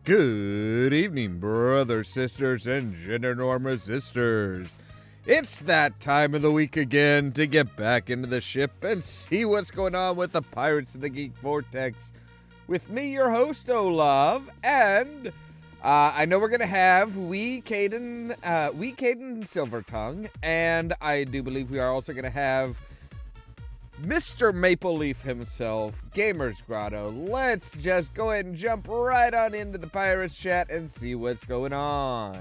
Good evening, brothers, sisters, and gender norm resistors. It's that time of the week again to get back into the ship and see what's going on with the Pirates of the Geek Vortex. With me, your host, Ollamh, and I know we're going to have wee Caden Silvertongue, and I do believe we are also going to have Mr. Maple Leaf himself, Gamer's Grotto. Let's just go ahead and jump right on into the Pirates chat and see what's going on.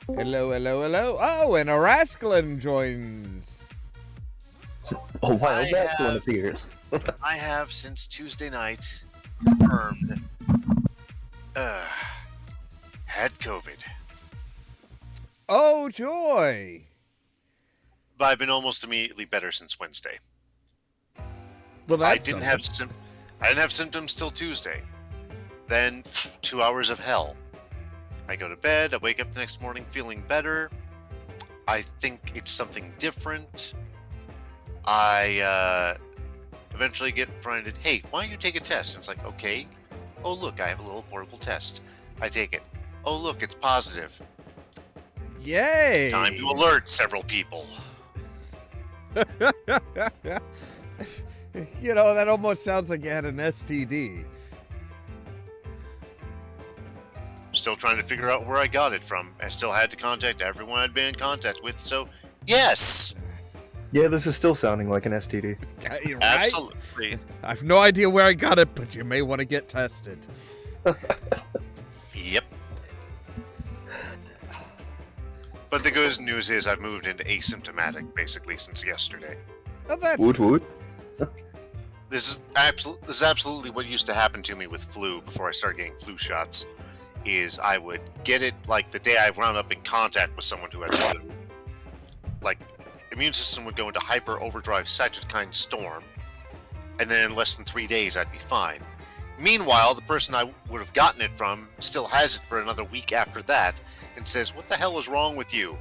Hello, hello, hello. Oh, and Arascalon joins. Oh, wow, that's one appears. I have, since Tuesday night, confirmed, had COVID. Oh, joy. But I've been almost immediately better since Wednesday. Well, that's I didn't have symptoms till Tuesday. Then 2 hours of hell. I go to bed. I wake up the next morning feeling better. I think it's something different. I eventually get reminded, hey, why don't you take a test? And it's like, okay. Oh, look, I have a little portable test. I take it. Oh, look, it's positive. Yay! Time to alert several people. You know, that almost sounds like you had an STD. Still trying to figure out where I got it from. I still had to contact everyone I'd been in contact with, so yes! Yeah, this is still sounding like an STD. Right? Absolutely. I have no idea where I got it, but you may want to get tested. Yep. But the good news is I've moved into asymptomatic, basically, since yesterday. Oh, that's Woot woot. This is absolutely what used to happen to me with flu before I started getting flu shots, is I would get it, like, the day I wound up in contact with someone who had flu. Like, immune system would go into hyper overdrive cytokine storm, and then in less than 3 days I'd be fine. Meanwhile, the person I would have gotten it from still has it for another week after that, and says, "What the hell is wrong with you?"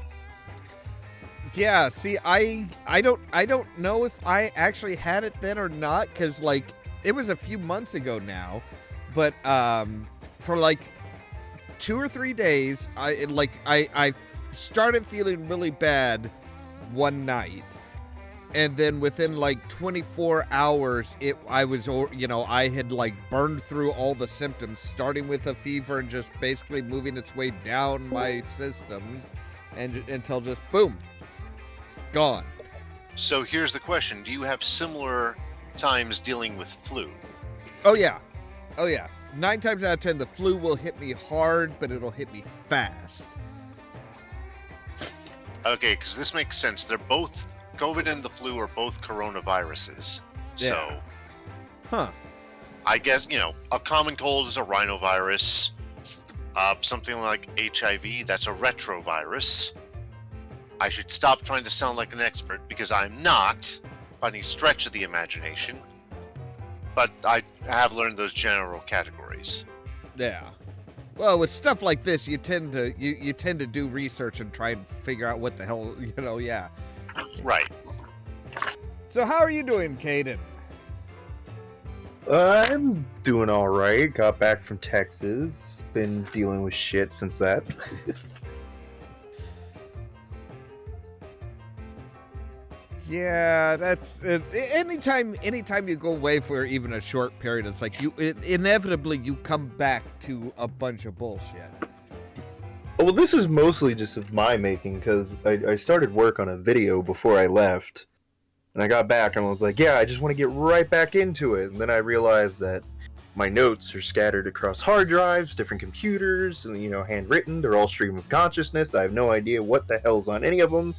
Yeah, see, I don't know if I actually had it then or not, because, like, it was a few months ago now, but for like 2 or 3 days, I started feeling really bad one night, and then within like 24 hours, I had like burned through all the symptoms, starting with a fever and just basically moving its way down my systems, and until just boom, gone. So here's the question. Do you have similar times dealing with flu? Oh yeah. 9 times out of 10, the flu will hit me hard, but it'll hit me fast. Okay, because this makes sense. They're both, COVID and the flu are both coronaviruses. Yeah. So, Huh. I guess, a common cold is a rhinovirus. Something like HIV, that's a retrovirus. I should stop trying to sound like an expert, because I'm not, by any stretch of the imagination. But I have learned those general categories. Yeah. Well, with stuff like this, you tend to do research and try and figure out what the hell, yeah. Right. So how are you doing, Caden? I'm doing alright. Got back from Texas. Been dealing with shit since that. Yeah, that's it. Anytime you go away for even a short period, it's like inevitably you come back to a bunch of bullshit. Well, this is mostly just of my making, because I started work on a video before I left. And I got back and I was like, yeah, I just want to get right back into it. And then I realized that my notes are scattered across hard drives, different computers, and, handwritten. They're all stream of consciousness. I have no idea what the hell's on any of them.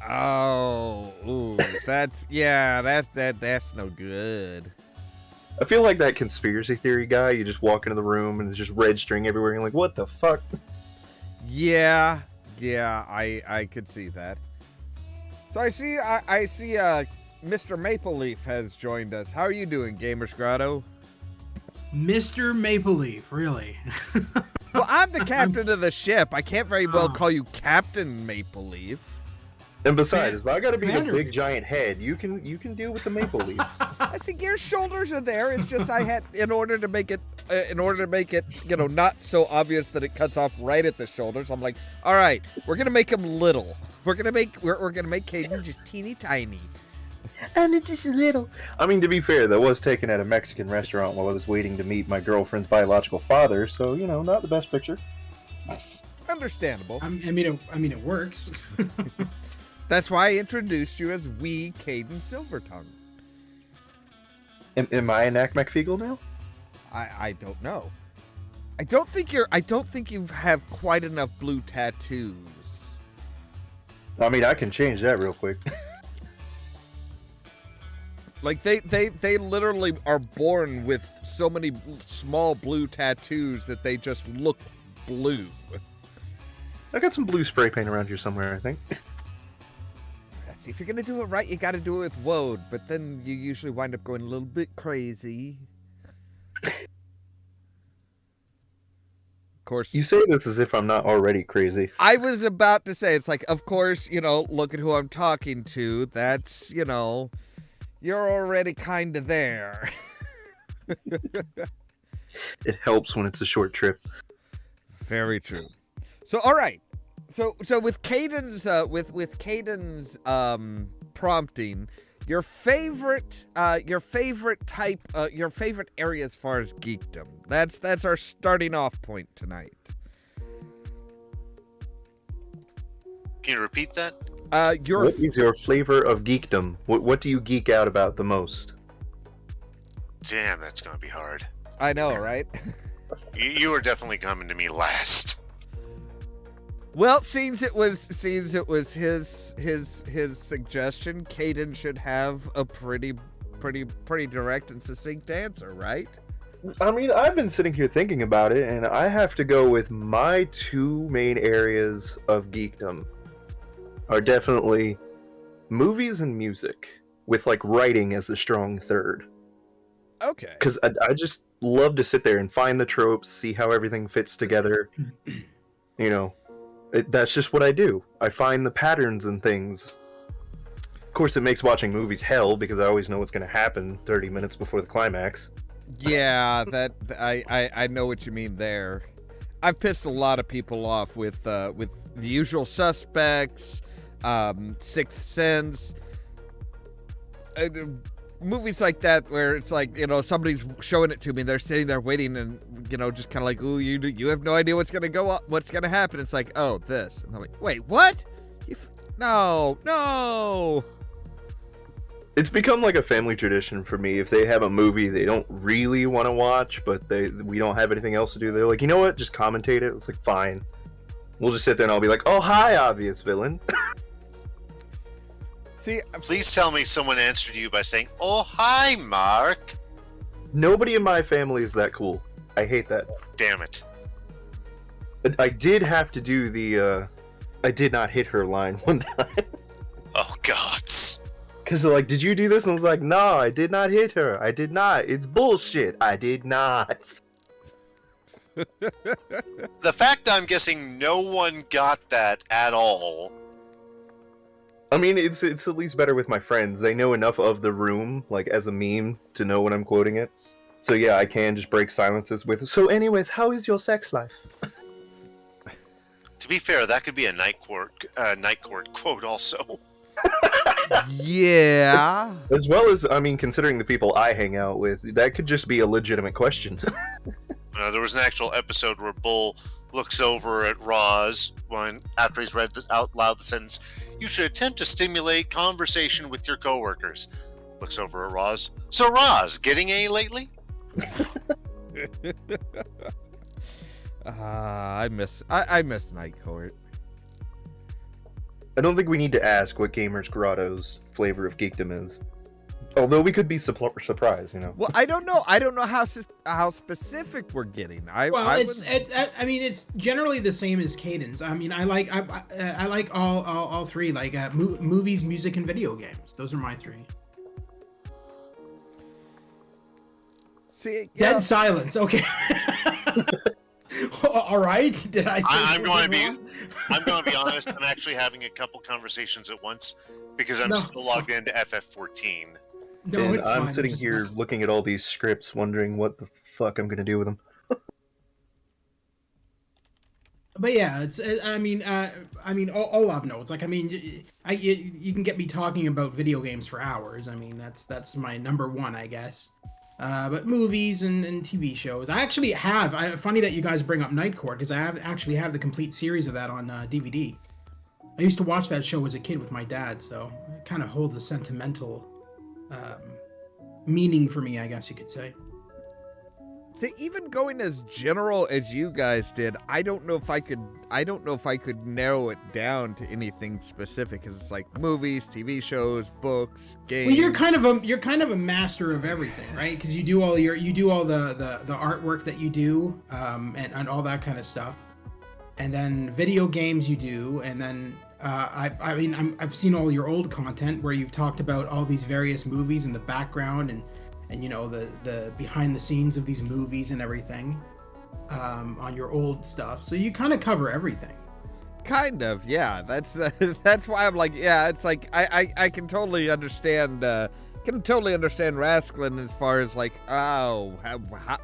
Oh, ooh, that's no good. I feel like that conspiracy theory guy. You just walk into the room and it's just red string everywhere. And you're like, what the fuck? Yeah, I could see that. So I see Mr. Maple Leaf has joined us. How are you doing, Gamer's Grotto? Mr. Maple Leaf, really? Well, I'm the captain of the ship. I can't very well call you Captain Maple Leaf. And besides, if I gotta be the Commander. big giant head, you can deal with the maple leaf. I see your shoulders are there. It's just in order to make it in order to make it, not so obvious that it cuts off right at the shoulders. I'm like, all right, we're gonna make him little. We're gonna make Caden just teeny tiny. And it's just a little. I mean, to be fair, that was taken at a Mexican restaurant while I was waiting to meet my girlfriend's biological father, so, not the best picture. Understandable. I mean, it works. That's why I introduced you as wee Caden Silvertongue. Am I an Ack McFeagle now? I don't know. I don't think you have quite enough blue tattoos. I mean, I can change that real quick. Like they literally are born with so many small blue tattoos that they just look blue. I got some blue spray paint around here somewhere, I think. See, if you're gonna do it right, you gotta do it with woad, but then you usually wind up going a little bit crazy. Of course. You say this as if I'm not already crazy. I was about to say, it's like, of course, look at who I'm talking to. That's, you're already kind of there. It helps when it's a short trip. Very true. So, all right. So with Caden's prompting, your favorite type, your favorite area as far as geekdom. That's our starting off point tonight. Can you repeat that? What is your flavor of geekdom? What do you geek out about the most? Damn, that's gonna be hard. I know, right? You are definitely coming to me last. Well, seems it was his suggestion, Caden should have a pretty direct and succinct answer, right? I mean, I've been sitting here thinking about it, and I have to go with my two main areas of geekdom are definitely movies and music, with like writing as a strong third. Okay. Because I just love to sit there and find the tropes, see how everything fits together. That's just what I do. I find the patterns and things. Of course, it makes watching movies hell because I always know what's going to happen 30 minutes before the climax. Yeah, that I know what you mean there. I've pissed a lot of people off with The Usual Suspects, Sixth Sense, movies like that where it's like, somebody's showing it to me and they're sitting there waiting and, just kind of like, ooh, you have no idea what's going to happen. It's like, oh, this. And I'm like, wait, what? No. It's become like a family tradition for me. If they have a movie they don't really want to watch, but we don't have anything else to do, they're like, you know what? Just commentate it. It's like, fine. We'll just sit there and I'll be like, oh, hi, obvious villain. See, Please tell me someone answered you by saying, "Oh, hi, Mark." Nobody in my family is that cool. I hate that. Damn it. I did have to do the, I did not hit her line one time. Oh, gods. Because they're like, did you do this? And I was like, no, I did not hit her. I did not. It's bullshit. I did not. The fact I'm guessing no one got that at all. I mean, it's at least better with my friends. They know enough of the room, like, as a meme, to know when I'm quoting it. So yeah, I can just break silences with, so anyways, how is your sex life? To be fair, that could be a night court quote also. yeah. As well as, I mean, considering the people I hang out with, that could just be a legitimate question. There was an actual episode where Bull looks over at Roz after he's read out loud the sentence, "You should attempt to stimulate conversation with your coworkers." Looks over at Roz. "So Roz, getting any lately?" I miss Night Court. I don't think we need to ask what Gamers Grotto's flavor of geekdom is. Although we could be surprised, Well, I don't know how specific we're getting. It's generally the same as Caden's. I mean, I like all three, like movies, music, and video games. Those are my three. See, Dead silence. Okay. All right. Did I say I'm going to be wrong? I'm going to be honest. I'm actually having a couple conversations at once because I'm still logged into FF14. No, and it's I'm fine. sitting here looking at all these scripts, wondering what the fuck I'm gonna do with them. But yeah, Ollamh knows. Like, I mean, you can get me talking about video games for hours. I mean, that's my number one, I guess. But movies and TV shows. I actually have. Funny that you guys bring up Night Court, because I actually have the complete series of that on DVD. I used to watch that show as a kid with my dad, so it kind of holds a sentimental meaning for me, I guess you could say. See, even going as general as you guys did, I don't know if I could narrow it down to anything specific. Because it's like movies, TV shows, books, games. Well, you're kind of a master of everything, right? Because you do all the artwork that you do, and all that kind of stuff, and then video games you do, and then I've seen all your old content where you've talked about all these various movies and the background and you know the behind the scenes of these movies and everything on your old stuff. So you kind of cover everything. Kind of, yeah. That's why I'm like, yeah. It's like I can totally understand. Rascalin as far as like, oh,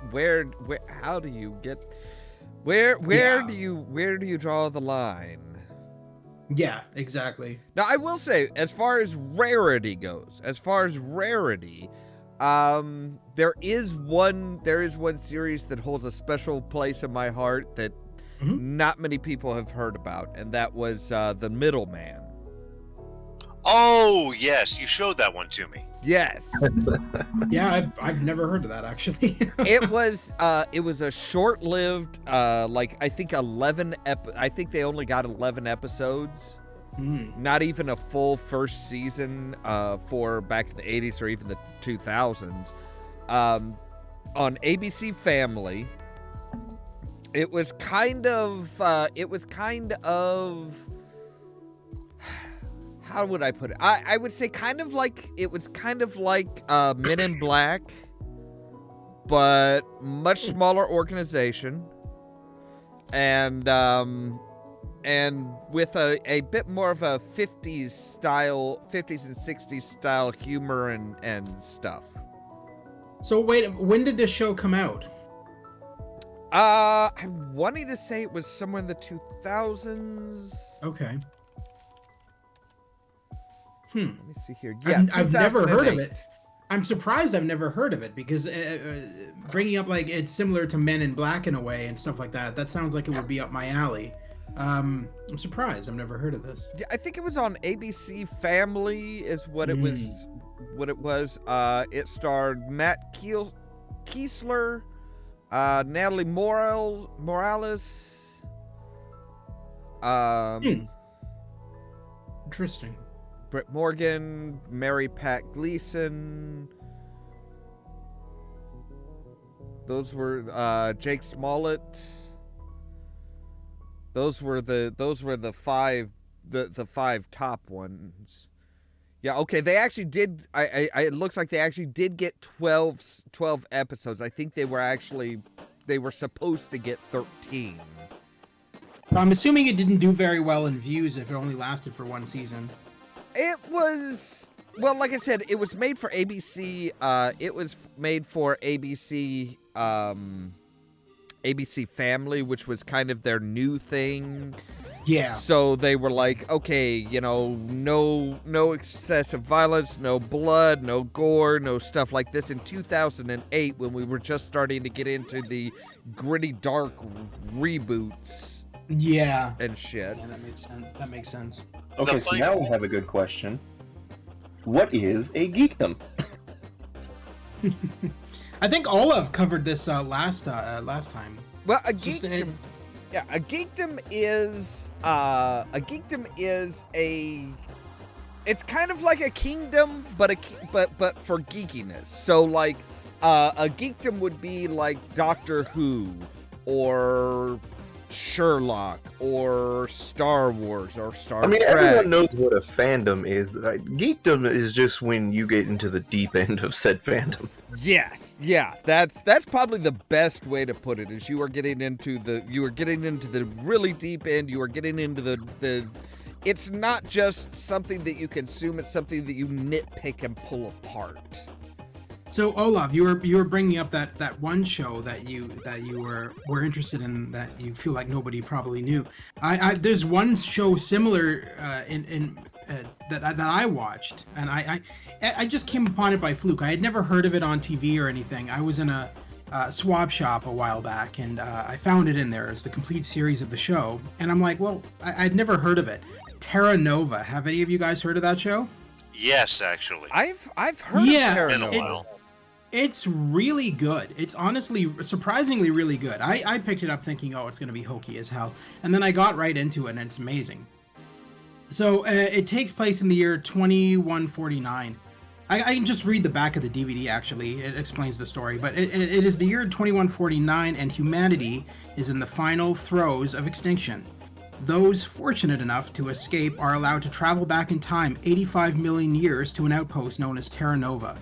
where do you get where do you draw the line? Yeah, exactly. Now I will say, as far as rarity goes, there is one series that holds a special place in my heart that not many people have heard about, and that was The Middleman. Oh yes, you showed that one to me. Yes. Yeah, I've never heard of that actually. It was a short-lived, I think I think they only got 11 episodes. Not even a full first season for back in the 80s or even the 2000s. On ABC Family. It was kind of how would I put it? I would say it was kind of like Men in Black, but much smaller organization, and with a bit more of a 50s and 60s style humor and stuff. So wait, when did this show come out? I'm wanting to say it was somewhere in the 2000s. Okay. Let me see here. Yeah, I've never heard of it. I'm surprised I've never heard of it, because bringing up like it's similar to Men in Black in a way and stuff like that. That sounds like it would be up my alley. I'm surprised I've never heard of this. Yeah, I think it was on ABC Family is what it was. What it was. It starred Matt Kiesler, Natalie Morales. Interesting. Britt Morgan, Mary Pat Gleason. Those were Jake Smollett. Those were the five top ones. Yeah, okay. They actually did. It looks like they actually did get 12 episodes. I think they were supposed to get 13. I'm assuming it didn't do very well in views if it only lasted for one season. It was, well, like I said, it was made for ABC. It was made for ABC. ABC Family, which was kind of their new thing. Yeah. So they were like, okay, no excessive violence, no blood, no gore, no stuff like this. In 2008, when we were just starting to get into the gritty, dark reboots. Yeah. And shit. Yeah, that makes sense. Okay, so now we have a good question. What is a geekdom? I think Ollamh covered this last time. Well, a geekdom is it's kind of like a kingdom, but for geekiness. So like a geekdom would be like Doctor Who or Sherlock or Star Wars or Star Trek. Everyone knows what a fandom is. Geekdom is just when you get into the deep end of said fandom. Yes, yeah, that's probably the best way to put it. Is you are getting into the really deep end. You are getting into the. It's not just something that you consume. It's something that you nitpick and pull apart. So Olaf, you were bringing up that one show that you were interested in that you feel like nobody probably knew. There's one show similar that I watched, and I just came upon it by fluke. I had never heard of it on TV or anything. I was in a swap shop a while back, and I found it in there as the complete series of the show, and I'm like, well, I'd never heard of it. Terra Nova. Have any of you guys heard of that show? Yes, actually. I've heard of Terra in a Nova. while. It's really good. It's honestly surprisingly really good. I picked it up thinking, oh, it's going to be hokey as hell. And then I got right into it, and it's amazing. So it takes place in the year 2149. I can just read the back of the DVD, actually. It explains the story. But it is the year 2149, and humanity is in the final throes of extinction. Those fortunate enough to escape are allowed to travel back in time 85 million years to an outpost known as Terra Nova.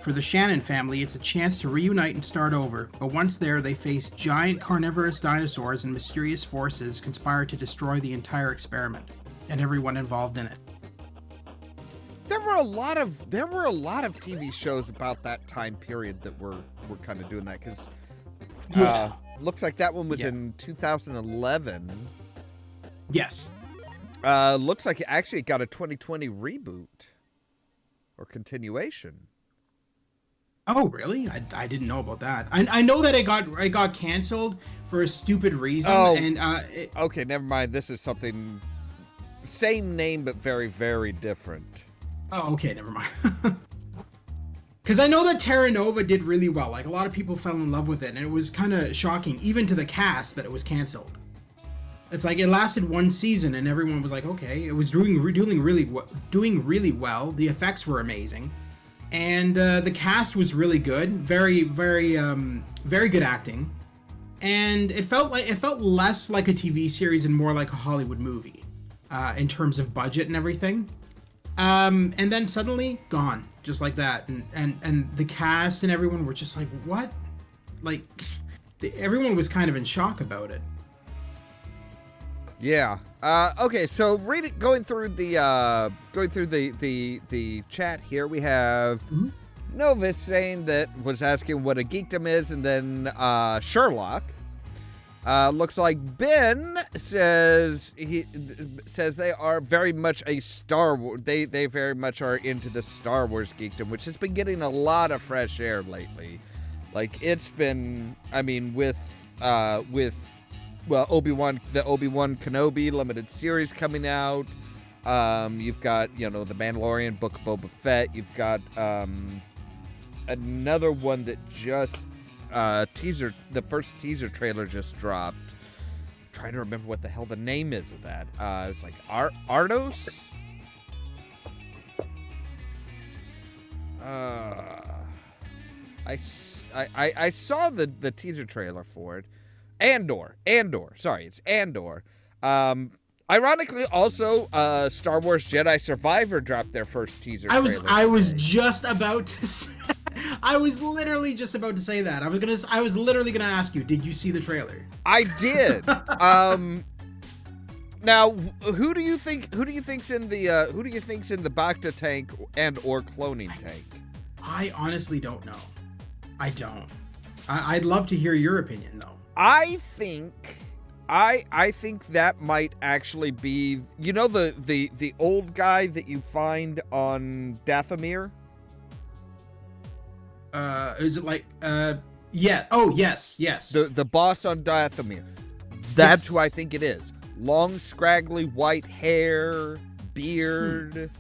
For the Shannon family, it's a chance to reunite and start over, but once there, they face giant carnivorous dinosaurs and mysterious forces conspire to destroy the entire experiment, and everyone involved in it. There were a lot of TV shows about that time period that were kind of doing that, because looks like that one was in 2011. Yes. Looks like it actually got a 2020 reboot or continuation. Oh, really? I didn't know about that. I know that it got canceled for a stupid reason. Oh, and okay, never mind. This is something same name but very, very different. Oh, okay, never mind. Because I know that Terra Nova did really well. Like, a lot of people fell in love with it, and it was kind of shocking, even to the cast, that it was canceled. It's like it lasted one season, and everyone was like, okay, it was doing really well. The effects were amazing. And the cast was really good, very good acting, and it felt less like a TV series and more like a Hollywood movie, in terms of budget and everything. And then suddenly gone, just like that, and the cast and everyone were just like, what? Like, everyone was kind of in shock about it. Yeah. Okay. So going through the chat here, we have Novus saying was asking what a geekdom is, and then Sherlock. Looks like Ben says they are very much a Star Wars. They very much are into the Star Wars geekdom, which has been getting a lot of fresh air lately. Like, it's been, I mean, with the Obi-Wan Kenobi limited series coming out. You've got, the Mandalorian, Book of Boba Fett. You've got another one that just the first teaser trailer just dropped. I'm trying to remember what the hell the name is of that. It's like Ardos. I saw the teaser trailer for it. Andor. Sorry, it's Andor. Ironically, also, Star Wars Jedi Survivor dropped their first teaser trailer. I was just about to say. I was literally just about to say that. I was literally gonna ask you, did you see the trailer? I did. Now, who do you think's in the Bacta tank and or cloning tank? I honestly don't know. I don't. I'd love to hear your opinion though. I think that might actually be, the old guy that you find on Dathomir? Is it like yeah. Oh, yes. The boss on Dathomir. That's who I think it is. Long, scraggly white hair, beard.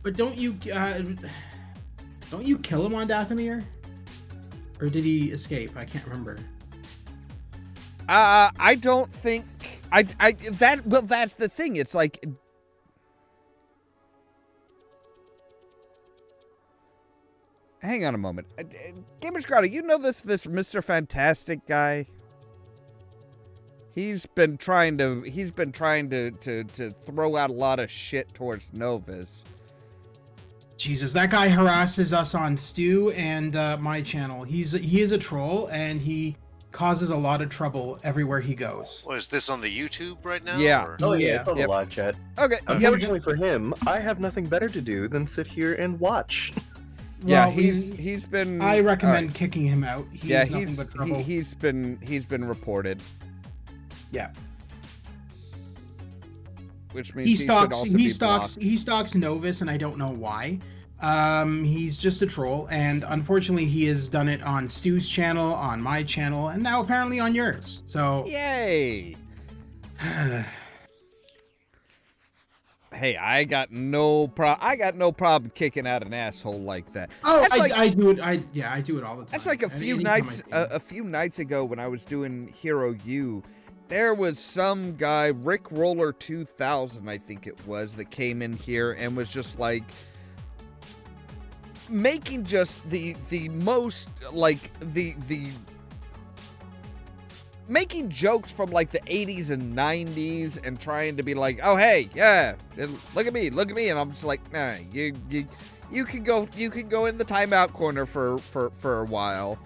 But don't you kill him on Dathomir? Or did he escape? I can't remember. I don't think that's the thing. It's like, hang on a moment. Gamer Scotty, you know this Mr. Fantastic guy? He's been trying to throw out a lot of shit towards Novus. Jesus, that guy harasses us on Stu and my channel. He is a troll, and he causes a lot of trouble everywhere he goes. Well, is this on the YouTube right now? Yeah. or- Oh yeah, Yeah. it's on the Yep. live chat. Okay. Unfortunately for him, I have nothing better to do than sit here and watch. Yeah, Well, he's been. I recommend alright. kicking him out. He's Yeah, nothing but trouble. he's been reported, Yeah. which means He should stalks also be blocked. he stalks Novus, and I don't know why. He's just a troll, and unfortunately he has done it on Stu's channel, on my channel, and now apparently on yours. So Yay! Hey, I got no problem kicking out an asshole like that. oh, That's like- I do it. I do it all the time. That's like a few Anytime nights I see it. a few nights ago when I was doing Hero U. There was some guy, Rick Roller 2000, I think it was, that came in here and was just like making just the most like the making jokes from like the 80s and 90s and trying to be like, oh hey, yeah, look at me, and I'm just like, nah, you can go in the timeout corner for a while.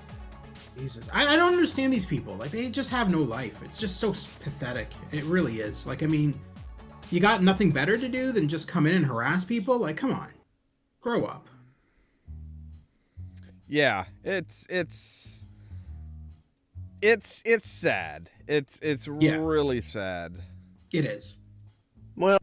Jesus, I don't understand these people. Like, they just have no life. It's just so pathetic. It really is. Like, I mean, you got nothing better to do than just come in and harass people? Like, come on. Grow up. Yeah, it's sad. It's Yeah. really sad. It is. Well,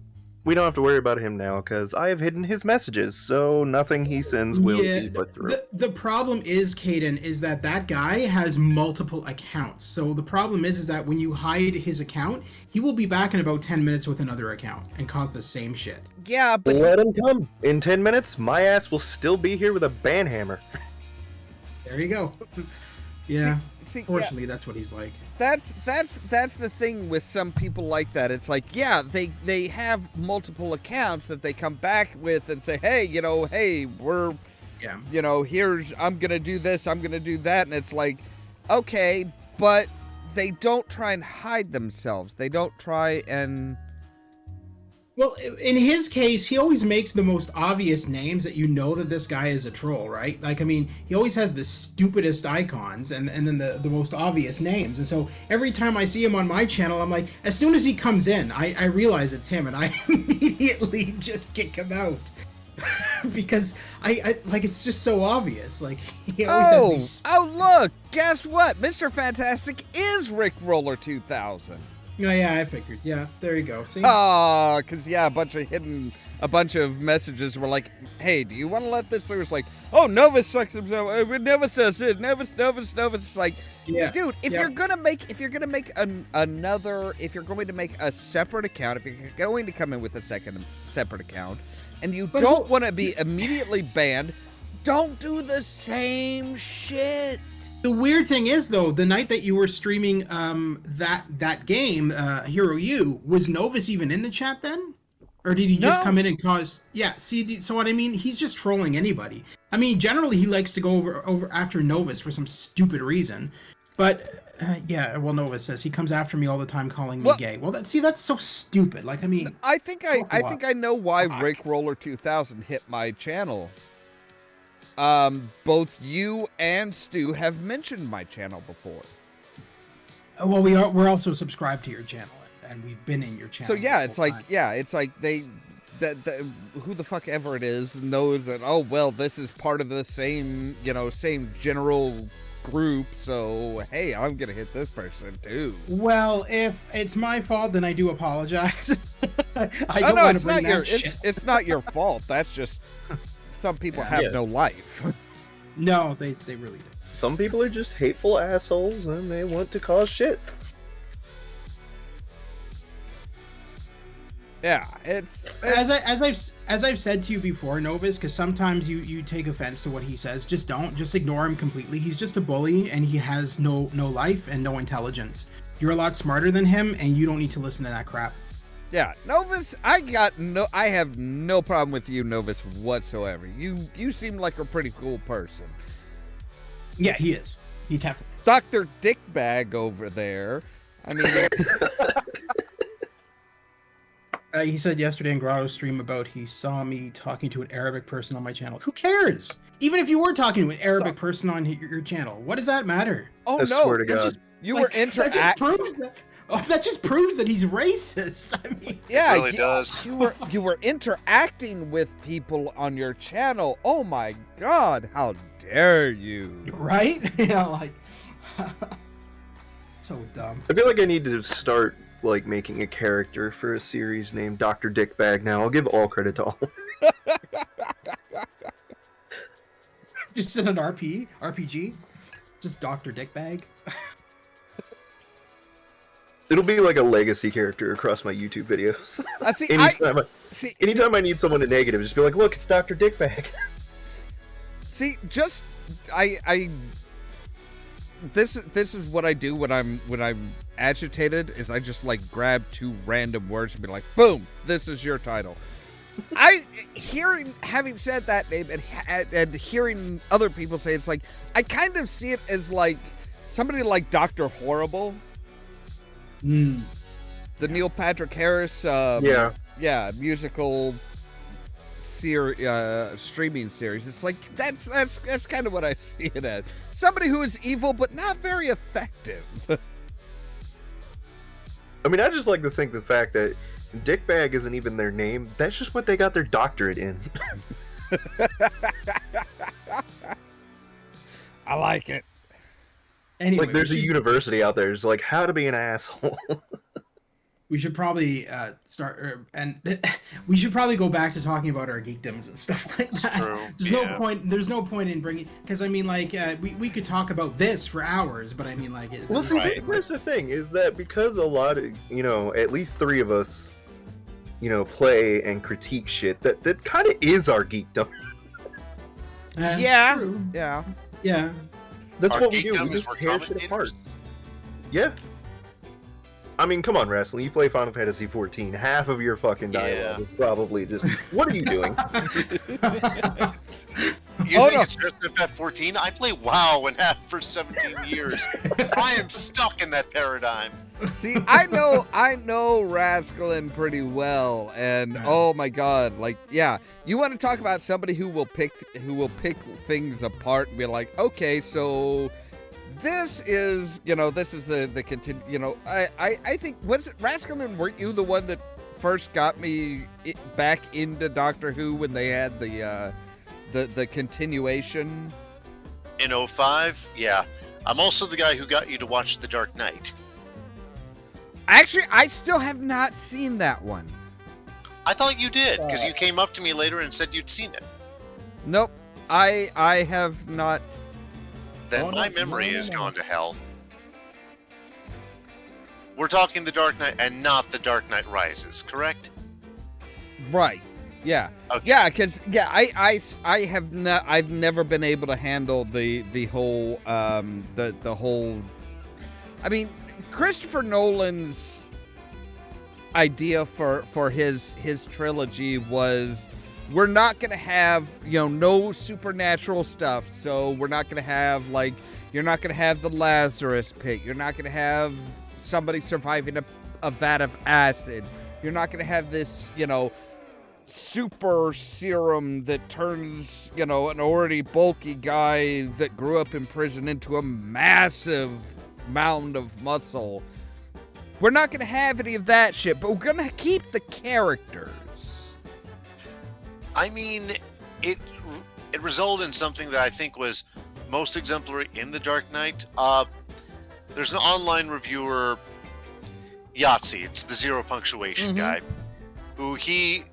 we don't have to worry about him now because I have hidden his messages, so nothing he sends will be put through. The problem is, Caden, is that guy has multiple accounts. So the problem is that when you hide his account, he will be back in about 10 minutes with another account and cause the same shit. Yeah, but Let him come. In 10 minutes, my ass will still be here with a ban hammer. There you go. Yeah. see, yeah, Fortunately, that's what he's like. that's the thing with some people like that. It's like, yeah, they have multiple accounts that they come back with and say, hey, we're, Yeah. here's, I'm gonna do this, I'm gonna do that, and it's like, okay, but they don't try and hide themselves. They don't try and. Well, in his case, he always makes the most obvious names that you know that this guy is a troll, right? Like, I mean, he always has the stupidest icons and then the most obvious names. And so every time I see him on my channel, I'm like, as soon as he comes in, I realize it's him, and I immediately just kick him out. Because I like, it's just so obvious. Like, he always has these... Oh, look, guess what? Mr. Fantastic is Rick Roller 2000. Oh, yeah, I figured. Yeah, there you go. See? Oh, because, yeah, a bunch of messages were like, hey, do you want to let this through? It's like, oh, Novus sucks himself. Novus says it. Novus. It's like, Yeah. dude, if you're going to make a separate account, if you're going to come in with a separate account, and you don't want to be immediately banned, don't do the same shit. The weird thing is, though, the night that you were streaming that game, Hero U, was Novus even in the chat then? Or did he just come in and cause... Yeah, see, so what I mean, he's just trolling anybody. I mean, generally he likes to go over after Novus for some stupid reason. But, yeah, well, Novus says he comes after me all the time calling me gay. Well, that's so stupid. Like, I mean... I think I know why Fuck. Rick Roller 2000 hit my channel. Both you and Stu have mentioned my channel before. Well, we're also subscribed to your channel, and we've been in your channel. So yeah, the whole time. it's like who the fuck ever it is knows that, oh well, this is part of the same general group, so hey, I'm gonna hit this person too. Well, if it's my fault, then I do apologize. I don't No, want it's to bring not your that shit. it's not your fault. That's just some people have no life. No, they really do. Some people are just hateful assholes and they want to cause shit. Yeah, it's As I've said to you before, Novus, because sometimes you take offense to what he says. Just ignore him completely. He's just a bully, and he has no life and no intelligence. You're a lot smarter than him, and you don't need to listen to that crap. Yeah, Novus, I have no problem with you, Novus, whatsoever. You seem like a pretty cool person. Yeah, he is. He definitely is. Dr. Dickbag over there. I mean, He said yesterday in Grotto's stream about he saw me talking to an Arabic person on my channel. Who cares? Even if you were talking to an Arabic person on your channel, what does that matter? oh I no, swear to it's God. just- You were That just proves that. Oh, that just proves that he's racist. I mean, yeah, It really does. You were interacting with people on your channel. Oh my God, how dare you? right? Yeah, like so dumb. I feel like I need to start like making a character for a series named Dr. Dickbag now. I'll give all credit to all. Just in an RPG, just Dr. Dickbag. It'll be like a legacy character across my YouTube videos. Anytime I need someone to negative, just be like, look, it's Dr. Dickbag. See, just this is what I do when I'm agitated, is I just like grab two random words and be like, boom, this is your title. Having said that name and hearing other people say, it's like, I kind of see it as like somebody like Dr. Horrible. The Neil Patrick Harris musical streaming series. It's like that's kind of what I see it as. Somebody who is evil but not very effective. I mean, I just like to think the fact that Dickbag isn't even their name. That's just what they got their doctorate in. I like it. Anyway, like, there's a university out there. It's like how to be an asshole. We should probably we should probably go back to talking about our geekdoms and stuff like that. True. There's no point in bringing, because I mean, like, we could talk about this for hours, but I mean, like, Well, see, here's the thing: is that because a lot of, at least three of us, play and critique shit, that kind of is our geekdom. Yeah. True. Yeah. Yeah. That's Our what we do. geekdom We is just we're tear shit apart. commentators. Yeah. I mean, come on, Wrestling. You play Final Fantasy 14. Half of your fucking dialogue is probably just, what are you doing? You think it's just FF14? I play WoW and have for 17 years. I am stuck in that paradigm. See, I know Rascalin pretty well, and oh my God, like, yeah, you want to talk about somebody who will pick things apart and be like, okay, so this is the continue. I think, was it Rascalin? Weren't you the one that first got me back into Doctor Who when they had the continuation? In 05? Yeah. I'm also the guy who got you to watch The Dark Knight. Actually, I still have not seen that one. I thought you did, because you came up to me later and said you'd seen it. Nope, I have not. Then my memory has gone to hell. We're talking The Dark Knight and not The Dark Knight Rises, correct? Right. Yeah. Okay. Yeah, because I've never been able to handle the whole the whole. I mean, Christopher Nolan's idea for his trilogy was, we're not gonna have no supernatural stuff, so we're not gonna have, like, you're not gonna have the Lazarus pit, you're not gonna have somebody surviving a vat of acid, you're not gonna have this super serum that turns an already bulky guy that grew up in prison into a massive mound of muscle. We're not gonna have any of that shit, but we're gonna keep the characters. I mean, it resulted in something that I think was most exemplary in The Dark Knight. There's an online reviewer, Yahtzee, it's the zero punctuation guy, who he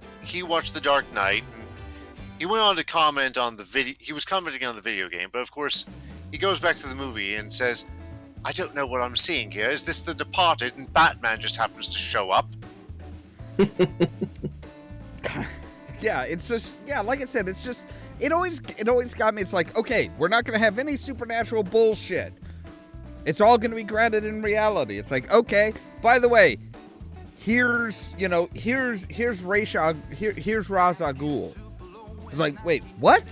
watched The Dark Knight, and he went on to comment on the video. He was commenting on the video game, but of course, he goes back to the movie and says, I don't know what I'm seeing here. Is this The Departed and Batman just happens to show up? Yeah, it's just, like I said, it's just, it always got me. It's like, okay, we're not going to have any supernatural bullshit. It's all going to be grounded in reality. It's like, okay, by the way, here's Ra's al Ghul. It's like, wait, what?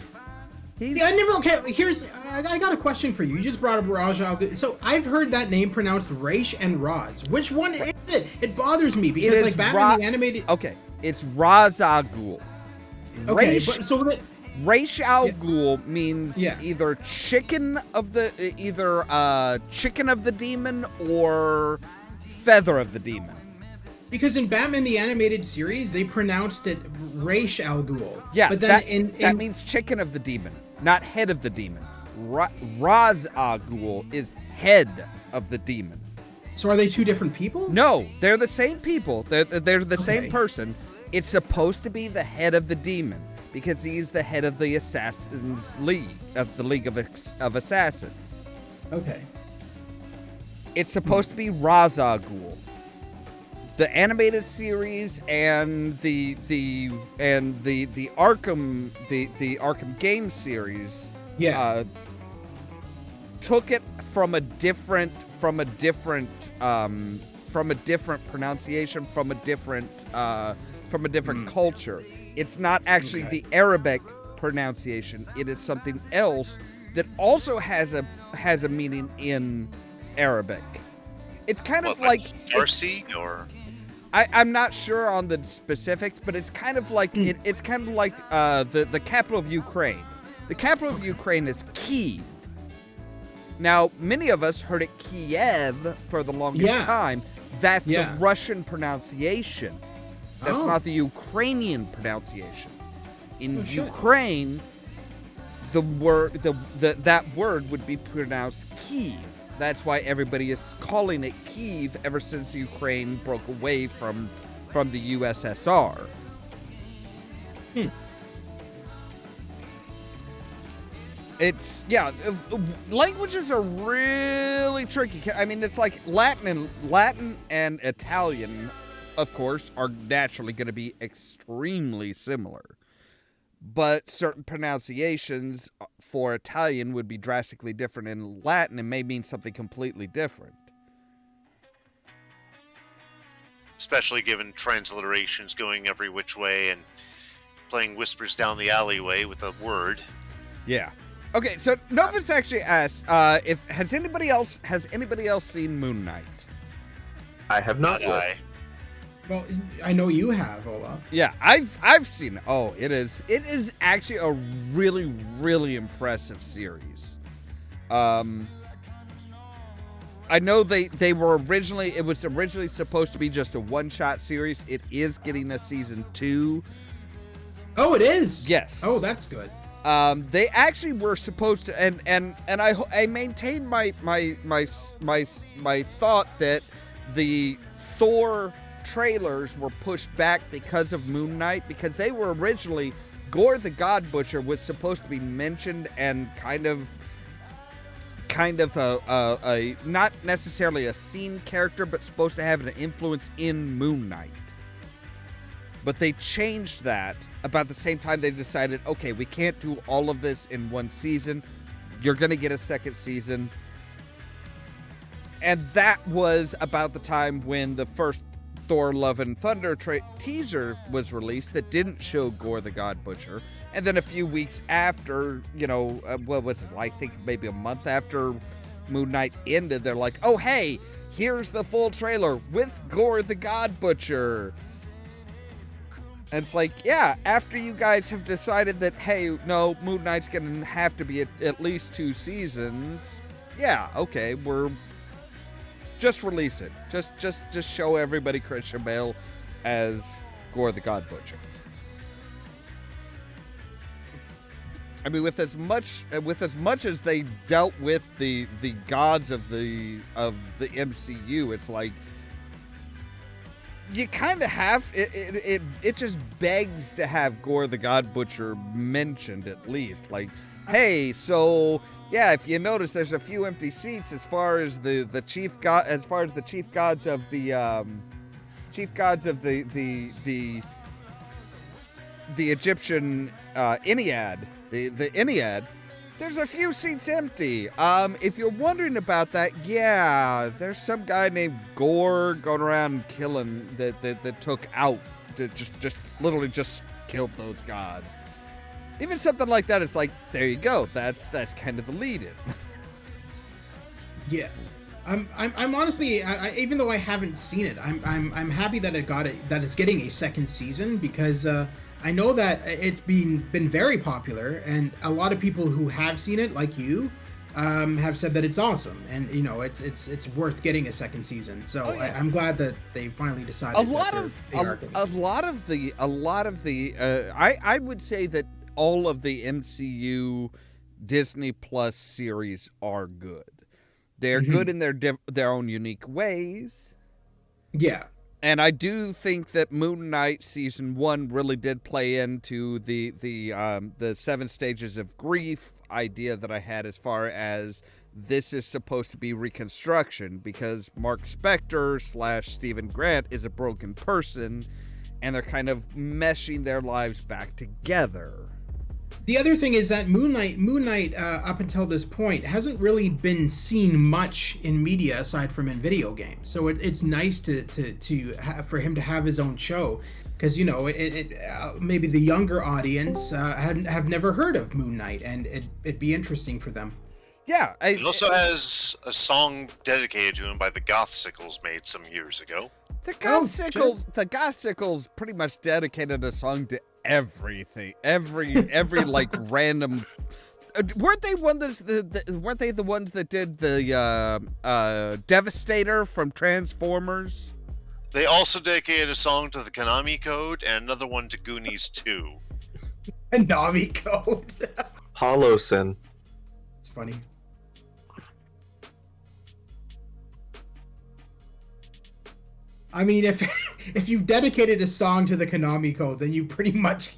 Yeah, I got a question for you. You just brought up Ra's al Ghul. So I've heard that name pronounced Raish and Roz. Which one is it? It bothers me because, like, Batman the animated. Okay, it's Ra's al Ghul. Okay, Raish, but so Raish Al Ghul means Yeah. either chicken of the demon or feather of the demon. Because in Batman the Animated Series, they pronounced it Raish Al Ghul. Yeah, but then that means chicken of the demon, not head of the demon. Raz Al Ghul is head of the demon. So are they two different people? No, they're the same people. They're the same Okay. person. It's supposed to be the head of the demon because he's the head of the Assassins League, of the League of Assassins. Okay. It's supposed to be Ra's al Ghul. The animated series and the Arkham the Arkham game series Yeah. took it from a different pronunciation, from a different culture. It's not actually the Arabic pronunciation. It is something else that also has a meaning in Arabic. It's kind of like Farsi, or I'm not sure on the specifics, but it's kind of like it's kind of like the capital of Ukraine. The capital of Ukraine is Kyiv. Now, many of us heard it Kiev for the longest time. That's the Russian pronunciation. That's not the Ukrainian pronunciation. In Ukraine, that word would be pronounced Kyiv. That's why everybody is calling it Kyiv ever since Ukraine broke away from the USSR. It's languages are really tricky. I mean, it's like Latin and Italian, of course, are naturally going to be extremely similar. But certain pronunciations for Italian would be drastically different in Latin and may mean something completely different. especially given transliterations going every which way and playing whispers down the alleyway with a word. Yeah. Okay, so Novus actually asked if has anybody else seen Moon Knight? I have not Not yet. I. Well, I know you have, Ollamh. Yeah, I've seen it. Oh, it is actually a really, really impressive series. I know it was originally supposed to be just a one-shot series. It is getting a season 2. Oh, it is. Yes. Oh, that's good. They actually were supposed to, and I maintain my thought that the Thor trailers were pushed back because of Moon Knight, because they were originally, Gore the God Butcher was supposed to be mentioned and kind of a not necessarily a scene character, but supposed to have an influence in Moon Knight. But they changed that about the same time they decided, okay, we can't do all of this in one season. You're going to get a second season. And that was about the time when the first Thor Love and Thunder teaser was released that didn't show Gore the God Butcher. And then a few weeks after, what was it? I think maybe a month after Moon Knight ended, they're like, oh, hey, here's the full trailer with Gore the God Butcher. And it's like, yeah, after you guys have decided that, hey, no, Moon Knight's going to have to be at least 2 seasons. Yeah, okay, just release it. Just show everybody Christian Bale as Gore the God Butcher. I mean, with as much as they dealt with the gods of the MCU, it's like you kind of have it just begs to have Gore the God Butcher mentioned at least. Like, hey, so yeah, if you notice, there's a few empty seats as far as the chief gods of the Egyptian Ennead, the Ennead. There's a few seats empty. If you're wondering about that, yeah, there's some guy named Gore going around killing that took out, just literally just killed those gods. Even something like that, it's like, there you go. That's kind of the lead-in. Yeah, I'm honestly, even though I haven't seen it, I'm happy that that it's getting a second season, because I know that it's been very popular, and a lot of people who have seen it, like you, have said that it's awesome, and you know it's worth getting a second season. So I'm glad that they finally decided. I would say that all of the MCU Disney Plus series are good. They're good in their own unique ways. Yeah. And I do think that Moon Knight season 1 really did play into the 7 stages of grief idea that I had, as far as this is supposed to be reconstruction, because Mark Spector / Stephen Grant is a broken person, and they're kind of meshing their lives back together. The other thing is that Moon Knight, up until this point, hasn't really been seen much in media aside from in video games. So it's nice for him to have his own show, because you know maybe the younger audience have never heard of Moon Knight, and it'd be interesting for them. Yeah, he also has a song dedicated to him by the Gothsicles made some years ago. The Gothsicles pretty much dedicated a song to everything, every like random. Weren't they the ones that did the Devastator from Transformers? They also dedicated a song to the Konami Code and another one to Goonies 2. Konami Code. Holocene. It's funny. I mean, if you've dedicated a song to the Konami Code, then you've pretty much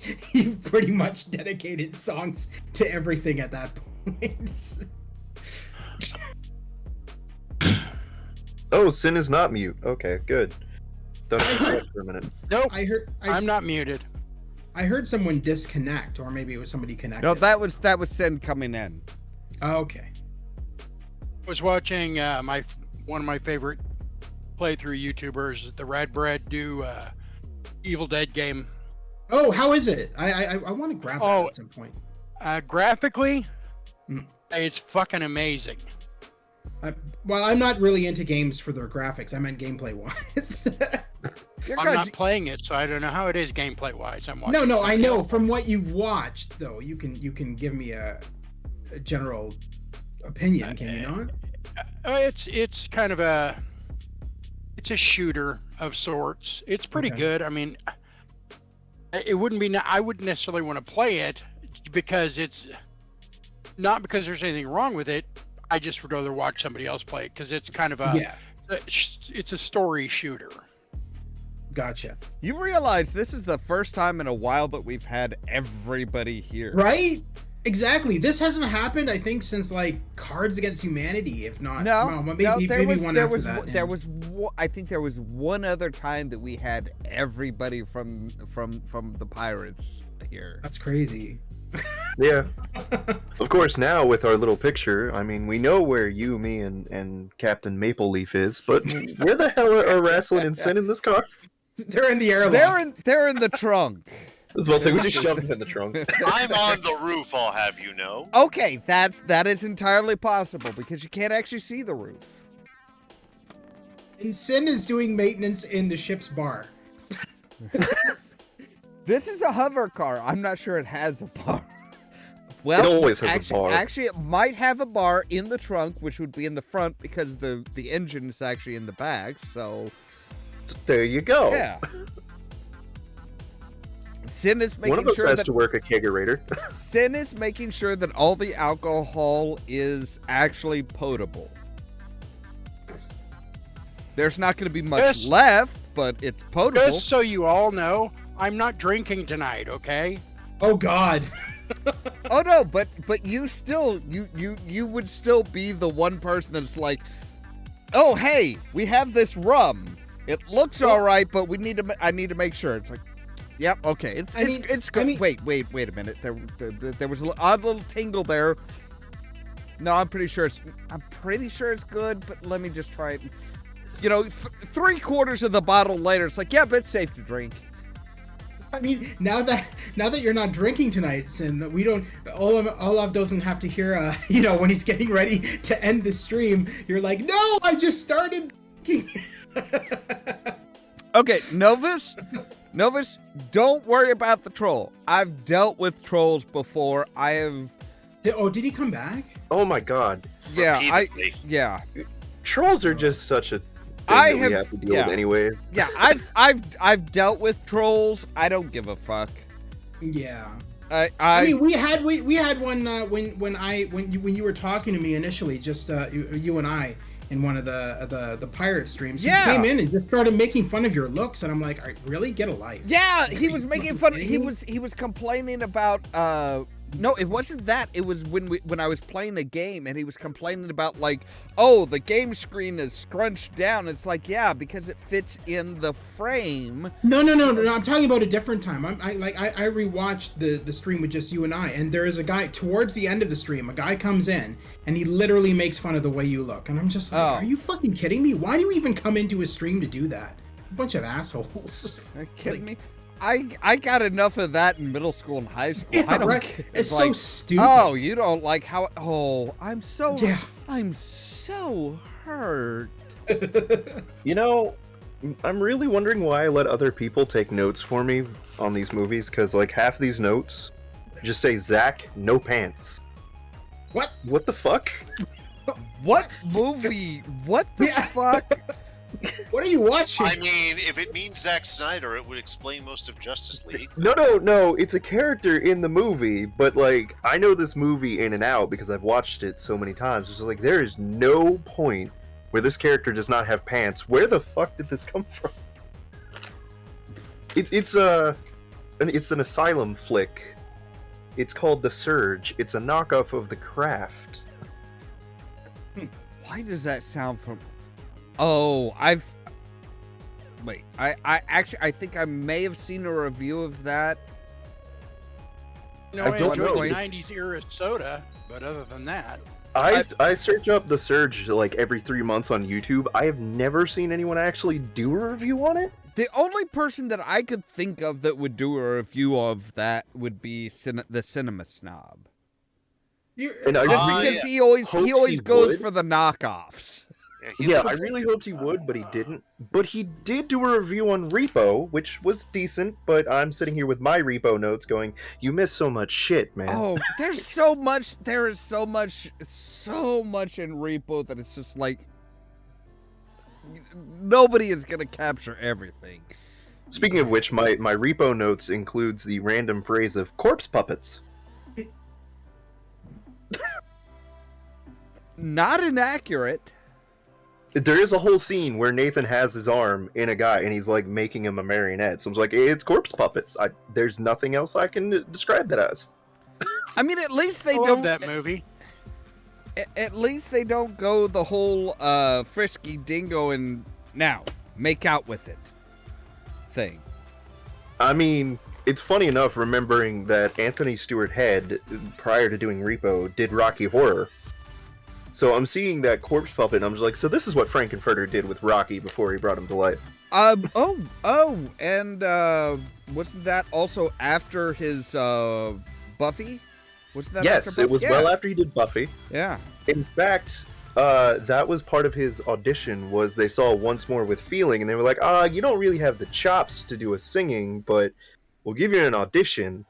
dedicated songs to everything at that point. Oh, Sin is not mute. Okay, good. Don't have to for a minute. Nope. I'm not muted. I heard someone disconnect, or maybe it was somebody connected. No, that was Sin coming in. Okay. I was watching one of my favorite playthrough YouTubers, the Rad Bread, do Evil Dead game. Oh, how is it? I want to grab that at some point. Graphically, it's fucking amazing. Well, I'm not really into games for their graphics. I meant gameplay-wise. I'm not playing it, so I don't know how it is gameplay-wise. I'm watching. No, I know. From what you've watched, though, you can give me a general opinion, can you not? It's kind of a shooter of sorts. It's pretty good. I mean, it wouldn't be. I wouldn't necessarily want to play it because it's not because there's anything wrong with it. I just would rather watch somebody else play it because it's kind of it's a story shooter. Gotcha. You realize this is the first time in a while that we've had everybody here, right? Exactly. This hasn't happened, I think, since like Cards Against Humanity, if not. I think there was one other time that we had everybody from the Pirates here. That's crazy. Yeah. Of course, now with our little picture, I mean, we know where you, me, and Captain Maple Leaf is, but where the hell are Wrestling and Sin in this car? They're in the airlock. They're in the trunk. I was about to say, we just shoved them in the trunk. I'm on the roof, I'll have you know. Okay, that is entirely possible because you can't actually see the roof. And Sin is doing maintenance in the ship's bar. This is a hover car. I'm not sure it has a bar. Well, it always has a bar. Actually, it might have a bar in the trunk, which would be in the front because the engine is actually in the back. So there you go. Yeah. Sin is making One of us sure has that to work a kegerator. Sin is making sure that all the alcohol is actually potable. There's not going to be much left, but it's potable. Just so you all know, I'm not drinking tonight, okay? Oh God. Oh no, but you still you would still be the one person that's like, oh hey, we have this rum. It looks all right, but I need to make sure. It's like, yep, okay, it's good. Wait a minute. There was an odd little tingle there. No, I'm pretty sure it's good, but let me just try it. You know, 3/4 of the bottle later, it's like, yeah, but it's safe to drink. I mean, now that you're not drinking tonight, Sin, that we don't, Ollamh doesn't have to hear, when he's getting ready to end the stream, you're like, no, I just started drinking. Okay, Novus, Novus, don't worry about the troll. I've dealt with trolls before. I have. Oh, did he come back? Oh my god. Yeah, Repeatedly. yeah. Trolls are just such a thing I that we have to deal with anyways. Yeah, I've dealt with trolls. I don't give a fuck. Yeah. I mean, we had one when you were talking to me initially, just you and I in one of the pirate streams. Yeah. You came in and just started making fun of your looks, and I'm like, really, get a life. Yeah, he was making fun. He me? was complaining about. No, it wasn't that. It was when I was playing a game and he was complaining about like, oh, the game screen is scrunched down. It's like, yeah, because it fits in the frame. No. I'm talking about a different time. I rewatched the stream with just you and I, and there is a guy towards the end of the stream. A guy comes in and he literally makes fun of the way you look, and I'm just like, Are you fucking kidding me? Why do you even come into a stream to do that? A bunch of assholes. Are you kidding me? I got enough of that in middle school and high school. Yeah, I don't right. care. It's like, so stupid. Oh, you don't like how? Oh, I'm so hurt. You know, I'm really wondering why I let other people take notes for me on these movies, because like half of these notes just say Zach, no pants. What? What the fuck? What movie? What the fuck? What are you watching? I mean, if it means Zack Snyder, it would explain most of Justice League. No, it's a character in the movie, but like, I know this movie in and out because I've watched it so many times. It's like, there is no point where this character does not have pants. Where the fuck did this come from? It's an Asylum flick. It's called The Surge. It's a knockoff of The Craft. Why does that sound from? Oh, wait. I think I may have seen a review of that. You know, I I don't enjoyed know. the 90s era soda, but other than that, I search up The Surge like every 3 months on YouTube. I have never seen anyone actually do a review on it. The only person that I could think of that would do a review of that would be the Cinema Snob. And I really Because he always goes would. for the knockoffs. Yeah, I really hoped he would, but he didn't. But he did do a review on Repo, which was decent, but I'm sitting here with my Repo notes going, you missed so much shit, man. Oh, there is so much in Repo that it's just like nobody is gonna capture everything. Speaking of which, my Repo notes includes the random phrase of corpse puppets. Not inaccurate. There is a whole scene where Nathan has his arm in a guy, and he's like making him a marionette. So I was like, it's corpse puppets. There's nothing else I can describe that as. I mean, at least they I love don't. that movie. At least they don't go the whole frisky dingo and now make out with it thing. I mean, it's funny enough remembering that Anthony Stewart Head, prior to doing Repo, did Rocky Horror. So I'm seeing that corpse puppet, and I'm just like, so this is what Frankenfurter did with Rocky before he brought him to life. And wasn't that also after his Buffy? Wasn't that Yes, after Buffy? it was well after he did Buffy. Yeah. In fact, that was part of his audition, was they saw Once More with Feeling, and they were like, you don't really have the chops to do a singing, but we'll give you an audition.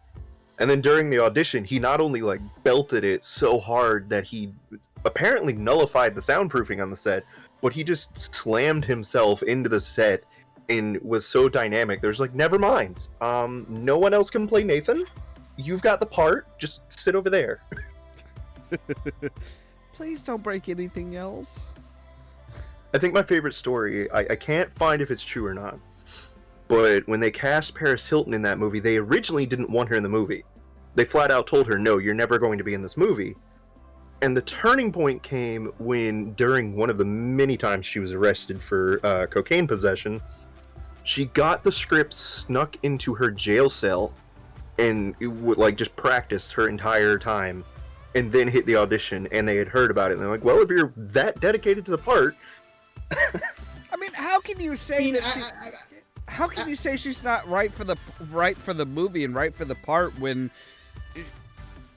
And then during the audition, he not only like belted it so hard that he apparently nullified the soundproofing on the set, but he just slammed himself into the set and was so dynamic. There's like, never mind. No one else can play Nathan. You've got the part. Just sit over there. Please don't break anything else. I think my favorite story, I can't find if it's true or not, but when they cast Paris Hilton in that movie, they originally didn't want her in the movie. They flat out told her, no, you're never going to be in this movie. And the turning point came when, during one of the many times she was arrested for cocaine possession, she got the script snuck into her jail cell and it would like just practice her entire time, and then hit the audition, and they had heard about it, and they're like, well, if you're that dedicated to the part... I mean, how can you say how can you say she's not right for the movie and right for the part when?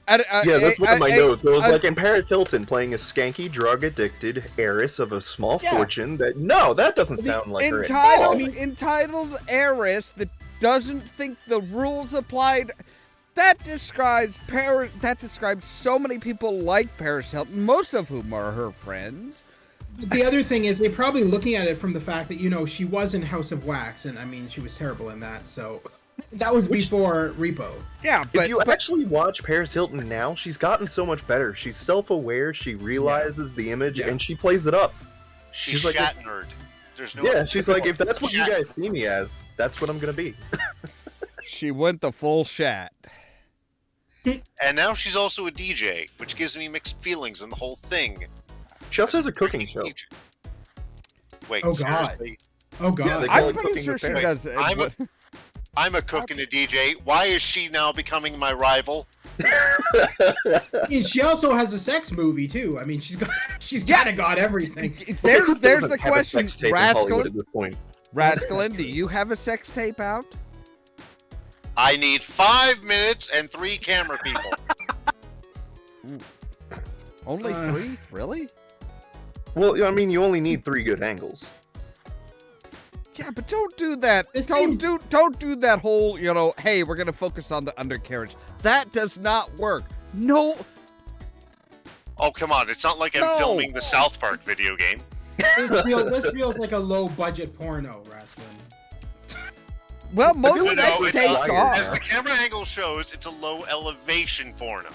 Yeah, that's one of my notes. It was like in Paris Hilton playing a skanky, drug-addicted heiress of a small fortune. That doesn't sound like her at all. Entitled heiress. doesn't think the rules applied. That describes so many people like Paris Hilton, most of whom are her friends. The other thing is they're probably looking at it from the fact that, you know, she was in House of Wax, and I mean, she was terrible in that, so that was before Repo. Yeah, but if you actually watch Paris Hilton now, she's gotten so much better. She's self-aware, she realizes the image, and she plays it up. She's like, Shatnered. There's no yeah, she's like, if that's what you guys see me as, that's what I'm gonna be. she went the full Shat. And now she's also a DJ, which gives me mixed feelings on the whole thing. She also has a cooking show. Wait, Oh, God. seriously? Oh Yeah, god. they- I'm Cooking pretty sure with she Paris. does. I'm a cook and a DJ. Why is she now becoming my rival? I mean, she also has a sex movie too. I mean, she's kind of got everything. There's Who the doesn't have a question, sex tape in Hollywood at Rascalin. this point? Rascalin, do you have a sex tape out? I need 5 minutes and 3 camera people. Only 3? Really? Well, I mean, you only need 3 good angles. Yeah, but don't do that. It Don't seems- do that whole, hey, we're gonna focus on the undercarriage. That does not work. No. Oh, come on. It's not like I'm No. filming the South Park video game. This feels like a low budget porno, Rascalin. Well, most like sex it's tapes wired. are. As the camera angle shows, it's a low elevation porno.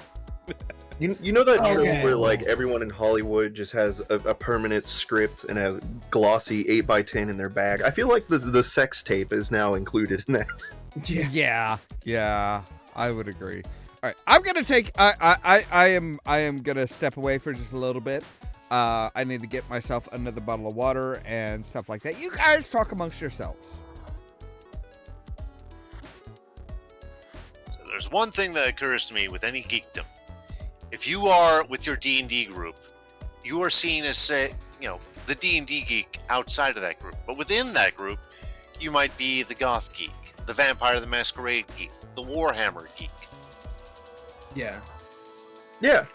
You know that trope Okay. where like everyone in Hollywood just has a permanent script and a glossy 8x10 in their bag? I feel like the sex tape is now included in that. Yeah, I would agree. All right, I'm gonna take. I am gonna step away for just a little bit. I need to get myself another bottle of water and stuff like that. You guys talk amongst yourselves. So there's one thing that occurs to me with any geekdom. If you are with your D&D group, you are seen as, say, the D&D geek outside of that group. But within that group, you might be the goth geek, the Vampire the Masquerade geek, the Warhammer geek. Yeah. Yeah.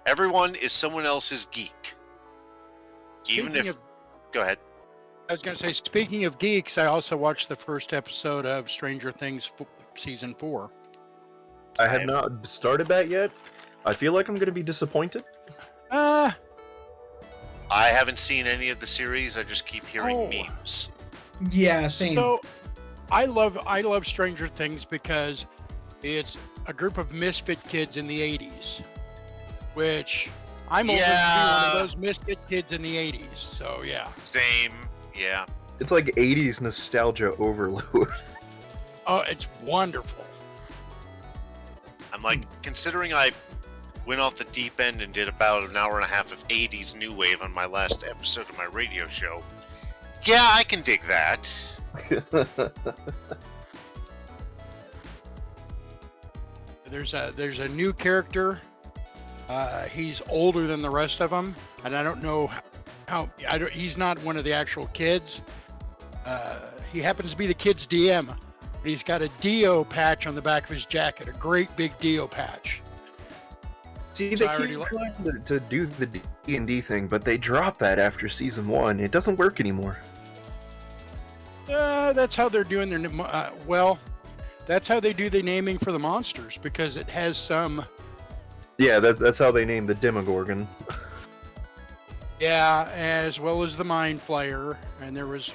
Everyone is someone else's geek. Even Speaking if... of- Go ahead. I was going to say, speaking of geeks, I also watched the first episode of Stranger Things season 4. I have not started that yet. I feel like I'm going to be disappointed. I haven't seen any of the series. I just keep hearing Oh. memes. Yeah, same. So, I love Stranger Things because it's a group of misfit kids in the 80s, which I'm older to be one of those misfit kids in the 80s. So yeah. Same. Yeah. It's like 80s nostalgia overload. Oh, it's wonderful. I'm like, considering I went off the deep end and did about an hour and a half of 80s new wave on my last episode of my radio show. Yeah, I can dig that. There's a new character. He's older than the rest of them, and I don't know how. He's not one of the actual kids. He happens to be the kid's DM, but he's got a Dio patch on the back of his jacket, a great big Dio patch. See, So they I already keep trying to do the D&D thing, but they dropped that after season 1. It doesn't work anymore. That's how they're doing their. That's how they do the naming for the monsters, because it has some. Yeah, that's how they named the Demogorgon. Yeah, as well as the Mind Flayer, and there was.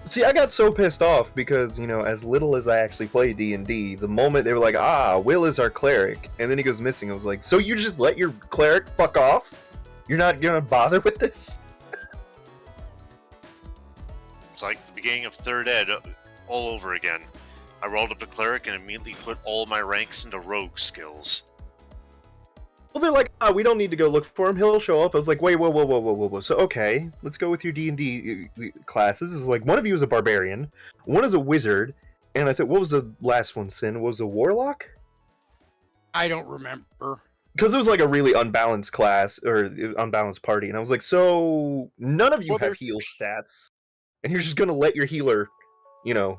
See, I got so pissed off because, as little as I actually play D&D, the moment they were like, Will is our cleric, and then he goes missing, I was like, so you just let your cleric fuck off? You're not gonna bother with this? It's like the beginning of 3rd ed all over again. I rolled up to cleric and immediately put all my ranks into rogue skills. Well, they're like, we don't need to go look for him. He'll show up. I was like, wait, whoa. So, okay, let's go with your D&D classes. It's like, one of you is a barbarian, one is a wizard, and I thought, what was the last one, Sin? Was a warlock? I don't remember. Because it was like a really unbalanced class, or unbalanced party, and I was like, so none of you Well, have heal stats, and you're just gonna let your healer,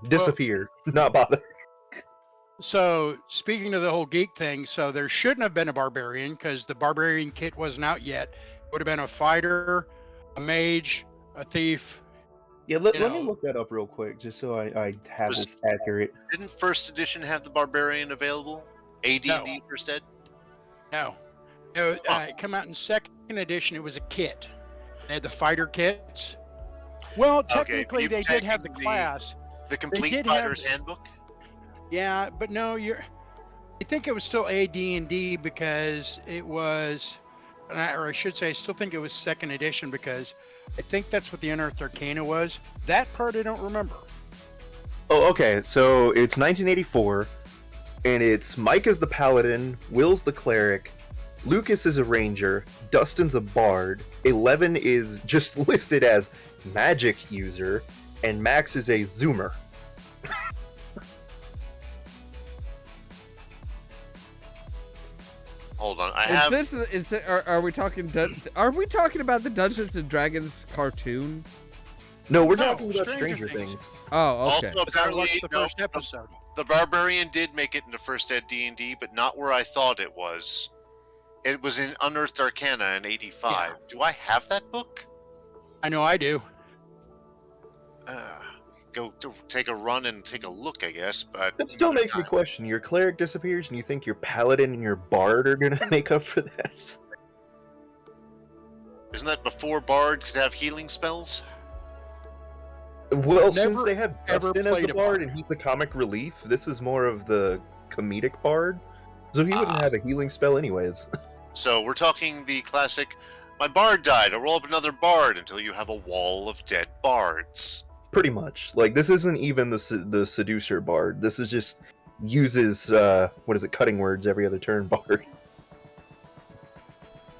disappear, not bother. So, speaking of the whole geek thing, so there shouldn't have been a barbarian because the barbarian kit wasn't out yet. It would have been a fighter, a mage, a thief. Yeah, let You me know. look that up real quick, just so I have Was- it accurate. Didn't first edition have the Barbarian available? AD&D first ed? No. No, it come out in second edition. It was a kit. They had the fighter kits. Well, technically, you they did have the taking class. The complete did fighter's have- handbook? Yeah, but no, I think it was still AD&D because it was, or I should say, I still think it was second edition because I think that's what the Unearthed Arcana was. That part I don't remember. Oh, okay. So it's 1984, and it's Mike is the paladin, Will's the cleric, Lucas is a ranger, Dustin's a bard, 11 is just listed as magic user, and Max is a zoomer. Hold on. I have. Are we talking about the Dungeons and Dragons cartoon? No, we're No, talking about Stranger Stranger Things. Things. Oh, okay. Also, I apparently, watched the no, first episode. the Barbarian did make it into first ed D&D, but not where I thought it was. It was in Unearthed Arcana in 85. Yeah. Do I have that book? I know I do. Go to take a run and take a look, I guess. But That still another makes me time. question. Your cleric disappears, and you think your paladin and your bard are gonna make up for this? Isn't that before Bard could have healing spells? Well, since Never, they have ever Dustin as played the a bard, bard. and he's the comic relief, this is more of the comedic bard. So he wouldn't have a healing spell anyways. So we're talking the classic, my Bard died, I roll up another Bard until you have a wall of dead Bards. Pretty much. Like, this isn't even the seducer bard. This is just uses, cutting words every other turn bard.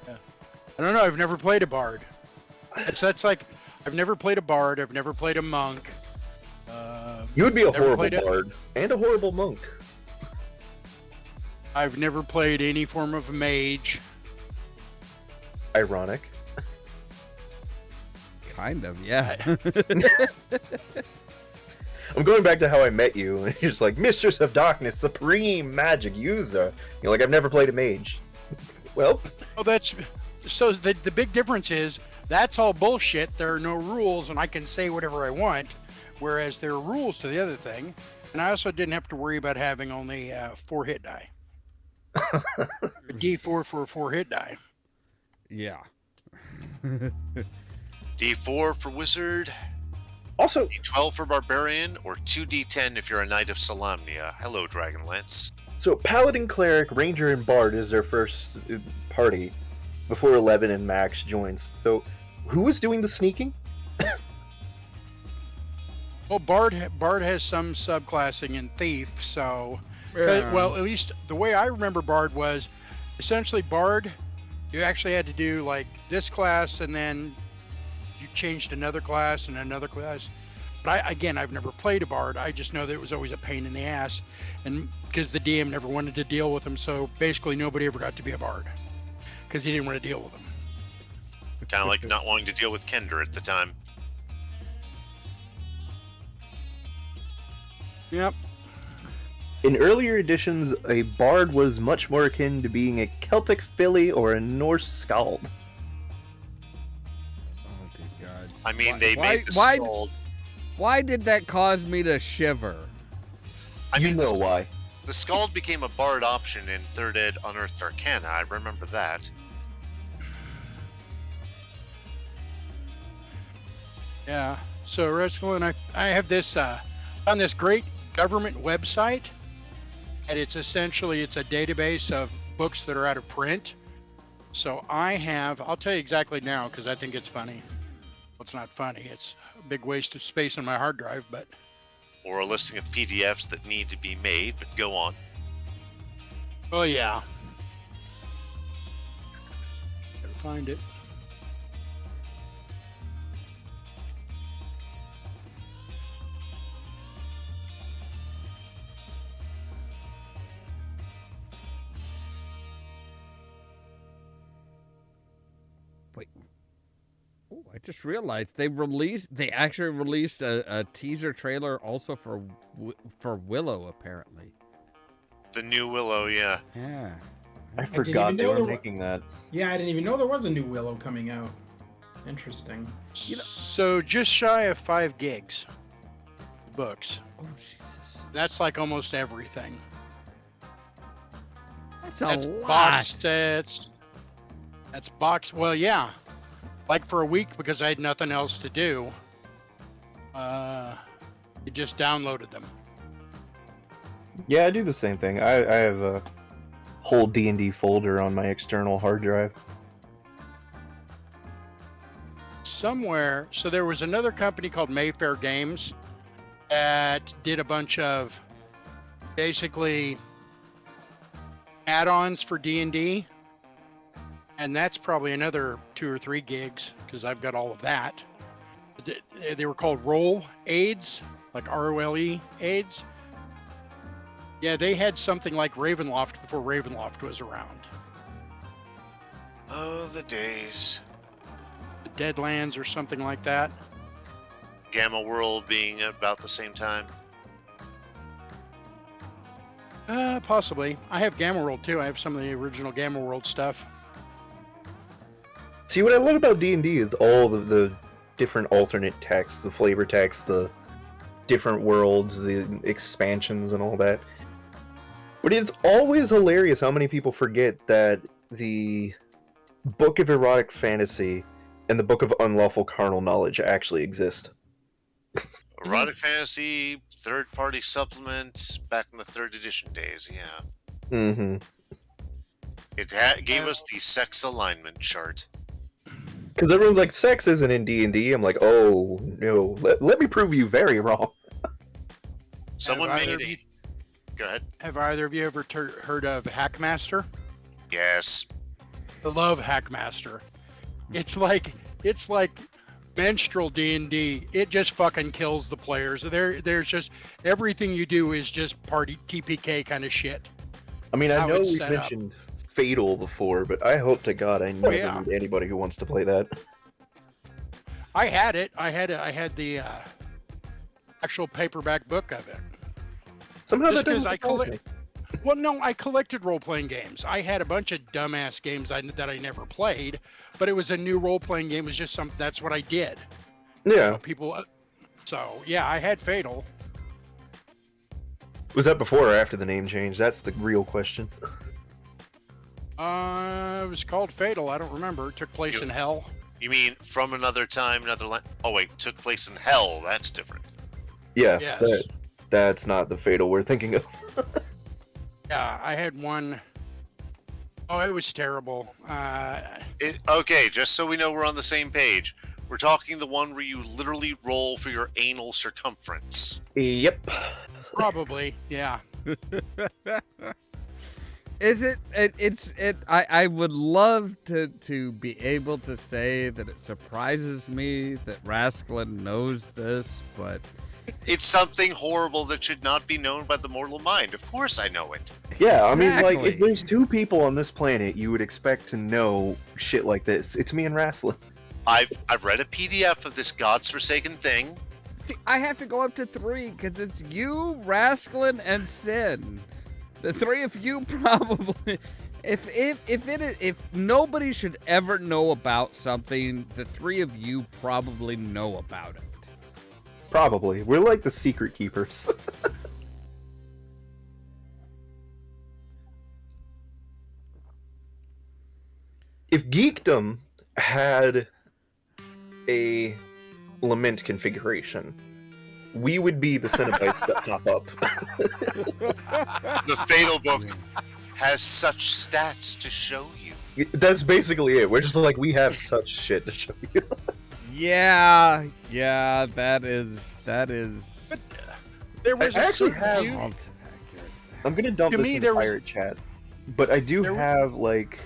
I don't know. I've never played a bard. That's like, I've never played a bard. I've never played a monk. You would be a Never horrible played it. bard. And a horrible monk. I've never played any form of mage. Ironic. Kind of, yeah. I'm going back to how I met you, and you're just like, Mistress of Darkness, Supreme Magic User. You're like, I've never played a mage. Well, Well, that's so the big difference is that's all bullshit. There are no rules, and I can say whatever I want. Whereas there are rules to the other thing, and I also didn't have to worry about having only 4 hit die. A D4 for a 4 hit die. Yeah. D4 for Wizard, also, D12 for Barbarian, or 2D10 if you're a Knight of Solamnia. Hello, Dragonlance. so Paladin, Cleric, Ranger, and Bard is their first party before 11 and Max joins. So, who was doing the sneaking? Well, Bard has some subclassing in Thief, so well, at least the way I remember Bard was essentially Bard. You actually had to do like this class, and then you changed another class and another class. But I've never played a Bard. I just know that it was always a pain in the ass, and because the DM never wanted to deal with them, so basically nobody ever got to be a Bard because he didn't want to deal with them. Kind of like not wanting to deal with Kender at the time. Yep. In earlier editions, a bard was much more akin to being a Celtic filly or a Norse skald. Oh, dear God. I mean, Why- they why- made the why- Skald. Why did that cause me to shiver? I mean, You know why. the Skald became a Bard option in 3rd Ed Unearthed Arcana. I remember that. Yeah. So, Roscoe, and I have this on this great government website, and it's a database of books that are out of print. So I'll tell you exactly now because I think it's funny. Well, it's not funny. It's a big waste of space on my hard drive, but Or a listing of PDFs that need to be made, but go on. oh yeah. Gotta find it. Wait. Oh, I just realized they actually released a teaser trailer also for Willow, apparently. The new Willow, yeah. Yeah. I didn't forgot even they know were there making that. Yeah, I didn't even know there was a new Willow coming out. Interesting. You know- So just shy of 5 gigs books. Oh Jesus, That's like almost everything. that's a That's lot. box sets. That's box. Well, yeah. Like for a week because I had nothing else to do. It just downloaded them. Yeah, I do the same thing. I have a whole D&D folder on my external hard drive. Somewhere, so there was another company called Mayfair Games that did a bunch of basically add-ons for D&D, and that's probably another 2 or 3 gigs because I've got all of that. They were called Roll Aids, like ROLE Aids. Yeah, they had something like Ravenloft before Ravenloft was around. Oh, the days. Deadlands or something like that. Gamma World being about the same time. Possibly. I have Gamma World too. I have some of the original Gamma World stuff. See, what I love about D&D is all the different alternate texts, the flavor text, the different worlds, the expansions, and all that. But it's always hilarious how many people forget that the Book of Erotic Fantasy and the Book of Unlawful Carnal Knowledge actually exist. Erotic fantasy, third-party supplements back in the 3rd edition days. Yeah, Mm-hmm. it gave us the sex alignment chart. Because everyone's like, sex isn't in D&D. I'm like, oh, no. Let me prove you very wrong. Someone Have made either of a. you- Go ahead. Have either of you ever heard of Hackmaster? Yes. I love Hackmaster. It's like menstrual D&D. It just fucking kills the players. There's just everything you do is just party TPK kind of shit. I mean, That's I how know it's we've set up. mentioned Fatal before, but I hope to God I never yeah. meet anybody who wants to play that. I had it. I had the actual paperback book of it. Somehow Just that doesn't 'cause I surprise me. Well, no, I collected role-playing games. I had a bunch of dumbass games that I never played, but it was a new role-playing game. It was just that's what I did. You Yeah. know, people. So yeah, I had Fatal. Was that before or after the name change? That's the real question. It was called Fatal. I don't remember. It took place in hell. You mean from another time, another land? Oh wait, took place in hell. That's different. Yeah, Yes. that's not the Fatal we're thinking of. Yeah, I had one. Oh, it was terrible. Okay, just so we know we're on the same page. We're talking the one where you literally roll for your anal circumference. Yep. Probably, yeah. Is it? I would love to be able to say that it surprises me that Rasklin knows this, but It's something horrible that should not be known by the mortal mind. Of course I know it. Yeah, I mean, like, Exactly. if there's 2 people on this planet, you would expect to know shit like this. It's me and Wrestling. I've read a PDF of this god's forsaken thing. see, I have to go up to 3 because it's you, Rasklin, and Sin. The 3 of you probably. If nobody should ever know about something, the 3 of you probably know about it. Probably. We're like the secret keepers. If Geekdom had a lament configuration, we would be the Cenobites that pop up. The Fatal Book has such stats to show you. That's basically it. We're just like, we have such shit to show you. Yeah, that is There was I a actually certain have- view- ultimate accurate. I'm gonna dump To this me, in there the was- pirate chat, but I do there was- have like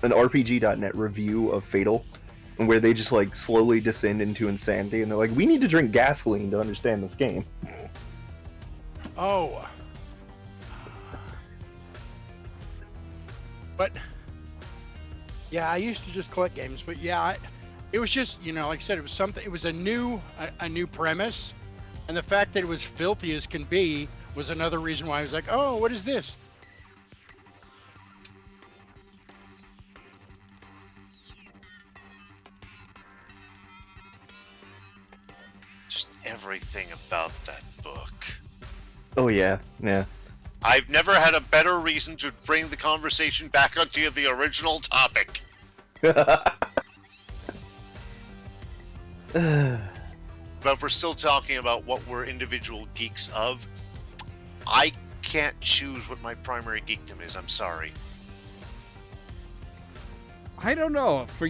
an RPG.net review of Fatal, where they just like slowly descend into insanity, and they're like, "We need to drink gasoline to understand this game." Oh. But yeah, I used to just collect games, but yeah, it was just, like I said, it was something. It was a new premise, and the fact that it was filthy as can be was another reason why I was like, oh, what is this? about that book. Oh yeah, yeah. I've never had a better reason to bring the conversation back onto the original topic. But if we're still talking about what we're individual geeks of, I can't choose what my primary geekdom is. I'm sorry. I don't know. For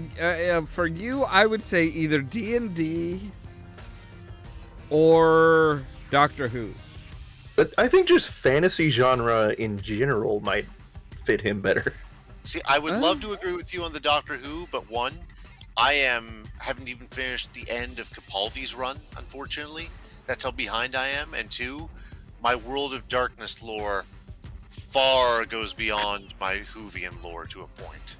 you, I would say either D&D or Doctor Who. But I think just fantasy genre in general might fit him better. See, I would love to agree with you on the Doctor Who, but one, haven't even finished the end of Capaldi's run, unfortunately. That's how behind I am. And two, my World of Darkness lore far goes beyond my Whovian lore to a point.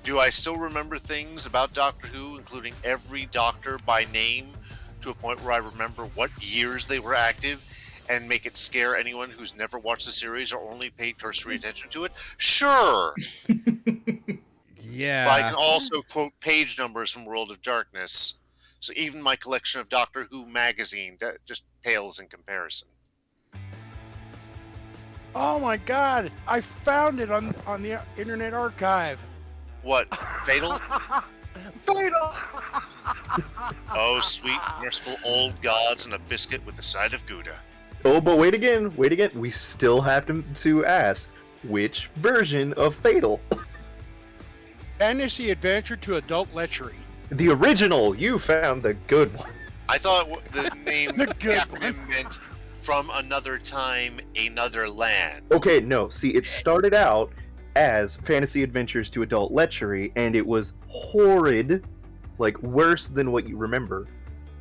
Do I still remember things about Doctor Who, including every Doctor by name, to a point where I remember what years they were active, and make it scare anyone who's never watched the series or only paid cursory attention to it? Sure! Yeah. But I can also quote page numbers from World of Darkness, so even my collection of Doctor Who magazine, that just pales in comparison. Oh my God! I found it on the Internet Archive. What? Fatal? Fatal! Oh, sweet, merciful old gods and a biscuit with a side of Gouda. Oh, but wait again. We still have to ask, which version of Fatal? Fantasy Adventure to Adult Lechery. The original. You found the good one. I thought the name, The the good acronym meant From Another Time, Another Land. Okay, no. See, it started out as Fantasy Adventures to Adult Lechery, and it was horrid, like worse than what you remember.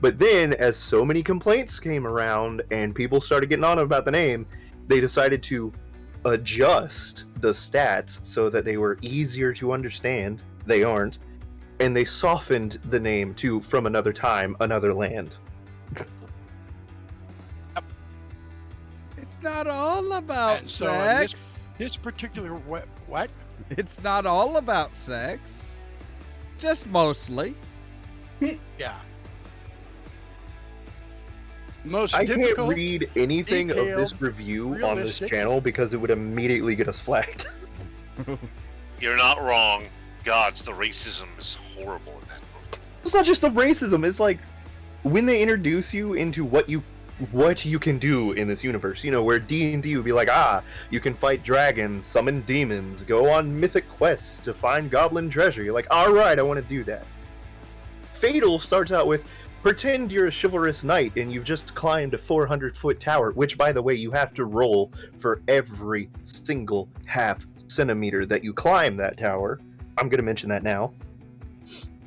But then, as so many complaints came around and people started getting on about the name, they decided to adjust the stats so that they were easier to understand. They aren't. And they softened the name to From Another Time, Another Land. It's not all about And so, sex. This particular what? It's not all about sex. Just mostly. Yeah. Most I difficult. can't read anything of this detailed, review on this realistic. channel because it would immediately get us flagged. You're not wrong. Gods, the racism is horrible in that book. It's not just the racism, it's like when they introduce you into what you can do in this universe, you know, where D&D would be like, you can fight dragons, summon demons, go on mythic quests to find goblin treasure. You're like, alright, I want to do that. Fatal starts out with, pretend you're a chivalrous knight and you've just climbed a 400-foot tower, which, by the way, you have to roll for every single half centimeter that you climb that tower. I'm going to mention that now.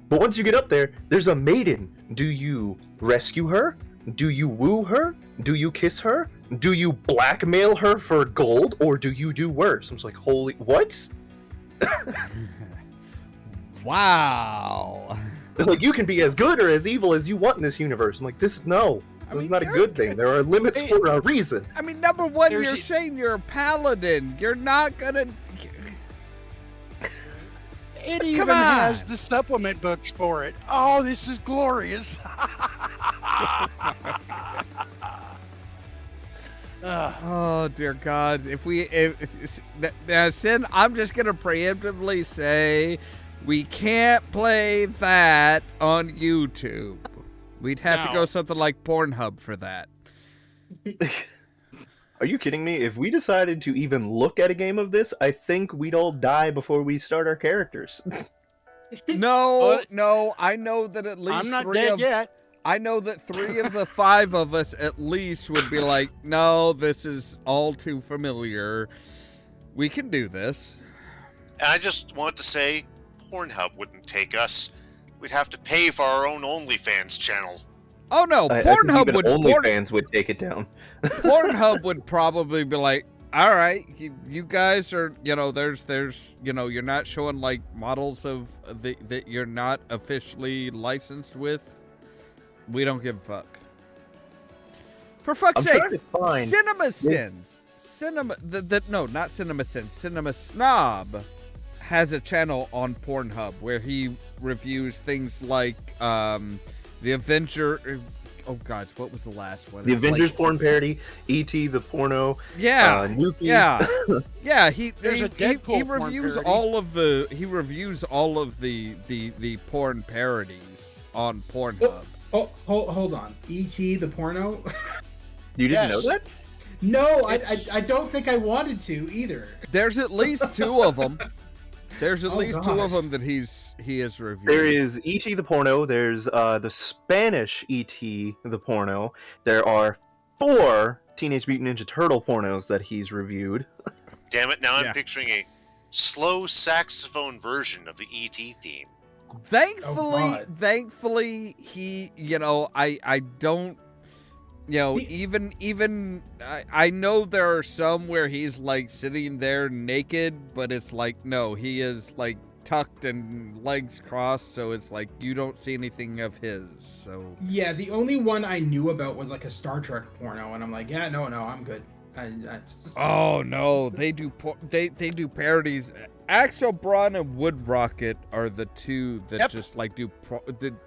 But once you get up there, there's a maiden. Do you rescue her? Do you woo her? Do you kiss her? Do you blackmail her for gold? Or do you do worse? I'm just like, holy... What? Wow. Like, you can be as good or as evil as you want in this universe. I'm like, this is not a good thing. There are limits for a reason. I mean, number one, There's you're a- saying you're a paladin. You're not gonna... It even on. has the supplement books for it. Oh, this is glorious. Oh, dear God. Now, Sin, I'm just gonna preemptively say we can't play that on YouTube. We'd have to No. go something like Pornhub for that. Are you kidding me? If we decided to even look at a game of this, I think we'd all die before we start our characters. No, What? no, I know that at least I'm not three dead of yet. I know that 3 of the 5 of us at least would be like, no, this is all too familiar. We can do this. And I just want to say, Pornhub wouldn't take us. We'd have to pay for our own OnlyFans channel. Oh no, I think Pornhub even would OnlyFans would take it down. Pornhub would probably be like, all right, you guys are, there's, you're not showing like models of that you're not officially licensed with. We don't give a fuck. For fuck's I'm sake, trying to find Cinema Sins. Not Cinema Sins. Cinema Snob has a channel on Pornhub where he reviews things like the Avenger. Oh gosh, what was the last one? The It's Avengers like, porn parody, E.T. the porno, yeah, Nuki. yeah, yeah. There's a Deadpool he porn reviews parody. all of the porn parodies on Pornhub. Oh, hold on. E.T. the porno? You didn't know Yes. that? No, I don't think I wanted to either. There's at least two of them. There's at Oh, least two of gosh. them that he has reviewed. There is E.T. the porno. There's the Spanish E.T. the porno. There are 4 Teenage Mutant Ninja Turtle pornos that he's reviewed. Damn it! Now Yeah. I'm picturing a slow saxophone version of the ET theme. Thankfully, he, I don't, even I know there are some where he's like sitting there naked, but it's like, no, he is like tucked and legs crossed, so it's like you don't see anything of his. So Yeah, the only one I knew about was like a Star Trek porno, and I'm like, yeah, no, I'm good. oh no, they do they do parodies. Axel Braun and Wood Rocket are the two that Yep. just like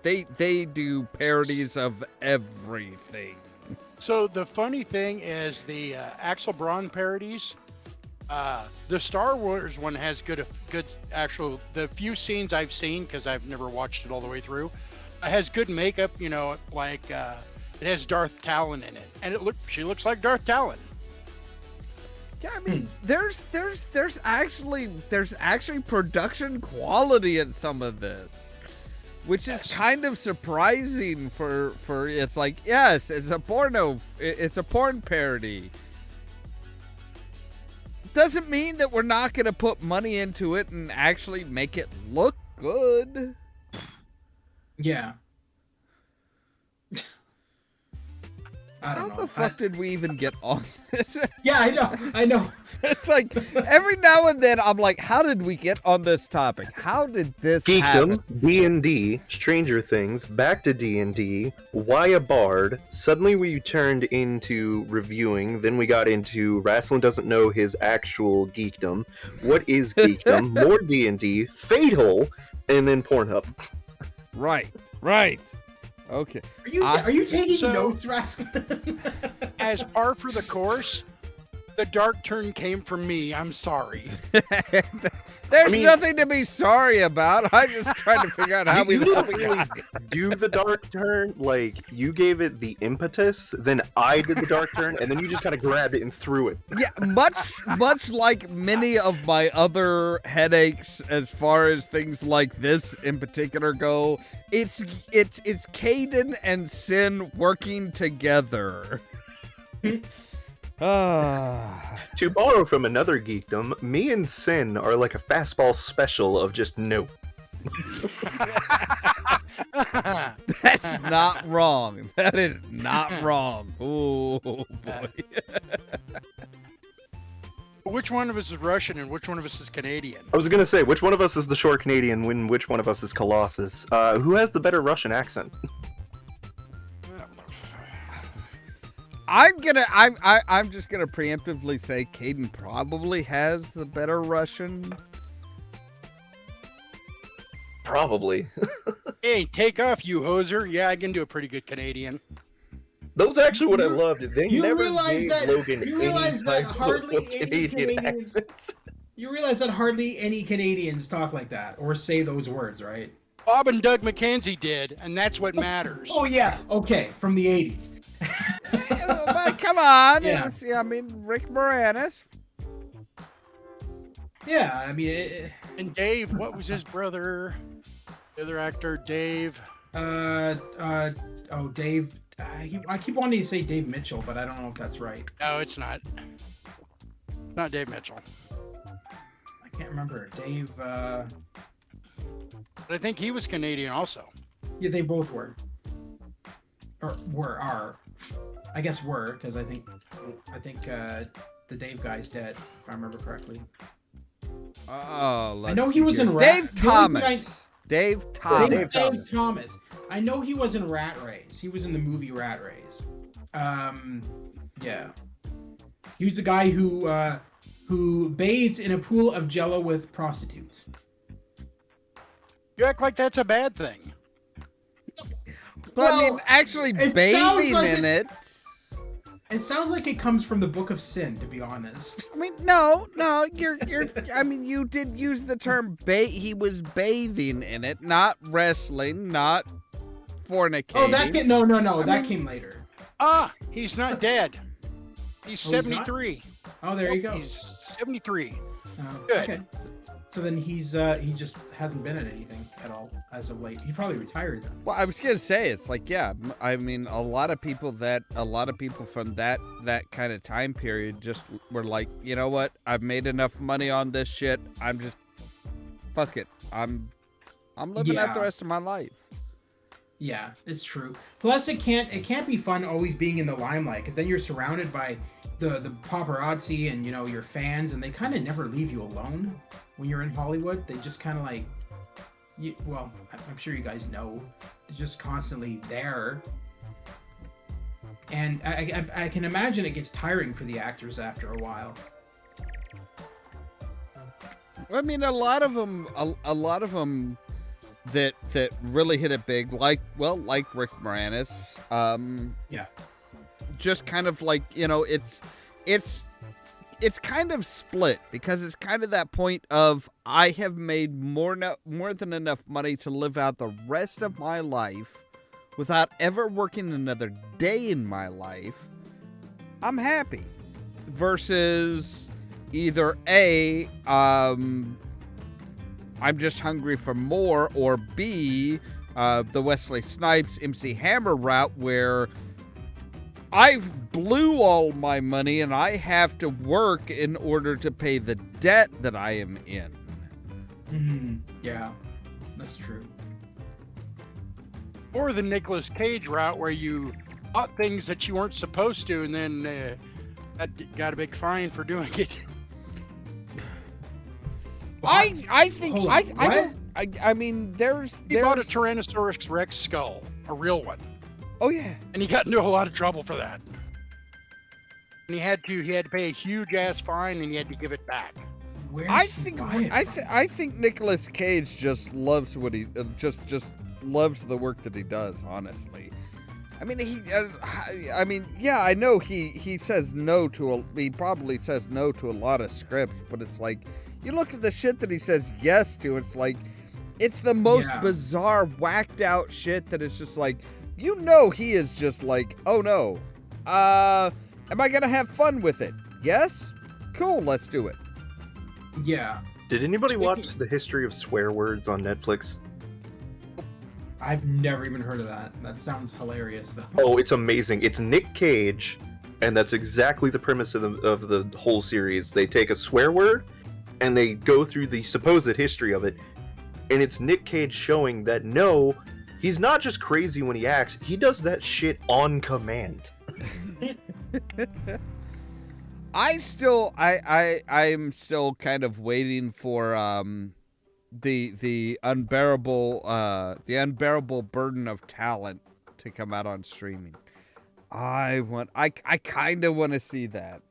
they do parodies of everything. So the funny thing is the Axel Braun parodies. The Star Wars one has good actual. The few scenes I've seen, because I've never watched it all the way through, has good makeup. Like it has Darth Talon in it, and she looks like Darth Talon. Yeah, I mean, there's actually production quality in some of this, which is kind of surprising for it's like, yes, it's a porn parody. Doesn't mean that we're not going to put money into it and actually make it look good. Yeah. I don't How know. the fuck did we even get on this? Yeah, I know. It's like every now and then I'm like, how did we get on this topic? How did this happen? Geekdom, D&D, Stranger Things, back to D&D, Why a Bard, suddenly we turned into reviewing, then we got into Wrestling Doesn't Know His Actual Geekdom, What is Geekdom, more D&D, Fatal, and then Pornhub. Right. Okay. Are you taking So- notes, Rascal? As par for the course, the dark turn came from me. I'm sorry. There's I mean- nothing to be sorry about. I'm just trying to figure out how we You didn't got really do the dark turn, like, you gave it the impetus, then I did the dark turn, and then you just kind of grabbed it and threw it. Yeah, much like many of my other headaches as far as things like this in particular go, it's Caden and Sin working together. To borrow from another geekdom, me and Sin are like a fastball special of just no. That's not wrong. That is not wrong. Oh boy. Which one of us is Russian and which one of us is Canadian? I was gonna say, which one of us is the short Canadian when which one of us is Colossus? Who has the better Russian accent? I'm just gonna preemptively say Caden probably has the better Russian. Probably. Hey, take off, you hoser. Yeah, I can do a pretty good Canadian. That was actually what I loved. They You never realize gave that- Logan you any realize that type hardly of any Canadian Canadians- accent. You realize that hardly any Canadians talk like that or say those words, right? Bob and Doug McKenzie did, and that's what matters. Oh yeah. Okay, from the 80s. But come on, Yeah. I mean Rick Moranis. Yeah, I mean, And Dave, what was his brother? The other actor, Dave. Dave. I keep wanting to say Dave Mitchell, but I don't know if that's right. No, it's not. Not Dave Mitchell. I can't remember. Dave. But I think he was Canadian also. Yeah, they both were. Or are. I guess were, because I think the Dave guy's dead, if I remember correctly. Oh, I know he was in Rat. Dave the only thing Thomas. Dave Thomas. Dave Thomas. I know he was in Rat Race. He was in the movie Rat Race. Yeah. He was the guy who bathes in a pool of Jello with prostitutes. You act like that's a bad thing. But I mean, actually it sounds bathing like in it. It sounds like it comes from the Book of Sin, to be honest. I mean, no, you're. I mean, you did use the term he was bathing in it, not wrestling, not fornicating. Oh, that came later. Ah, he's not dead. He's Oh, he's 73. Oh, there you go. He's 73. Oh, Good. Okay. So then he just hasn't been in anything at all as of late. He probably retired then. Well, I was gonna say it's like, yeah. I mean, a lot of people from that kind of time period just were like, you know what? I've made enough money on this shit. I'm just fuck it. I'm living out the rest of my life. Yeah, it's true. Plus, it can't be fun always being in the limelight, because then you're surrounded by the paparazzi and your fans, and they kind of never leave you alone when you're in Hollywood. They just kind of like, well, I'm sure you guys know, they're just constantly there, and I can imagine it gets tiring for the actors after a while. I mean, a lot of them that really hit it big, like Rick Moranis. Yeah. Just kind of like, it's kind of split, because it's kind of that point of, I have made more than enough money to live out the rest of my life without ever working another day in my life. I'm happy. Versus either A, I'm just hungry for more, or B, the Wesley Snipes, MC Hammer route, where I've blew all my money and I have to work in order to pay the debt that I am in. Mm-hmm. Yeah, that's true. Or the Nicolas Cage route, where you bought things that you weren't supposed to, and then got a big fine for doing it. I think Hold on, I what? don't. I mean, there's He bought a Tyrannosaurus Rex skull, a real one, Oh yeah. and he got into a lot of trouble for that. And he had to pay a huge ass fine, and he had to give it back. Where did I he think buy it from? I think Nicolas Cage just loves what he just loves the work that he does. Honestly, I mean yeah, I know he says no to he probably says no to a lot of scripts, but it's like, you look at the shit that he says yes to, it's like, it's the most bizarre, whacked out shit that it's just like, he is just like, oh no, am I gonna have fun with it? Yes? Cool, let's do it. Yeah, Did anybody watch The History of Swear Words on Netflix? I've never even heard of that. That sounds hilarious, though. Oh, it's amazing. It's Nick Cage, and that's exactly the premise of the whole series. They take a swear word, and they go through the supposed history of it, and it's Nick Cage showing that no, he's not just crazy when he acts, he does that shit on command. I'm still kind of waiting for the unbearable burden of talent to come out on streaming. I kind of want to see that.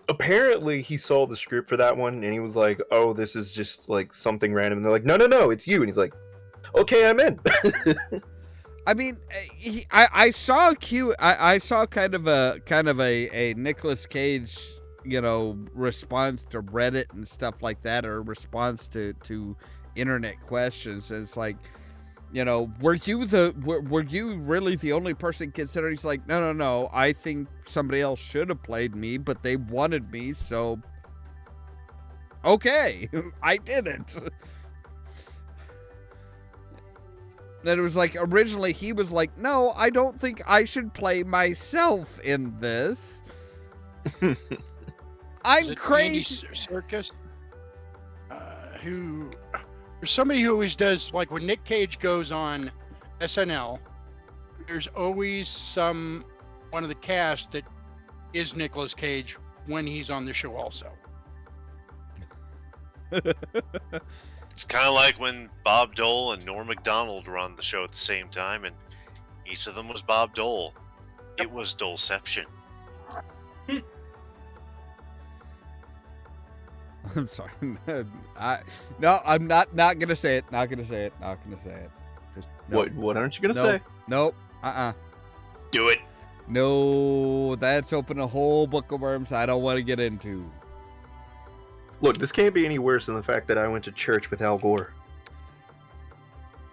Apparently he saw the script for that one and he was like, oh, this is just like something random, and they're like, no, it's you, and he's like, okay, I'm in. I mean, I saw I saw kind of a Nicolas Cage, response to Reddit and stuff like that, or response to internet questions, and it's like, were you really the only person considered? He's like, no, I think somebody else should have played me, but they wanted me, so okay, I did it. Then it was like, originally he was like, no, I don't think I should play myself in this. I'm crazy. Andy Serkis, who there's somebody who always does, like when Nick Cage goes on SNL, there's always one of the cast that is Nicolas Cage when he's on the show also. It's kind of like when Bob Dole and Norm Macdonald were on the show at the same time, and each of them was Bob Dole. It was Doleception. I'm sorry. I'm not gonna say it. Not gonna say it. Just no. What aren't you gonna Nope. say? Nope. Do it. No, that's open a whole book of worms I don't want to get into. Look, this can't be any worse than the fact that I went to church with Al Gore.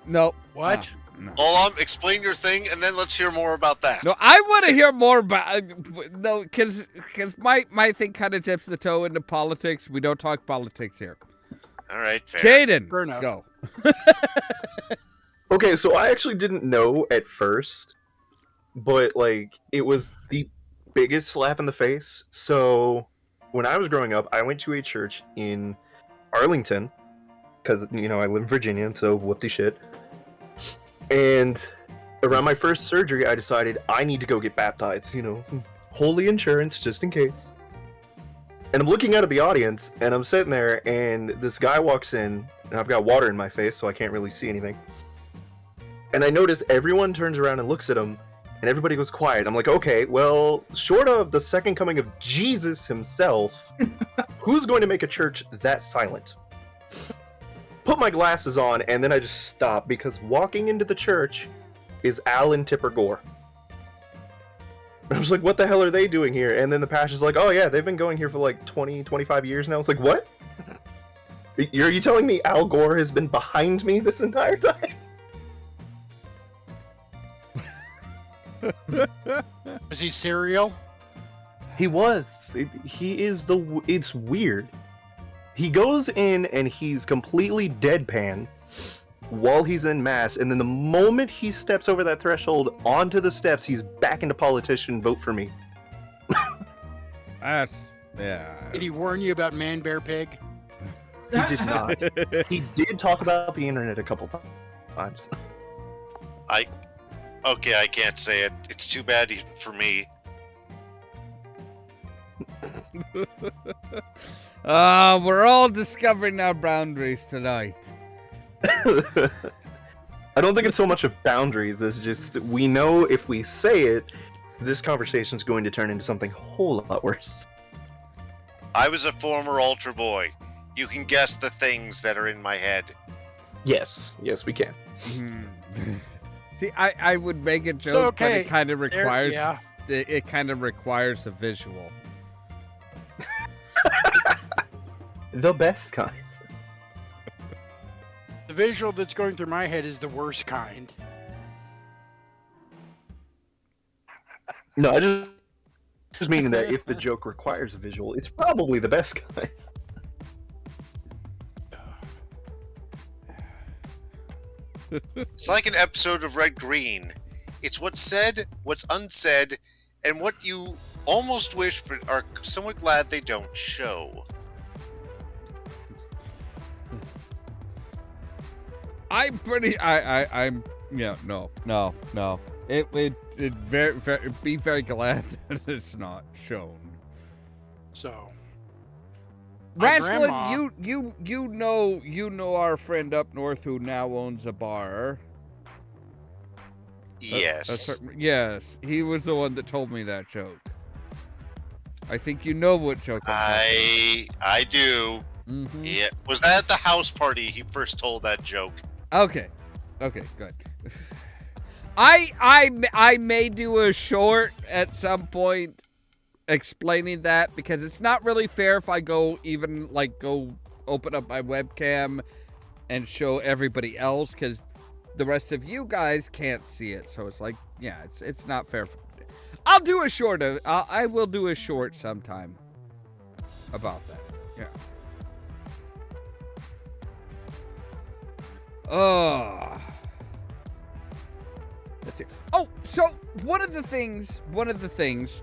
Nope. What? No. Ollamh, explain your thing, and then let's hear more about that. No, I want to hear more about no, because my thing kind of dips the toe into politics. We don't talk politics here. All right, fair. Caden, Fair enough. go. Okay, so I actually didn't know at first, but like it was the biggest slap in the face. So when I was growing up, I went to a church in Arlington because I live in Virginia, so whoop-de shit. And around my first surgery, I decided I need to go get baptized. Holy insurance just in case. And I'm looking out at the audience, and I'm sitting there, and this guy walks in, and I've got water in my face, so I can't really see anything. And I notice everyone turns around and looks at him, and everybody goes quiet. I'm like, okay, well, short of the second coming of Jesus himself, who's going to make a church that silent? Put my glasses on, and then I just stop, because walking into the church is Al and Tipper Gore. I was like, what the hell are they doing here? And then the pastor's like, oh yeah, they've been going here for like 20, 25 years now. I was like, what? Are you telling me Al Gore has been behind me this entire time? Was he serial? He was. It's weird. He goes in and he's completely deadpan while he's in mass, and then the moment he steps over that threshold onto the steps, he's back into politician, vote for me. That's yeah. Did he warn you about man, bear, pig? He did not. He did talk about the internet a couple times. Okay, I can't say it. It's too bad even for me. We're all discovering our boundaries tonight. I don't think it's so much of boundaries as just we know if we say it, this conversation is going to turn into something a whole lot worse. I was a former altar boy. You can guess the things that are in my head. Yes, we can. See, I would make a joke, but okay. it kind of requires yeah. it kind of requires a visual. The best kind. The visual that's going through my head is the worst kind. No, I just meaning that if the joke requires a visual, it's probably the best kind. It's like an episode of Red Green. It's what's said, what's unsaid, and what you almost wish but are somewhat glad they don't show. I'm no. It very be very glad that it's not shown. So, my Rascalin, grandma- you know our friend up north who now owns a bar. Yes. Yes, he was the one that told me that joke. I think you know what joke I'm talking I do. about. Mhm. Yeah. Was that at the house party he first told that joke? Okay, good. I may do a short at some point explaining that, because it's not really fair if I go open up my webcam and show everybody else, because the rest of you guys can't see it. So it's like, yeah, it's not fair. I'll do a short. I will do a short sometime about that. Yeah. Let's see. Oh, so one of the things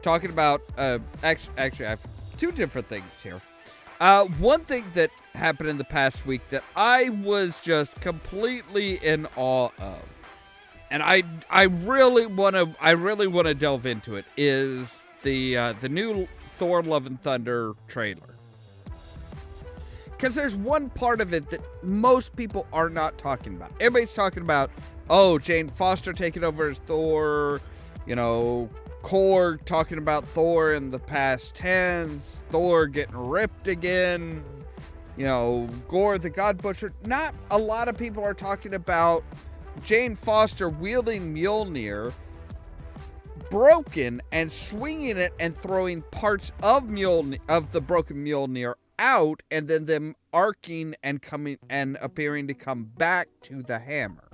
talking about actually I have two different things here. One thing that happened in the past week that I was just completely in awe of, and I really want to delve into it, is the new Thor: Love and Thunder trailer. Because there's one part of it that most people are not talking about. Everybody's talking about, oh, Jane Foster taking over as Thor, Korg talking about Thor in the past tense, Thor getting ripped again, Gore the God Butcher. Not a lot of people are talking about Jane Foster wielding Mjolnir broken and swinging it and throwing parts of the broken Mjolnir out, and then them arcing and coming and appearing to come back to the hammer.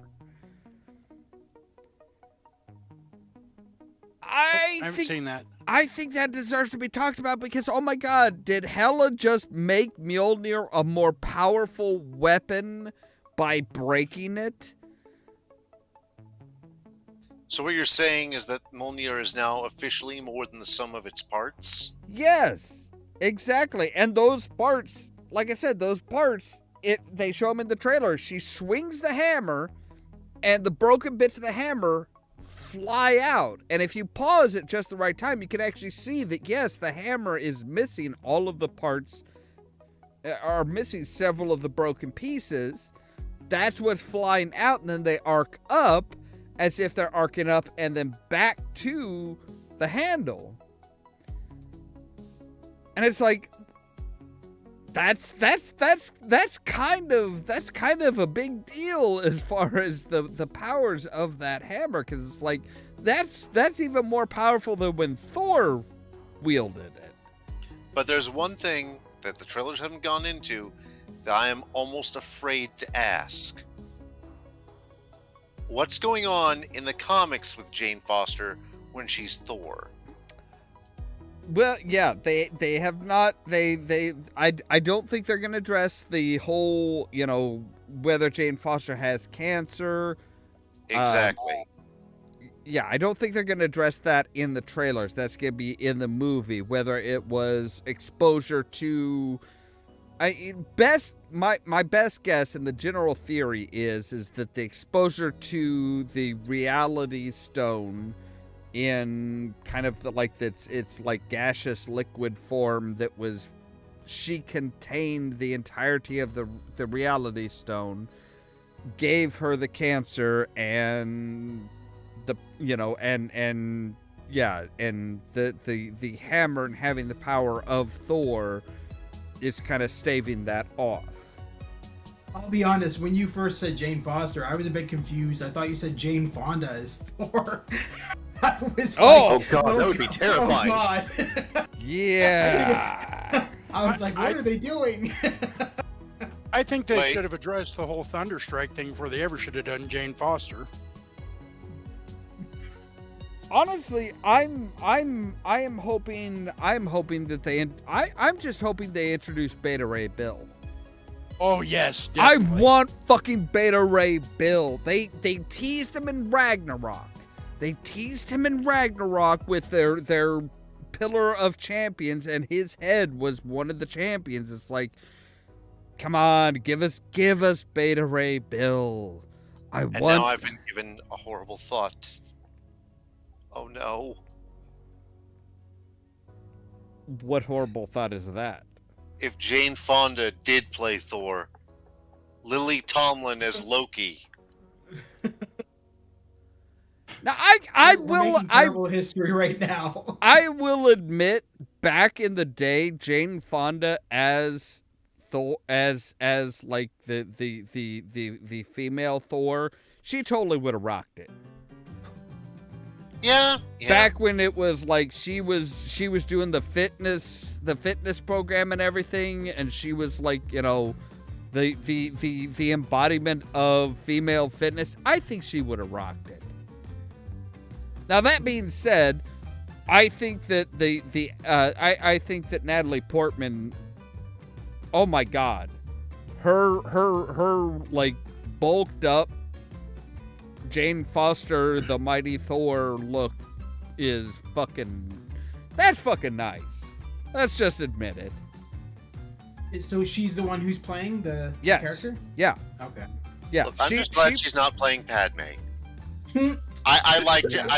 I haven't seen that. I think that deserves to be talked about because, oh my god, did Hela just make Mjolnir a more powerful weapon by breaking it? So what you're saying is that Mjolnir is now officially more than the sum of its parts? Yes, exactly. And those parts, like I said, they show them in the trailer. She swings the hammer, and the broken bits of the hammer fly out. And if you pause at just the right time, you can actually see that, yes, the hammer is missing all of the parts, are missing several of the broken pieces. That's what's flying out, and then they arc up as if they're arcing up and then back to the handle. And it's like, that's kind of a big deal as far as the powers of that hammer, because it's like that's even more powerful than when Thor wielded it. But there's one thing that the trailers haven't gone into that I am almost afraid to ask. What's going on in the comics with Jane Foster when she's Thor? Well, yeah, they have not, I don't think they're going to address the whole, whether Jane Foster has cancer. Exactly. Yeah, I don't think they're going to address that in the trailers. That's going to be in the movie, whether it was exposure to, my best guess and the general theory is that the exposure to the reality stone in kind of it's like gaseous liquid form that was, she contained the entirety of the reality stone, gave her the cancer, and the hammer and having the power of Thor is kind of staving that off. I'll be honest, when you first said Jane Foster, I was a bit confused. I thought you said Jane Fonda as Thor. I was God, that would be terrifying. Oh God. Yeah. I was like, what are they doing? I think they should have addressed the whole Thunderstrike thing before they ever should have done Jane Foster. Honestly, I'm hoping that I'm just hoping they introduce Beta Ray Bill. Oh yes, definitely. definitely. I want fucking Beta Ray Bill. They teased him in Ragnarok. They teased him in Ragnarok with their Pillar of Champions, and his head was one of the champions. It's like, come on, give us Beta Ray Bill. Now I've been given a horrible thought. Oh no. What horrible thought is that? If Jane Fonda did play Thor, Lily Tomlin as Loki. Now I will terrible history right now. I will admit, back in the day, Jane Fonda as Thor, as like the female Thor, she totally would have rocked it. Yeah. Back when it was like she was doing the fitness program and everything, and she was like, the embodiment of female fitness, I think she would have rocked it. Now that being said, I think that I think that Natalie Portman, oh my God, her like bulked up Jane Foster, the Mighty Thor look is that's fucking nice. Let's just admit it. So she's the one who's playing the character? Yeah. Okay. Yeah. Look, I'm just glad she's not playing Padme. I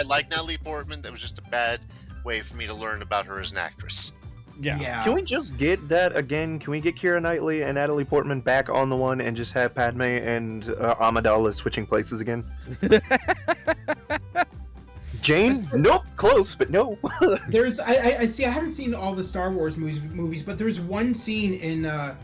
like Natalie Portman. That was just a bad way for me to learn about her as an actress. Yeah. Can we just get that again? Can we get Keira Knightley and Natalie Portman back on the one and just have Padme and Amidala switching places again? Jane? Nope. Close, but no. I see. I haven't seen all the Star Wars movies, but there's one scene in the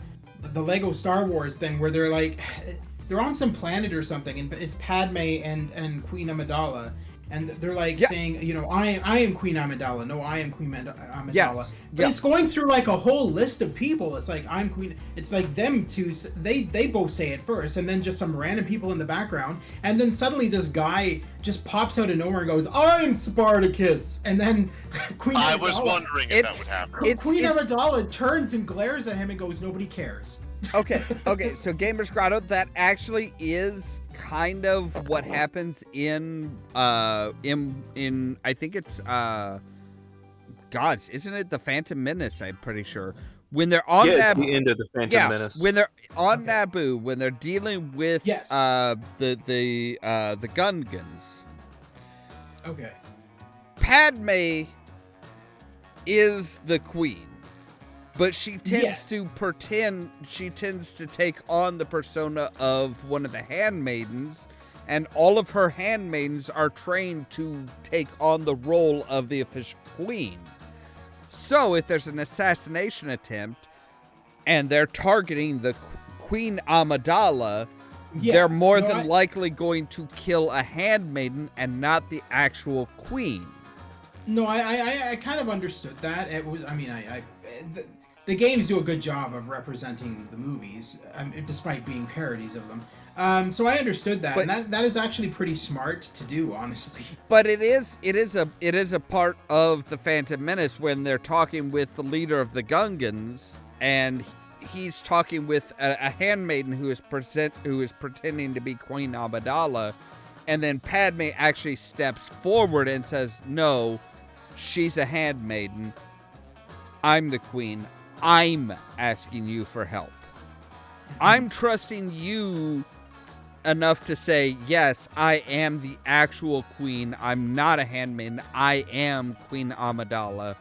Lego Star Wars thing where they're on some planet or something, and it's Padme and Queen Amidala, and they're like Yeah. saying, you know, I am Queen Amidala. No, I am Queen Amidala. Yes. But Yeah. it's going through like a whole list of people. It's like I'm Queen. It's like them two. They both say it first, and then just some random people in the background, and then suddenly this guy just pops out of nowhere and goes, "I'm Spartacus," and then Queen. I Amidala, was wondering if that would happen. Queen Amidala turns and glares at him and goes, "Nobody cares." Okay, so Gamers Grotto, that actually is kind of what happens in I think it's gods, isn't it the Phantom Menace? I'm pretty sure when they're on it's Naboo. the end of the Phantom Menace. When they're on Naboo, when they're dealing with Yes. the Gungans. Okay. Padme is the queen. But she tends Yes. to pretend, she tends to take on the persona of one of the handmaidens, and all of her handmaidens are trained to take on the role of the official queen. So if there's an assassination attempt, and they're targeting the Queen Amidala, Yeah. they're more No, than likely going to kill a handmaiden and not the actual queen. No, I kind of understood that. It was, I mean, the games do a good job of representing the movies, despite being parodies of them. So I understood that, But- and that is actually pretty smart to do, honestly. But it is a part of the Phantom Menace when they're talking with the leader of the Gungans, and he's talking with a handmaiden who is pretending to be Queen Amidala, and then Padme actually steps forward and says, "No, she's a handmaiden. I'm the queen. I'm asking you for help. I'm trusting you enough to say, yes, I am the actual queen. I'm not a handmaiden. I am Queen Amidala.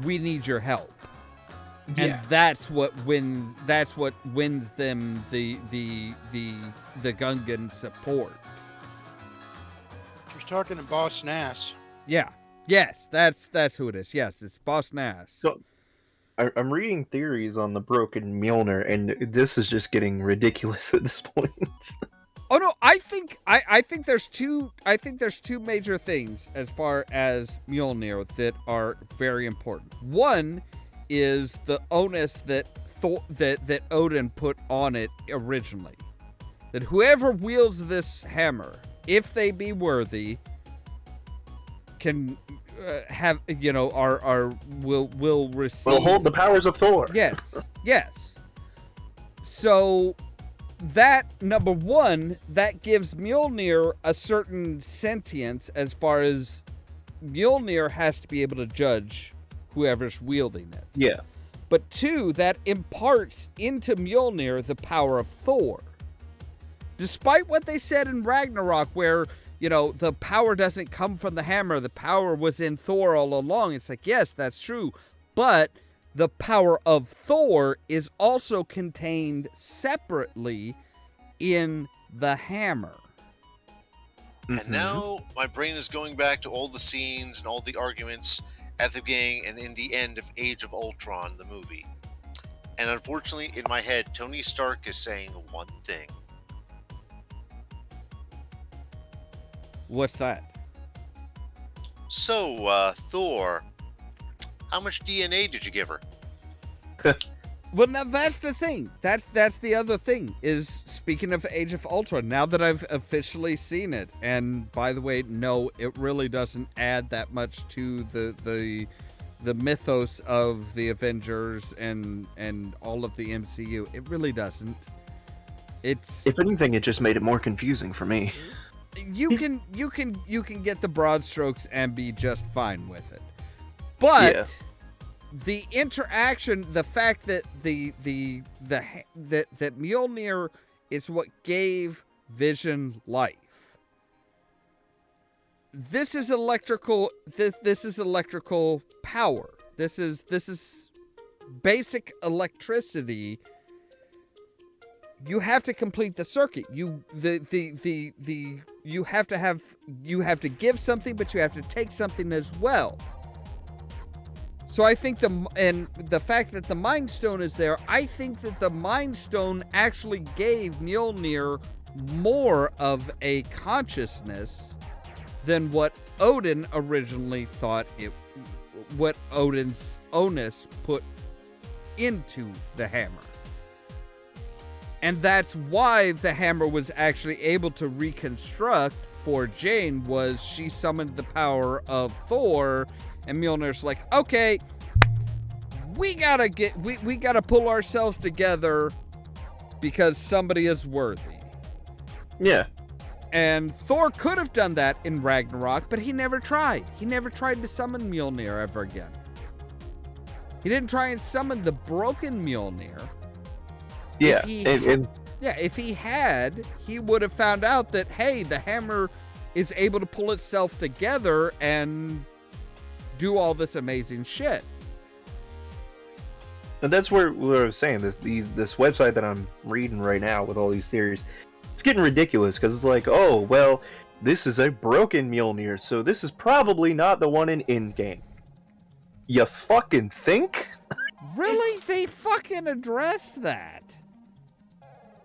We need your help." Yeah. And that's what wins them the Gungan support. She's talking to Boss Nass. Yeah. Yes, that's who it is. Yes, it's Boss Nass. So, I'm reading theories on the broken Mjolnir, and this is just getting ridiculous at this point. Oh no, I think there's two major things as far as Mjolnir that are very important. One is the onus that that Odin put on it originally. That whoever wields this hammer, if they be worthy, can have, you know, will receive. Will hold the powers of Thor. Yes. So that, number one, that gives Mjolnir a certain sentience as far as Mjolnir has to be able to judge whoever's wielding it. Yeah. But two, that imparts into Mjolnir the power of Thor. Despite what they said in Ragnarok, where, you know, the power doesn't come from the hammer, the power was in Thor all along. It's like, yes, that's true. But the power of Thor is also contained separately in the hammer. And now my brain is going back to all the scenes and all the arguments at the beginning and in the end of Age of Ultron, the movie. And unfortunately, in my head, Tony Stark is saying one thing. What's that? So, Thor, how much DNA did you give her? Well, now that's the thing. That's the other thing, is speaking of Age of Ultron, now that I've officially seen it, and by the way, no, it really doesn't add that much to the mythos of the Avengers and all of the MCU. It really doesn't. It's, If anything, it just made it more confusing for me. you can get the broad strokes and be just fine with it. But Yeah. the interaction, the fact that that Mjolnir is what gave Vision life. This is electrical. This is electrical power. This is basic electricity. You have to complete the circuit. You have to give something, but you have to take something as well. So I think the fact that the Mind Stone is there, I think that the Mind Stone actually gave Mjolnir more of a consciousness than what Odin originally thought what Odin's onus put into the hammer. And that's why the hammer was actually able to reconstruct for Jane, was she summoned the power of Thor, and Mjolnir's like, okay, we gotta pull ourselves together because somebody is worthy. Yeah. And Thor could have done that in Ragnarok, but he never tried. He never tried to summon Mjolnir ever again. He didn't try and summon the broken Mjolnir. Yeah. If he had, he would have found out that, hey, the hammer is able to pull itself together and do all this amazing shit. And that's what I was saying. This website that I'm reading right now with all these theories, it's getting ridiculous because it's like, oh, well, this is a broken Mjolnir, so this is probably not the one in Endgame. You fucking think? Really? They fucking addressed that.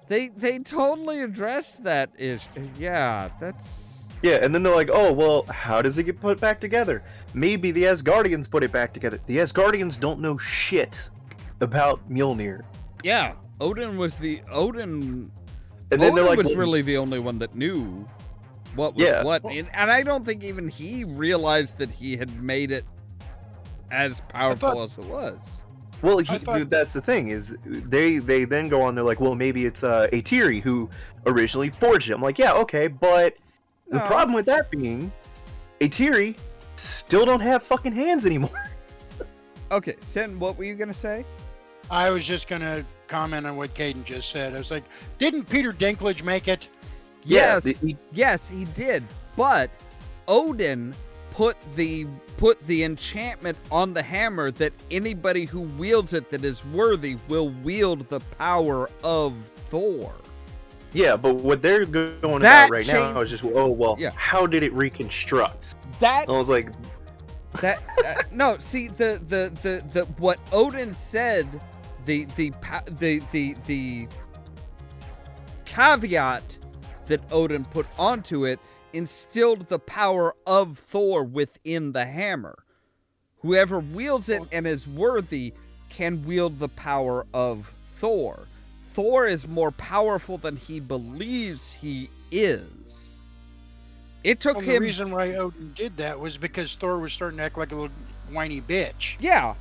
They totally addressed that issue. Yeah, that's... Yeah, and then they're like, oh, well, how does it get put back together? Maybe the Asgardians put it back together. The Asgardians don't know shit about Mjolnir. Yeah, Odin was the... Odin And then they're like, was really the only one that knew what was what. And I don't think even he realized that he had made it as powerful as it was. Well, that's the thing, is they then go on, they're like, well, maybe it's Aetiri who originally forged it. I'm like, yeah, okay, but the problem with that being, Aetiri still don't have fucking hands anymore. Okay, Sen, what were you going to say? I was just going to comment on what Caden just said. I was like, didn't Peter Dinklage make it? Yes, yes, he did. But Odin put the enchantment on the hammer that anybody who wields it that is worthy will wield the power of Thor. Yeah, but what they're going about right now is just, oh, well, how did it reconstruct? That I was like... That no, see the what Odin said, the caveat that Odin put onto it instilled the power of Thor within the hammer. Whoever wields it and is worthy can wield the power of Thor. Thor is more powerful than he believes he is. It took him... The reason why Odin did that was because Thor was starting to act like a little whiny bitch. Yeah,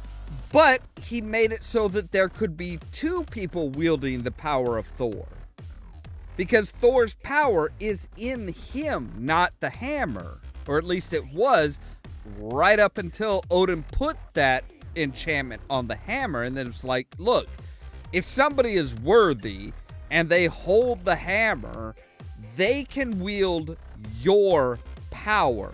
but he made it so that there could be two people wielding the power of Thor. Because Thor's power is in him, not the hammer. Or at least it was right up until Odin put that enchantment on the hammer. And then it's like, look, if somebody is worthy and they hold the hammer, they can wield your power.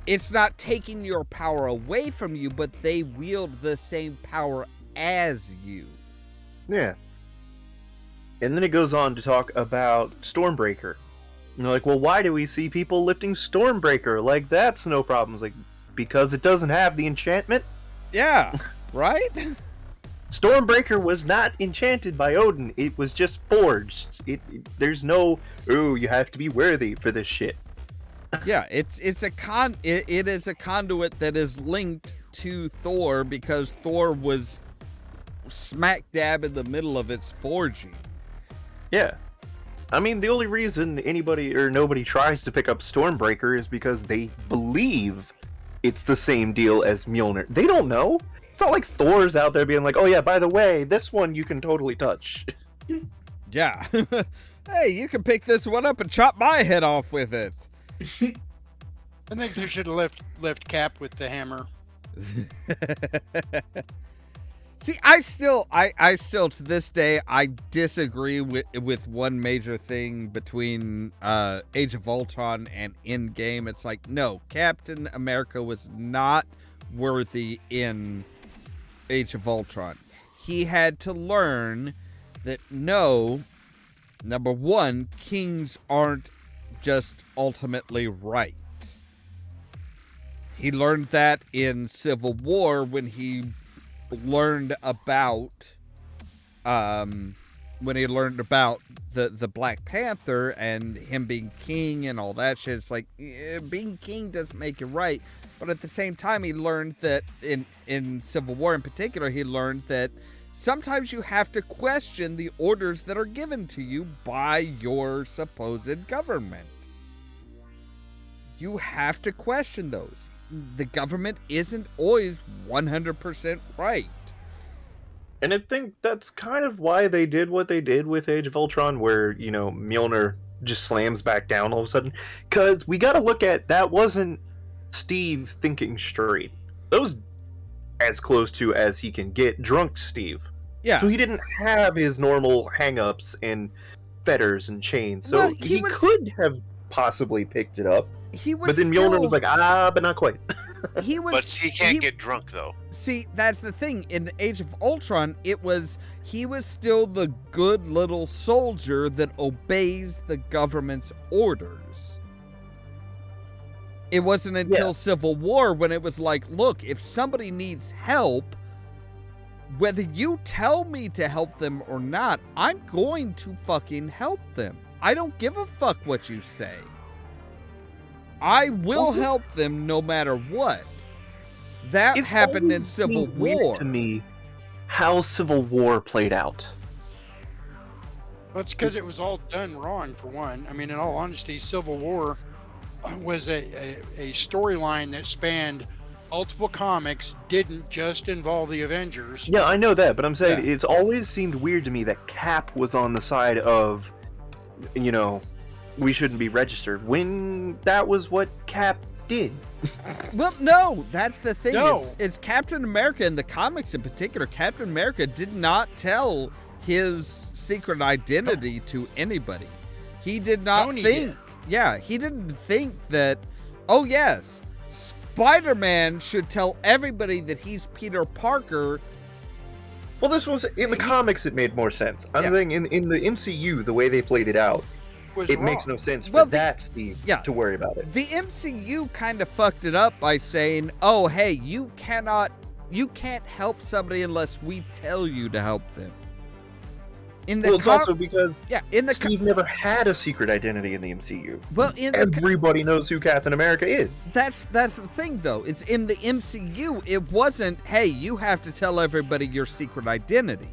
It's not taking your power away from you, but they wield the same power as you. Yeah. And then it goes on to talk about Stormbreaker. And they're like, well, why do we see people lifting Stormbreaker? Like, that's no problem. It's like, because it doesn't have the enchantment? Yeah, right? Stormbreaker was not enchanted by Odin. It was just forged. There's no, ooh, you have to be worthy for this shit. Yeah, it is a conduit that is linked to Thor because Thor was smack dab in the middle of its forging. Yeah. I mean, the only reason anybody or nobody tries to pick up Stormbreaker is because they believe it's the same deal as Mjolnir. They don't know. It's not like Thor's out there being like, oh yeah, by the way, this one you can totally touch. Yeah. Hey, you can pick this one up and chop my head off with it. I think they should have left Cap with the hammer. See, I still to this day, I disagree with one major thing between Age of Ultron and Endgame. It's like, no, Captain America was not worthy in Age of Ultron. He had to learn that no, number one, kings aren't just ultimately right. He learned that in Civil War when he learned about when he learned about the Black Panther and him being king and all that shit. It's like, being king doesn't make you right. But at the same time, he learned that in Civil War in particular, he learned that sometimes you have to question the orders that are given to you by your supposed government. You have to question those. The government isn't always 100% right. And I think that's kind of why they did what they did with Age of Ultron, where, you know, Mjolnir just slams back down all of a sudden. Because we got to look at, that wasn't Steve thinking straight. That was as close to as he can get drunk Steve. Yeah. So he didn't have his normal hang-ups and fetters and chains. So Well, he could have possibly picked it up. But then Mjolnir was like, but not quite. But he can't get drunk, though. See, that's the thing. In Age of Ultron, he was still the good little soldier that obeys the government's orders. It wasn't until Civil War when it was like, look, if somebody needs help, whether you tell me to help them or not, I'm going to fucking help them. I don't give a fuck what you say. I will help them no matter what. That happened in Civil War. To me, how Civil War played out. That's because it was all done wrong, for one. I mean, in all honesty, Civil War was a storyline that spanned multiple comics, didn't just involve the Avengers. Yeah, I know that, but I'm saying it's always seemed weird to me that Cap was on the side of, you know, we shouldn't be registered, when that was what Cap did. Well, no, that's the thing. No. It's Captain America in the comics in particular. Captain America did not tell his secret identity to anybody. He did not Tony think. did. Yeah, he didn't think that, oh yes, Spider-Man should tell everybody that he's Peter Parker. Well, this was, in the comics it made more sense. I'm saying in the MCU, the way they played it out, it makes no sense for Steve to worry about it. The MCU kind of fucked it up by saying, oh, hey, you can't help somebody unless we tell you to help them. It's also because Steve never had a secret identity in the MCU. Well, everybody knows who Captain America is. That's the thing, though. It's in the MCU. It wasn't, hey, you have to tell everybody your secret identity.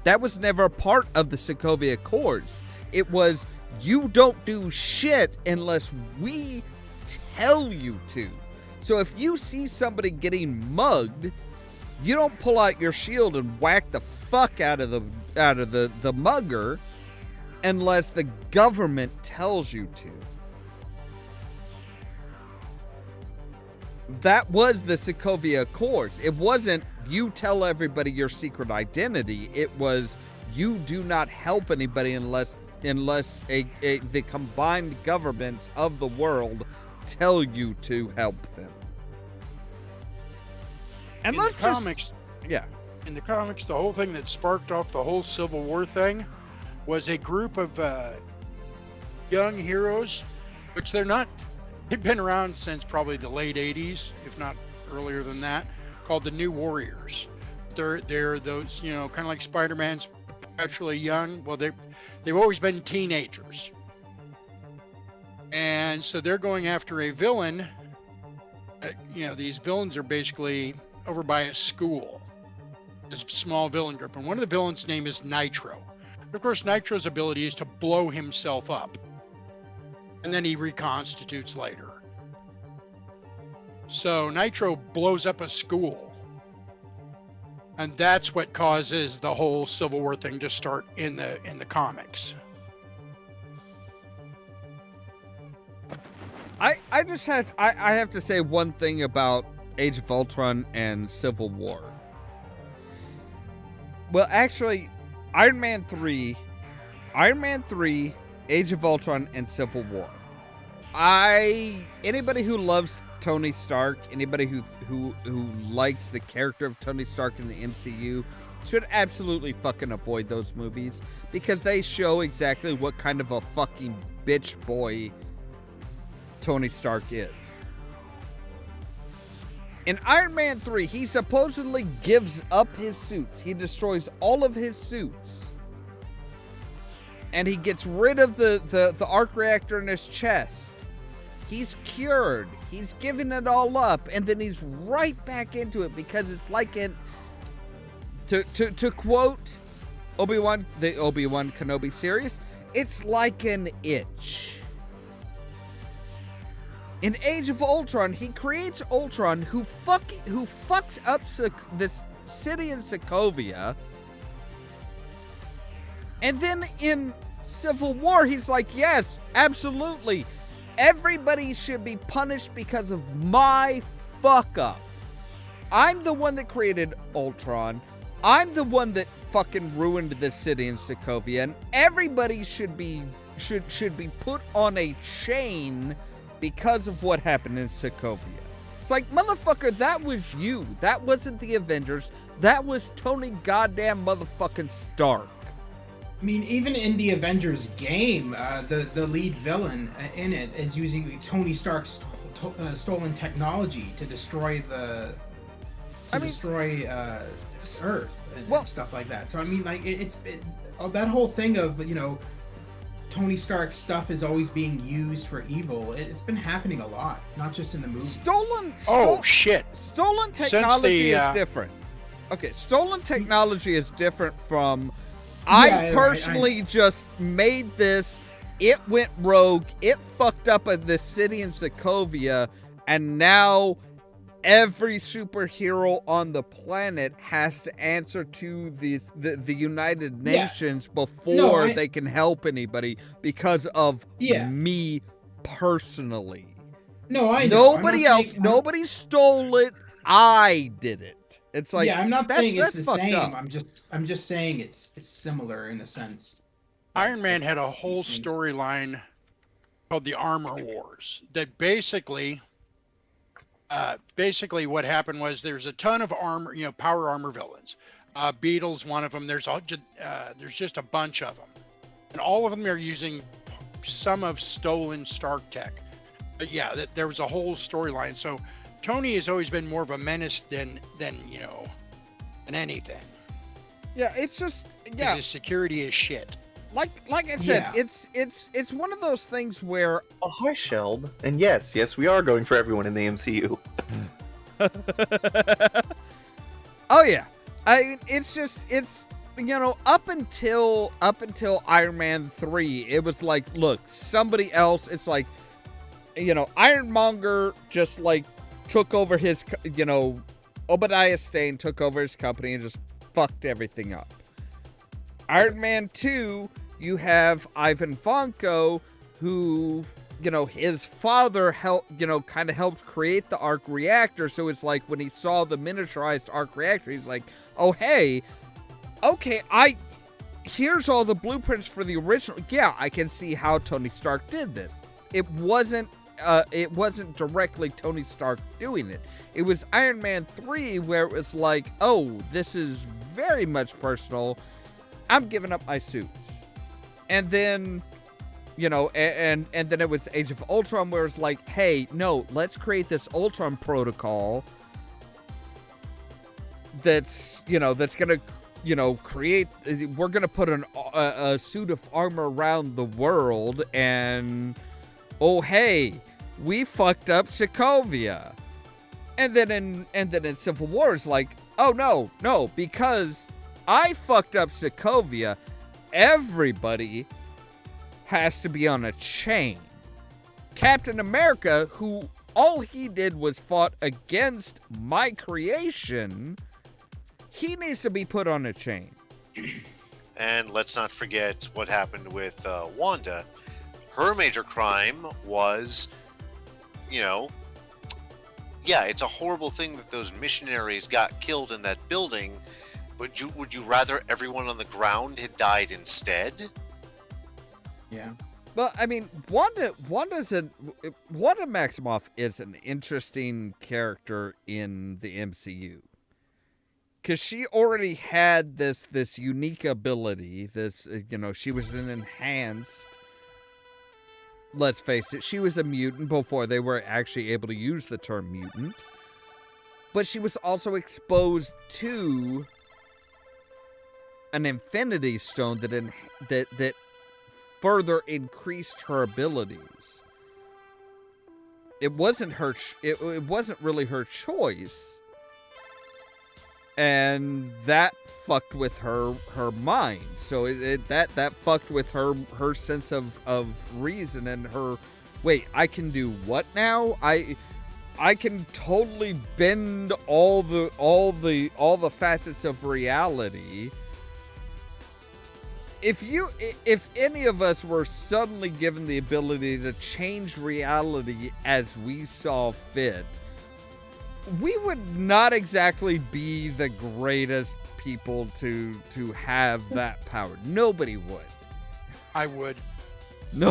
That was never a part of the Sokovia Accords. It was, you don't do shit unless we tell you to. So if you see somebody getting mugged, you don't pull out your shield and whack the fuck out of the mugger unless the government tells you to. That was the Sokovia Accords. It wasn't you tell everybody your secret identity. It was you do not help anybody unless the combined governments of the world tell you to help them. And in the comics, in the comics, the whole thing that sparked off the whole Civil War thing was a group of young heroes, which they've been around since probably the late 80s, if not earlier than that, called the New Warriors. They're those, you know, kind of like Spider-Man's perpetually young. Well, they've always been teenagers. And so they're going after a villain. You know, these villains are basically over by a school. This small villain group. And one of the villains' name is Nitro. And of course, Nitro's ability is to blow himself up. And then he reconstitutes later. So Nitro blows up a school. And that's what causes the whole Civil War thing to start in the comics. I have to say one thing about Age of Ultron and Civil War. Well, actually, Iron Man 3, Age of Ultron, and Civil War. Anybody who loves Tony Stark, anybody who likes the character of Tony Stark in the MCU should absolutely fucking avoid those movies because they show exactly what kind of a fucking bitch boy Tony Stark is. In Iron Man 3, he supposedly gives up his suits. He destroys all of his suits and he gets rid of the arc reactor in his chest. He's cured. He's given it all up, and then he's right back into it because it's like to quote Obi-Wan, the Obi-Wan Kenobi series, it's like an itch. In Age of Ultron, he creates Ultron who fucks up this city in Sokovia. And then in Civil War, he's like, yes, absolutely. Everybody should be punished because of my fuck up. I'm the one that created Ultron. I'm the one that fucking ruined this city in Sokovia, and everybody should be put on a chain because of what happened in Sokovia. It's like, motherfucker, that was you. That wasn't the Avengers. That was Tony goddamn motherfucking Stark. I mean, even in the Avengers game, the lead villain in it is using Tony Stark's stolen technology to destroy Earth and stuff like that. So I mean, like that whole thing of, you know, Tony Stark's stuff is always being used for evil. It's been happening a lot, not just in the movie. Stolen technology is different. Okay, stolen technology is different from. I personally just made this. It went rogue. It fucked up this city in Sokovia, and now every superhero on the planet has to answer to the United Nations before they can help anybody because of me personally. No, I know. Nobody else. Nobody stole it. I did it. It's like, I'm not saying it's the same. Up. I'm just saying it's similar in a sense. Iron Man had a whole storyline called the Armor Wars that basically what happened was there's a ton of armor, you know, power armor villains. Beetle's one of them. There's just a bunch of them, and all of them are using some of stolen Stark tech. But yeah, there was a whole storyline. So Tony has always been more of a menace than you know, than anything. Yeah, it's just his security is shit. Like I said, it's one of those things where. Oh, hi, Shelb. And yes, we are going for everyone in the MCU. Oh yeah, it's you know, up until Iron Man 3, it was like, look, somebody else. It's like, you know, Ironmonger just like took over his, you know, Obadiah Stane took over his company and just fucked everything up. Iron Man 2, you have Ivan Vanko, who, you know, his father kind of helped create the arc reactor. So it's like when he saw the miniaturized arc reactor, he's like, oh, hey, okay, here's all the blueprints for the original. Yeah, I can see how Tony Stark did this. It wasn't directly Tony Stark doing it. It was Iron Man 3 where it was like, oh, this is very much personal. I'm giving up my suits. And then, you know, and then it was Age of Ultron where it's like, hey, no, let's create this Ultron protocol that's gonna, you know, we're gonna put a suit of armor around the world, and oh, hey, we fucked up Sokovia. And then in Civil War, it's like, oh, no, because I fucked up Sokovia, everybody has to be on a chain. Captain America, who all he did was fought against my creation, he needs to be put on a chain. And let's not forget what happened with Wanda. Her major crime was, you know, yeah, it's a horrible thing that those missionaries got killed in that building, but would you rather everyone on the ground had died instead? Yeah. Well, I mean, Wanda Maximoff is an interesting character in the MCU. Because she already had this unique ability, she was an enhanced, let's face it, she was a mutant before they were actually able to use the term mutant. But she was also exposed to an Infinity Stone that further increased her abilities. It wasn't her. It wasn't really her choice. And that fucked with her mind. So that fucked with her sense of reason and her. Wait, I can do what now? I can totally bend all the facets of reality. If any of us were suddenly given the ability to change reality as we saw fit, we would not exactly be the greatest people to have that power. Nobody would. I would. No.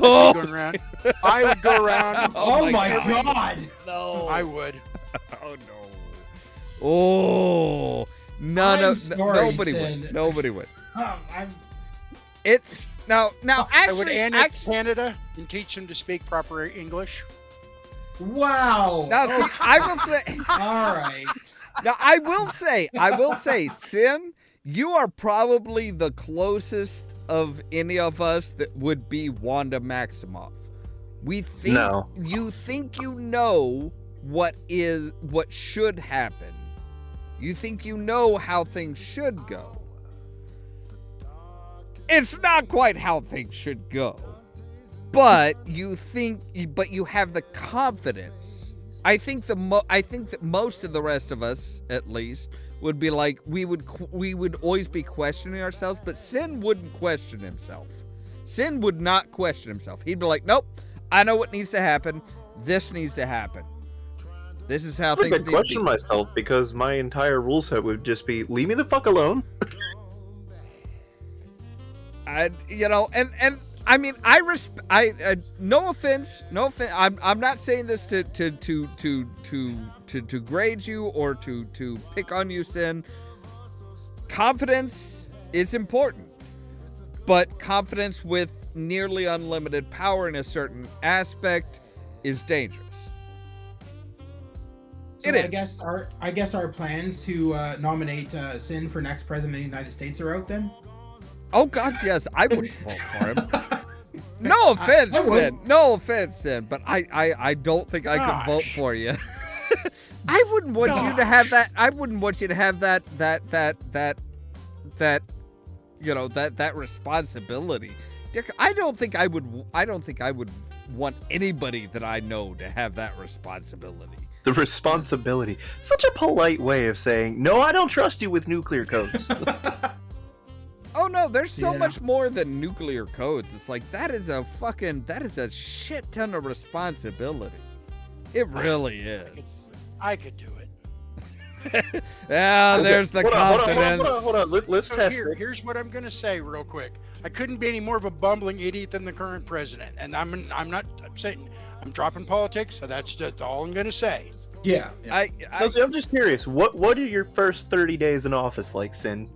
I would go around. Oh my god. No. I would. Oh no. Oh. Nobody Sin. would. Nobody would. I'm It's now I would actually annex Canada and teach them to speak proper English. Wow. now see, I will say All right. now I will say Sin, you are probably the closest of any of us that would be Wanda Maximoff. We think No. you think you know what should happen. You think you know how things should go. It's not quite how things should go. But you have the confidence. I think that most of the rest of us, at least, would be like we would always be questioning ourselves, but Sin wouldn't question himself. Sin would not question himself. He'd be like, "Nope, I know what needs to happen. This needs to happen. This is how I think things I'd need to question be." myself because my entire rule set would just be, leave me the fuck alone. And I mean, no offense. I'm not saying this to grade you or to pick on you, Sin. Confidence is important, but confidence with nearly unlimited power in a certain aspect is dangerous. So I guess our plans to nominate Sin for next president of the United States are out then. Oh God, yes, I would vote for him. No offense, I would. Sin. No offense, Sin. But I don't think I could vote for you. I wouldn't want you to have that. I wouldn't want you to have that responsibility. Dick, I don't think I would want anybody that I know to have that responsibility. The responsibility. Such a polite way of saying, no, I don't trust you with nuclear codes. Oh no, there's so Yeah. much more than nuclear codes. It's like that is a shit ton of responsibility. It really is. I could do it. Yeah, there's the confidence. Hold on. Let's So test it. here's what I'm going to say real quick. I couldn't be any more of a bumbling idiot than the current president, and I'm not. I'm saying I'm dropping politics, so that's all I'm going to say. Yeah. I'm just curious. What are your first 30 days in office like, Sin?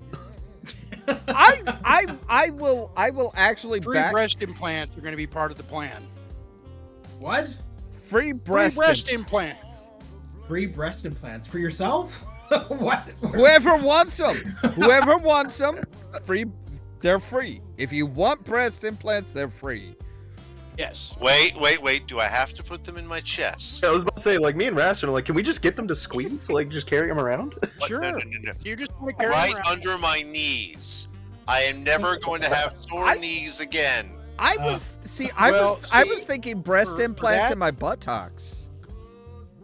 I will actually Free breast implants are going to be part of the plan. What? free breast implants. Free breast implants for yourself? What? Whoever wants them, free. They're free. If you want breast implants, they're free. Yes. Wait. Do I have to put them in my chest? I was about to say, like, me and Raston are like, can we just get them to squeeze? Like, just carry them around? What? Sure. No. You just want to carry Right around. under my knees. I am never going to have sore knees again. I was thinking breast for implants that- in my buttocks.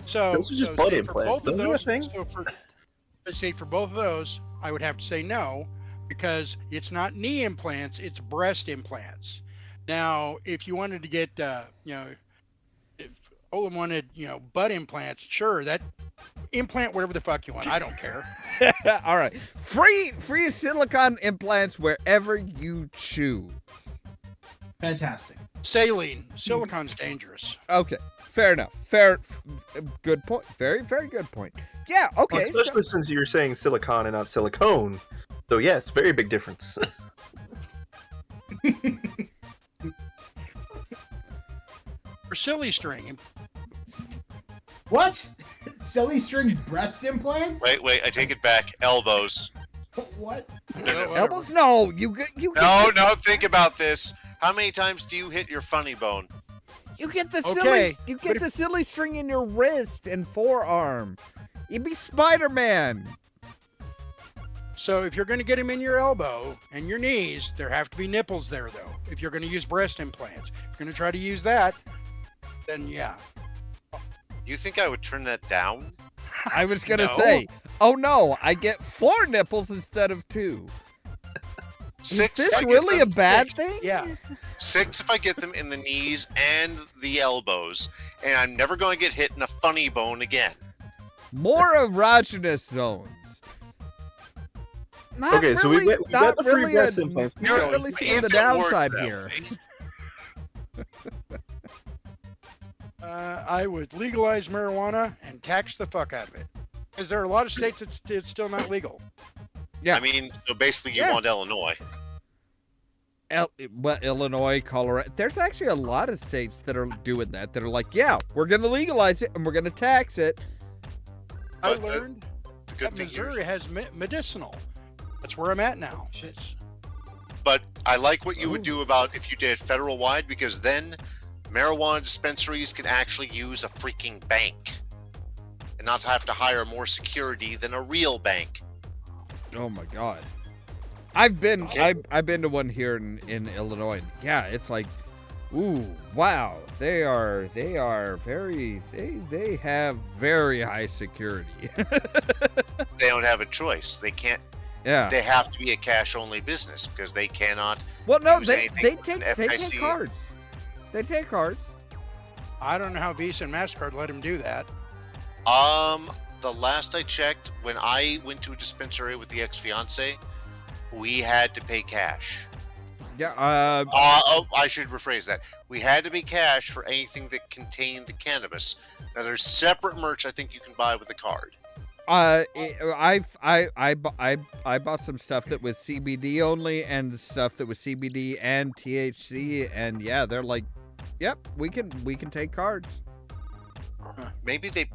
So, Those are just butt say implants. For both of Those are a those, thing. for both of those, I would have to say no, because it's not knee implants, it's breast implants. Now, if you wanted to get, if Ollamh wanted, butt implants, sure, that implant whatever the fuck you want. I don't care. All right, free silicone implants wherever you choose. Fantastic. Saline, silicone's dangerous. Okay, fair enough. Good point. Very, very good point. Yeah. Okay. So, Especially since you're saying silicon and not silicone. So yes, very big difference. Or silly string. What? Silly string breast implants? Wait, I take it back. Elbows. What? Whatever. elbows? No, you. No, think about this. How many times do you hit your funny bone? You get the Okay, silly string in your wrist and forearm. You'd be Spider-Man. So if you're going to get them in your elbow and your knees, there have to be nipples there, though. If you're going to use breast implants, if you're going to try to use that, then yeah. You think I would turn that down? I was gonna No. say, oh no, I get 4 nipples instead of 2. 6. Is if this I get really a them- bad thing? Yeah. 6 if I get them in the knees and the elbows, and I'm never going to get hit in a funny bone again. More erogenous zones. Not Okay, so we really, got not the free really breast a- implants. Not No, really seeing if the it worked downside that here. way. I would legalize marijuana and tax the fuck out of it. Because there are a lot of states it's still not legal. Yeah. I mean, so basically you Yeah. want Illinois. Illinois, Colorado. There's actually a lot of states that are doing that. That are like, yeah, we're gonna legalize it and we're gonna tax it. I But the- learned The good that thing here, Missouri has medicinal. That's where I'm at now. It's- but I like what you would Oh. do about if you did federal wide, because then marijuana dispensaries can actually use a freaking bank and not have to hire more security than a real bank. Oh my god. I've been Okay. I've been to one here in Illinois. Yeah, it's like, ooh, wow. They have very high security. They don't have a choice. They can't. Yeah. They have to be a cash only business because they cannot. Well, no, use they anything with take an they take FIC. cards. They take cards. I don't know how Visa and MasterCard let him do that. The last I checked, when I went to a dispensary with the ex-fiance, we had to pay cash. Yeah. I should rephrase that. We had to pay cash for anything that contained the cannabis. Now there's separate merch I think you can buy with a card. I bought some stuff that was CBD only and stuff that was CBD and THC, and yeah, they're like, yep, we can take cards. Maybe they.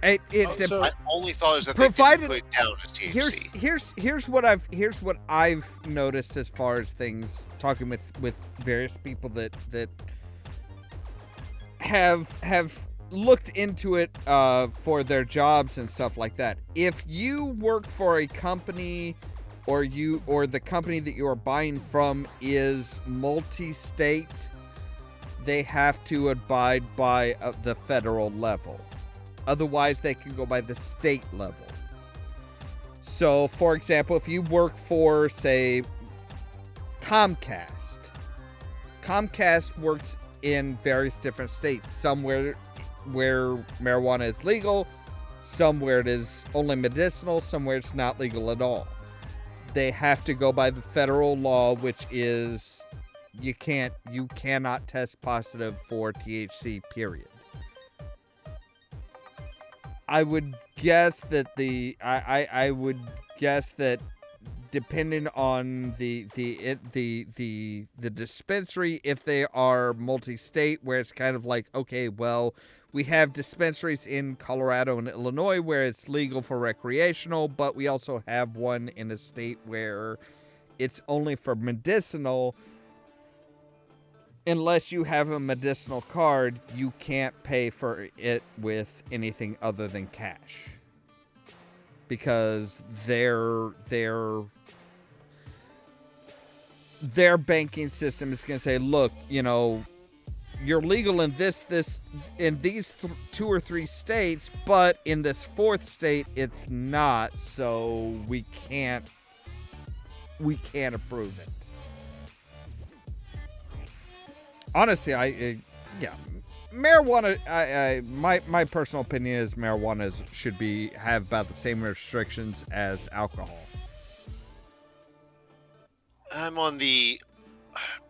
It So- My only thought is that Provided- they didn't put it down as THC. here's what I've noticed as far as things, talking with various people that have looked into it for their jobs and stuff like that. If you work for a company or the company that you are buying from is multi-state, they have to abide by the federal level. Otherwise, they can go by the state level. So, for example, if you work for, say, Comcast works in various different states. Somewhere where marijuana is legal, somewhere it is only medicinal, somewhere it's not legal at all. They have to go by the federal law, which is you cannot test positive for THC, period. I would guess that I would guess that depending on the dispensary, if they are multi-state, where it's kind of like, okay, well, we have dispensaries in Colorado and Illinois where it's legal for recreational, but we also have one in a state where it's only for medicinal. Unless you have a medicinal card, you can't pay for it with anything other than cash. Because their banking system is going to say, look, you're legal in in these 2 or 3 states, but in this 4th state it's not, so we can't approve it. Honestly, marijuana. My personal opinion is marijuana should have about the same restrictions as alcohol. I'm on the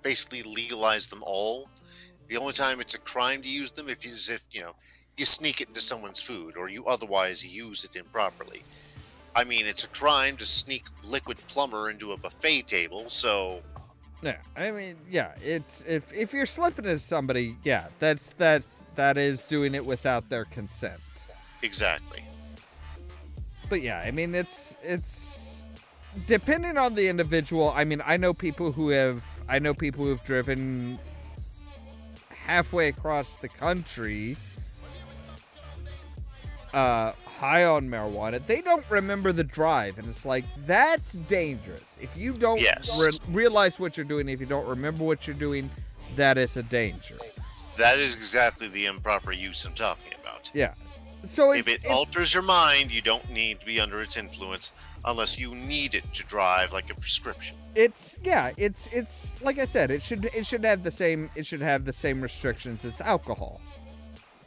basically legalize them all. The only time it's a crime to use them is if you sneak it into someone's food or you otherwise use it improperly. I mean, it's a crime to sneak liquid plumber into a buffet table, so. Yeah, I mean, yeah, it's if you're slipping into somebody, yeah, that is doing it without their consent. Exactly. But yeah, I mean, it's depending on the individual, I mean, I know people who have driven halfway across the country high on marijuana. They don't remember the drive, and it's like, that's dangerous. If you don't realize what you're doing, if you don't remember what you're doing, that is a danger. That is exactly the improper use I'm talking about. Yeah. So if it alters your mind, you don't need to be under its influence unless you need it to drive like a prescription. It's like I said, it should have the same restrictions as alcohol.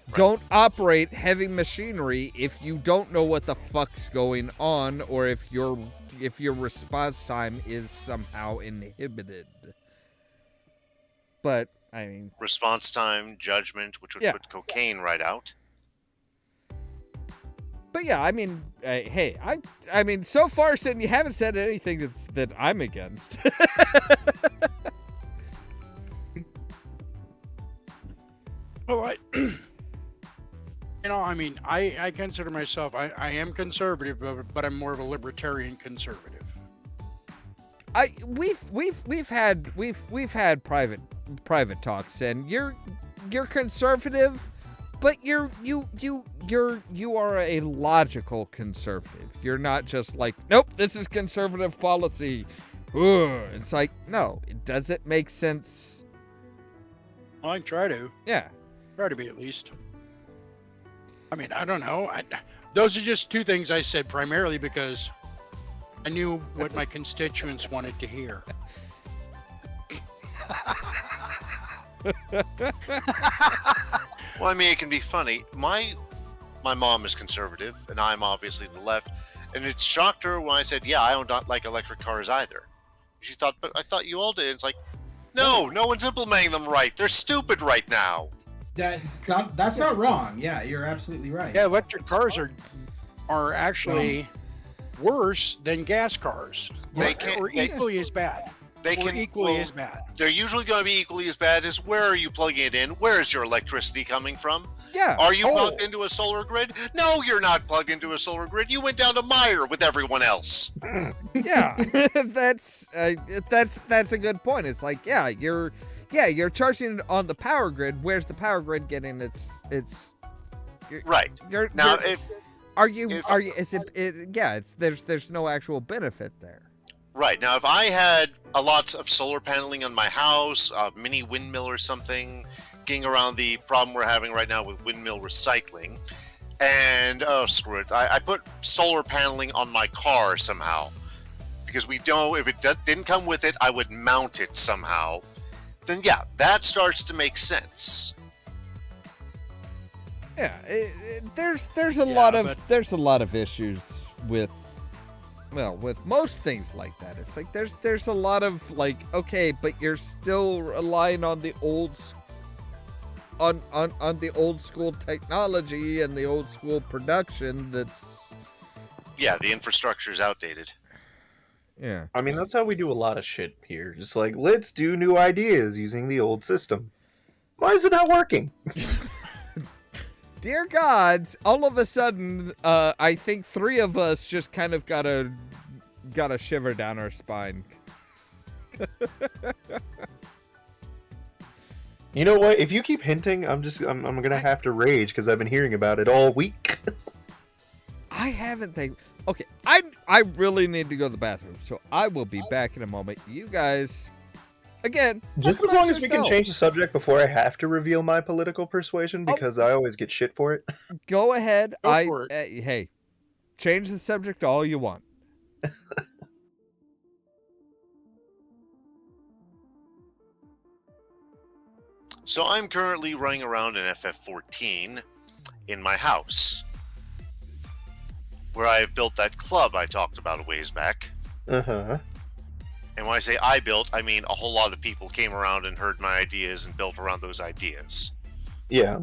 Right. Don't operate heavy machinery if you don't know what the fuck's going on, or if your response time is somehow inhibited. But I mean, response time, judgment, which would put cocaine right out. But yeah, I mean, hey, I mean, so far, Sin, you haven't said anything that I'm against. Well, I mean, I consider myself, I am conservative, but I'm more of a libertarian conservative. We've had private talks, and you're conservative. But you are a logical conservative. You're not just like, nope, this is conservative policy. Ugh. It's like, no, does it make sense? Well, I try to. Yeah. Try to be, at least. I mean, I don't know. Those are just two things I said primarily because I knew what my constituents wanted to hear. Well, I mean, it can be funny. My mom is conservative, and I'm obviously the left. And it shocked her when I said, yeah, I don't like electric cars either. She thought, but I thought you all did. It's like, no one's implementing them right. They're stupid right now. That's not wrong. Yeah, you're absolutely right. Yeah, electric cars are actually worse than gas cars. Or equally as bad. As bad. They're usually going to be equally as bad as, where are you plugging it in? Where is your electricity coming from? Yeah. Are you plugged into a solar grid? No, you're not plugged into a solar grid. You went down to Meyer with everyone else. Yeah, that's a good point. It's like, you're charging it on the power grid. Where's the power grid getting its right? There's no actual benefit there. Right. Now, if I had a lot of solar paneling on my house, a mini windmill or something, getting around the problem we're having right now with windmill recycling, and, screw it, I put solar paneling on my car somehow, because we don't, if it didn't come with it, I would mount it somehow, then yeah, that starts to make sense. Yeah, there's a lot of issues with most things like that. It's like there's a lot of like, okay, but you're still relying on the old on the old school technology and the old school production. The infrastructure is outdated. Yeah, I mean, that's how we do a lot of shit here. Just like, let's do new ideas using the old system. Why is it not working? Dear gods, all of a sudden, I think three of us just kind of got a shiver down our spine. You know what? If you keep hinting, I'm gonna have to rage because I've been hearing about it all week. I haven't think. Okay, I really need to go to the bathroom, so I will be back in a moment. You guys. Again, just as long as we can change the subject before I have to reveal my political persuasion, because I always get shit for it. Go ahead. Hey, change the subject all you want. So I'm currently running around in FF14 in my house, where I've built that club I talked about a ways back. Uh-huh. And when I say I built, I mean a whole lot of people came around and heard my ideas and built around those ideas. Yeah.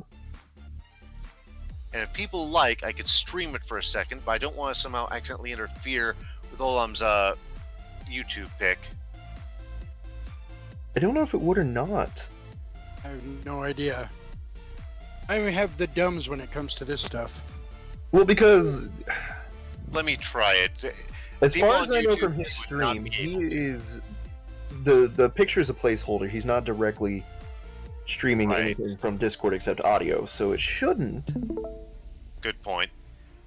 And if people like, I could stream it for a second, but I don't want to somehow accidentally interfere with Ollamh's YouTube pick. I don't know if it would or not. I have no idea. I even have the dumbs when it comes to this stuff. Well, because... Let me try it. As People far as on I know YouTube from his would not stream, be he able to. is the picture is a placeholder. He's not directly streaming Right. anything from Discord except audio, so it shouldn't. Good point.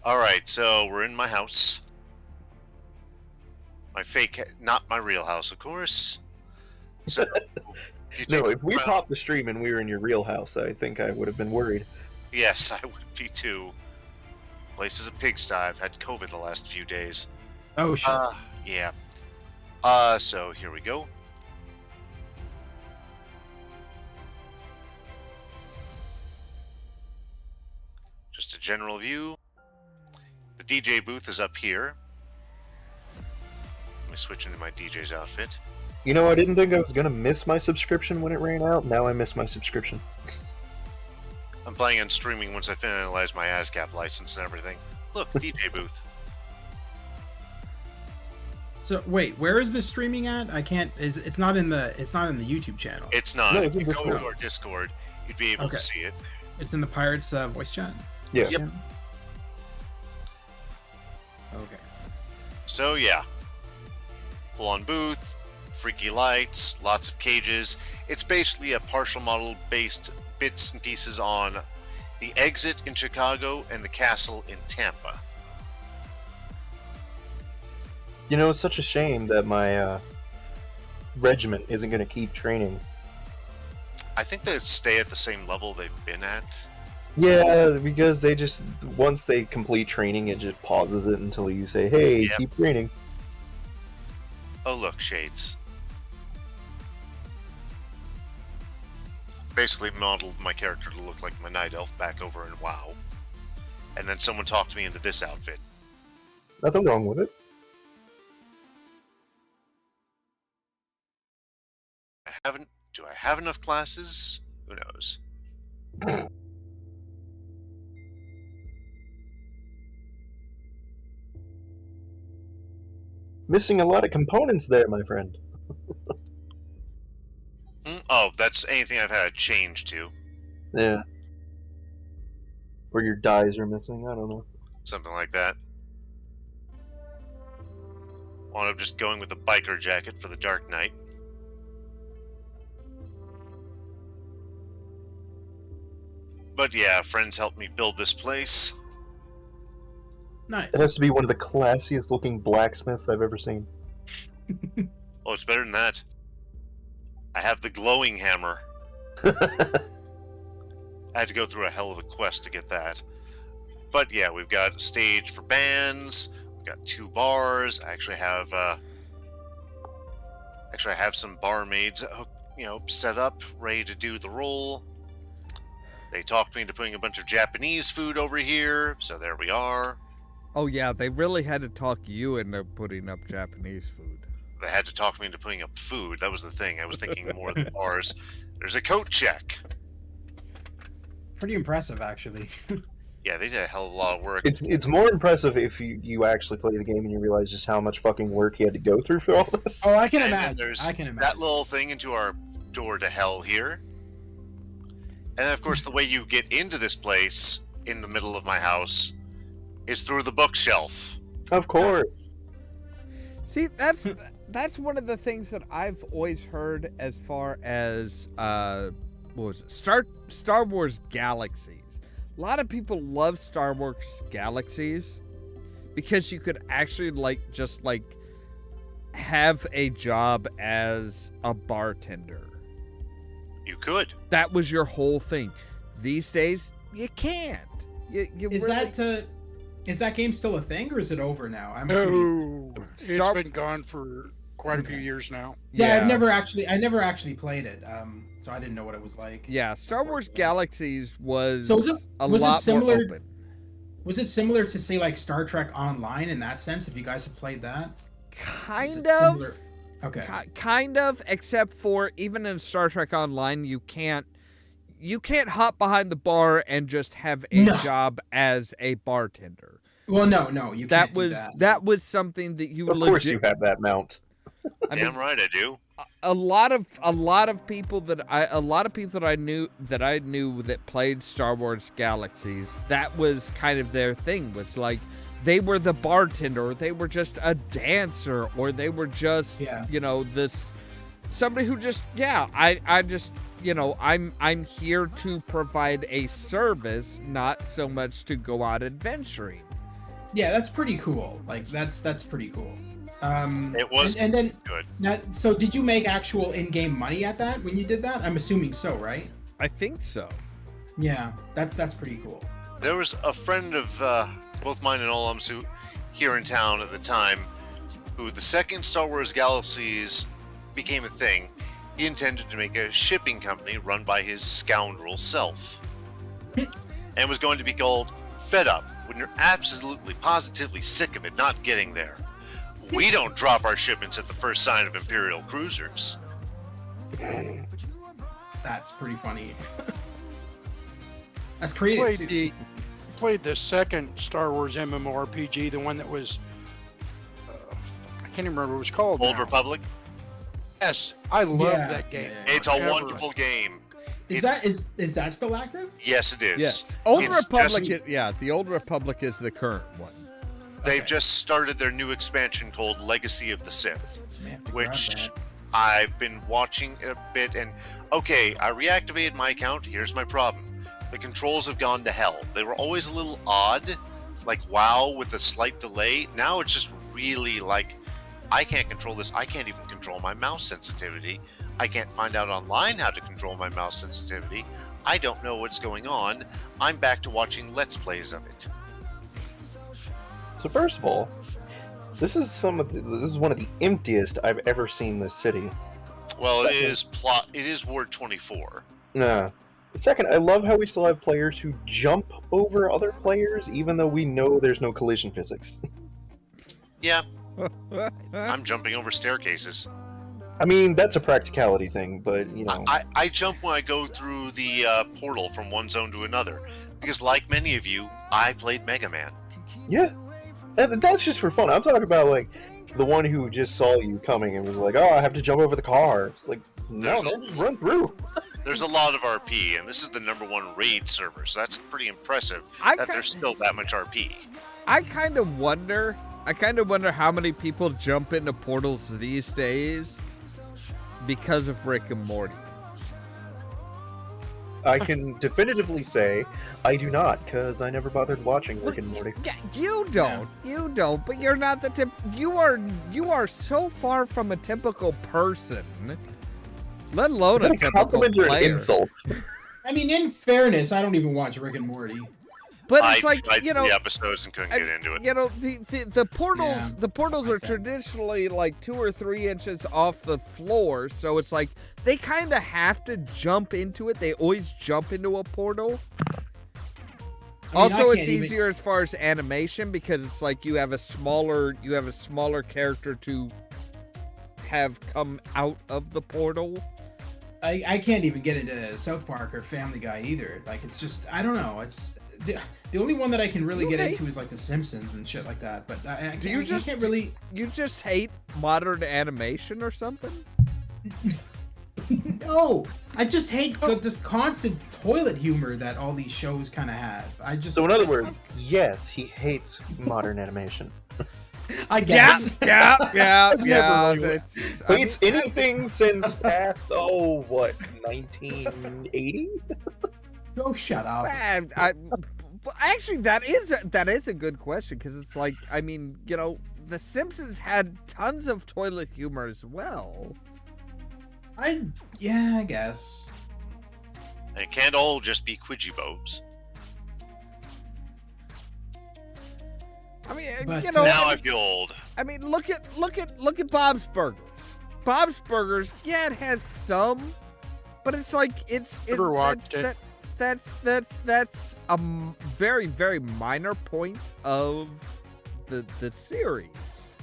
All right, so we're in my house. My fake, not my real house, of course. So, if you take No, a if we look around- popped the stream and we were in your real house, I think I would have been worried. Yes, I would be too. Place is a pigsty. I've had COVID the last few days. Oh shit. Yeah. So here we go. Just a general view. The DJ booth is up here. Let me switch into my DJ's outfit. You know, I didn't think I was gonna miss my subscription when it ran out. Now I miss my subscription. I'm planning on streaming once I finalize my ASCAP license and everything. Look, DJ booth. So wait, where is this streaming at? I can't. It's not in the YouTube channel. It's not. No, If it's you in go Discord. to our Discord, you'd be able Okay. to see it. It's in the Pirates voice chat. Yeah. Yep. Okay. So yeah, full on booth, freaky lights, lots of cages. It's basically a partial model based bits and pieces on the exit in Chicago and the castle in Tampa. You know, it's such a shame that my regiment isn't gonna keep training. I think they stay at the same level they've been at. Yeah, because they just once they complete training, it just pauses it until you say, "Hey, Yep. keep training." Oh look, shades. Basically modeled my character to look like my night elf back over in WoW. And then someone talked me into this outfit. Nothing wrong with it. Do I have enough classes? Who knows? Missing a lot of components there, my friend. Oh, that's anything I've had to change to. Yeah. Or your dies are missing. I don't know. Something like that. Wound up just going with a biker jacket for the Dark Knight. But yeah, friends helped me build this place. Nice. It has to be one of the classiest looking blacksmiths I've ever seen. Oh, it's better than that. I have the glowing hammer. I had to go through a hell of a quest to get that. But yeah, we've got a stage for bands. We've got 2 bars. I actually have some barmaids, set up, ready to do the role. They talked me into putting a bunch of Japanese food over here, so there we are. Oh yeah, they really had to talk you into putting up Japanese food. They had to talk me into putting up food. That was the thing. I was thinking more of the bars. There's a coat check. Pretty impressive, actually. Yeah, they did a hell of a lot of work. It's more impressive if you actually play the game and you realize just how much fucking work he had to go through for all this. Oh, I can And then imagine. there's I can imagine. that little thing into our door to hell here. And then, of course, the way you get into this place in the middle of my house is through the bookshelf. Of course. See, that's one of the things that I've always heard as far as what was it? Star Wars Galaxies. A lot of people love Star Wars Galaxies because you could actually just have a job as a bartender. You could. That was your whole thing. These days, you can't. You Is really... is that game still a thing, or is it over now? I'm assuming. No, Star- it's been gone for quite a few years now. Yeah, I never actually played it. So I didn't know what it was like. Yeah, Star Wars Galaxies was, So was it a similar? lot more open. Was it similar to say like Star Trek Online in that sense? If you guys have played that, Kind it of. similar? Okay. Kind of, except for even in Star Trek Online, you can't hop behind the bar and just have a job as a bartender. Well, no, you can't do that. That was something that you Of course you have that mount. Damn right I do. A lot of people that I knew that played Star Wars Galaxies, that was kind of their thing, was like they were the bartender, or they were just a dancer, or they were just, you know, this somebody who just, I just, you know, I'm here to provide a service, not so much to go out adventuring. Yeah, that's pretty cool. Like that's pretty cool. It was and then good. Now, so did you make actual in-game money at that when you did that? I'm assuming so, right? I think so. Yeah, that's pretty cool. There was a friend of both mine and Ollamh's who here in town at the time, who the second Star Wars Galaxies became a thing, he intended to make a shipping company run by his scoundrel self, and was going to be called Fed Up. When you're absolutely positively sick of it not getting there, we don't drop our shipments at the first sign of Imperial cruisers. That's pretty funny. That's creative too. Played the second Star Wars MMORPG, the one that was I can't even remember what it was called. Old now. Republic. Yes, I love that game. It's a wonderful game. Is that still active? Yes, it is. Yes. Old It's Republic, just- the Old Republic is the current one. They've just started their new expansion called Legacy of the Sith, May have to grab which that. I've been watching a bit, and okay, I reactivated my account. Here's my problem. The controls have gone to hell. They were always a little odd, like WoW with a slight delay. Now it's just really like, I can't control this. I can't even control my mouse sensitivity. I can't find out online how to control my mouse sensitivity. I don't know what's going on. I'm back to watching Let's Plays of it. So first of all, this is one of the emptiest I've ever seen this city. Well, Second. it is Ward 24. Nah. Second, I love how we still have players who jump over other players, even though we know there's no collision physics. Yeah, I'm jumping over staircases. I mean, that's a practicality thing, but, you know... I jump when I go through the portal from one zone to another, because like many of you, I played Mega Man. Yeah. That's just for fun. I'm talking about, like, the one who just saw you coming and was like, oh, I have to jump over the car. It's like, no, just run through. There's a lot of RP, and this is the #1 raid server, so that's pretty impressive that there's still that much RP. I kind of wonder how many people jump into portals these days because of Rick and Morty. I can definitively say I do not, because I never bothered watching Rick and Morty. Yeah, you don't, but you're not the tip. You are so far from a typical person, let alone a typical Compliment or an player. insult? I mean, in fairness, I don't even watch Rick and Morty. But I it's like, tried you know, 3 episodes and couldn't get into it. you know, the portals, Yeah. the portals are Okay. traditionally like 2 or 3 inches off the floor, so it's like they kind of have to jump into it. They always jump into a portal. I mean, Also, I it's can't even- easier as far as animation because it's like you have a smaller character to have come out of the portal. I can't even get into South Park or Family Guy either. Like, it's just, I don't know. It's the only one that I can really get into is like The Simpsons and shit like that. But I can't really. You just hate modern animation or something? No, I just hate this constant toilet humor that all these shows kind of have. So in other words, yes, he hates modern animation. I guess. Yeah. But I it's anything since past, 1980? Oh, shut up. Actually, that is a good question because it's like, I mean, you know, The Simpsons had tons of toilet humor as well. I guess. And it can't all just be Quidgy-bobes. I mean, But, you know, Now I feel old. I mean, look at Bob's Burgers. Bob's Burgers, yeah, it has some, but it's like Never watched it. That's a very, very minor point of the series.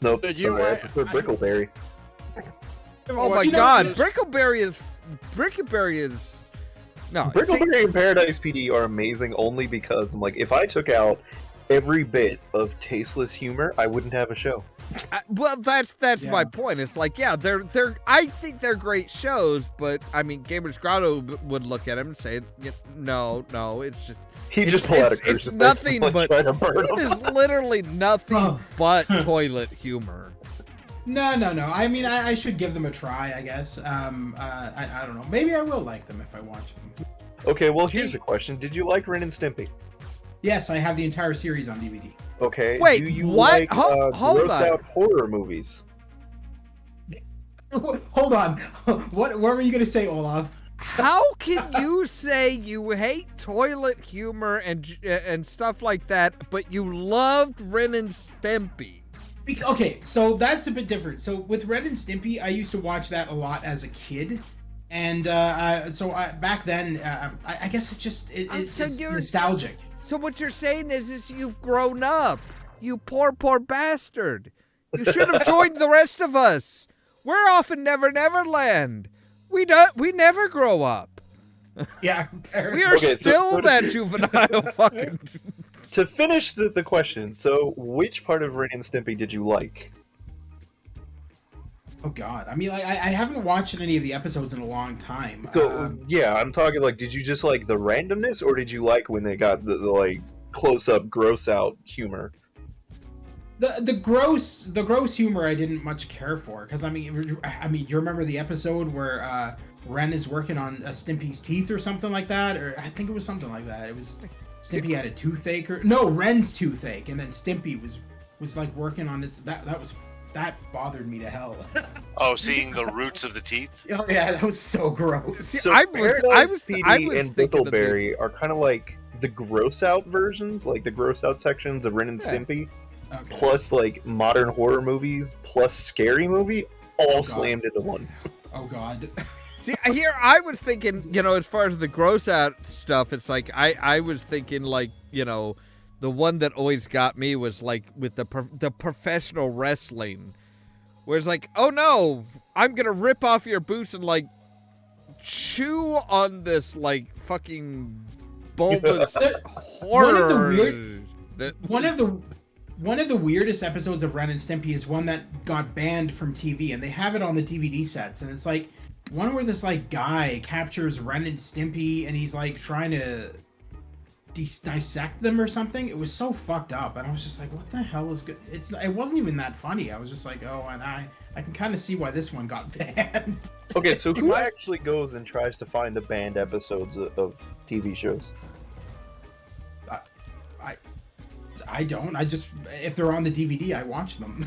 Nope, Did sorry, you- I prefer Brickleberry. Oh my You know, God, those- Brickleberry is no. see- Brickleberry and Paradise PD are amazing only because I'm like, if I took out every bit of tasteless humor, I wouldn't have a show. well, that's Yeah. my point. It's like, yeah, they're I think they're great shows, but I mean, Gamers Grotto would look at them and say, no, it's just, He just pulled out a crucifix. It's nothing and, but tried to burn it him. is literally nothing but toilet humor. No. I mean, I should give them a try, I guess. I don't know. Maybe I will like them if I watch them. Okay, well, here's a question. Did you like Ren and Stimpy? Yes, I have the entire series on DVD. Okay. Wait, do you what? like Hold gross on. out horror movies? Hold on. What were you gonna say, Ollamh? How can you say you hate toilet humor and stuff like that, but you loved Ren and Stimpy? Okay, so that's a bit different. So with Ren and Stimpy, I used to watch that a lot as a kid, and back then, I guess it's nostalgic. So what you're saying is you've grown up. You poor bastard. You should have joined the rest of us. We're off in Never Never Land. We never grow up. Yeah, we are still that juvenile fucking. To finish the question, so which part of Ren and Stimpy did you like? Oh God, I mean, I haven't watched any of the episodes in a long time. So yeah, I'm talking like, did you just like the randomness, or did you like when they got the like close up, gross out humor? The gross humor I didn't much care for, because I mean, you remember the episode where Ren is working on Stimpy's teeth or something like that, or I think it was something like that. It was Stimpy had a toothache, or no, Ren's toothache, and then Stimpy was like working on his that bothered me to hell. Oh, seeing the roots of the teeth? Oh yeah, that was so gross. So I Paradise was PD and thinking of Brickleberry are kind of like the gross out versions, like the gross out sections of Ren and Stimpy. Okay. Plus like modern horror movies, plus scary movie, all slammed into one. Oh God. See, here I was thinking, as far as the gross out stuff, it's like I was thinking like, the one that always got me was like with the professional wrestling, where it's like, oh no, I'm gonna rip off your boots and like chew on this like fucking bulbous horror. One of the weirdest episodes of Ren and Stimpy is one that got banned from TV, and they have it on the DVD sets, and it's like one where this like guy captures Ren and Stimpy, and he's like trying to dissect them or something. It was so fucked up, and I was just like, what the hell is good? It wasn't even that funny. I was just like, oh, and I can kind of see why this one got banned. Okay, so who actually goes and tries to find the banned episodes of TV shows? I don't. I just, if they're on the DVD, I watch them.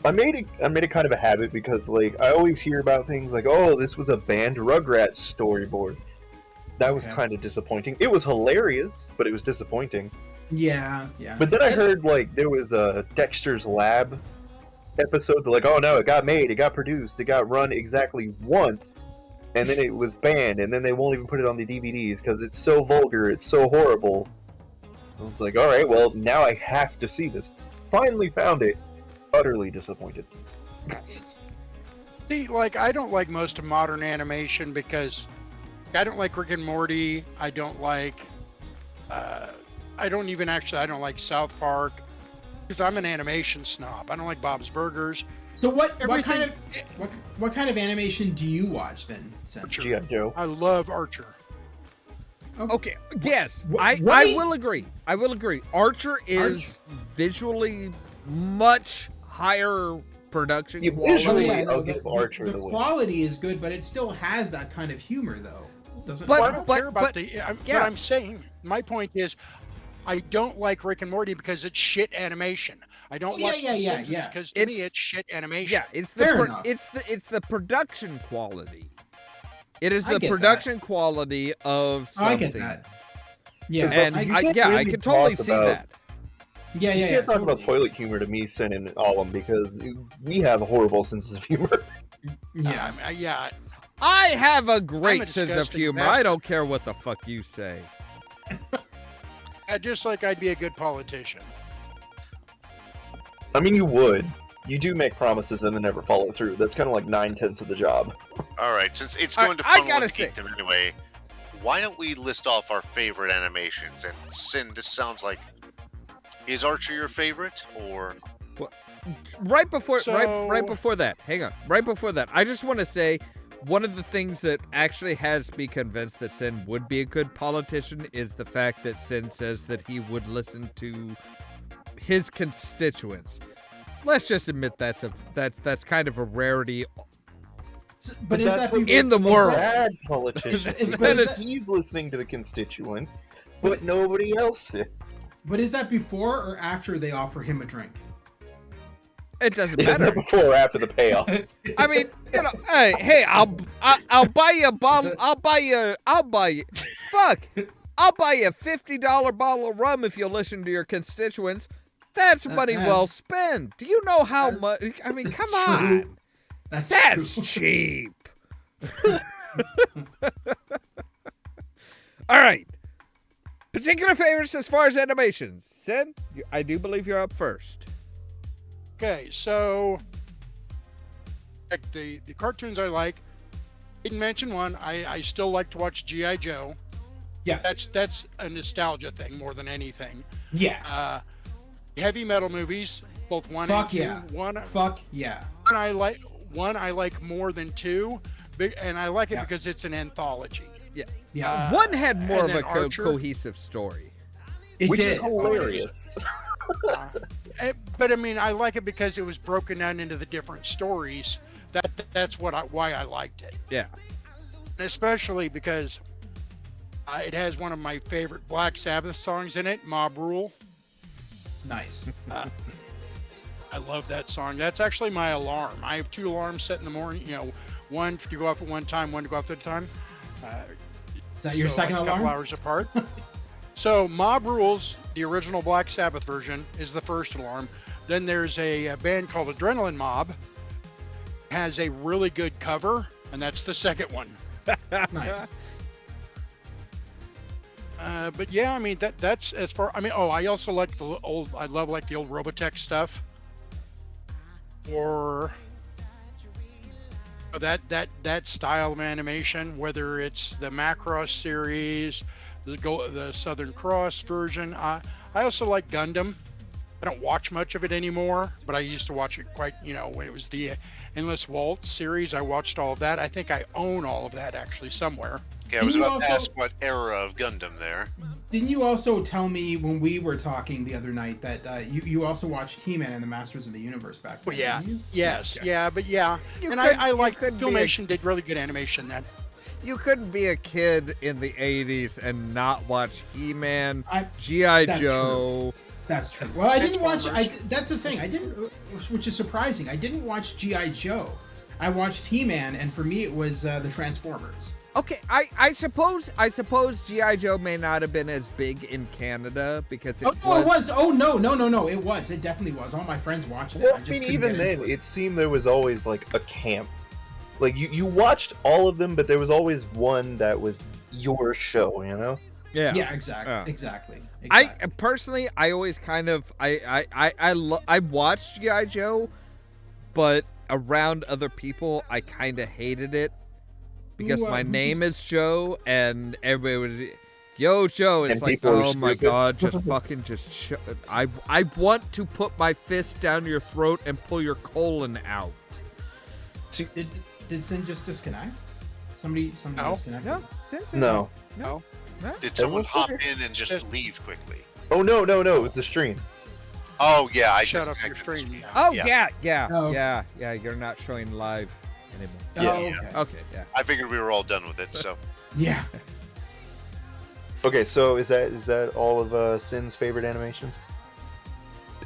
I made it kind of a habit because like I always hear about things like, oh, this was a banned Rugrats storyboard. That was kind of disappointing. It was hilarious, but it was disappointing. Yeah. But then I heard like there was a Dexter's Lab episode. Like, oh no, it got made, it got produced, it got run exactly once, and then it was banned, and then they won't even put it on the DVDs because it's so vulgar, it's so horrible. I was like, all right, well now I have to see this. Finally found it. Utterly disappointed. See, like I don't like most of modern animation because I don't like Rick and Morty. I don't like. I don't like South Park because I'm an animation snob. I don't like Bob's Burgers. So what kind of animation do you watch then? G.I. Joe. I love Archer. Okay, yes, I will agree. I will agree. Archer is visually much higher production quality. Visually, I'll give Archer the the win. quality is good, but it still has that kind of humor, though. Doesn't? Well, I don't care about what I'm saying. My point is, I don't like Rick and Morty because it's shit animation. I don't watch The Simpsons because to me it's shit animation. Yeah, it's the production quality. It is the production quality of something. I get that. Yeah, and I can totally see that. Yeah. You can't talk about toilet humor to me, Sin and Ollamh, because we have a horrible sense of humor. Yeah. I have a great sense of humor. I don't care what the fuck you say. Just like I'd be a good politician. I mean, you would. You do make promises and then never follow through. That's kind of like 9/10 of the job. All right, since it's going to funnel into Geekdom anyway, why don't we list off our favorite animations? And Sin, this sounds like, is Archer your favorite, or? Right before that, hang on. Right before that, I just want to say, one of the things that actually has me convinced that Sin would be a good politician is the fact that Sin says that he would listen to his constituents. Let's just admit that's kind of a rarity. But is that in the world? Bad politician. He's listening to the constituents, but nobody else is. But is that before or after they offer him a drink? It doesn't Is matter. that before or after the payoff? I mean, hey, I'll buy you a bottle. I'll buy you a $50 bottle of rum if you listen to your constituents. That's money well spent. Do you know how much? I mean, come on. That's cheap. All right. Particular favorites as far as animations. Sin, I do believe you're up first. Okay, so the cartoons I like. Didn't mention one. I still like to watch G.I. Joe. Yeah. That's a nostalgia thing more than anything. Yeah. Heavy metal movies, both one Fuck and two. yeah. Fuck yeah. One I like more than two, and I like it because it's an anthology. Yeah. One had more of a Archer. cohesive story. Which is hilarious. But I mean, I like it because it was broken down into the different stories. That's why I liked it. Yeah. And especially because it has one of my favorite Black Sabbath songs in it, Mob Rule. Nice. I love that song. That's actually my alarm. I have 2 alarms set in the morning. One to go off at one time, one to go off at a time. Is that your second a alarm? couple hours apart. So Mob Rules, the original Black Sabbath version, is the first alarm. Then there's a band called Adrenaline Mob. Has a really good cover, and that's the second one. Nice. But yeah, I mean that's as far. I mean, I also like the old. I love like the old Robotech stuff. Or that style of animation, whether it's the Macross series, the Southern Cross version. I also like Gundam. I don't watch much of it anymore, but I used to watch it quite. When it was the Endless Waltz series, I watched all of that. I think I own all of that actually somewhere. Yeah, I was about to ask what era of Gundam there. Didn't you also tell me when we were talking the other night that you also watched He-Man and the Masters of the Universe back then? Well, yeah. Didn't you? Yes. Okay. Yeah. But yeah. I like Filmation did really good animation then. You couldn't be a kid in the 80s and not watch He-Man, G.I. Joe. That's true. Well, I didn't watch. That's the thing. I didn't, which is surprising. I didn't watch G.I. Joe. I watched He-Man, and for me, it was the Transformers. Okay, I suppose G.I. Joe may not have been as big in Canada because it was. It was. Oh no! It was. It definitely was. All my friends watched it. Well, I I mean, even then, it seemed there was always like a camp. Like you watched all of them, but there was always one that was your show. Yeah. Yeah. Exactly. I personally, I always kind of I watched G.I. Joe, but around other people, I kind of hated it because my name is Joe, and everybody was, yo, Joe. It's like, oh my god, just fucking I want to put my fist down your throat and pull your colon out. Did Sin just disconnect? Somebody disconnected? No. Did someone hop in and just leave quickly? Oh no! It's the stream. Oh yeah, I Shut just off your stream. Oh Yeah. yeah. You're not showing live anymore. Okay. Yeah. I figured we were all done with it. So Yeah. Okay, so is that all of Sin's favorite animations?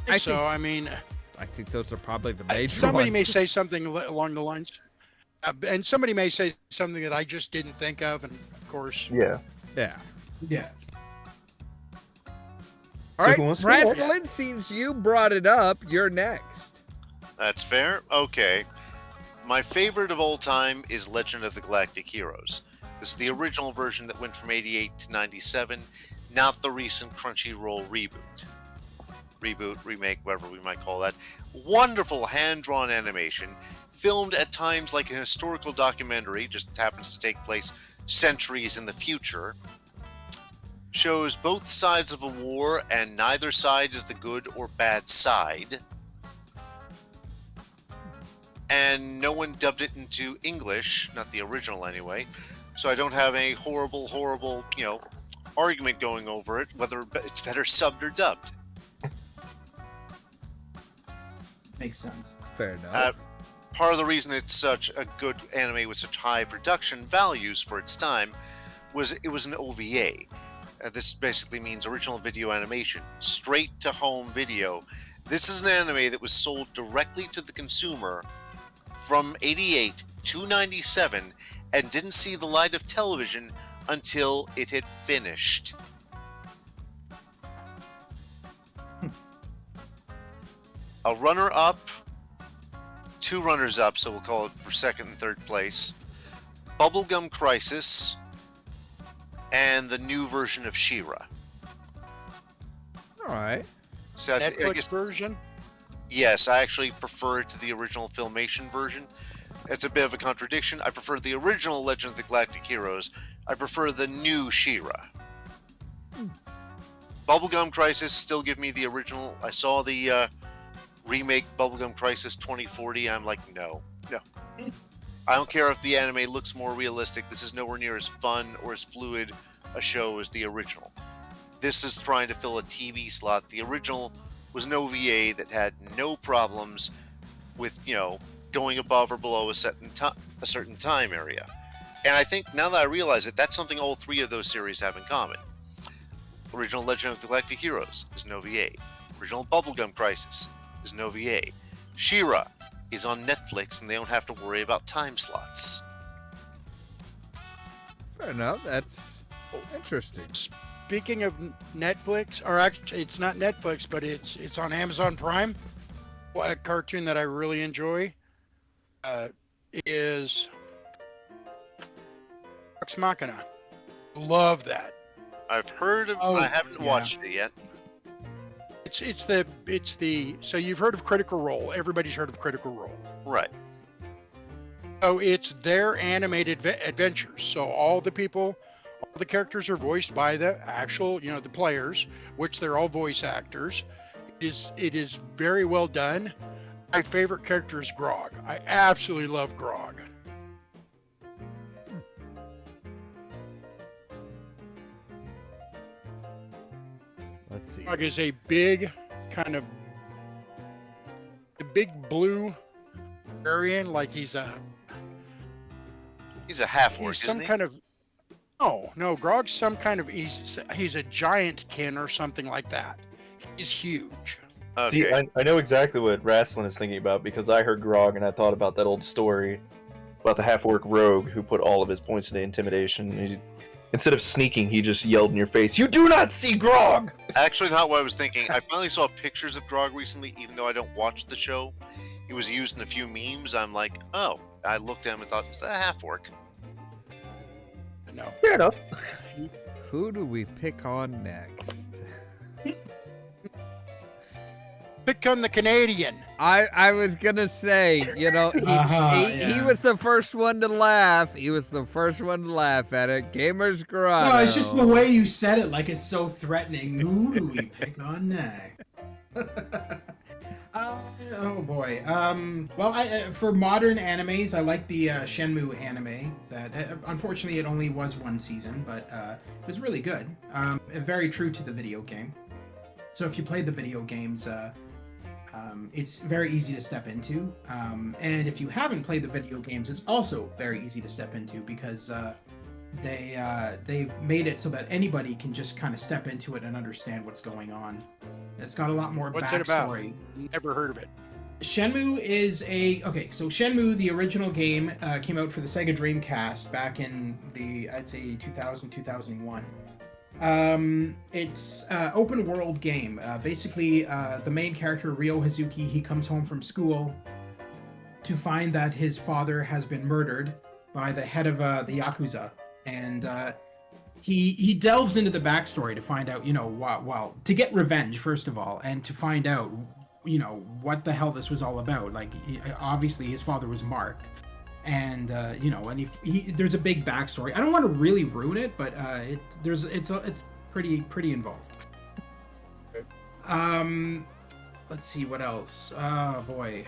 I think those are probably the major Somebody ones. may say something along the lines, and somebody may say something that I just didn't think of, and of course, Yeah. Yeah. All right, who wants to go? Rascalin, since you brought it up, you're next. that's fair. Okay. My favorite of all time is Legend of the Galactic Heroes. This is the original version that went from 88 to 97, not the recent Crunchyroll reboot. Reboot, remake, whatever we might call that. Wonderful hand-drawn animation, filmed at times like a historical documentary, just happens to take place centuries in the future. Shows both sides of a war, and neither side is the good or bad side. and no one dubbed it into English, not the original anyway. So I don't have a horrible, argument going over it, whether it's better subbed or dubbed. Makes sense. Fair enough. Part of the reason it's such a good anime with such high production values for its time was it was an OVA. This basically means original video animation, straight to home video. This is an anime that was sold directly to the consumer from 88 to 97 and didn't see the light of television until it had finished. A runner-up, two runners-up, so we'll call it for second and third place, Bubblegum Crisis, and the new version of She-Ra. All right. So I Netflix guess, version? yes, I actually prefer it to the original Filmation version. It's a bit of a contradiction. I prefer the original Legend of the Galactic Heroes. I prefer the new She-Ra. Bubblegum Crisis still give me the original. I saw the remake Bubblegum Crisis 2040. I'm like, no. I don't care if the anime looks more realistic. This is nowhere near as fun or as fluid a show as the original. This is trying to fill a TV slot. The original was an OVA that had no problems with, going above or below a certain time area. And I think now that I realize it, that's something all three of those series have in common. Original Legend of the Galactic Heroes is an OVA. Original Bubblegum Crisis is an OVA. She-Ra is on Netflix and they don't have to worry about time slots. Fair enough. That's interesting. Speaking of Netflix, or actually, it's not Netflix, but it's on Amazon Prime. A cartoon that I really enjoy is Vox Machina. Love that. I've heard of. I haven't watched it yet. It's the so you've heard of Critical Role. Everybody's heard of Critical Role. Right. So it's their animated adventures. So all the characters are voiced by the actual, the players, which they're all voice actors. It is very well done. My favorite character is Grog. I absolutely love Grog. Let's see. Grog is a big big blue variant, like he's a half-orc, he's some isn't he? kind of no, Grog's some kind of he's a giant kin or something like that. He's huge. Okay. See, I know exactly what Rasslin is thinking about because I heard Grog and I thought about that old story about the half-orc rogue who put all of his points into intimidation. Instead of sneaking, he just yelled in your face, "You do not see Grog!" Actually, not what I was thinking. I finally saw pictures of Grog recently, even though I don't watch the show. He was used in a few memes. I'm like, oh. I looked at him and thought, is that a half-orc? No. Fair enough. Who do we pick on next? Pick on the Canadian. I was gonna say, he was the first one to laugh. He was the first one to laugh at it. Gamers Garage. No, it's just the way you said it, like it's so threatening. Who do we pick on next? Oh boy. Well, for modern animes, I like the Shenmue anime. That unfortunately it only was one season, but it was really good. Very true to the video game. So if you played the video games, it's very easy to step into. And if you haven't played the video games, it's also very easy to step into because they've made it so that anybody can just kind of step into it and understand what's going on. It's got a lot more What's backstory. it about? Never heard of it. Shenmue is so Shenmue, the original game, came out for the Sega Dreamcast back in I'd say 2000, 2001. It's open world game. Basically, the main character, Ryo Hazuki, he comes home from school to find that his father has been murdered by the head of the Yakuza. And he delves into the backstory to find out, to get revenge, first of all, and to find out, what the hell this was all about. Like, obviously his father was marked. And and there's a big backstory. I don't want to really ruin it, but it's pretty involved. Okay. Let's see what else. Oh boy.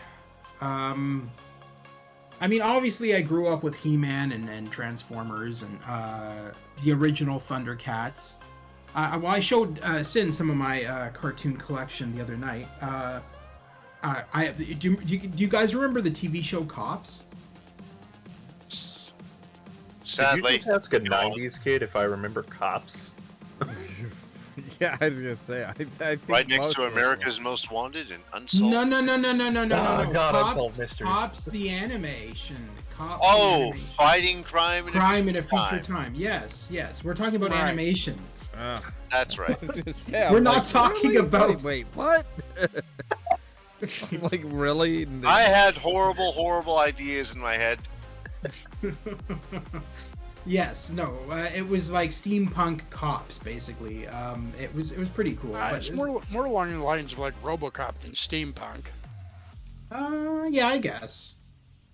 I mean, obviously, I grew up with He-Man and Transformers and the original Thundercats. Well, I showed Sin some of my cartoon collection the other night. Do you guys remember the TV show Cops? Sadly, Did you just ask a '90s kid if I remember Cops? Yeah, I was gonna say. I think right next most to of us America's Most Wanted and Unsolved. No. Oh, God, Unsolved Mysteries. Cops the animation. Cops the Oh, animation. fighting crime Crime in a future time. Yes. We're talking about Right. animation. were. That's right. Yeah, We're I'm not like, talking really? about- Wait, what? I'm like, really? I had horrible ideas in my head. Yes. No. It was like steampunk cops, basically. It was pretty cool. but It's more along the lines of like RoboCop than steampunk. Yeah, I guess.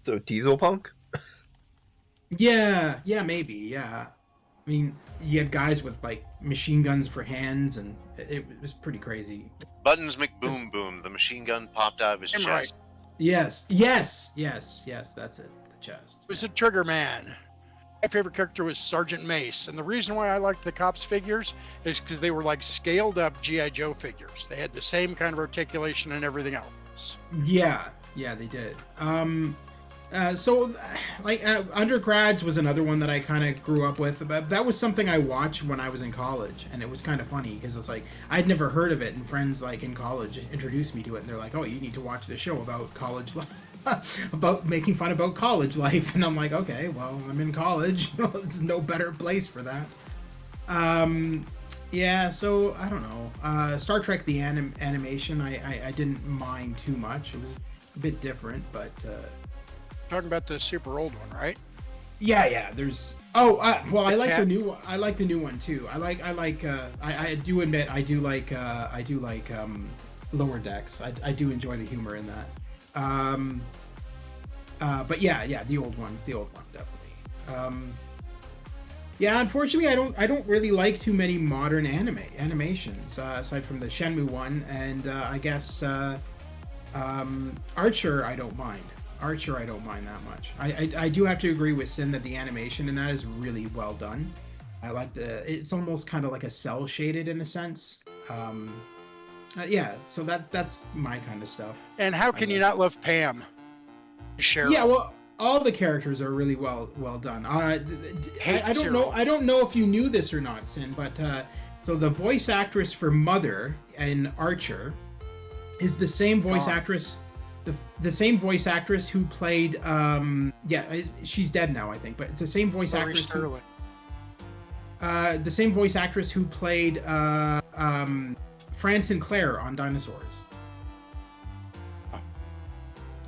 So Diesel Punk? Yeah, maybe, yeah. I mean, you had guys with like machine guns for hands, and it was pretty crazy. Buttons McBoom Boom. The machine gun popped out of his Am I chest. Yes, that's it. The chest. It was a Trigger Man. My favorite character was Sergeant Mace, and the reason why I liked the Cops figures is because they were like scaled up G.I. Joe figures. They had the same kind of articulation and everything else. Yeah, they did. So, Undergrads was another one that I kind of grew up with. But that was something I watched when I was in college, and it was kind of funny because it's like I'd never heard of it, and friends like in college introduced me to it, and they're like, "Oh, you need to watch this show about college life, about making fun about college life," and I'm like, "Okay, well, I'm in college. There's no better place for that." Yeah, so I don't know. Star Trek the animation, I didn't mind too much. It was a bit different, but. Talking about the super old one, right? Yeah. There's. Oh, well, I like cat? the new. I like the new one too. I do admit I do like Lower Decks. I do enjoy the humor in that. But yeah, the old one definitely. Yeah, unfortunately, I don't really like too many modern animations aside from the Shenmue one, and I guess Archer I don't mind. I don't mind that much. I do have to agree with Sin that the animation in that is really well done. I like it's almost kind of like a cell shaded in a sense. Yeah, so that's my kind of stuff. And how can you not love Pam? Cheryl. Yeah, well, all the characters are really well done. I don't know if you knew this or not, Sin, but so the voice actress for Mother in Archer is the same voice actress. The same voice actress who played she's dead now, I think, but it's the same voice actress the same voice actress who played Fran Sinclair on Dinosaurs.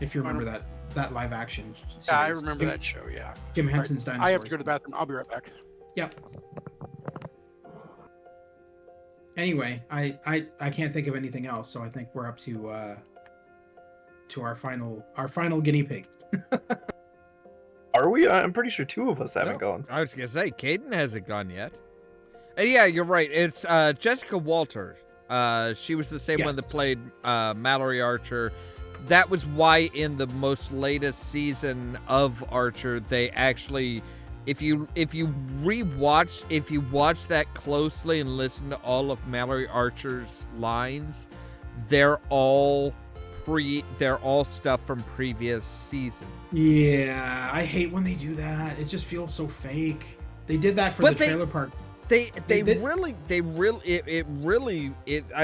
If you remember that live action series. Yeah, I remember that show, yeah. Jim Henson's Dinosaurs. I have to go to the bathroom. I'll be right back. Yep. Anyway, I can't think of anything else, so I think we're up to our final guinea pig. Are we? I'm pretty sure two of us haven't gone. I was gonna say, Caden hasn't gone yet. And yeah, you're right. It's Jessica Walters. She was the same one that played Mallory Archer. That was why in the most latest season of Archer, they actually, if you watch that closely and listen to all of Mallory Archer's lines, they're all stuff from previous seasons. Yeah, I hate when they do that. It just feels so fake. They did that for Trailer Park. I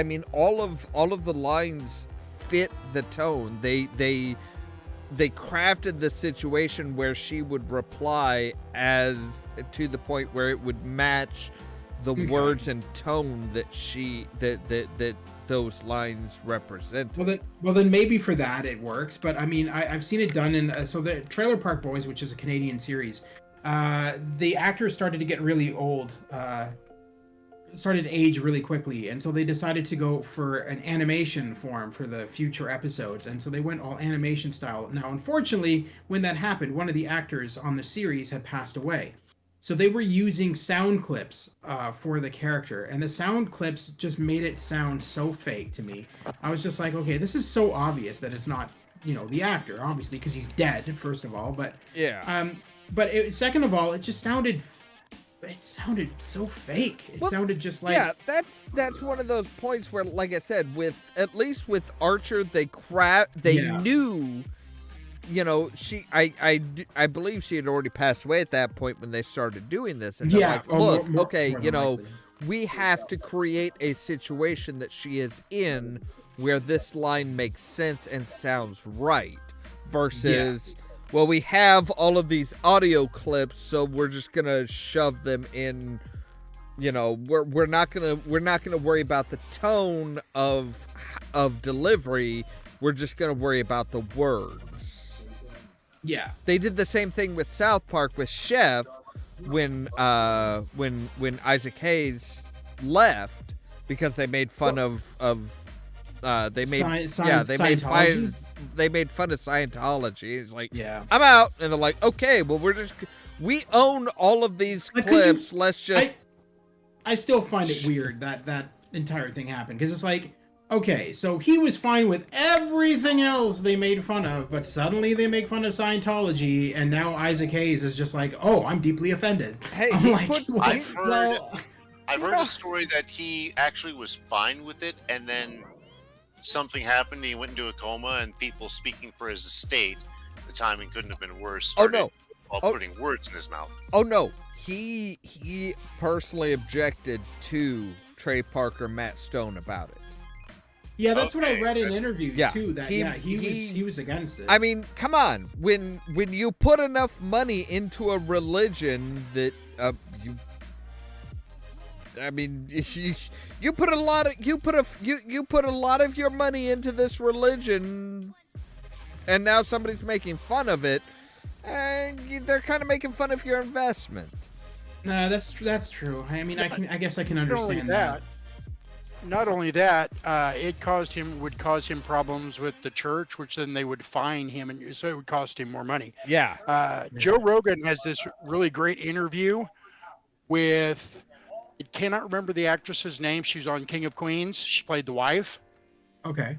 mean, all of the lines fit the tone. They crafted the situation where she would reply as to the point where it would match the words and tone that those lines represent. Well, then maybe for that it works. But I mean, I've seen it done in so the Trailer Park Boys, which is a Canadian series. The actors started to get really old, started to age really quickly, and so they decided to go for an animation form for the future episodes, and so they went all animation style. Now, unfortunately, when that happened, one of the actors on the series had passed away. So they were using sound clips for the character, and the sound clips just made it sound so fake to me. I was just like, okay, this is so obvious that it's not the actor, obviously, because he's dead, first of all. But Yeah. Second of all, it just sounded so fake. It sounded just like, yeah, that's one of those points where, like I said, at least with Archer, they knew, I believe she had already passed away at that point when they started doing this, and they're like, look, more okay, than likely. we have to create a situation that she is in where this line makes sense and sounds right, versus. Well, we have all of these audio clips, so we're just gonna shove them in. We're not gonna worry about the tone of delivery. We're just gonna worry about the words. Yeah. They did the same thing with South Park with Chef when Isaac Hayes left because they made fun they made fun of Scientology. It's like, Yeah. I'm out, and they're like, okay, well, we own all of these clips. Let's just. I still find it weird that entire thing happened, because it's like, okay, so he was fine with everything else they made fun of, but suddenly they make fun of Scientology, and now Isaac Hayes is just like, oh, I'm deeply offended. Hey, I'm like, I've heard a story that he actually was fine with it, and then something happened. He went into a coma, and people speaking for his estate, the timing couldn't have been worse. While putting words in his mouth. Oh no, he personally objected to Trey Parker, Matt Stone about it. Yeah, that's what I read in interviews too. That he was against it. I mean, come on, when you put enough money into a religion that you put a lot of your money into this religion, and now somebody's making fun of it, and they're kind of making fun of your investment. No, that's true. I mean, I guess I can understand that. Not only that, it would cause him problems with the church, which then they would fine him, and so it would cost him more money. Yeah. Joe Rogan has this really great interview with, I cannot remember the actress's name. She was on King of Queens. She played the wife. Okay.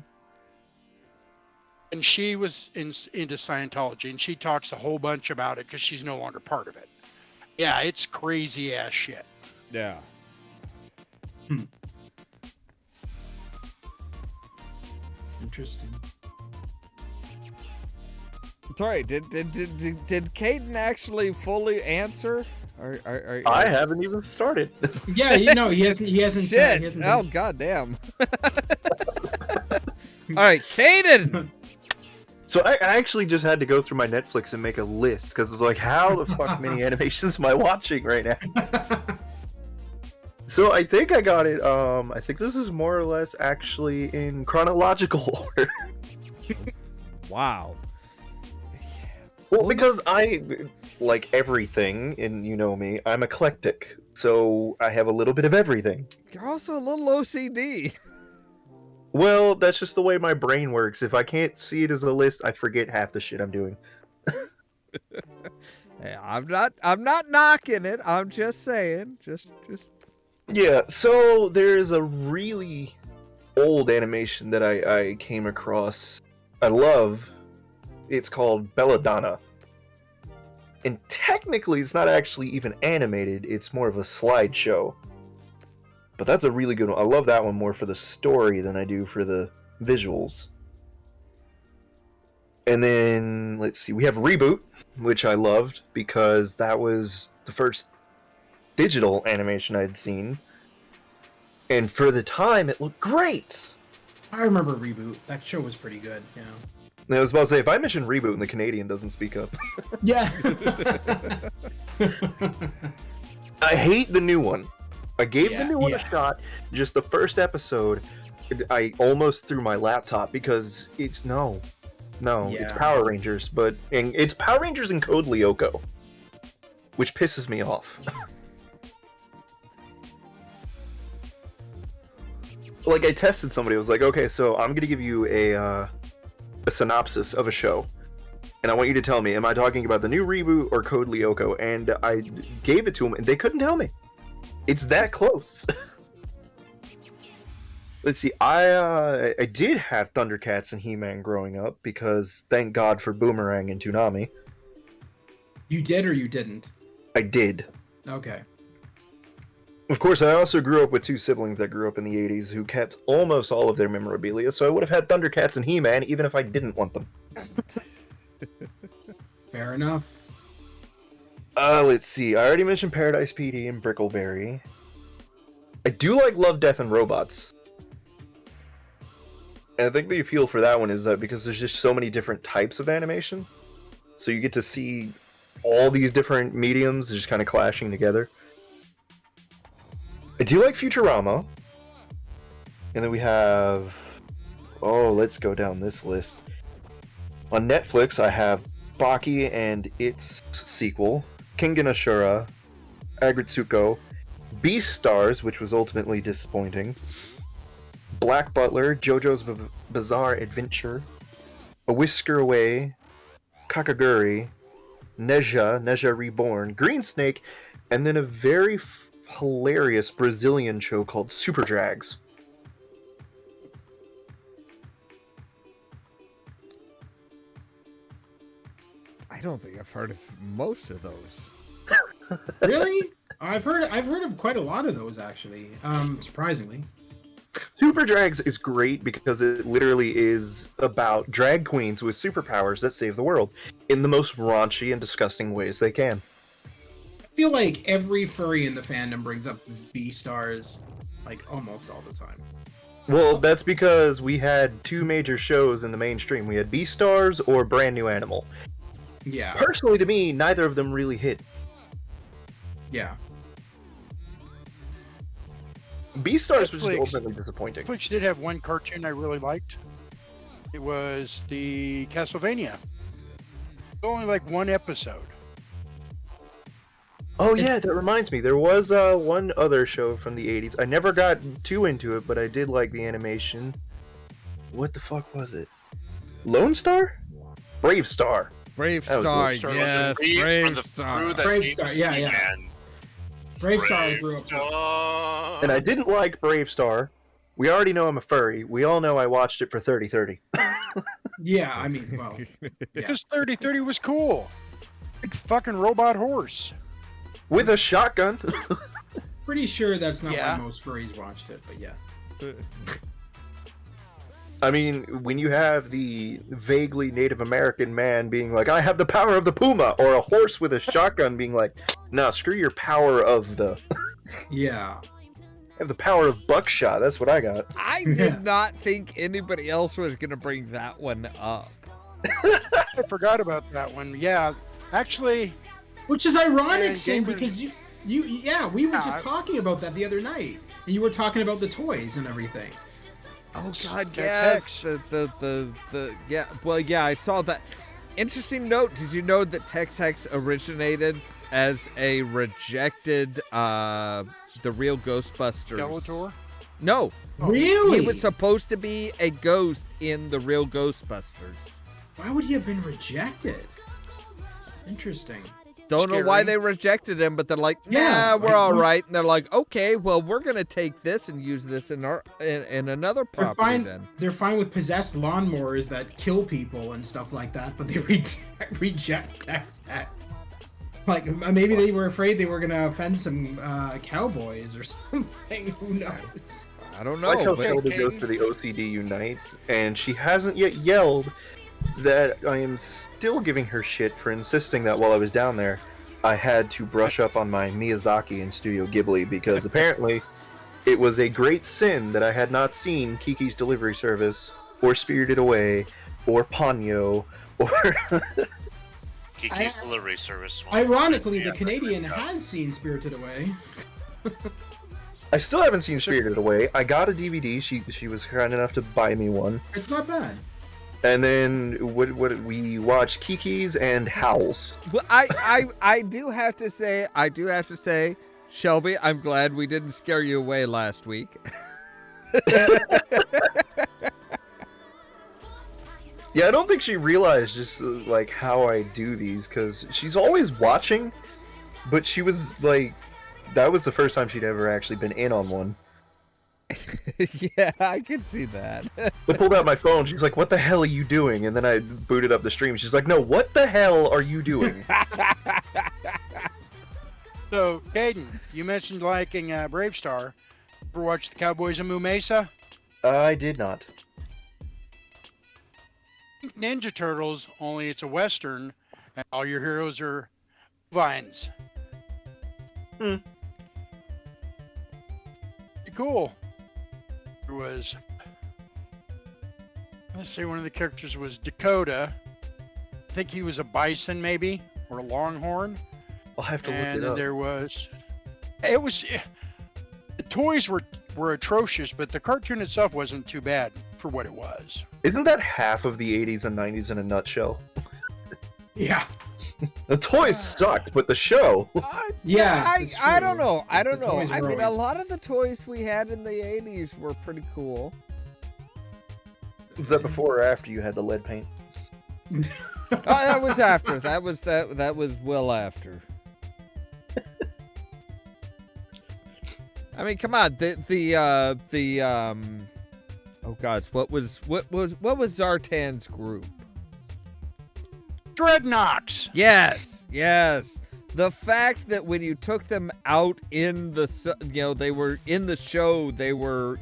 And she was into Scientology, and she talks a whole bunch about it because she's no longer part of it. Yeah, it's crazy ass shit. Yeah. Interesting. Sorry, did Caden actually fully answer? I haven't even started. Yeah, he hasn't. Shit! He hasn't Oh, goddamn! All right, Caden. So I actually just had to go through my Netflix and make a list, because it's like, how the fuck many animations am I watching right now? So I think I got it. I think this is more or less actually in chronological order. Wow. Well, because I like everything, and you know me, I'm eclectic, so I have a little bit of everything. You're also a little OCD. Well, that's just the way my brain works. If I can't see it as a list, I forget half the shit I'm doing. Hey, I'm not knocking it. I'm just saying. Just. Yeah. So there's a really old animation that I came across. I love. It's called Belladonna. And technically, it's not actually even animated. It's more of a slideshow. But that's a really good one. I love that one more for the story than I do for the visuals. And then, let's see, we have Reboot, which I loved because that was the first digital animation I'd seen. And for the time, it looked great. I remember Reboot. That show was pretty good. Yeah. And I was about to say, if I mention Reboot and the Canadian doesn't speak up. Yeah. I hate the new one. I gave the new one yeah. a shot. Just the first episode, I almost threw my laptop because it's it's Yeah. Power Rangers, and it's Power Rangers and Code Lyoko, which pisses me off. Like, I tested somebody. I was like, okay, so I'm gonna give you a synopsis of a show, and I want you to tell me, am I talking about the new reboot or Code Lyoko? And I gave it to them, and they couldn't tell me. It's that close. Let's see. I did have Thundercats and He-Man growing up because thank God for Boomerang and Toonami. You did or you didn't? I did. Okay. Of course, I also grew up with two siblings that grew up in the 80s who kept almost all of their memorabilia, so I would have had Thundercats and He-Man even if I didn't want them. Fair enough. Let's see. I already mentioned Paradise PD and Brickleberry. I do like Love, Death, and Robots. And I think the appeal for that one is that because there's just so many different types of animation, so you get to see all these different mediums just kind of clashing together. I do like Futurama. And then we have... Oh, let's go down this list. On Netflix, I have Baki and its sequel, Kengan Ashura, Agretsuko, Beastars, which was ultimately disappointing, Black Butler, JoJo's Bizarre Adventure, A Whisker Away, Kakaguri, Neja Reborn, Green Snake, and then a very hilarious Brazilian show called Super Drags. I don't think I've heard of most of those. Really? I've heard of quite a lot of those actually. Surprisingly. Super Drags is great because it literally is about drag queens with superpowers that save the world in the most raunchy and disgusting ways they can. I feel like every furry in the fandom brings up Beastars, like almost all the time. Well, that's because we had two major shows in the mainstream. We had Beastars or Brand New Animal. Yeah. Personally, to me, neither of them really hit. Yeah. Beastars was just Netflix. ultimately disappointing. Netflix did have one cartoon I really liked. It was the Castlevania. Only like one episode. Oh yeah, that reminds me. There was one other show from the 80s. I never got too into it, but I did like the animation. What the fuck was it? Lone Star? Brave Star. Brave That was Star, Lone Star. yes, Brave Star. Brave Star, yeah. Brave Star I grew up with. And I didn't like Brave Star. We already know I'm a furry. We all know I watched it for 30-30. Yeah, I mean, well, yeah. Because 3030 was cool. Big fucking robot horse. With a shotgun. Pretty sure that's not Yeah. why most furries watched it, but yeah. I mean, when you have the vaguely Native American man being like, I have the power of the puma, or a horse with a shotgun being like, nah, screw your power of the... Yeah. I have the power of buckshot, that's what I got. I did not think anybody else was going to bring that one up. I forgot about that one. Yeah, actually, Which is ironic, And Sam, gamers- because yeah, we were Yeah. just talking about that the other night. And you were talking about the toys and everything. Oh God, Tex-Hex. yes. The yeah. Well, yeah, I saw that. Interesting note. Did you know that Tex-Hex originated as a rejected the real Ghostbusters? Skeletor. No, Really? he was supposed to be a ghost in the real Ghostbusters. Why would he have been rejected? Interesting. Don't know why Scary. they rejected him, but they're like, nah, Yeah, we're like, all what- right. And they're like, okay, well, we're gonna take this and use this in our in another They're property fine. then. They're fine with possessed lawnmowers that kill people and stuff like that, but they reject Tex-Hex. Like maybe they were afraid they were gonna offend some cowboys or something. Who knows? I don't I like how know, but Zelda goes to the OCD Unite, and she hasn't yet yelled that I am still giving her shit for insisting that while I was down there, I had to brush up on my Miyazaki and Studio Ghibli, because apparently it was a great sin that I had not seen Kiki's Delivery Service, or Spirited Away, or Ponyo, or... Kiki's Delivery Service. Ironically, the Yeah, Canadian right. has seen Spirited Away. I still haven't seen Spirited Away. I got a DVD. She was kind enough to buy me one. It's not bad. And then what we watched Kiki's and Howl's. Well, I do have to say, Shelby, I'm glad we didn't scare you away last week. Yeah, I don't think she realized just like how I do these, because she's always watching, but she was like, that was the first time she'd ever actually been in on one. Yeah, I can see that. I pulled out my phone. She's like, "What the hell are you doing?" And then I booted up the stream. She's like, "No, what the hell are you doing?" So, Caden, you mentioned liking Brave Star. Ever watch the Cowboys of Moo Mesa? I did not. Ninja Turtles, only it's a Western, and all your heroes are vines. Hmm. Pretty cool. There was, let's say one of the characters was Dakota. I think he was a bison, maybe, or a longhorn. I'll have to look And it then up. there was, the toys were atrocious, but the cartoon itself wasn't too bad for what it was. Isn't that half of the 80s and 90s in a nutshell? Yeah. The toys sucked, but the show. Yeah, I it's don't true. know. I don't The know. toys I were mean, a always- lot of the toys we had in the 80s were pretty cool. Was that before or after you had the lead paint? Oh, that was after. That was well after. I mean, come on. Oh gosh, what was Zartan's group? Dreadnoks! Yes. The fact that when you took them out in the, they were in the show, they were,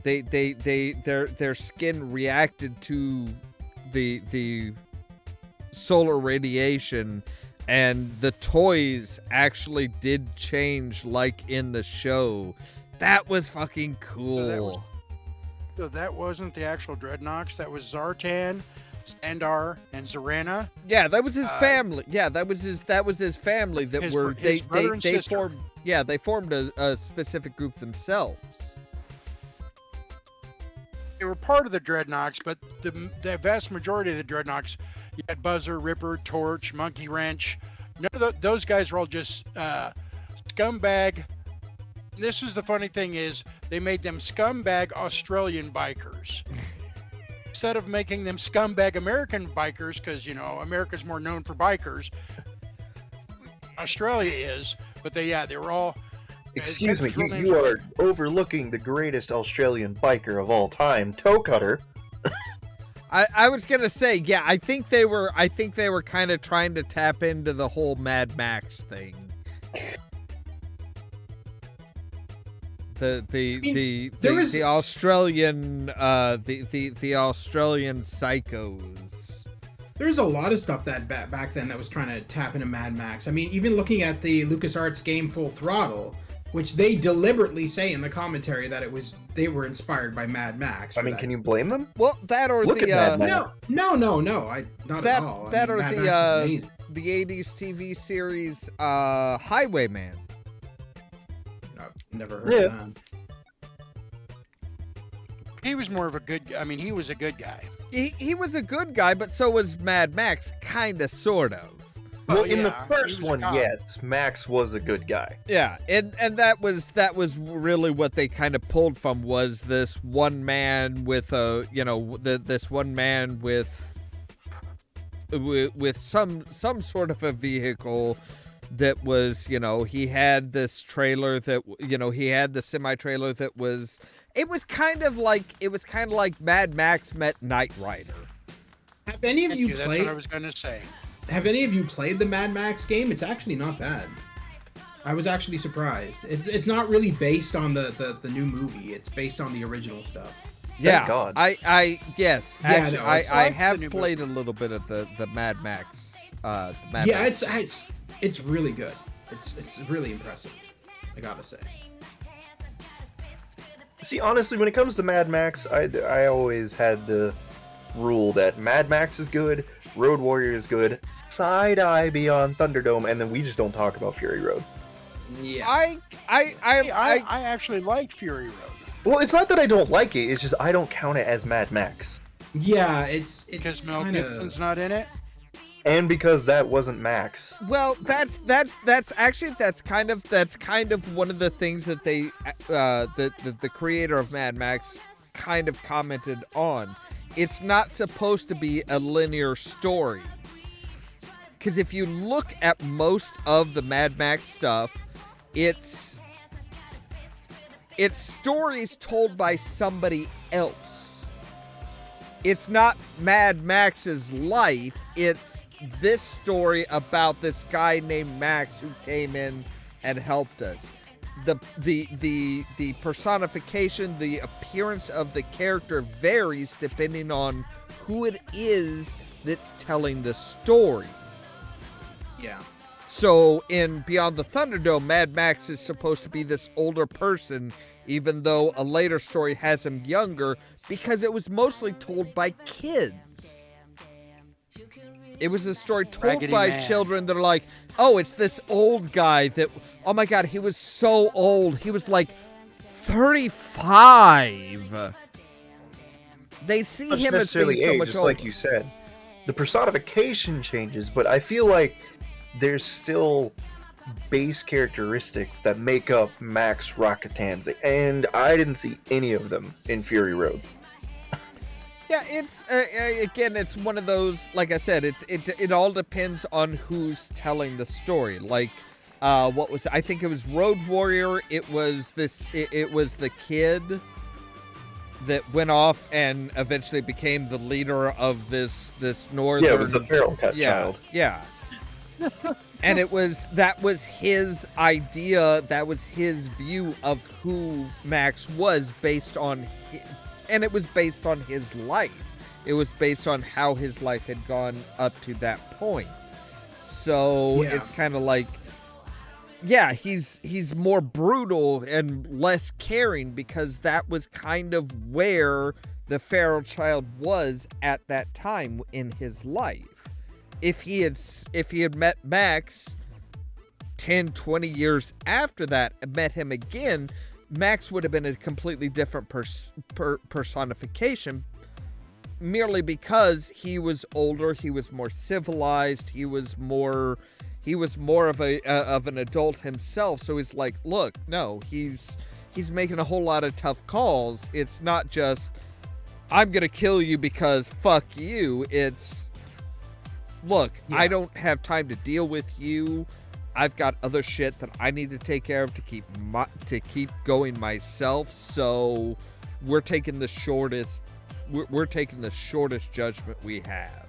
their skin reacted to the solar radiation, and the toys actually did change like in the show. That was fucking cool. So that wasn't the actual Dreadnoks. That was Zartan, Sandar, and Zarana. Yeah, that was his family. Yeah, that was his family that His were brother and they sister. formed. Yeah, they formed a specific group themselves. They were part of the Dreadnoks, but the vast majority of the Dreadnoks, you had Buzzer, Ripper, Torch, Monkey Wrench. None of those guys were all just scumbag. This is the funny thing is they made them scumbag Australian bikers. Instead of making them scumbag American bikers, because, America's more known for bikers. Australia is, but they were all... Excuse me, Real names you are overlooking the greatest Australian biker of all time, Toe Cutter. I was gonna say, yeah, I think they were kind of trying to tap into the whole Mad Max thing. The Australian the Australian psychos. There's a lot of stuff that back then that was trying to tap into Mad Max. I mean, even looking at the LucasArts game Full Throttle, which they deliberately say in the commentary that they were inspired by Mad Max. I mean, can you blame them? Well, that or Look the at Mad Max. No, not at all. I mean, or Mad Max is amazing. the 80s TV series Highwayman. I've never heard of that. He was more of a good... I mean, he was a good guy. He was a good guy, but so was Mad Max, kind of, sort of. Well, Oh, in the yeah, first he was a one, cop. yes, Max was a good guy. Yeah, and that was really what they kind of pulled from, was this one man with this one man with some sort of a vehicle that was, he had this trailer that, he had the semi trailer that was, it was kind of like Mad Max met Knight Rider. Have any of Thank you you. That's played? what I was going to say. Have any of you played the Mad Max game? It's actually not bad. I was actually surprised. It's not really based on the new movie. It's based on the original stuff. Yeah, God. yes, Yeah, actually, no, I it's have the new played a little bit of the Mad Max. Yeah, it's really good. It's really impressive, I gotta say. See, honestly, when it comes to Mad Max, I always had the rule that Mad Max is good, Road Warrior is good, Side Eye Beyond Thunderdome, and then we just don't talk about Fury Road. Yeah. I actually liked Fury Road. Well, it's not that I don't like it, it's just I don't count it as Mad Max. Yeah, it's Because Mel kinda... Gibson's not in it. And because that wasn't Max. Well, that's kind of one of the things that they the creator of Mad Max kind of commented on. It's not supposed to be a linear story. Because if you look at most of the Mad Max stuff, it's it's stories told by somebody else. It's not Mad Max's life. It's this story about this guy named Max who came in and helped us. The personification, the appearance of the character varies depending on who it is that's telling the story. Yeah. So in Beyond the Thunderdome, Mad Max is supposed to be this older person, even though a later story has him younger, because it was mostly told by kids. It was a story told Raggedy by Man. children that are like, oh, it's this old guy that, oh my God, he was so old. He was like 35. They see Not him as being necessarily so age, much just older. like you said. The personification changes, but I feel like there's still base characteristics that make up Max Rocketanzi, and I didn't see any of them in Fury Road. Yeah, it's again, it's one of those. Like I said, it all depends on who's telling the story. Like, what was I think it was Road Warrior. It was this. It was the kid that went off and eventually became the leader of this northern. Yeah, it was the feral cat child. Yeah. And that was his idea. That was his view of who Max was based on. And it was based on his life. It was based on how his life had gone up to that point. So Yeah. it's kind of like, yeah, he's more brutal and less caring because that was kind of where the feral child was at that time in his life. If he had met Max 10, 20 years after that and met him again, Max would have been a completely different personification, merely because he was older, he was more civilized, he was more of an adult himself. So he's like, look, no, he's making a whole lot of tough calls. It's not just I'm gonna kill you because fuck you. It's look, Yeah. I don't have time to deal with you. I've got other shit that I need to take care of to keep going myself. So we're taking the shortest judgment we have.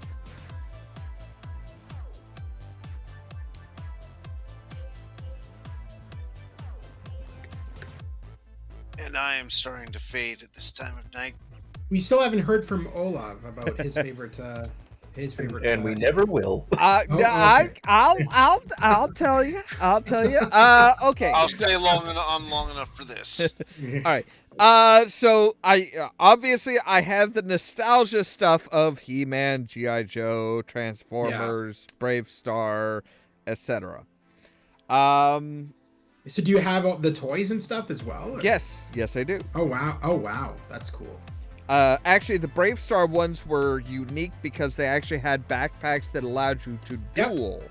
And I am starting to fade at this time of night. We still haven't heard from Ollamh about his favorite. And we never will. Oh, okay. I'll tell you. Okay. I'll stay long enough for this. All right. So I obviously I have the nostalgia stuff of He-Man, G.I. Joe, Transformers, Brave Star, etc. So do you have all the toys and stuff as well? Or? Yes, I do. Oh wow, that's cool. Actually, the Brave Star ones were unique because they actually had backpacks that allowed you to duel.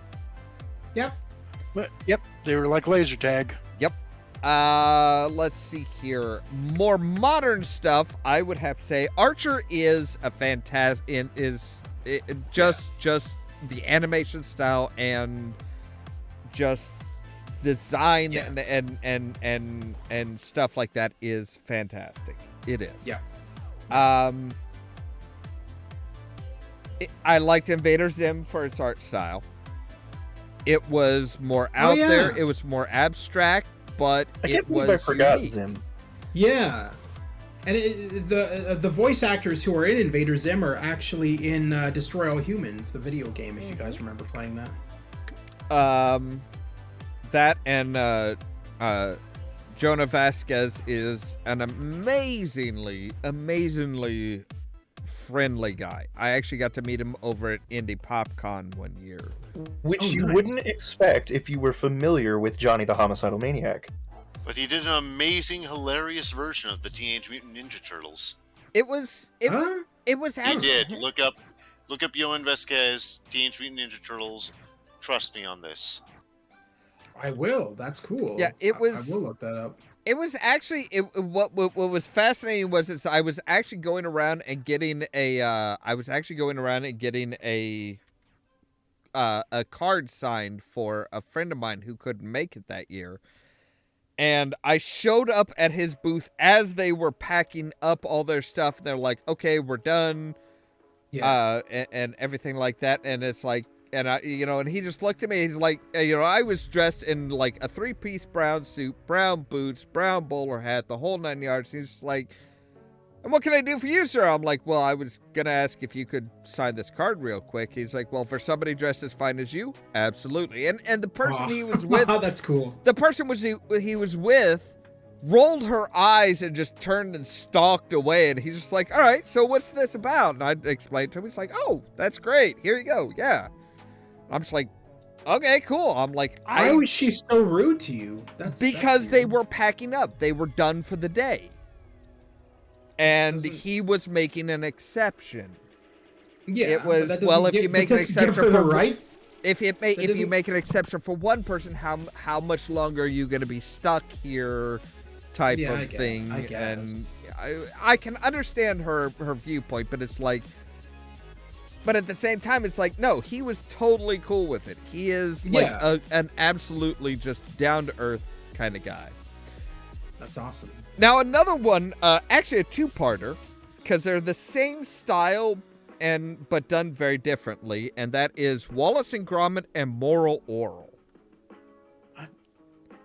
Yep. Yep, they were like laser tag. Yep. Let's see here. More modern stuff, I would have to say Archer is a fantastic. Just the animation style and just design and stuff like that is fantastic. It is. Yeah. I liked Invader Zim for its art style. It was more out there. It was more abstract, but I can't it believe was I forgot unique. Zim. Yeah. And the voice actors who are in Invader Zim are actually in Destroy All Humans, the video game. If you guys remember playing that. That and Jonah Vasquez is an amazingly friendly guy. I actually got to meet him over at Indie PopCon one year. Which Oh, you nice. wouldn't expect if you were familiar with Johnny the Homicidal Maniac. But he did an amazing, hilarious version of the Teenage Mutant Ninja Turtles. It was Huh? it was He actually did. Look up Yohan Vasquez, Teenage Mutant Ninja Turtles. Trust me on this. I will. That's cool. Yeah, it was- I will look that up. It was actually what was fascinating was I was actually going around and getting a card signed for a friend of mine who couldn't make it that year. And I showed up at his booth as they were packing up all their stuff. They're like, okay, we're done. Yeah. And everything like that. And it's like, and I, and he just looked at me. He's like, I was dressed in like a 3-piece brown suit, brown boots, brown bowler hat, the whole 9 yards. He's just like, and what can I do for you, sir? I'm like, well, I was going to ask if you could sign this card real quick. He's like, well, for somebody dressed as fine as you, absolutely. And the person he was with, that's cool. the person he was with rolled her eyes and just turned and stalked away. And he's just like, all right, so what's this about? And I explained to him. He's like, oh, that's great. Here you go. Yeah. I'm just like, okay, cool. I'm like, why was she so rude to you? Because they were packing up. They were done for the day. And he was making an exception. Yeah, it was if you make an exception for right. If you make an exception for one person, how much longer are you going to be stuck here? Type of thing. I guess. And I can understand her viewpoint, but it's like, but at the same time, it's like, no, he was totally cool with it. He is like an absolutely just down to earth kind of guy. That's awesome. Now, another one, actually a two-parter, because they're the same style but done very differently, and that is Wallace and Gromit and Moral Oral.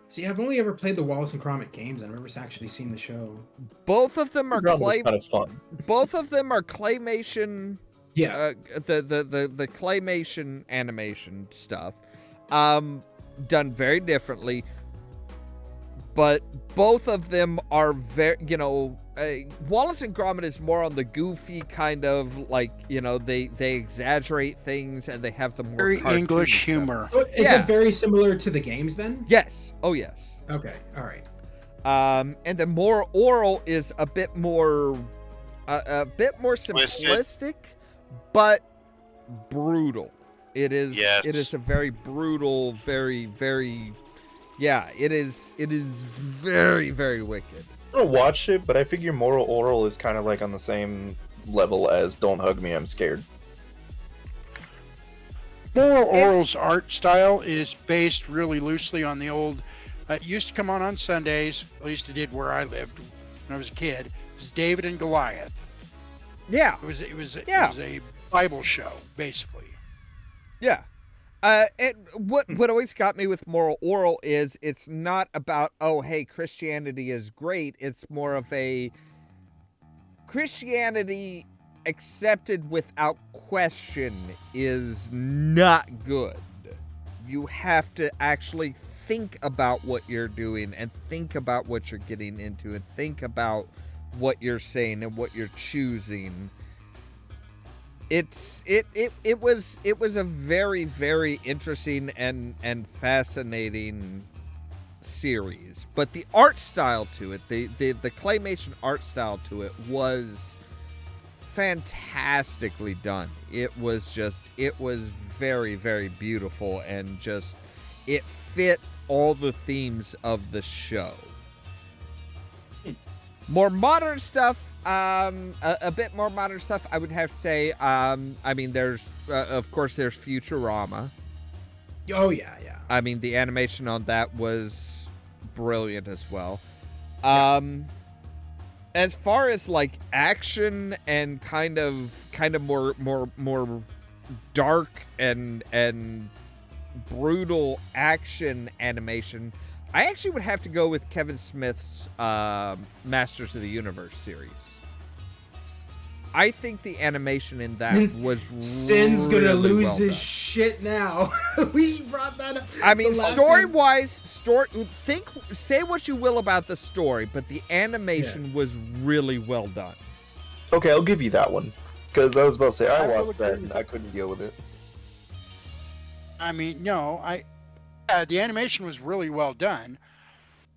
See, I've only ever played the Wallace and Gromit games. I've never actually seen the show. Both of them are kind of fun. Both of them are claymation. Yeah. The claymation animation stuff, done very differently. But both of them are very, Wallace and Gromit is more on the goofy kind of, like, they exaggerate things and they have the more very English stuff. humor. So is it very similar to the games then? Yes. Oh, yes. Okay. All right. And the more oral is a bit more simplistic, but brutal. It is. Yes. It is a very brutal, very, very. Yeah, it is very, very wicked. I don't watch it, but I figure Moral Oral is kind of like on the same level as Don't Hug Me, I'm Scared. Moral Oral's art style is based really loosely on the old. It used to come on Sundays. At least it did where I lived when I was a kid. It was David and Goliath. Yeah. It was a Bible show, basically. Yeah. And what always got me with Moral Oral is it's not about, oh, hey, Christianity is great. It's more of a Christianity accepted without question is not good. You have to actually think about what you're doing and think about what you're getting into and think about what you're saying and what you're choosing. It was a very, very interesting and fascinating series, but the art style to it, the claymation art style to it was fantastically done. It was very, very beautiful, and just it fit all the themes of the show. More modern stuff, a bit more modern stuff, I would have to say, there's, of course, there's Futurama. Oh, yeah. I mean, the animation on that was brilliant as well. As far as, like, action and kind of more dark and brutal action animation, I actually would have to go with Kevin Smith's Masters of the Universe series. I think the animation in that was Sin's really gonna lose well his done. shit now. We brought that up. I mean, story-wise, say what you will about the story, but the animation was really well done. Okay, I'll give you that one. Because I was about to say, I will watched that agree with and I couldn't deal with it. I mean, no, the animation was really well done.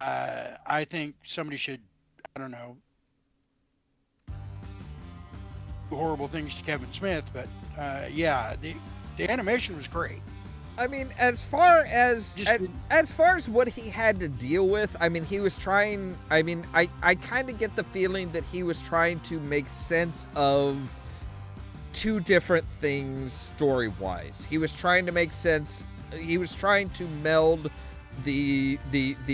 I think somebody should, I don't know, do horrible things to Kevin Smith, but the animation was great. I mean, as far as what he had to deal with, I mean, he was trying. I mean, I kind of get the feeling that he was trying to make sense of two different things story-wise. He was trying to make sense. He was trying to meld the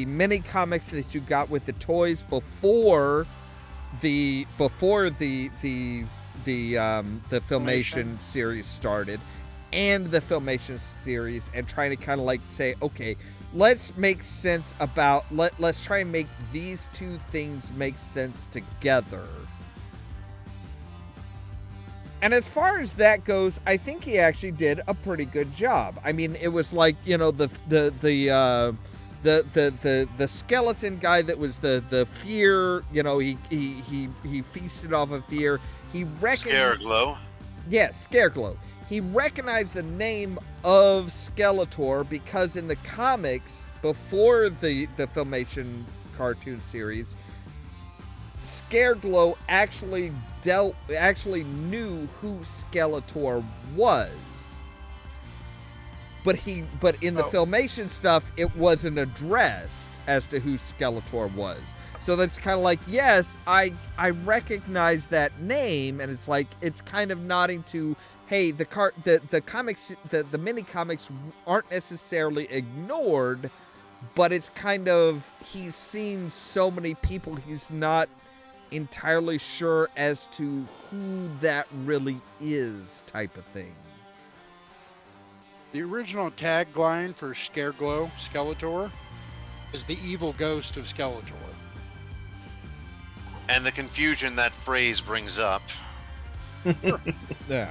mini comics that you got with the toys before the Filmation series started, and the Filmation series, and trying to kind of like say, okay, let's make sense about let's try and make these two things make sense together. And as far as that goes, I think he actually did a pretty good job. I mean, it was like, you know, the skeleton guy that was the fear, you know, he feasted off of fear. He recognized Scareglow. Yeah, Scareglow. He recognized the name of Skeletor because in the comics before the Filmation cartoon series, Scareglow actually knew who Skeletor was. But in the Filmation stuff, it wasn't addressed as to who Skeletor was. So that's kind of like, yes, I recognize that name, and it's like it's kind of nodding to, hey, the comics, the mini comics aren't necessarily ignored, but it's kind of, he's seen so many people, he's not entirely sure as to who that really is, type of thing. The original tagline for Skeletor, is the evil ghost of Skeletor. And the confusion that phrase brings up. Yeah.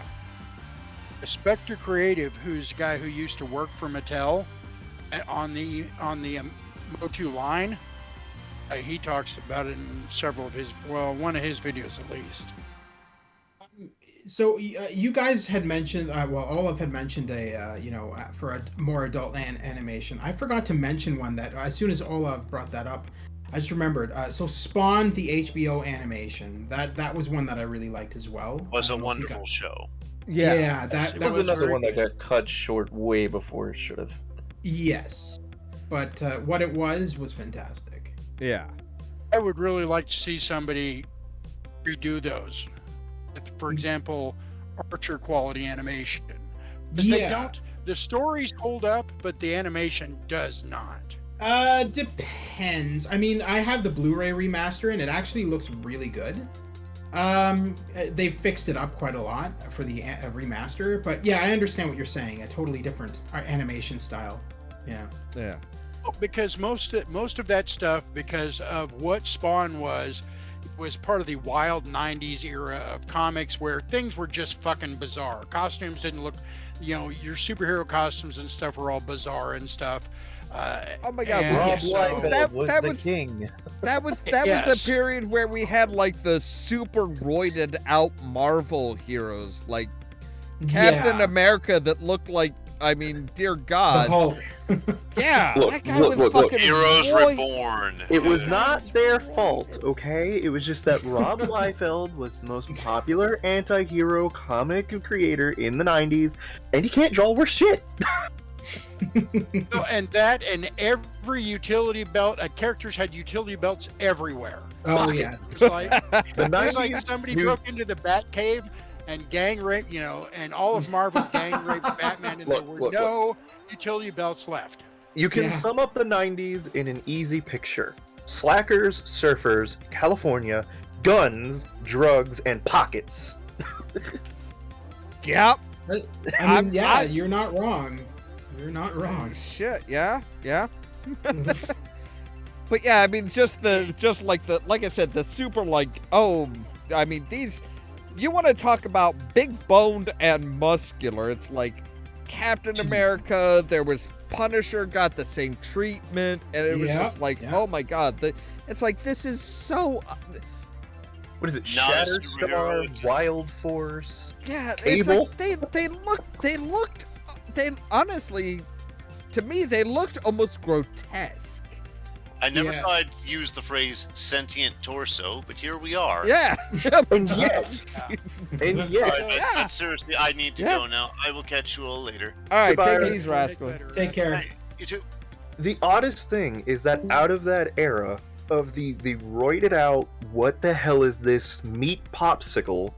Spectre Creative, who's a guy who used to work for Mattel on the Motu line, he talks about it in several of his, one of his videos at least. So you guys had mentioned, Ollamh had mentioned for a more adult animation. I forgot to mention one that as soon as Ollamh brought that up, I just remembered. So Spawn, the HBO animation, that was one that I really liked as well. Was a wonderful show. Yeah, that was another one that got cut short way before it should have. Yes, but what it was fantastic. Yeah. I would really like to see somebody redo those. For example, Archer quality animation. Because the stories hold up, but the animation does not. Depends. I mean, I have the Blu-ray remaster and it actually looks really good. They fixed it up quite a lot for the remaster, but yeah, I understand what you're saying. A totally different animation style. Yeah. Yeah. Because most of that stuff, because of what Spawn was part of the wild 90s era of comics where things were just fucking bizarre. Costumes didn't look, your superhero costumes and stuff were all bizarre and stuff. Oh my God, Rob Liefeld was the king. That was the period where we had like the super roided out Marvel heroes, like Captain America that looked like, I mean, dear God. The Hulk. Yeah, that guy was fucking Heroes Reborn. It was not their fault, okay? It was just that Rob Liefeld was the most popular anti-hero comic creator in the 90s, and he can't draw worse shit. And every utility belt, characters had utility belts everywhere. Oh, yes. It was like somebody broke into the Batcave and gang rape, and all of Marvel gang raped Batman, and there were no utility belts left. You can sum up the 90s in an easy picture. Slackers, surfers, California, guns, drugs, and pockets. Yep. I mean, you're not wrong. You're not wrong. Shit, yeah. But yeah, I mean, like I said, the super, I mean, these, you want to talk about big boned and muscular. It's like Captain America, there was Punisher, got the same treatment, and it was just like, oh my God, it's like, this is so. What is it? Shatterstar, Wild Force, yeah, Cable? It's like they honestly, to me, they looked almost grotesque. I never thought I'd use the phrase sentient torso, but here we are. Yeah. And yet. But seriously, I need to go now. I will catch you all later. All right, Goodbye. take it easy, Rascal. Take care. Hey, you too. The oddest thing is that out of that era of the roided out, what the hell is this meat popsicle,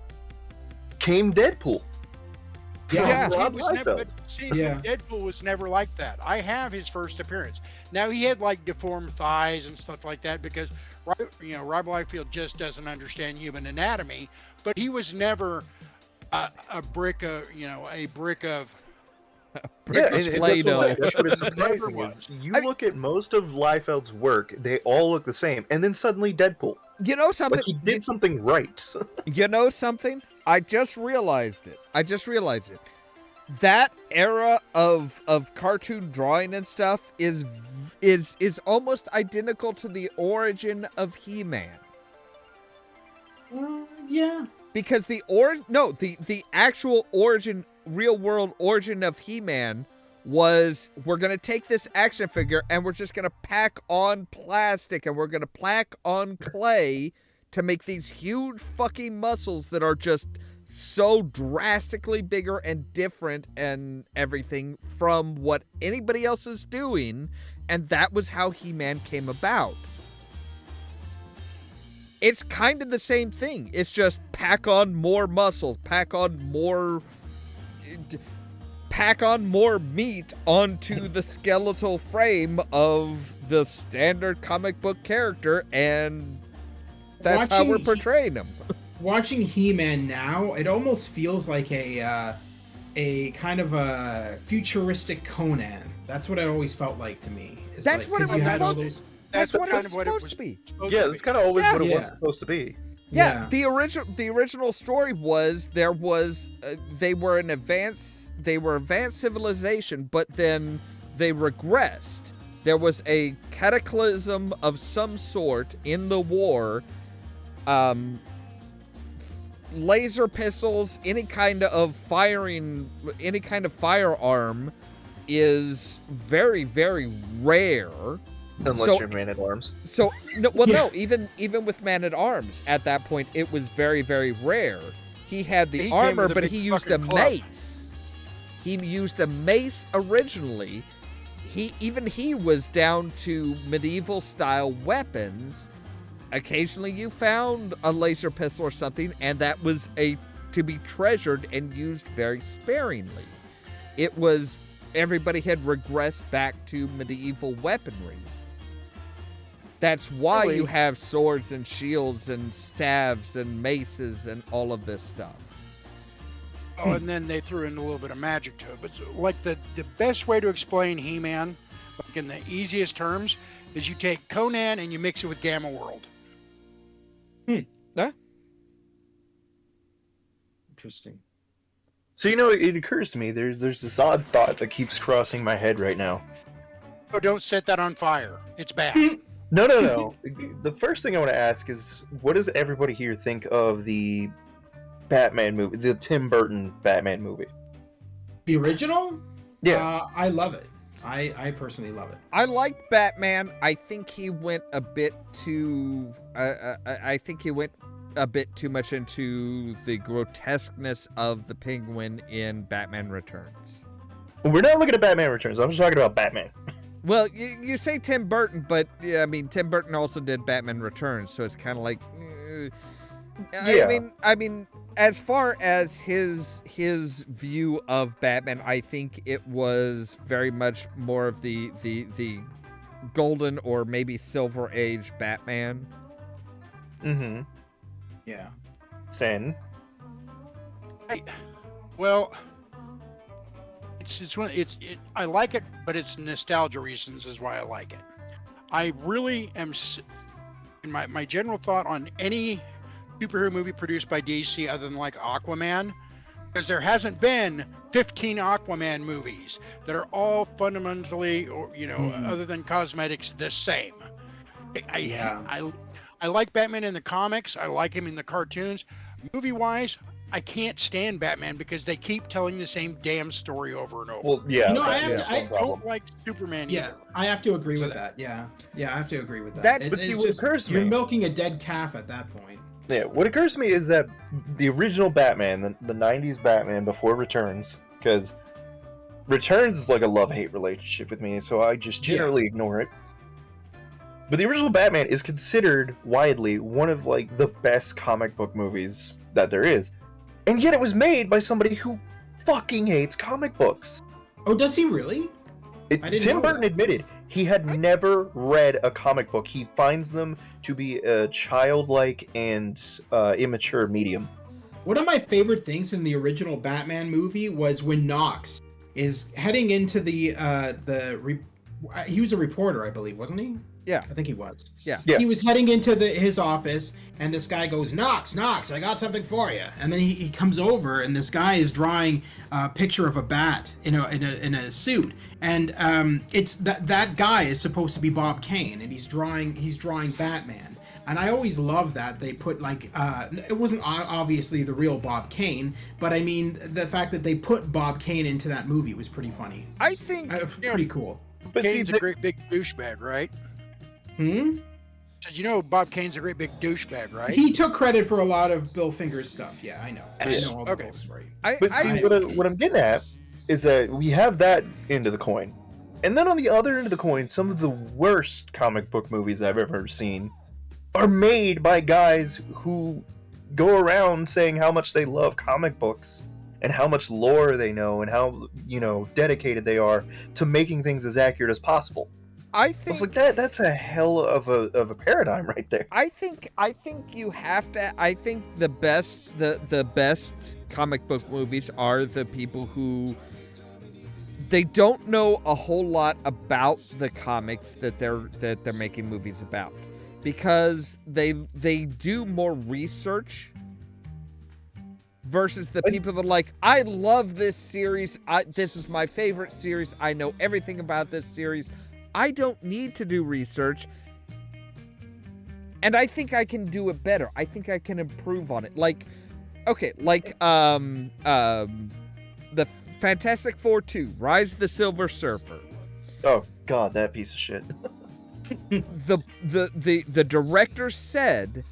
came Deadpool. Yeah. Rob Deadpool was never like that. I have his first appearance. Now he had like deformed thighs and stuff like that because, Rob Liefeld just doesn't understand human anatomy. But he was never a brick of, a brick of. Brick Yeah, of and Play-Doh. that's what is surprising is you look at most of Liefeld's work, they all look the same, and then suddenly Deadpool. You know something? Like he did something right. You know something? I just realized it. That era of cartoon drawing and stuff is almost identical to the origin of He-Man. Yeah. Because the actual origin, real world origin of He-Man was, we're going to take this action figure and we're just going to pack on plastic and we're going to pack on clay to make these huge fucking muscles that are just so drastically bigger and different and everything from what anybody else is doing. And that was how He-Man came about. It's kind of the same thing. It's just pack on more muscles, pack on more meat onto the skeletal frame of the standard comic book character, and that's how we're portraying him. Watching He-Man now, it almost feels like a kind of a futuristic Conan. That's what it always felt like to me. That's what it was supposed to. That's what it was supposed to be. Yeah, that's kind of always what it was supposed to be. Yeah, the original story was they were advanced civilization, but then they regressed. There was a cataclysm of some sort in the war. Laser pistols, any kind of firearm is very, very rare. Unless you're Man-at-Arms. So no, even with Man-at-Arms at that point, it was very, very rare. He had the armor, but he used a mace. He used a mace originally. He was down to medieval style weapons. Occasionally you found a laser pistol or something, and that was to be treasured and used very sparingly. It was, everybody had regressed back to medieval weaponry. That's why you have swords and shields and staves and maces and all of this stuff. Oh, and then they threw in a little bit of magic to it. But like the best way to explain He-Man, like in the easiest terms, is you take Conan and you mix it with Gamma World. Huh? Interesting. So it occurs to me there's this odd thought that keeps crossing my head right now. Oh, don't set that on fire. It's bad. No. The first thing I want to ask is, what does everybody here think of the Batman movie, the Tim Burton Batman movie? The original? Yeah. I love it. I personally love it. I like Batman. I think he went a bit too. I think he went a bit too much into the grotesqueness of the Penguin in Batman Returns. We're not looking at Batman Returns. I'm just talking about Batman. Well, you say Tim Burton, but I mean Tim Burton also did Batman Returns, so it's kind of like. Yeah. I mean, as far as his view of Batman, I think it was very much more of the golden or maybe silver age Batman. Mm-hmm. Yeah. Sen. Well, I like it, but it's nostalgia reasons is why I like it. I really am. In my general thought on any superhero movie produced by DC other than like Aquaman, because there hasn't been 15 Aquaman movies that are all fundamentally, or other than cosmetics, the same. I like Batman in the comics. I like him in the cartoons. Movie-wise, I can't stand Batman because they keep telling the same damn story over and over. Well, yeah. I don't like Superman either. Yeah, I have to agree with that. Yeah, I have to agree with that. That's what occurs to me. You're milking a dead calf at that point. Yeah, what occurs to me is that the original Batman, the 90s Batman before Returns, because Returns is like a love-hate relationship with me, so I just generally ignore it. But the original Batman is considered widely one of like the best comic book movies that there is. And yet it was made by somebody who fucking hates comic books. Oh, does he really? Tim Burton admitted He had never read a comic book. He finds them to be a childlike and immature medium. One of my favorite things in the original Batman movie was when Knox is heading into he was a reporter, I believe, wasn't he? Yeah. I think he was. Yeah. He was heading into his office, and this guy goes, Knox, I got something for you. And then he comes over, and this guy is drawing a picture of a bat in a suit, and it's that guy is supposed to be Bob Kane, and he's drawing Batman. And I always love that they put it wasn't obviously the real Bob Kane, but I mean the fact that they put Bob Kane into that movie was pretty funny. I think Pretty cool. But Kane's a great big douchebag, right? So Bob Kane's a great big douchebag, right? He took credit for a lot of Bill Finger's stuff. Yeah, I know. Yes. I know all the whole story. What I'm getting at is that we have that end of the coin. And then on the other end of the coin, some of the worst comic book movies I've ever seen are made by guys who go around saying how much they love comic books and how much lore they know and how, dedicated they are to making things as accurate as possible. I think like that's a hell of a paradigm right there. I think you have to. I think the best comic book movies are the people who they don't know a whole lot about the comics that they're making movies about, because they do more research versus the people that are like, I love this series. This is my favorite series. I know everything about this series. I don't need to do research, and I think I can do it better. I think I can improve on it. The Fantastic Four 2, Rise of the Silver Surfer. Oh God, that piece of shit. The director said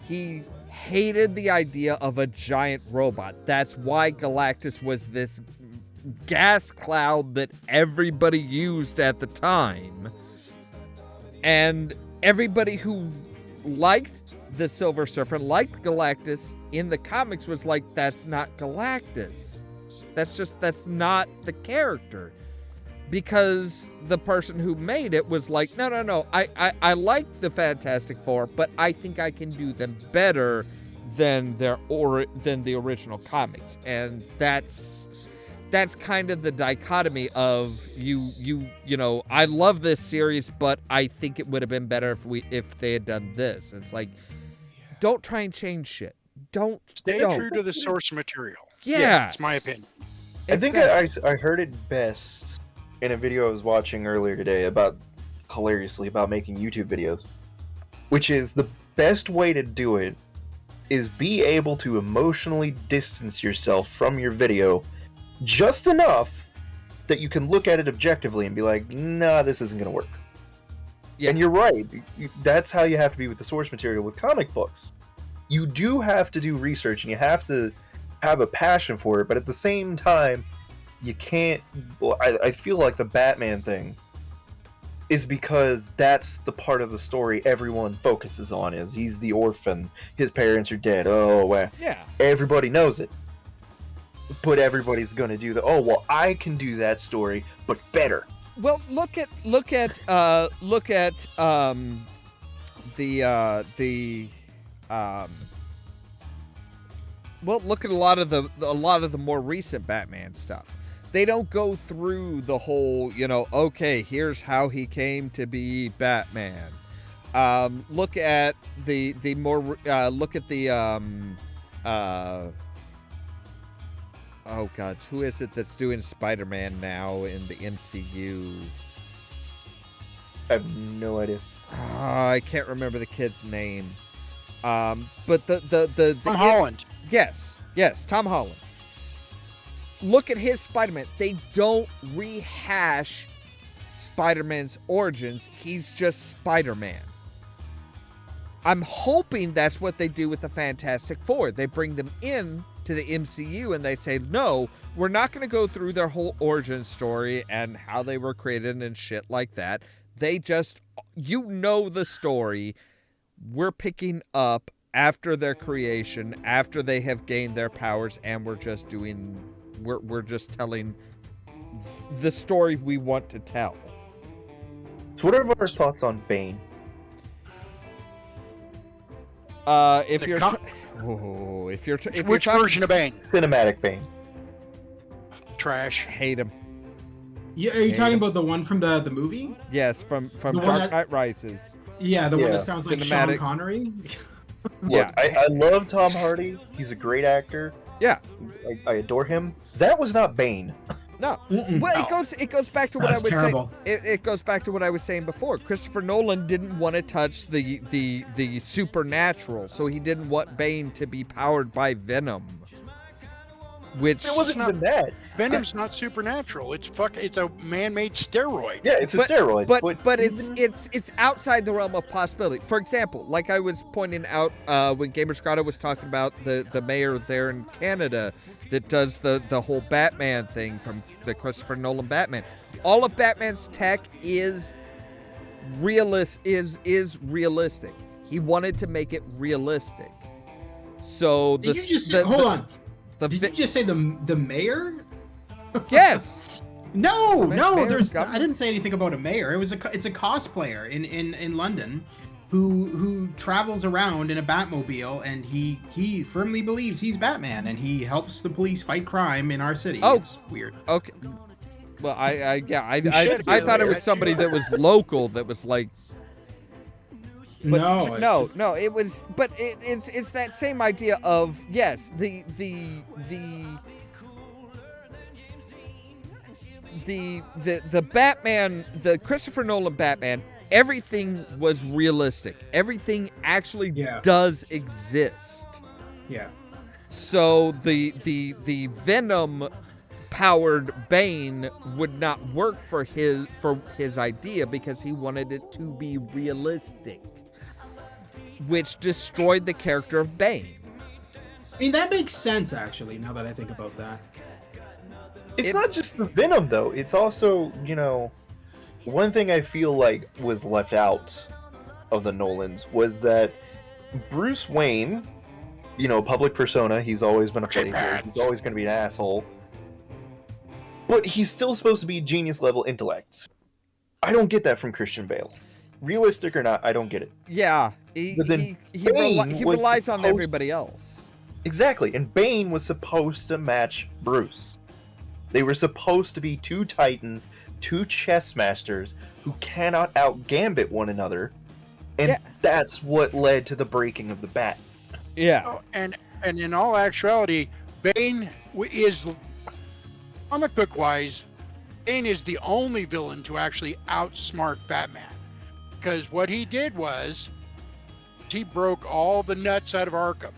he hated the idea of a giant robot. That's why Galactus was this gas cloud that everybody used at the time, and everybody who liked the Silver Surfer, liked Galactus in the comics, was like, that's not Galactus, that's not the character, because the person who made it was like, no, I like the Fantastic Four, but I think I can do them better than the original comics. And that's kind of the dichotomy of I love this series, but I think it would have been better if they had done this. And it's like, don't try and change shit. Don't stay true to the source material. Yeah, it's my opinion. I think I heard it best in a video I was watching earlier today hilariously about making YouTube videos, which is the best way to do it is be able to emotionally distance yourself from your video just enough that you can look at it objectively and be like, nah, this isn't going to work. Yeah. And you're right. That's how you have to be with the source material with comic books. You do have to do research and you have to have a passion for it, but at the same time, you can't... I feel like the Batman thing is because that's the part of the story everyone focuses on, is he's the orphan, his parents are dead, oh, well, yeah, everybody knows it. But everybody's gonna do I can do that story, but better. Well, look at a lot of the more recent Batman stuff. They don't go through the whole, okay, here's how he came to be Batman. Look at oh God, who is it that's doing Spider-Man now in the MCU? I have no idea. I can't remember the kid's name. But the Tom Holland. Yes, Tom Holland. Look at his Spider-Man. They don't rehash Spider-Man's origins. He's just Spider-Man. I'm hoping that's what they do with the Fantastic Four. They bring them in to the MCU and they say, no, we're not going to go through their whole origin story and how they were created and shit like that. They just, the story. We're picking up after their creation, after they have gained their powers, and we're just telling the story we want to tell. So what are our thoughts on Bane? If The you're, com- if you're, if Which you're version of Bane? Cinematic Bane. Trash. hate him. Yeah, are you talking about the one from the movie? Yes, from The one Dark that- Knight Rises. Yeah, the one Yeah. that sounds like Sean Cinematic. Connery. Look, I love Tom Hardy. He's a great actor. Yeah. I adore him. That was not Bane. No. Mm-mm. Well, No. it goes back to what That's I was terrible. saying. It goes back to what I was saying before. Christopher Nolan didn't want to touch the supernatural, so he didn't want Bane to be powered by Venom. Which It wasn't not- even that. Venom's not supernatural. It's a man-made steroid. Yeah, it's a steroid. But it's outside the realm of possibility. For example, like I was pointing out when Gamerscotta was talking about the mayor there in Canada that does the whole Batman thing from the Christopher Nolan Batman. All of Batman's tech is realistic. He wanted to make it realistic. So Did you just say, hold on? Did you just say the mayor? Yes. No, Mayor there's. governor. I didn't say anything about a mayor. It's a cosplayer in London, who travels around in a Batmobile, and he firmly believes he's Batman, and he helps the police fight crime in our city. Oh. It's weird. Okay. Well, I should be thought it was there. somebody that was local that was like. But No, no, it was, but it's that same idea of, yes, the Batman, the Christopher Nolan Batman, everything was realistic. Everything actually Yeah. does exist. Yeah. So the Venom powered Bane would not work for his idea because he wanted it to be realistic, which destroyed the character of Bane. I mean, that makes sense, actually, now that I think about that. It's not just the Venom, though. It's also, one thing I feel like was left out of the Nolans was that Bruce Wayne, public persona, he's always been a playboy. He's always going to be an asshole. But he's still supposed to be genius-level intellect. I don't get that from Christian Bale. Realistic or not, I don't get it. Yeah, he But then Bane was relies on supposed- everybody else. Exactly, and Bane was supposed to match Bruce. They were supposed to be two titans, two chess masters who cannot out-gambit one another, and Yeah. that's what led to the breaking of the bat. Yeah. Oh, and in all actuality, Bane is, comic book wise, Bane is the only villain to actually outsmart Batman. Because what he did was, he broke all the nuts out of Arkham.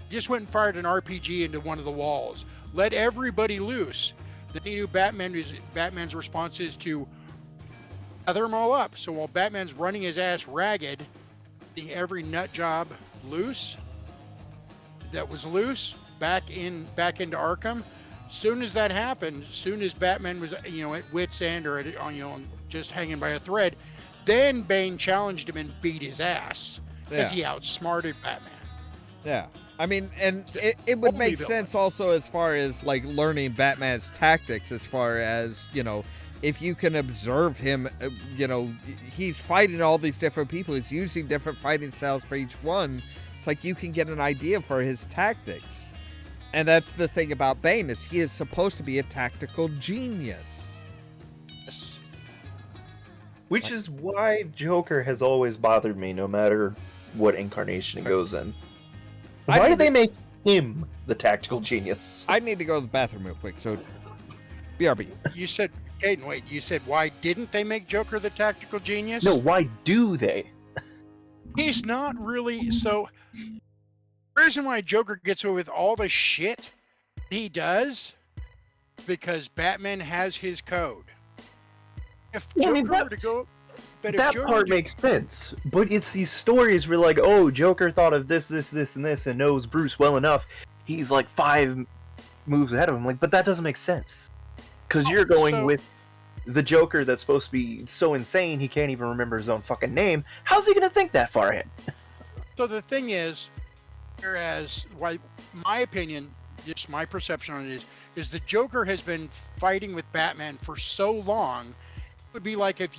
He just went and fired an RPG into one of the walls, let everybody loose. Then he knew Batman's response is to gather them all up. So while Batman's running his ass ragged, getting every nut job loose, that was loose, back into Arkham. Soon as that happened, soon as Batman was, at wit's end or just hanging by a thread, then Bane challenged him and beat his ass because he outsmarted Batman. Yeah. I mean, and it would make sense also as far as like learning Batman's tactics, as far as, if you can observe him, he's fighting all these different people. He's using different fighting styles for each one. It's like you can get an idea for his tactics. And that's the thing about Bane, is he is supposed to be a tactical genius. Yes. Which is why Joker has always bothered me, no matter what incarnation he goes in. Why did they make him the tactical genius? I need to go to the bathroom real quick, so BRB. You said, Caden, wait, you said why didn't they make Joker the tactical genius? No, why do they? He's not really. So, the reason why Joker gets away with all the shit he does, because Batman has his code. If Yeah, I mean, Joker were to go, but if That Joker part do- makes sense, but it's these stories where like, oh, Joker thought of this, and this, and knows Bruce well enough. He's like 5 moves ahead of him. Like, but that doesn't make sense, because you're going with the Joker that's supposed to be so insane he can't even remember his own fucking name. How's he gonna think that far ahead? So the thing is, whereas my opinion, just my perception on it is the Joker has been fighting with Batman for so long, would be like if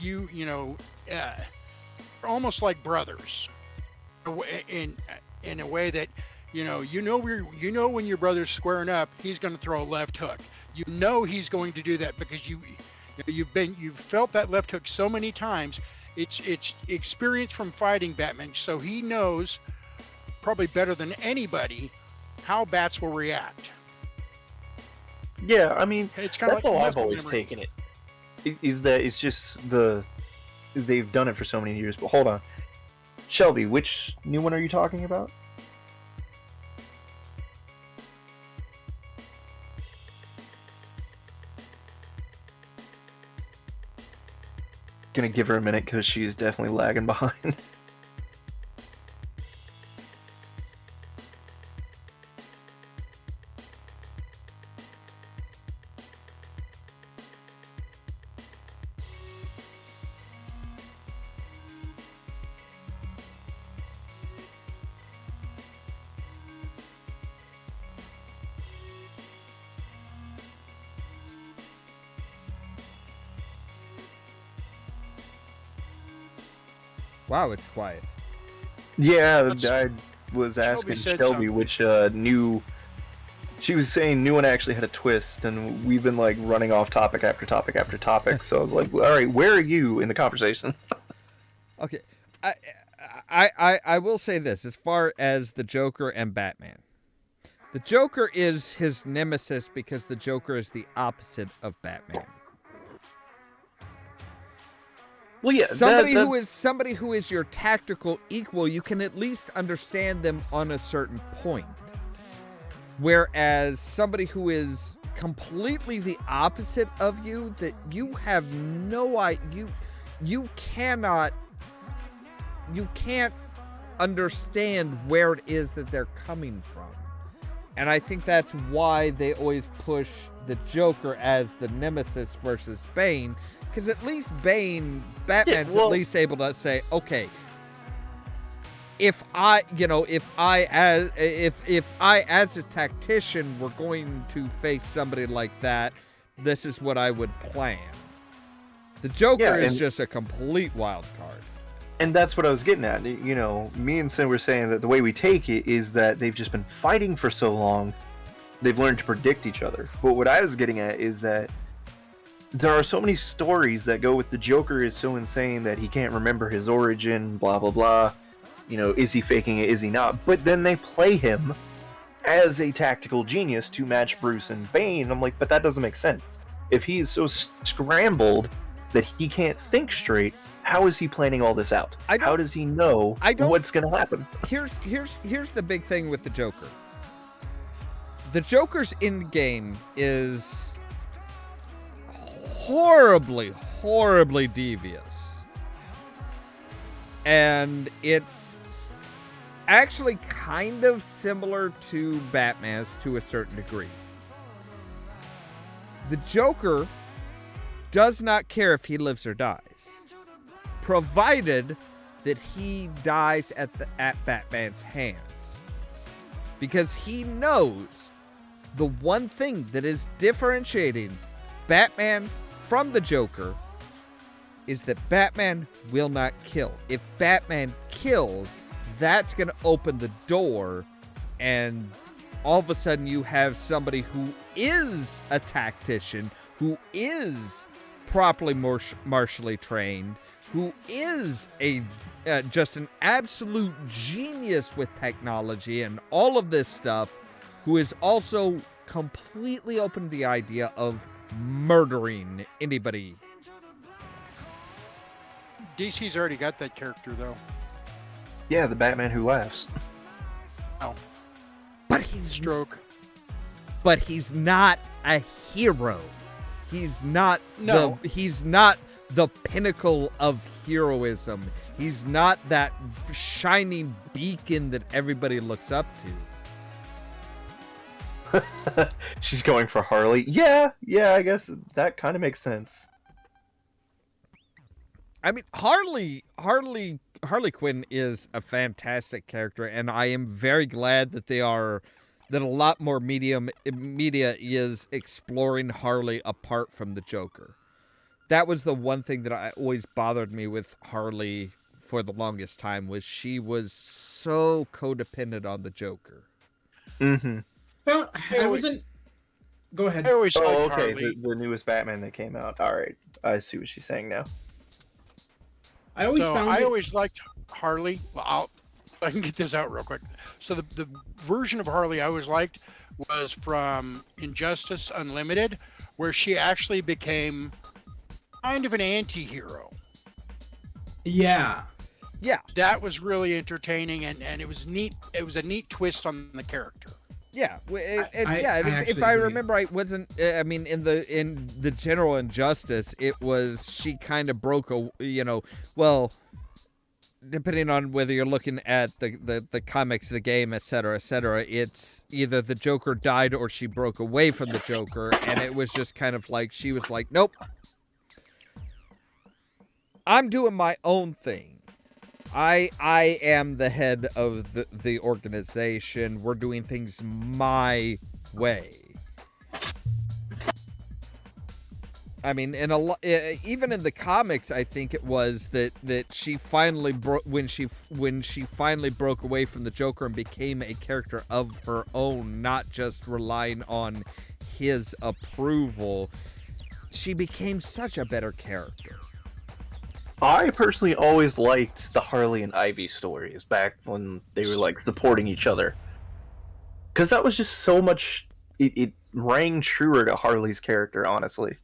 almost like brothers, in a way that, when your brother's squaring up, he's going to throw a left hook. He's going to do that because you've felt that left hook so many times. It's experience from fighting Batman, so he knows probably better than anybody how bats will react. Yeah, I mean, It's kind of that's like how I've muscle always memory. taken it. Is that it's just they've done it for so many years. But hold on, Shelby, which new one are you talking about? Gonna give her a minute because she's definitely lagging behind. Wow, it's quiet. Yeah, That's- I was asking said Shelby something. which new. She was saying new one actually had a twist, and we've been like running off topic after topic after topic. So I was like, all right, where are you in the conversation? Okay, I will say this as far as the Joker and Batman. The Joker is his nemesis because the Joker is the opposite of Batman. Well, yeah, Somebody who is your tactical equal, you can at least understand them on a certain point. Whereas somebody who is completely the opposite of you, that you have no idea, you can't understand where it is that they're coming from. And I think that's why they always push the Joker as the nemesis versus Bane, because at least Batman's at least able to say, okay, if I as a tactician were going to face somebody like that, this is what I would plan. The Joker is just a complete wild card. And that's what I was getting at. You know, me and Sin were saying that the way we take it is that they've just been fighting for so long, they've learned to predict each other. But what I was getting at is that there are so many stories that go with the Joker is so insane that he can't remember his origin, blah, blah, blah. You know, is he faking it, is he not? But then they play him as a tactical genius to match Bruce and Bane. I'm like, but that doesn't make sense. If he is so scrambled that he can't think straight, how is he planning all this out? How does he know what's going to happen? Here's the big thing with the Joker. The Joker's end game is horribly devious. And it's actually kind of similar to Batman's to a certain degree. The Joker does not care if he lives or dies, provided that he dies at Batman's hands. Because he knows the one thing that is differentiating Batman from the Joker is that Batman will not kill. If Batman kills, that's going to open the door, and all of a sudden you have somebody who is a tactician, who is properly martially trained, who is just an absolute genius with technology and all of this stuff, who is also completely open to the idea of murdering anybody. DC's already got that character, though. Yeah, the Batman who laughs. Oh. But he's Stroke. But he's not a hero. He's not he's not the pinnacle of heroism. He's not that shining beacon that everybody looks up to. She's going for Harley. Yeah, I guess that kind of makes sense. I mean, Harley Quinn is a fantastic character, and I am very glad that that a lot more media is exploring Harley apart from the Joker. that was the one thing that I always bothered me with Harley for the longest time, was she was so codependent on the Joker. Mm-hmm. Well, I wasn't. Go ahead. I always Oh, liked okay. Harley. The newest Batman that came out. All right, I see what she's saying now. I always So found I it- always liked Harley. Well, I can get this out real quick. So the version of Harley I always liked was from Injustice Unlimited, where she actually became kind of an anti-hero. Yeah. Yeah, That was really entertaining, and it was neat. It was a neat twist on the character. yeah, and I if actually I agree. remember right, wasn't I mean in the general Injustice, it was she kind of broke a well, depending on whether you're looking at the comics, the game, etc., it's either the Joker died or she broke away from the Joker, and it was just kind of like she was like, nope, I'm doing my own thing. I am the head of the organization. We're doing things my way. I mean, even in the comics, I think it was that she finally when she finally broke away from the Joker and became a character of her own, not just relying on his approval. She became such a better character. I personally always liked the Harley and Ivy stories back when they were like supporting each other, because that was just so much. It rang truer to Harley's character, honestly.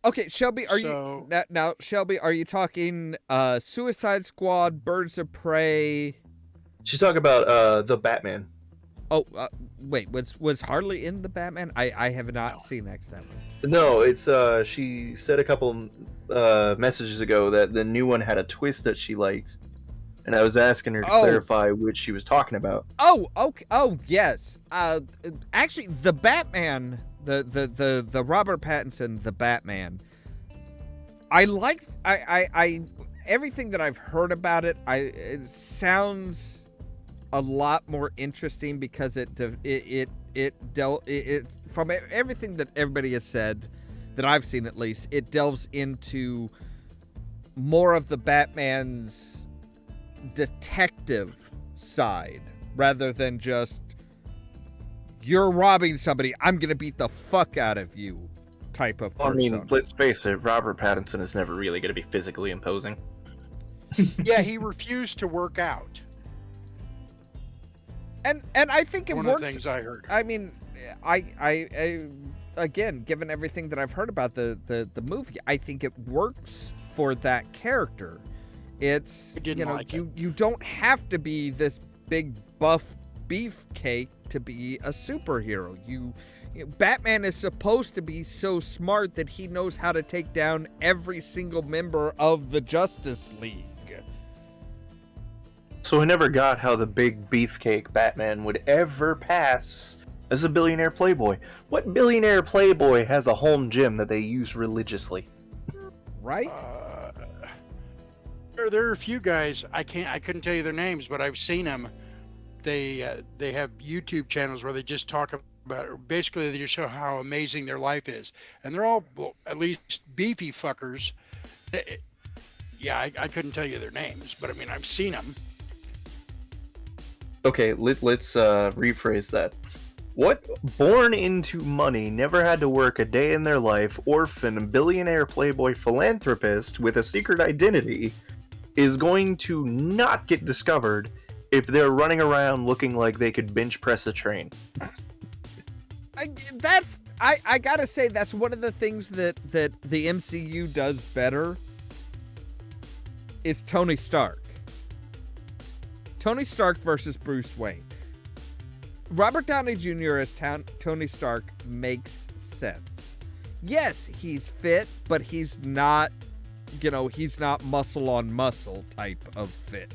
Okay, Shelby, are So- you now? Shelby, are you talking Suicide Squad, Birds of Prey? She's talking about the Batman. Oh, wait, was Harley in the Batman? I have not seen that one. No, it's she said a couple messages ago that the new one had a twist that she liked, and I was asking her to Oh. clarify which she was talking about. Oh, okay. Oh, yes. Actually, the Batman, the Robert Pattinson, the Batman. I liked. I everything that I've heard about it. It sounds a lot more interesting because it from everything that everybody has said, that I've seen at least, it delves into more of the Batman's detective side rather than just you're robbing somebody, I'm gonna beat the fuck out of you type of I mean, persona. let's face it, Robert Pattinson is never really going to be physically imposing. Yeah, he refused to work out. And I think it One of works. the things I heard. I mean, I again, given everything that I've heard about the movie, I think it works for that character. It's I didn't like it. you don't have to be this big buff beefcake to be a superhero. Batman is supposed to be so smart that he knows how to take down every single member of the Justice League. So I never got how the big beefcake Batman would ever pass as a billionaire playboy. What billionaire playboy has a home gym that they use religiously? Right? There are a few guys I couldn't tell you their names, but I've seen them. They have YouTube channels where they just talk about, basically they just show how amazing their life is, and they're all, well, at least beefy fuckers. Yeah, I couldn't tell you their names, but I mean I've seen them. Okay, let's rephrase that. What born into money, never had to work a day in their life, orphan, billionaire playboy philanthropist with a secret identity is going to not get discovered if they're running around looking like they could bench press a train? I gotta say that's one of the things that the MCU does better is Tony Stark. Tony Stark versus Bruce Wayne. Robert Downey Jr. as Tony Stark makes sense. Yes, he's fit, but he's not, he's not muscle on muscle type of fit.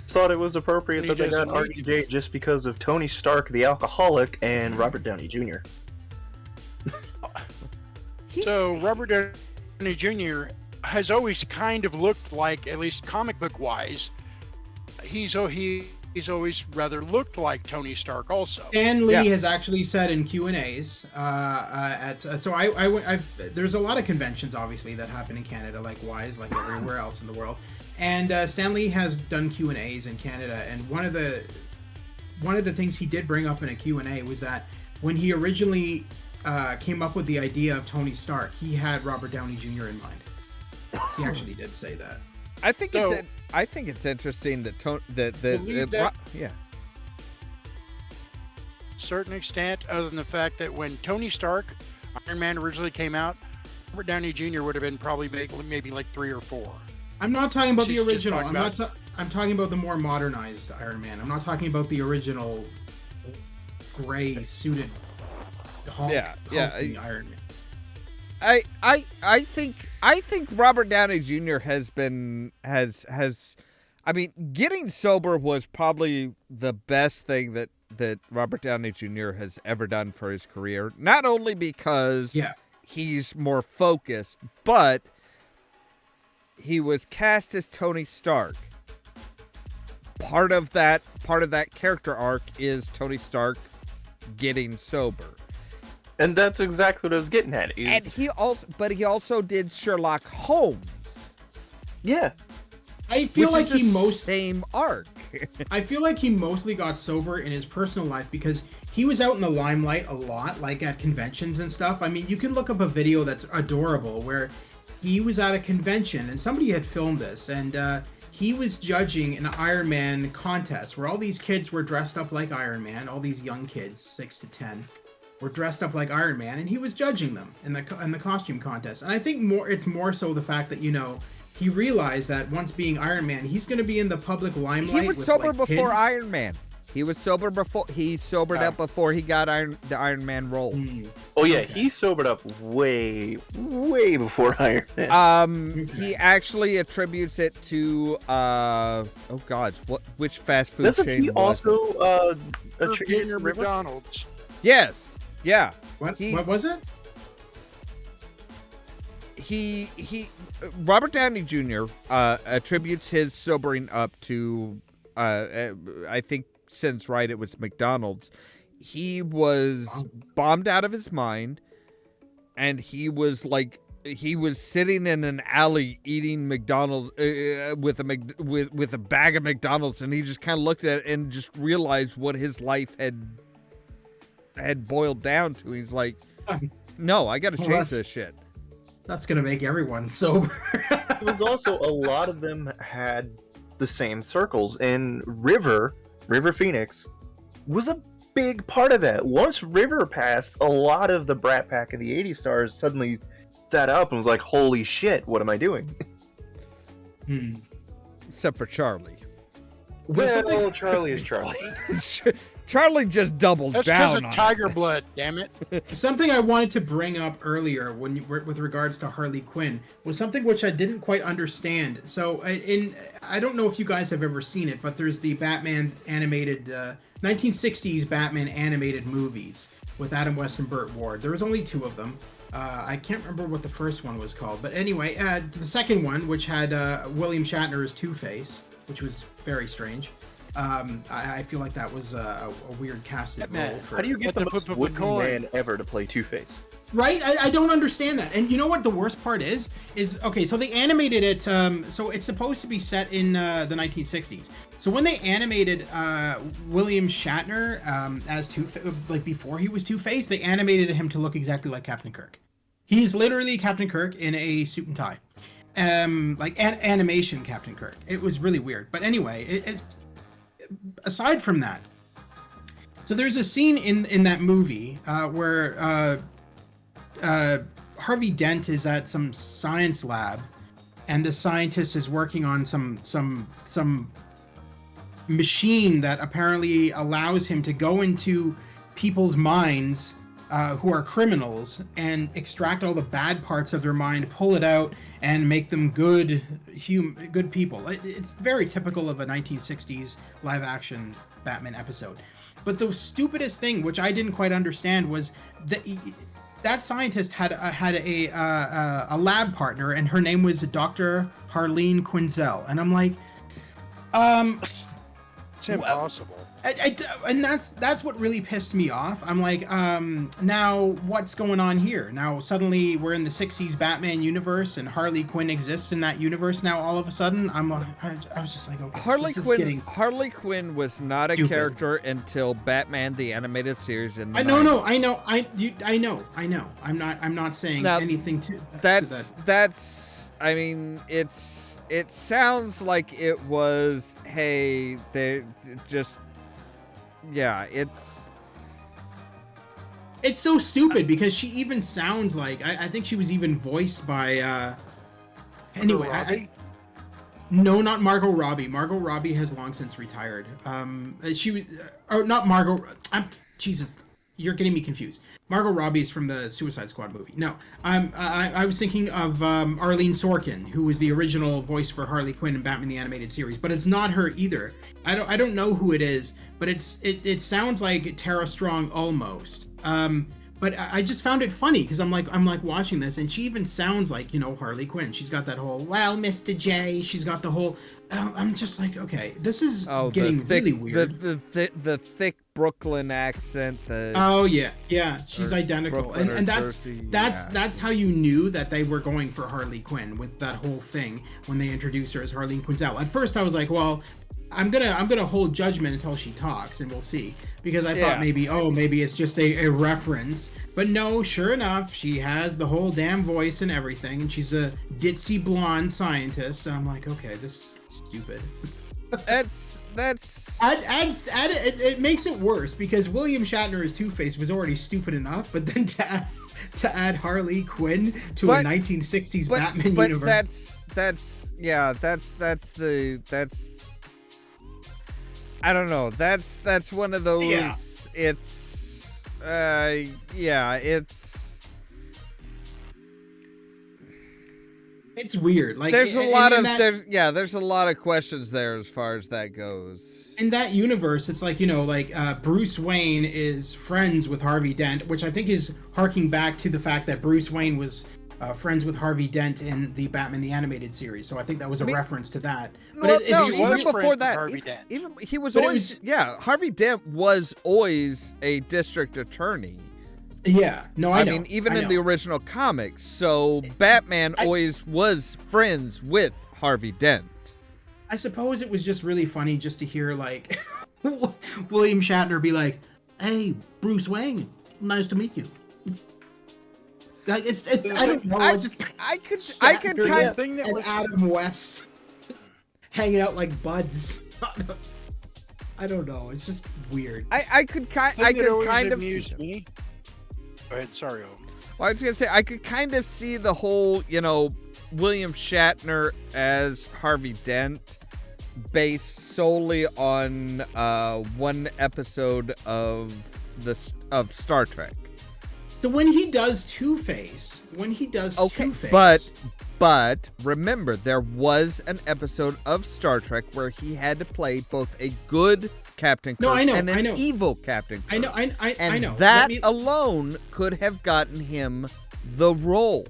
Thought it was appropriate He that they got doesn't need to RDJ just because of Tony Stark the alcoholic and Robert Downey Jr. So Robert Downey Jr. has always kind of looked like, at least comic book wise, he he's always rather looked like Tony Stark also. Stan Lee Yeah. has actually said in Q&As there's a lot of conventions obviously that happen in Canada, likewise, like everywhere else in the world. And Stan Lee has done Q&As in Canada, and one of the things he did bring up in a Q&A was that when he originally came up with the idea of Tony Stark, he had Robert Downey Jr. in mind. He actually did say that. I think So- it's interesting that Believe that- yeah. Certain extent, other than the fact that when Tony Stark, Iron Man originally came out, Robert Downey Jr. would have been probably maybe like 3 or 4. I'm not talking about the She's just original. talking I'm talking about the more modernized Iron Man. I'm not talking about the original gray suited Hulk. Hulking Iron Man. I think Robert Downey Jr. has I mean, getting sober was probably the best thing that Robert Downey Jr. has ever done for his career. Not only because he's more focused, but he was cast as Tony Stark. Part of that character arc is Tony Stark getting sober. And that's exactly what I was getting at. And he also did Sherlock Holmes. Yeah. I feel which like is he the same arc. I feel like he mostly got sober in his personal life because he was out in the limelight a lot, like at conventions and stuff. I mean, you can look up a video that's adorable where he was at a convention and somebody had filmed this, and he was judging an Iron Man contest where all these kids were dressed up like Iron Man. All these young kids, 6 to 10, were dressed up like Iron Man, and he was judging them in the costume contest. And I think it's more so the fact that, he realized that once being Iron Man, he's going to be in the public limelight. He was with, sober like, before kids. Iron Man. He was sober before he sobered up before he got the Iron Man role. Oh yeah, he sobered up way before Iron Man. He actually attributes it to which fast food That's chain he was it? also attributed Junior to River? McDonald's. Yes. Yeah. What was it? He Robert Downey Jr. Attributes his sobering up to I think since right it was McDonald's. He was bombed out of his mind, and he was sitting in an alley eating McDonald's with a bag of McDonald's, and he just kind of looked at it and just realized what his life had boiled down to. He's like, no, I got to change this shit. That's gonna make everyone sober. It was also a lot of them had the same circles, and River Phoenix was a big part of that. Once River passed, a lot of the Brat Pack of the 80s stars suddenly sat up and was like, holy shit, what am I doing? Except for Charlie. Well, Charlie is Charlie. Charlie just doubled That's because down of on Tiger it. Blood, damn it. Something I wanted to bring up earlier with regards to Harley Quinn was something which I didn't quite understand. So I don't know if you guys have ever seen it, but there's the Batman animated 1960s Batman animated movies with Adam West and Burt Ward. There was only 2 of them. I can't remember what the first one was called, but anyway, the second one, which had William Shatner as Two-Face, which was very strange. I feel like that was a weird casted role. How do you get the most wooden man ever to play Two-Face? Right? I don't understand that. And you know what the worst part is okay, so they animated it, so it's supposed to be set in the 1960s. So when they animated William Shatner as Two-Face, like before he was Two-Face, they animated him to look exactly like Captain Kirk. He's literally Captain Kirk in a suit and tie. Animation Captain Kirk. It was really weird. But anyway, aside from that, so there's a scene in that movie where Harvey Dent is at some science lab, and the scientist is working on some machine that apparently allows him to go into people's minds who are criminals and extract all the bad parts of their mind, pull it out, and make them good people. It's very typical of a 1960s live-action Batman episode. But the stupidest thing, which I didn't quite understand, was that scientist had a lab partner, and her name was Dr. Harleen Quinzel. And I'm like, It's impossible. And that's what really pissed me off. I'm like, now what's going on here? Now suddenly we're in the 60s Batman universe and Harley Quinn exists in that universe now all of a sudden. I was just like, okay. Harley Quinn was not a character until Batman the Animated Series in the I know. I'm not saying now, anything to that's I mean, it sounds like it was, hey, they just, yeah, it's so stupid because she even sounds like, I think she was even voiced by, anyway, no, not Margot Robbie. Margot Robbie has long since retired. She was, or not Margot, Jesus, you're getting me confused. Margot Robbie is from the Suicide Squad movie. No, I was thinking of Arlene Sorkin, who was the original voice for Harley Quinn in Batman the Animated Series, but it's not her either. I don't know who it is, but it sounds like Tara Strong almost. But I just found it funny because I'm like watching this, and she even sounds like, you know, Harley Quinn. She's got that whole, well, Mr. J. She's got the whole. I'm just like, okay, this is getting really weird. The thick Brooklyn accent. Yeah, she's identical, Brooklyn and Jersey, that's how you knew that they were going for Harley Quinn with that whole thing when they introduced her as Harley Quinzel. At first, I was like, well, I'm gonna hold judgment until she talks, and we'll see, because I thought maybe it's just a reference, but no, sure enough, she has the whole damn voice and everything, and she's a ditzy blonde scientist, and I'm like, okay, this is stupid. That's it makes it worse because William Shatner as Two-Face was already stupid enough, but then to add Harley Quinn to a 1960s Batman universe. That's I don't know. That's one of those. Yeah. It's weird. Like there's a lot of questions there as far as that goes. In that universe, it's like, you know, like Bruce Wayne is friends with Harvey Dent, which I think is harking back to the fact that Bruce Wayne was friends with Harvey Dent in the Batman the Animated Series. So I think that was a reference to that. But even before that, he was always Harvey Dent was always a district attorney. Yeah, no, I know. Mean, even in the original comics, so Batman always was friends with Harvey Dent. I suppose it was just really funny just to hear, like, William Shatner be like, "Hey, Bruce Wayne, nice to meet you." Like, it's I don't know. I could kind of think that was Adam West hanging out like buds. I don't know. It's just weird. I could kind of me. Go ahead, sorry. Well, I was gonna say I could kind of see the whole, you know, William Shatner as Harvey Dent based solely on one episode of Star Trek. So when he does Two-Face, but remember, there was an episode of Star Trek where he had to play both a good Captain Kirk and an evil Captain Kirk. I know. That alone could have gotten him the role.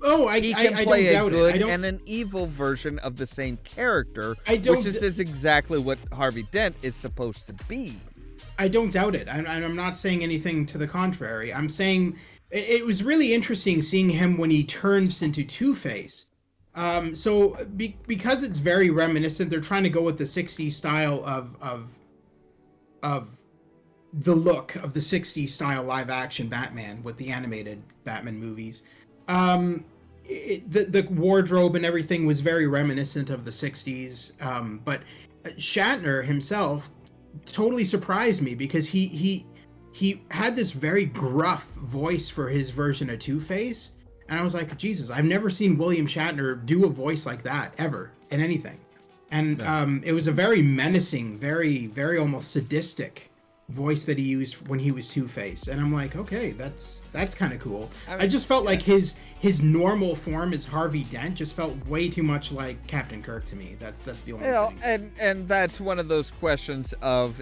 Oh, he can play a good and an evil version of the same character, which is exactly what Harvey Dent is supposed to be. I don't doubt it. I'm not saying anything to the contrary. I'm saying it was really interesting seeing him when he turns into Two-Face. Because it's very reminiscent, they're trying to go with the 60s style of the look of the 60s style live action Batman with the animated Batman movies. The wardrobe and everything was very reminiscent of the 60s. But Shatner himself totally surprised me because he had this very gruff voice for his version of Two-Face. And I was like, Jesus, I've never seen William Shatner do a voice like that ever in anything. And it was a very menacing, very, very almost sadistic voice that he used when he was Two-Face. And I'm like, okay, that's kind of cool. I just felt like his normal form as Harvey Dent just felt way too much like Captain Kirk to me. That's the only thing. And that's one of those questions of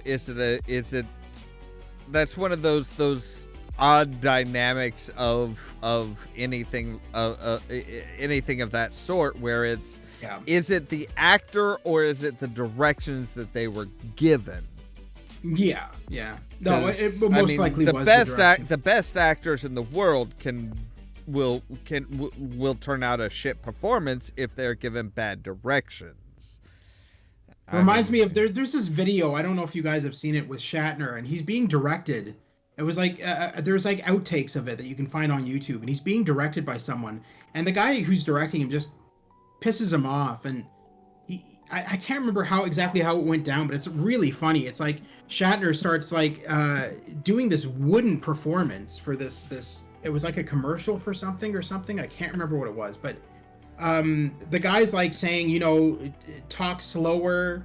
that's one of those odd dynamics of anything anything of that sort, where it's is it the actor or is it the directions that they were given? Yeah. No, it most likely the was best the best actors in the world will turn out a shit performance if they're given bad directions. Reminds me of there's this video, I don't know if you guys have seen it, with Shatner, and he's being directed. It was like there's like outtakes of it that you can find on YouTube, and he's being directed by someone, and the guy who's directing him just pisses him off, and I can't remember exactly how it went down, but it's really funny. It's like Shatner starts like doing this wooden performance for this it was like a commercial for something or something. I can't remember what it was, but the guy's like saying, you know, talk slower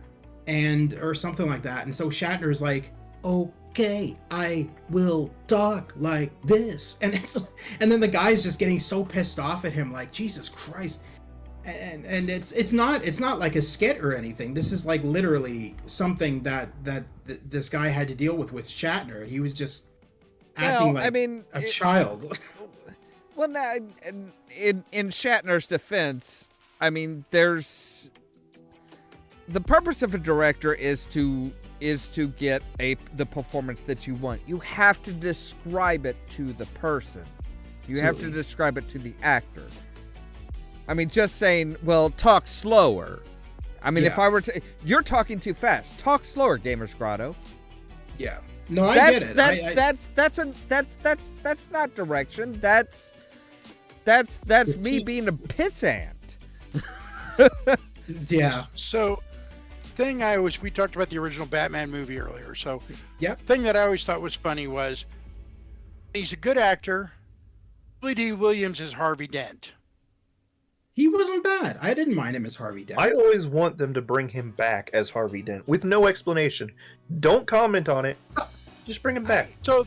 or something like that. And so Shatner's like, okay, I will talk like this. And then the guy's just getting so pissed off at him, like, Jesus Christ. And it's not like a skit or anything. This is like literally something that this guy had to deal with Shatner. He was just acting like a child. Well, now, in Shatner's defense, I mean, there's the purpose of a director is to get the performance that you want. You have to describe it to the person. You have to describe it to the actor. I mean, just saying, well, talk slower. I mean, if I were to, you're talking too fast. Talk slower, Gamers Grotto. Yeah. No, I get it. That's not direction. That's me being a pissant. Yeah. So, we talked about the original Batman movie earlier. So, yep. Thing that I always thought was funny was he's a good actor. Billy D. Williams is Harvey Dent. He wasn't bad. I didn't mind him as Harvey Dent. I always want them to bring him back as Harvey Dent with no explanation. Don't comment on it. Just bring him back. So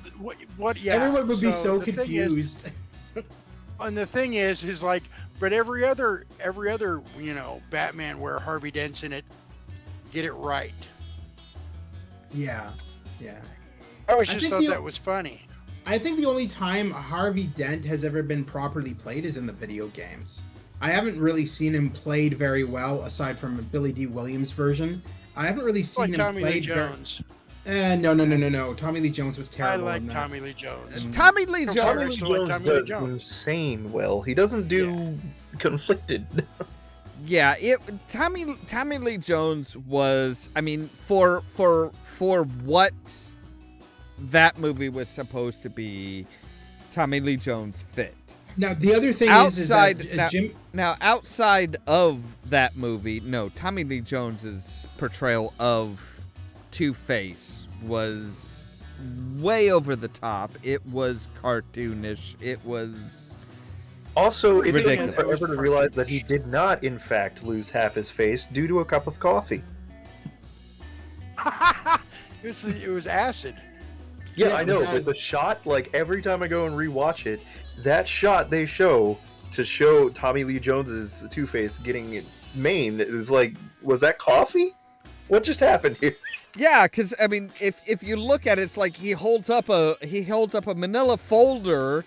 what? Yeah. Everyone would be so confused. And the thing is like, but every other Batman where Harvey Dent's in it, get it right. Yeah. I always just thought that was funny. I think the only time Harvey Dent has ever been properly played is in the video games. I haven't really seen him played very well, aside from a Billy D. Williams version. I haven't really seen him Tommy played. Lee Jones. No. Tommy Lee Jones was terrible. I like Tommy Lee Jones. Tommy Lee Jones does insane well. He doesn't do conflicted. Yeah, Tommy Lee Jones was, I mean, for what that movie was supposed to be, Tommy Lee Jones fit. Now the other thing is that Jim. Now outside of that movie, no, Tommy Lee Jones's portrayal of Two-Face was way over the top. It was cartoonish. It was also it ridiculous. took me forever to realize that he did not, in fact, lose half his face due to a cup of coffee. It was acid. Yeah, I know, but the shot, like, every time I go and rewatch it, that shot they show to show Tommy Lee Jones's Two-Face getting maimed is like, was that coffee? What just happened here? Yeah, because I mean, if you look at it, it's like he holds up a manila folder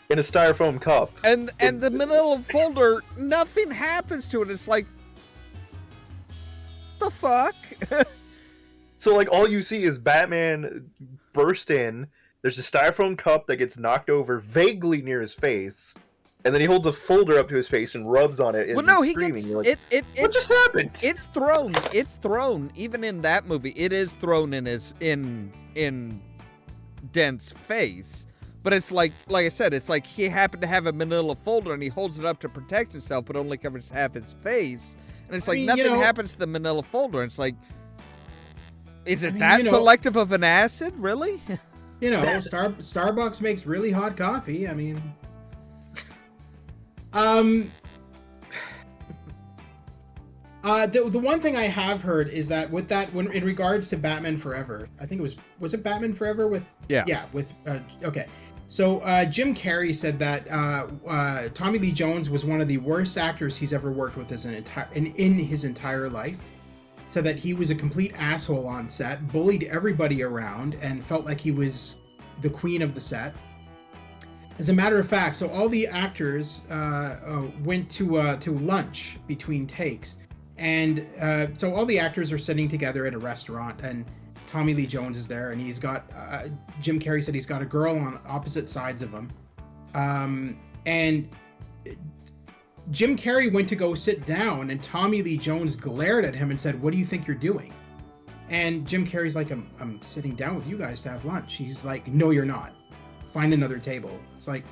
in a styrofoam cup, and the manila folder, nothing happens to it. It's like, the fuck? So like all you see is Batman burst in. There's a styrofoam cup that gets knocked over vaguely near his face, and then he holds a folder up to his face and rubs on it. Well, no, he's he screaming. gets Like, it. What just happened? It's thrown. Even in that movie, it is thrown in Dent's face. But it's like I said, it's like he happened to have a manila folder and he holds it up to protect himself, but only covers half his face. And it's like nothing happens to the manila folder. And it's like, is it selective of an acid, really? You know, Starbucks makes really hot coffee. I mean, the one thing I have heard is that when in regards to Batman Forever, I think it was it Batman Forever with okay. So Jim Carrey said that Tommy Lee Jones was one of the worst actors he's ever worked with in his entire life. Said that he was a complete asshole on set, bullied everybody around, and felt like he was the queen of the set. As a matter of fact, so all the actors went to lunch between takes, and so all the actors are sitting together at a restaurant, and Tommy Lee Jones is there, and he's got Jim Carrey said he's got a girl on opposite sides of him, and Jim Carrey went to go sit down, and Tommy Lee Jones glared at him and said, "What do you think you're doing?" And Jim Carrey's like, I'm sitting down with you guys to have lunch. He's like, "No, you're not. Find another table." It's like,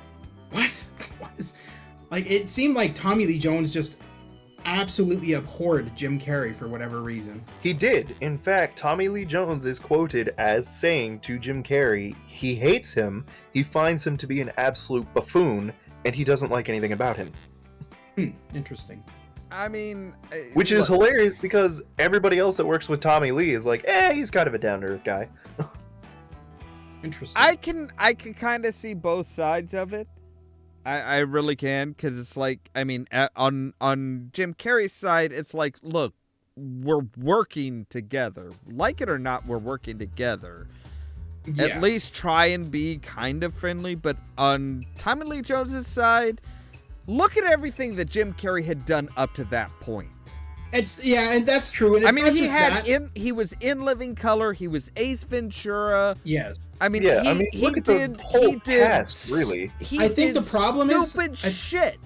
what? What is... Like, it seemed like Tommy Lee Jones just absolutely abhorred Jim Carrey for whatever reason. He did. In fact, Tommy Lee Jones is quoted as saying to Jim Carrey, he hates him, he finds him to be an absolute buffoon, and he doesn't like anything about him. Interesting. I mean, Which is hilarious because everybody else that works with Tommy Lee is like, he's kind of a down-to-earth guy. Interesting. I can kind of see both sides of it. I really can, because it's like, I mean, on Jim Carrey's side, it's like, look, we're working together. Like it or not, we're working together. Yeah. At least try and be kind of friendly. But on Tommy Lee Jones's side, look at everything that Jim Carrey had done up to that point. And that's true. And it's I mean, not he just had that. he was in Living Color. He was Ace Ventura. Yes. I mean, Yeah, he look at did. the whole He did. cast, really. I think the problem is- stupid shit.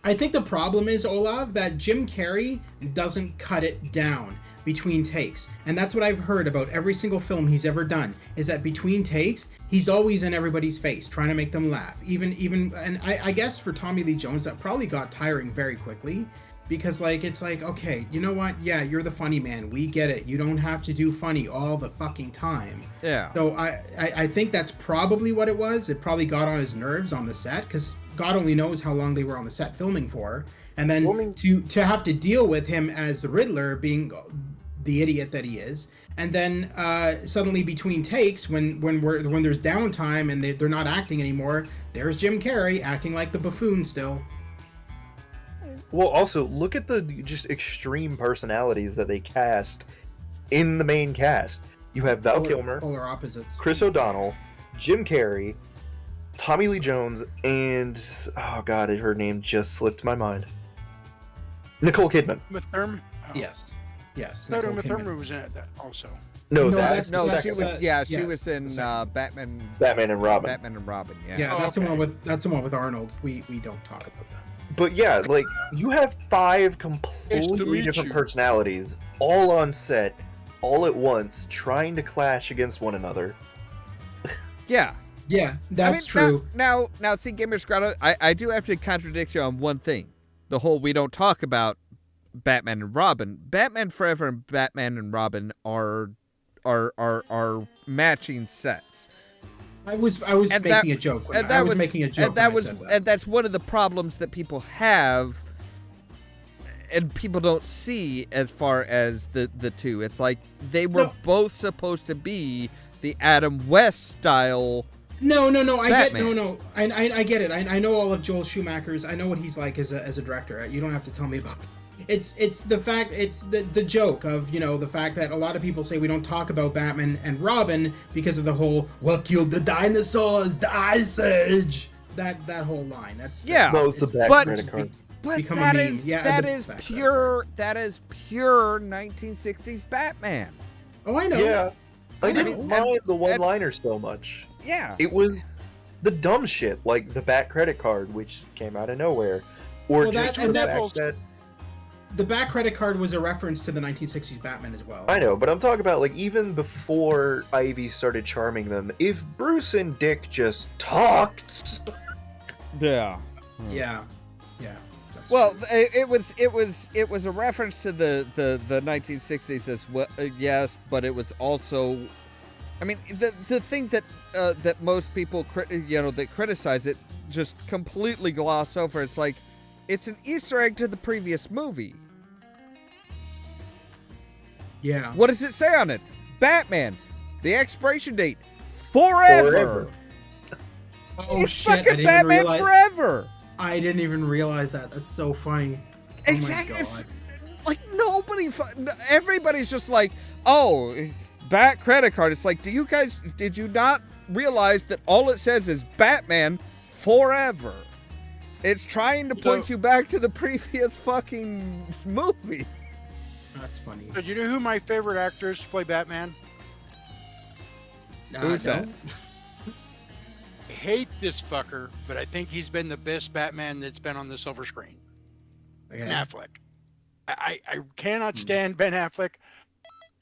I think the problem is, Ollamh, that Jim Carrey doesn't cut it down between takes. And that's what I've heard about every single film he's ever done, is that between takes, he's always in everybody's face, trying to make them laugh. And I guess for Tommy Lee Jones, that probably got tiring very quickly. Because, like, it's like, okay, you know what? Yeah, you're the funny man. We get it. You don't have to do funny all the fucking time. Yeah. So I think that's probably what it was. It probably got on his nerves on the set, because God only knows how long they were on the set filming for. And then to have to deal with him as the Riddler, being the idiot that he is, and then suddenly between takes, when there's downtime and they're not acting anymore, there's Jim Carrey acting like the buffoon still. Well, also, look at the just extreme personalities that they cast in the main cast. You have Val Kilmer, Polar opposites. Chris O'Donnell, Jim Carrey, Tommy Lee Jones, and, oh god, her name just slipped my mind. Nicole Kidman. Uma Thurman? Oh. Yes. No, Nicole Uma Kidman. Thurman was in it also. No, that's- No, that's- she was. She was in the second. Batman. Batman and Robin. Batman and Robin. Yeah. Yeah, Oh, that's okay. the one with Arnold. We don't talk about that. But yeah, like, you have 5 Nice to completely meet different you. personalities, all on set, all at once, trying to clash against one another. Yeah. Yeah, that's I mean, true. Now, see, Gamers Grotto, I do have to contradict you on one thing. The whole we don't talk about Batman and Robin. Batman Forever and Batman and Robin are matching sets. I was And making a joke. And that was making a joke. And that when I was, said that. and that's one of the problems that people have, and people don't see as far as the two. It's like they were No. both supposed to be the Adam West style. No. Batman. I get it. I know all of Joel Schumacher's. I know what he's like as a director. You don't have to tell me about that. It's the fact. It's the joke of, the fact that a lot of people say we don't talk about Batman and Robin because of the whole "what killed the dinosaurs, the Ice Age." That whole line. Yeah. No, it's the back But- credit card. But Become a that meme. is Yeah, that the is fact pure 1960s Batman. Oh, I know. Yeah. I I didn't know. mind the one-liners so much. Yeah. It was the dumb shit, like the back credit card, which came out of nowhere. Or Well, just that- the and fact that... The back credit card was a reference to the 1960s Batman as well. I know, but I'm talking about, like, even before Ivy started charming them, if Bruce and Dick just talked... Yeah. Yeah. That's Well, true. it was a reference to the 1960s as well. Yes, but it was also, I mean, the thing that most people that criticize it just completely gloss over. It's like it's an Easter egg to the previous movie. Yeah. What does it say on it? Batman, the expiration date, forever. Oh It's shit! I fucking didn't Batman realize. Forever. I didn't even realize that. That's so funny. Exactly. Oh my It's God. like everybody's just like, oh, back credit card. It's like, did you not realize that all it says is Batman Forever. It's trying to point you back to the previous fucking movie. That's funny. So do you know who my favorite actor is to play Batman? Who's that? I hate this fucker, but I think he's been the best Batman that's been on the silver screen. Okay. Ben Affleck. I cannot stand Ben Affleck.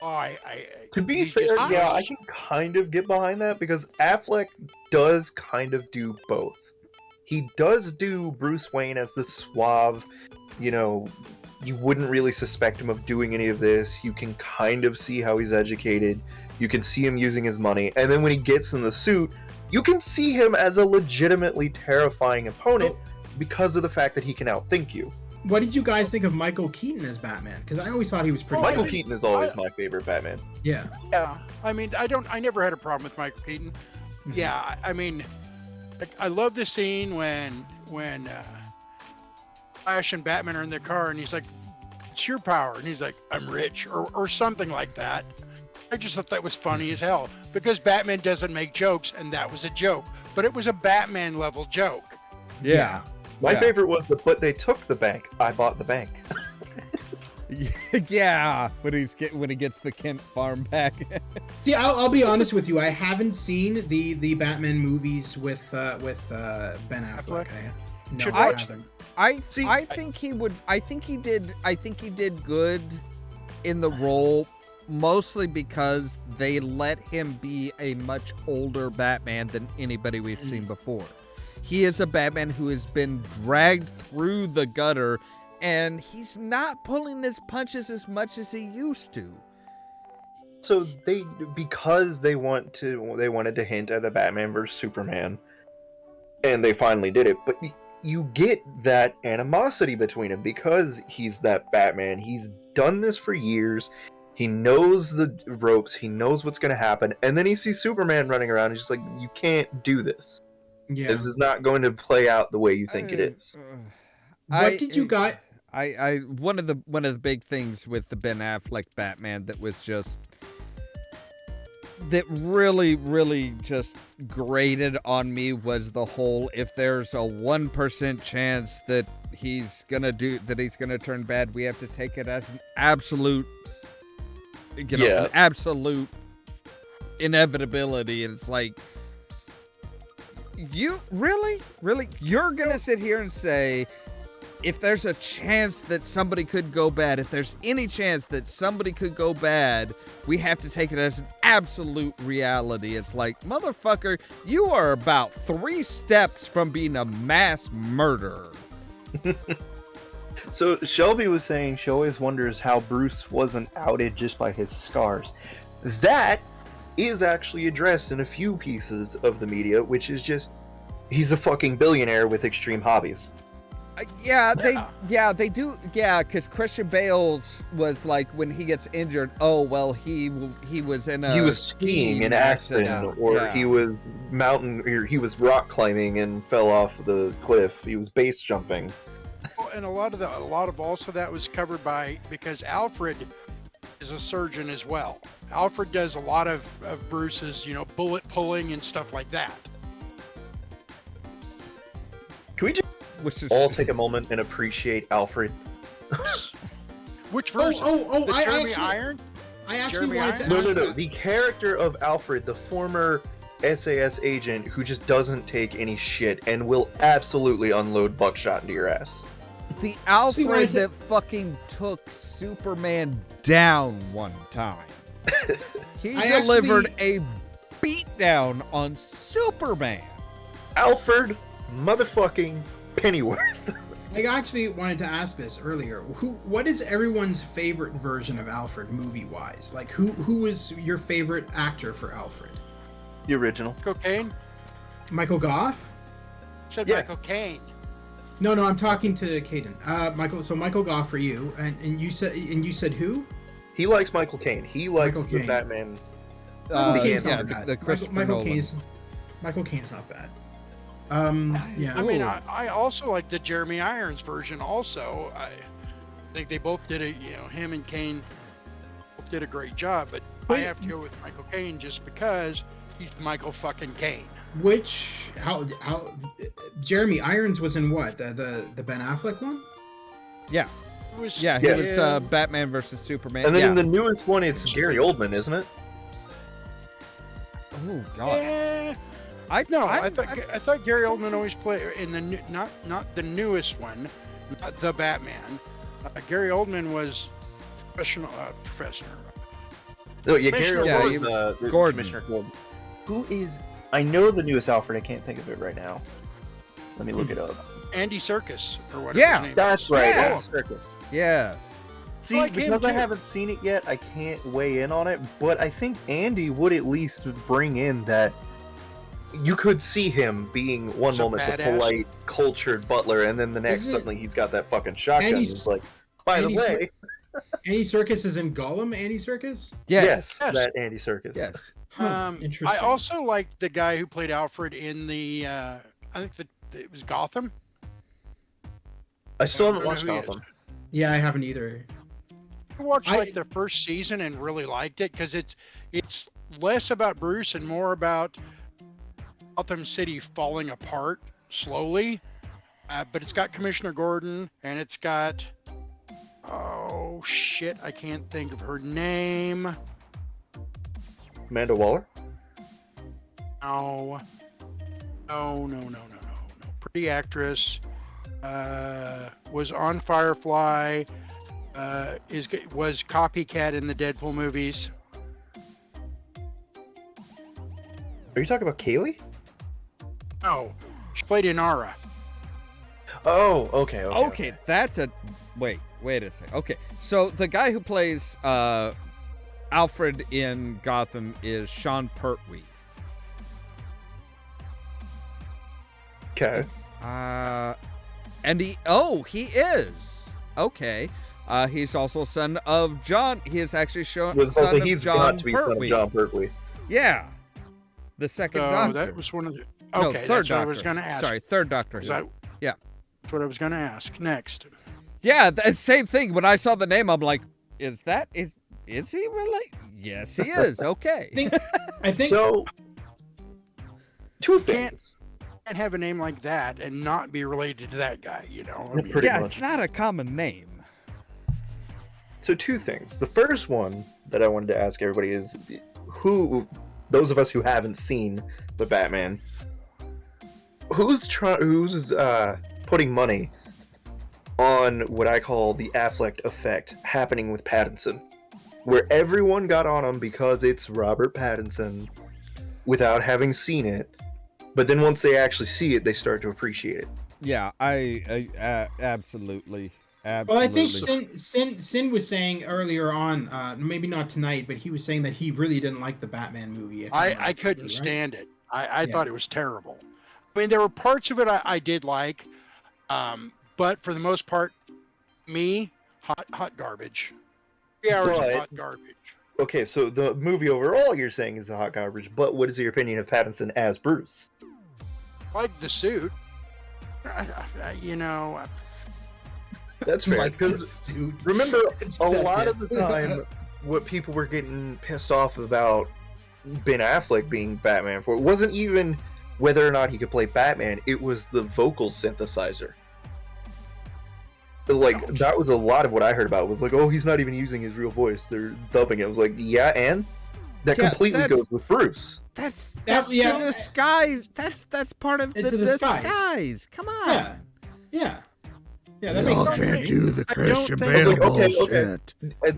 To be he's fair, just- yeah, I can kind of get behind that because Affleck does kind of do both. He does do Bruce Wayne as the suave, you wouldn't really suspect him of doing any of this. You can kind of see how he's educated. You can see him using his money. And then when he gets in the suit, you can see him as a legitimately terrifying opponent because of the fact that he can outthink you. What did you guys think of Michael Keaton as Batman? Because I always thought he was pretty Michael good. Keaton is always my favorite Batman. Yeah. Yeah, I mean, I never had a problem with Michael Keaton. Mhm. Yeah, I mean, like, I love the scene when Flash and Batman are in the car and he's like, "It's your power," and he's like, "I'm rich," or something like that. I just thought that was funny as hell because Batman doesn't make jokes, and that was a joke, but it was a Batman level joke. Yeah. My favorite was but they took the bank. I bought the bank. Yeah. When he gets the Kent farm back. See, I'll be honest with you. I haven't seen the Batman movies with Ben Affleck. No, Should I watch haven't. I think he did good in the role, mostly because they let him be a much older Batman than anybody we've seen before. He is a Batman who has been dragged through the gutter, and he's not pulling his punches as much as he used to. So because they wanted to hint at the Batman vs Superman, and they finally did it. But you get that animosity between them because he's that Batman. He's done this for years. He knows the ropes. He knows what's going to happen. And then he sees Superman running around. And he's just like, "You can't do this. Yeah. This is not going to play out the way you think it is." What did you guys? One of the big things with the Ben Affleck Batman that really just grated on me was the whole, if there's a 1% chance that he's gonna turn bad, we have to take it as an absolute an absolute inevitability. And it's like, you really you're gonna sit here and say, if there's a chance that somebody could go bad, if there's any chance that somebody could go bad, we have to take it as an absolute reality. It's like, motherfucker, you are about 3 steps from being a mass murderer. So Shelby was saying she always wonders how Bruce wasn't outed just by his scars. That is actually addressed in a few pieces of the media, which is just, he's a fucking billionaire with extreme hobbies. They do. Yeah, because Christian Bale's was like, when he gets injured, oh well, he was in a he was skiing in Aspen, or he was he was rock climbing and fell off the cliff. He was base jumping. Well, and a lot of also that was covered because Alfred is a surgeon as well. Alfred does a lot of Bruce's, bullet pulling and stuff like that. Can we just all take a moment and appreciate Alfred? Which version? I Iron? actually Jeremy wanted to Irons? ask No. that. The character of Alfred, the former SAS agent who just doesn't take any shit and will absolutely unload buckshot into your ass. The Alfred that fucking took Superman down one time. He delivered a beatdown on Superman. Alfred motherfucking Pennyworth. I actually wanted to ask this earlier. What is everyone's favorite version of Alfred movie-wise? Like, who is your favorite actor for Alfred? The original. Cocaine? Michael Goff? Said Yeah. Michael Caine. No, I'm talking to Caden. Michael Goff for you, and you said who? He likes Michael Caine. He likes Michael the Caine. Batman. Michael Caine's yeah, not bad. the Christopher Michael Nolan. Michael Caine's not bad. Yeah. I mean, I also like the Jeremy Irons version also. I think they both did him and Caine both did a great job, but I have to go with Michael Caine just because He's Michael fucking Caine. Which how Jeremy Irons was in what the Ben Affleck one? Yeah. He was, Yeah, he was Batman versus Superman. And then yeah. in the newest one, it's Gary Oldman, isn't it? Oh God. Eh, I thought Gary Oldman always played in the not the newest one, not the Batman. Gary Oldman was professional. Oh yeah, Gary Commissioner Oldman he was was Gordon. Commissioner Gordon. Who is? I know the newest Alfred. I can't think of it right now. Let me look it up. Andy Serkis or whatever. Yeah, his name That's is. right. Yeah. Andy Serkis. Yes. See, like him, because I too. haven't seen it yet, I can't weigh in on it. But I think Andy would at least bring in that. You could see him being one Some moment the badass. polite, cultured butler, and then the next Isn't it- suddenly he's got that fucking shotgun. Andy- He's like, by the Andy way, Andy Serkis is in Gollum. Andy Serkis. Yes. Yes. that Andy Serkis. Yes. Huh, I interesting. also liked the guy who played Alfred in the. I think it was Gotham. I still haven't I watched don't know who he Gotham. Yeah, I haven't either. I watched I- like the first season and really liked it because it's less about Bruce and more about Gotham City falling apart slowly. But it's got Commissioner Gordon and it's got oh shit, I can't think of her name. Amanda Waller. No. Pretty actress. Was on Firefly. Was Copycat in the Deadpool movies. Are you talking about Kaylee? No, she played Inara. Oh, okay. Okay, that's a wait a second. Okay, so the guy who plays Alfred in Gotham is Sean Pertwee. Okay. And he is okay. He's also son of John. He is actually son He's of John got to be son of Pertwee. John Pertwee. Yeah, the second Oh, Doctor. that was one of the. No, Okay, third that's Doctor. what I was going to ask. Sorry, third Doctor. Yeah. That's what I was going to ask next. Yeah, same thing. When I saw the name, I'm like, is he really? Yes, he is. Okay. I think So, two Can't- things. Can't have a name like that and not be related to that guy. You know. I Yeah, mean, pretty Yeah, much. it's not a common name. So, two things. The first one that I wanted to ask everybody is who, those of us who haven't seen the Batman, who's putting money on what I call the Affleck effect happening with Pattinson, where everyone got on him because it's Robert Pattinson without having seen it, but then once they actually see it, they start to appreciate it. Yeah, I absolutely. Well, I think Sin was saying earlier on, maybe not tonight, but he was saying that he really didn't like the Batman movie. if I'm I right, couldn't right? stand it. I Yeah. thought it was terrible. I mean, there were parts of it I did like, but for the most part, hot garbage. 3 hours But- of hot garbage. Okay, so the movie overall you're saying is a hot garbage, but what is your opinion of Pattinson as Bruce? I like the suit. You know, That's fair, Like the because suit. remember, That's a lot it. of the time, what people were getting pissed off about Ben Affleck being Batman for, it wasn't even whether or not he could play Batman, it was the vocal synthesizer. Like, that was a lot of what I heard about, was like, oh, he's not even using his real voice, they're dubbing it. I was like, yeah, and? That Yeah, completely that's- goes with Bruce. That's yeah. to disguise. That's part of It's the a disguise. disguise. Come on. Yeah. That makes sense. can't do the Christian Bale Bale Like, okay, bullshit.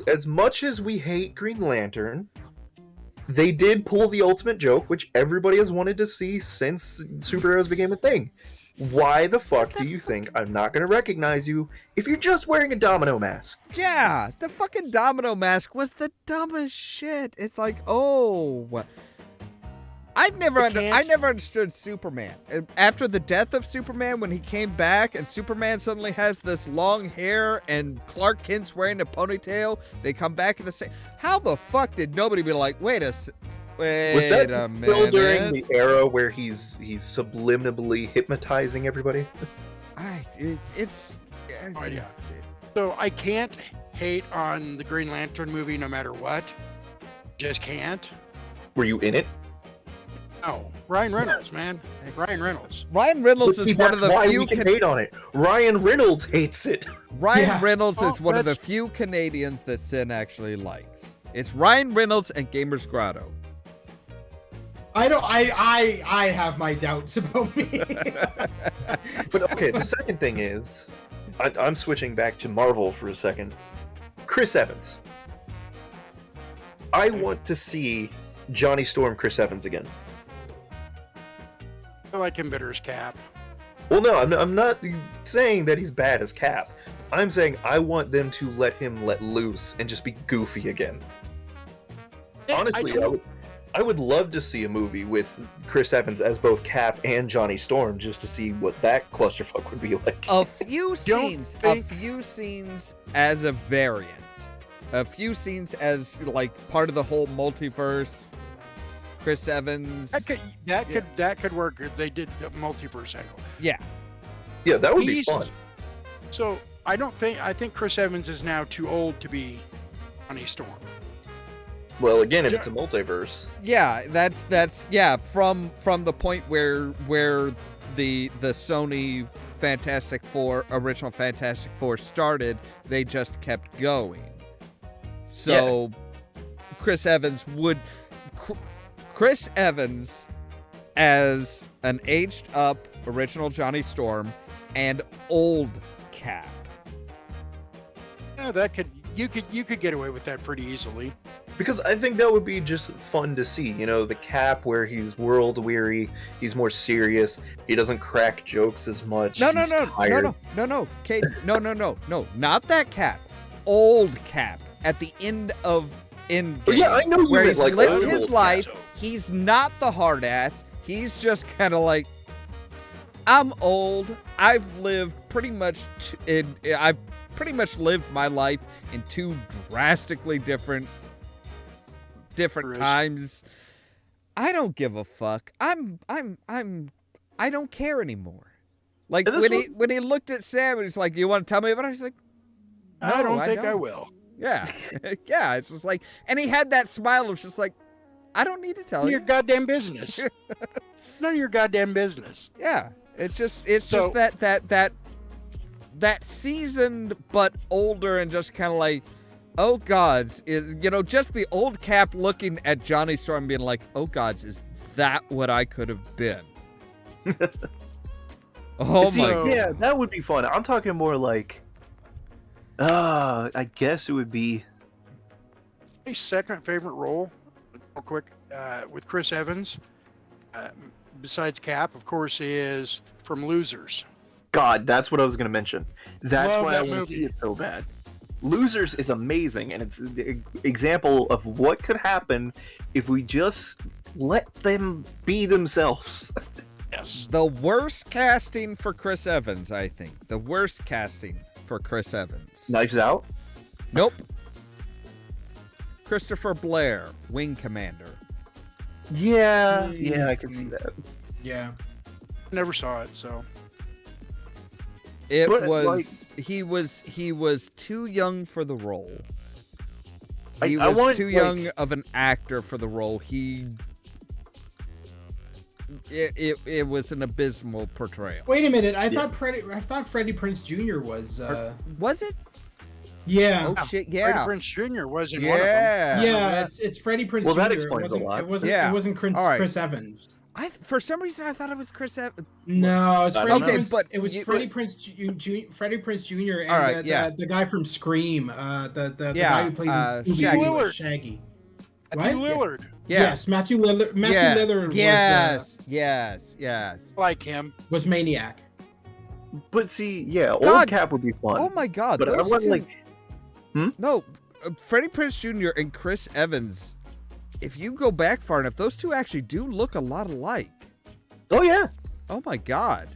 As much as we hate Green Lantern, they did pull the ultimate joke, which everybody has wanted to see since superheroes became a thing. Why the fuck do you think I'm not going to recognize you if you're just wearing a domino mask? Yeah, the fucking domino mask was the dumbest shit. It's like, oh, I never understood Superman. After the death of Superman, when he came back and Superman suddenly has this long hair and Clark Kent's wearing a ponytail, they come back in the same. How the fuck did nobody be like, wait a Was that a still during minute? the era where he's subliminally hypnotizing everybody? It's Oh, yeah. So I can't hate on the Green Lantern movie no matter what. Just can't. Were you in it? Oh, Ryan Reynolds, man. Ryan Reynolds. Ryan Reynolds But is see, one of that's the why few. we can hate on it. Ryan Reynolds hates it. Ryan Yeah. Reynolds is Oh, one of the that's- few Canadians that Sin actually likes. It's Ryan Reynolds and Gamers Grotto. I have my doubts about me. But okay, the second thing is, I'm switching back to Marvel for a second. Chris Evans. I want to see Johnny Storm Chris Evans again. I like him better as Cap. Well, no, I'm not saying that he's bad as Cap. I'm saying I want them to let him let loose and just be goofy again. Honestly, I would love to see a movie with Chris Evans as both Cap and Johnny Storm just to see what that clusterfuck would be like. A few Don't think- a few scenes as a variant. A few scenes as like part of the whole multiverse. Chris Evans. That could work if they did the multiverse angle. Yeah. Yeah, that would be He's- fun. So I think Chris Evans is now too old to be Johnny Storm. Well, again, if it's a multiverse. Yeah, that's from the point where the Sony Fantastic Four original Fantastic Four started, they just kept going. So Chris Evans as an aged up original Johnny Storm and old Cap. Yeah, you could get away with that pretty easily. Because I think that would be just fun to see. You know, the Cap where he's world weary, he's more serious, he doesn't crack jokes as much. No, he's Kate, no, not that Cap. Old Cap at the end of Endgame. Oh, yeah, I know you where meant, he's like, lived old his Cap. life. He's not the hard ass. He's just kind of like, I'm old. I've lived pretty much. I've pretty much lived my life in two drastically different times. I don't give a fuck. I don't care anymore. Like when he looked at Sam and he's like, "You want to tell me about it?" He's like, "No, I don't think I don't." will. Yeah, yeah. It's just like, and he had that smile of just like, I don't need to tell None of you. your goddamn business. None of your goddamn business. Yeah, it's just that seasoned but older and just kind of like, oh gods, just the old Cap looking at Johnny Storm being like, oh gods, is that what I could have been? Oh See, my god. yeah, that would be fun. I'm talking more like, I guess it would be. My second favorite role, real quick, with Chris Evans, besides Cap, of course, is from Losers. God, that's what I was gonna mention. That's Love why that I want to movie. see it so bad. Losers is amazing, and it's the example of what could happen if we just let them be themselves. Yes. The worst casting for Chris Evans, I think. The worst casting for Chris Evans. Knives Out. Nope. Christopher Blair, Wing Commander. Yeah, I can see that. Yeah. Never saw it, so. It But, was he was too young for the role. He I was want, too young of an actor for the role. It was an abysmal portrayal. Wait a minute. I thought Freddie Prinze Jr. was. Was it? Yeah. Oh shit! Freddie Yeah. Prinze Jr. was in one of them. Yeah. Yeah, it's Freddie Prinze Well, Jr. that explains a it wasn't, lot. It wasn't. Yeah. It wasn't Chris, All right. Chris Evans. For some reason I thought it was Chris Evans. No, it's I Freddie don't know. Okay, Prinze. but It was you- Freddie Prinze Jr. and All right, the guy from Scream. The Yeah, guy who plays in Shaggy. Scooby-Doo, Shaggy. Matthew What? Lillard. Yeah. Yes, Matthew Lillard. Matthew Lillard Yes. Like him. was Maniac. But see, yeah, God. Old Cap would be fun. Oh my god. but I those want two- like, No, Freddie Prinze Jr. and Chris Evans. If you go back far enough, those two actually do look a lot alike. oh yeah. Oh my god.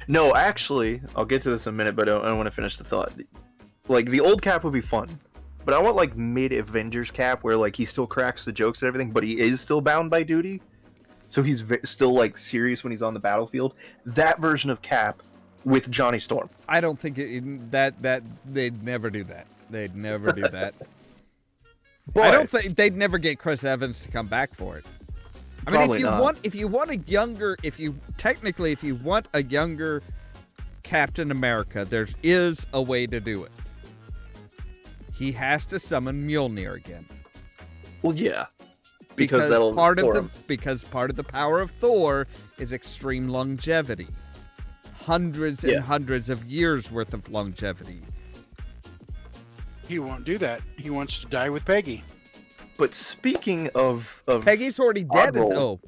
No, actually, I'll get to this in a minute, but I don't want to finish the thought. Like, the old Cap would be fun, but I want, like, mid-Avengers Cap, where, like, he still cracks the jokes and everything, but he is still bound by duty, so he's still, like, serious when he's on the battlefield. That version of Cap with Johnny Storm. I don't think that they'd never do that. They'd never do that. But, I don't think they'd never get Chris Evans to come back for it. I mean, Probably not. if you want a younger Captain America, there is a way to do it. He has to summon Mjolnir again. Well, yeah. Because that'll part inform. of the power of Thor is extreme longevity. Hundreds and hundreds of years worth of longevity. He won't do that. He wants to die with Peggy. But speaking of Peggy's already dead, Oddball. though.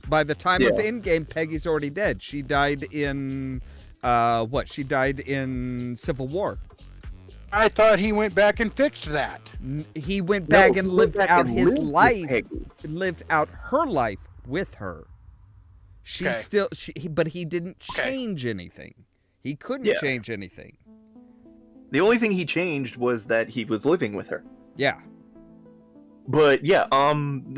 By the time of Yeah. Endgame, Peggy's already dead. She died in She died in Civil War. I thought he went back and fixed that. He went No, back he and went lived back out and his lived with life. Peggy. Lived out her life with her. She Okay. still, but he didn't Okay. change anything. He couldn't Yeah. change anything. The only thing he changed was that he was living with her. Yeah. But yeah,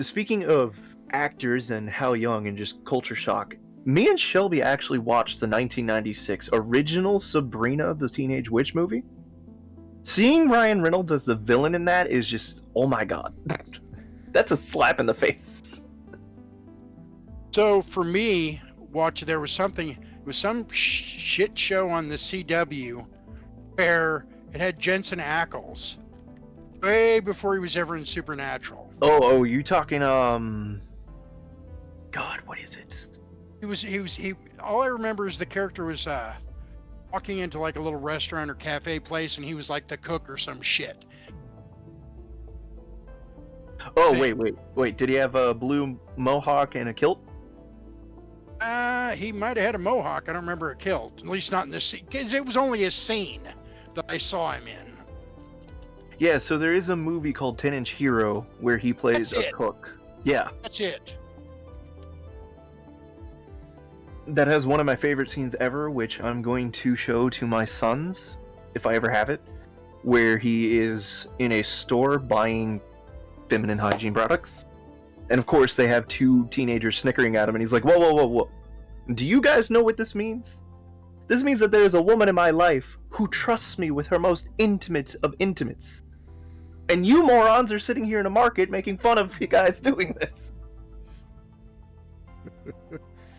speaking of actors and how young and just culture shock, me and Shelby actually watched the 1996 original Sabrina the Teenage Witch movie. Seeing Ryan Reynolds as the villain in that is just, oh my god. That's a slap in the face. So for me, there was some shit show on the CW where it had Jensen Ackles way before he was ever in Supernatural. Oh, you talking, God, what is it? He all I remember is the character was walking into like a little restaurant or cafe place, and he was like the cook or some shit. Oh, wait, did he have a blue mohawk and a kilt? He might have had a mohawk. I don't remember a kilt. At least not in this scene, because it was only a scene that I saw him in. Yeah, so there is a movie called 10-Inch Hero where he plays That's a it. cook. Yeah, That's it. that has one of my favorite scenes ever, which I'm going to show to my sons, if I ever have it, where he is in a store buying feminine hygiene products. And of course, they have two teenagers snickering at him, and he's like, whoa, whoa, whoa, whoa. Do you guys know what this means? This means that there is a woman in my life who trusts me with her most intimate of intimates. And you morons are sitting here in a market making fun of you guys doing this.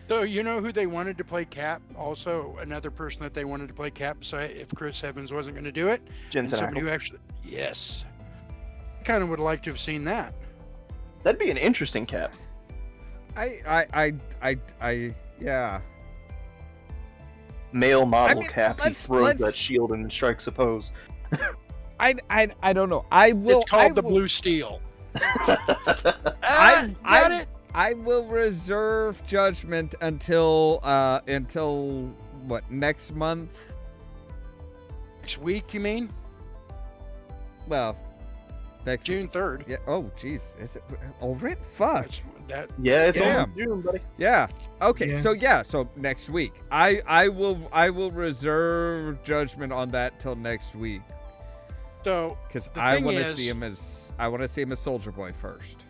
So you know who they wanted to play Cap? Also, another person that they wanted to play Cap. So if Chris Evans wasn't going to do it, and Jensen somebody Ackles. who actually, yes, kind of would like to have seen that. That'd be an interesting Cap. Yeah. Male model I mean, Cap. He let's- throws let's- that shield and strikes a pose. I don't know. I will. It's called I the will- Blue Steel. I- Got it. I will reserve judgment until what, next month? Next week, you mean? Well, next June 3rd. Yeah. Oh, jeez. Is it already? Fuck. That Yeah, it's Yeah. only June, buddy. Yeah. Okay. Yeah. So next week, I will reserve judgment on that till next week so. because The I thing want to is- see him as Soldier Boy first.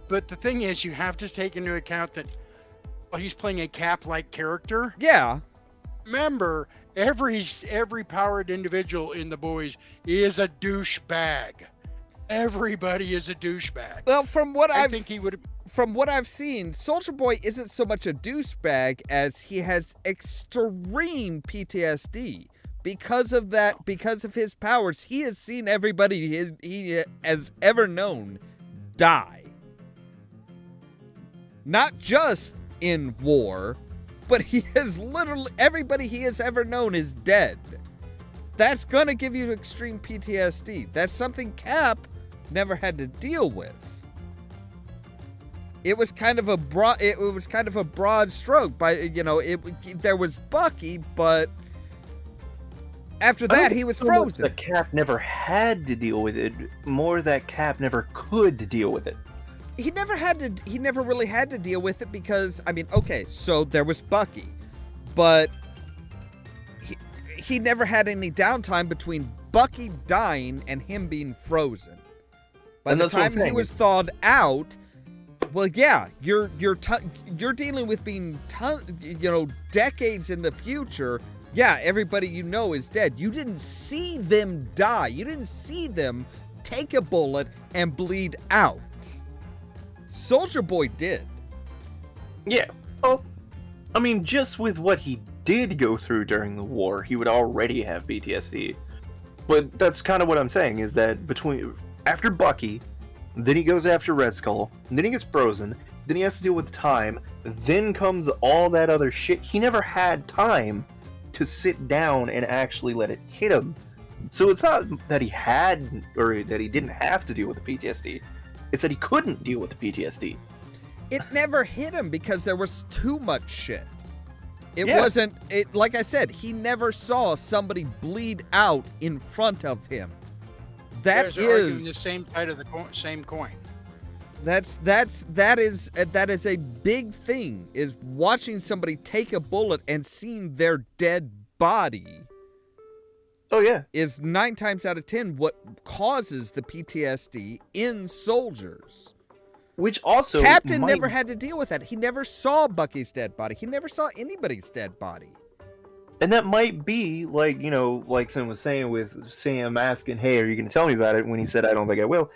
But the thing is, you have to take into account that while he's playing a Cap-like character, Yeah. remember every powered individual in the boys is a douchebag. Everybody is a douchebag. Well, from what I think he would. From what I've seen, Soldier Boy isn't so much a douchebag as he has extreme PTSD. Because of that, because of his powers, he has seen everybody he has ever known die. Not just in war, but he has literally, everybody he has ever known is dead. That's gonna give you extreme PTSD. That's something Cap never had to deal with. It was kind of a broad stroke. There was Bucky, but after that he was So much frozen. that Cap never had to deal with it. More that Cap never could deal with it. He never really had to deal with it because, I mean, okay, so there was Bucky, but he never had any downtime between Bucky dying and him being frozen. By And the that's what I'm time he saying. was thawed out, well, yeah, you're dealing with being decades in the future. Yeah, everybody you know is dead. You didn't see them die. You didn't see them take a bullet and bleed out. Soldier Boy did. Yeah. Well, I mean, just with what he did go through during the war, he would already have PTSD. But that's kind of what I'm saying, is that after Bucky, then he goes after Red Skull, then he gets frozen, then he has to deal with time, then comes all that other shit. He never had time to sit down and actually let it hit him. So it's not that he had, or that he didn't have to deal with the PTSD. It's that he couldn't deal with the PTSD. It never hit him because there was too much shit. It Yeah. wasn't, like I said, he never saw somebody bleed out in front of him. That You guys are arguing the is, same side of the same coin. that is a big thing, is watching somebody take a bullet and seeing their dead body Oh yeah. is 9 times out of 10 what causes the PTSD in soldiers. Which also Captain might- never had to deal with that. He never saw Bucky's dead body. He never saw anybody's dead body. And that might be, like, you know, like Sam was saying with Sam asking, hey, are you going to tell me about it? When he said, I don't think I will.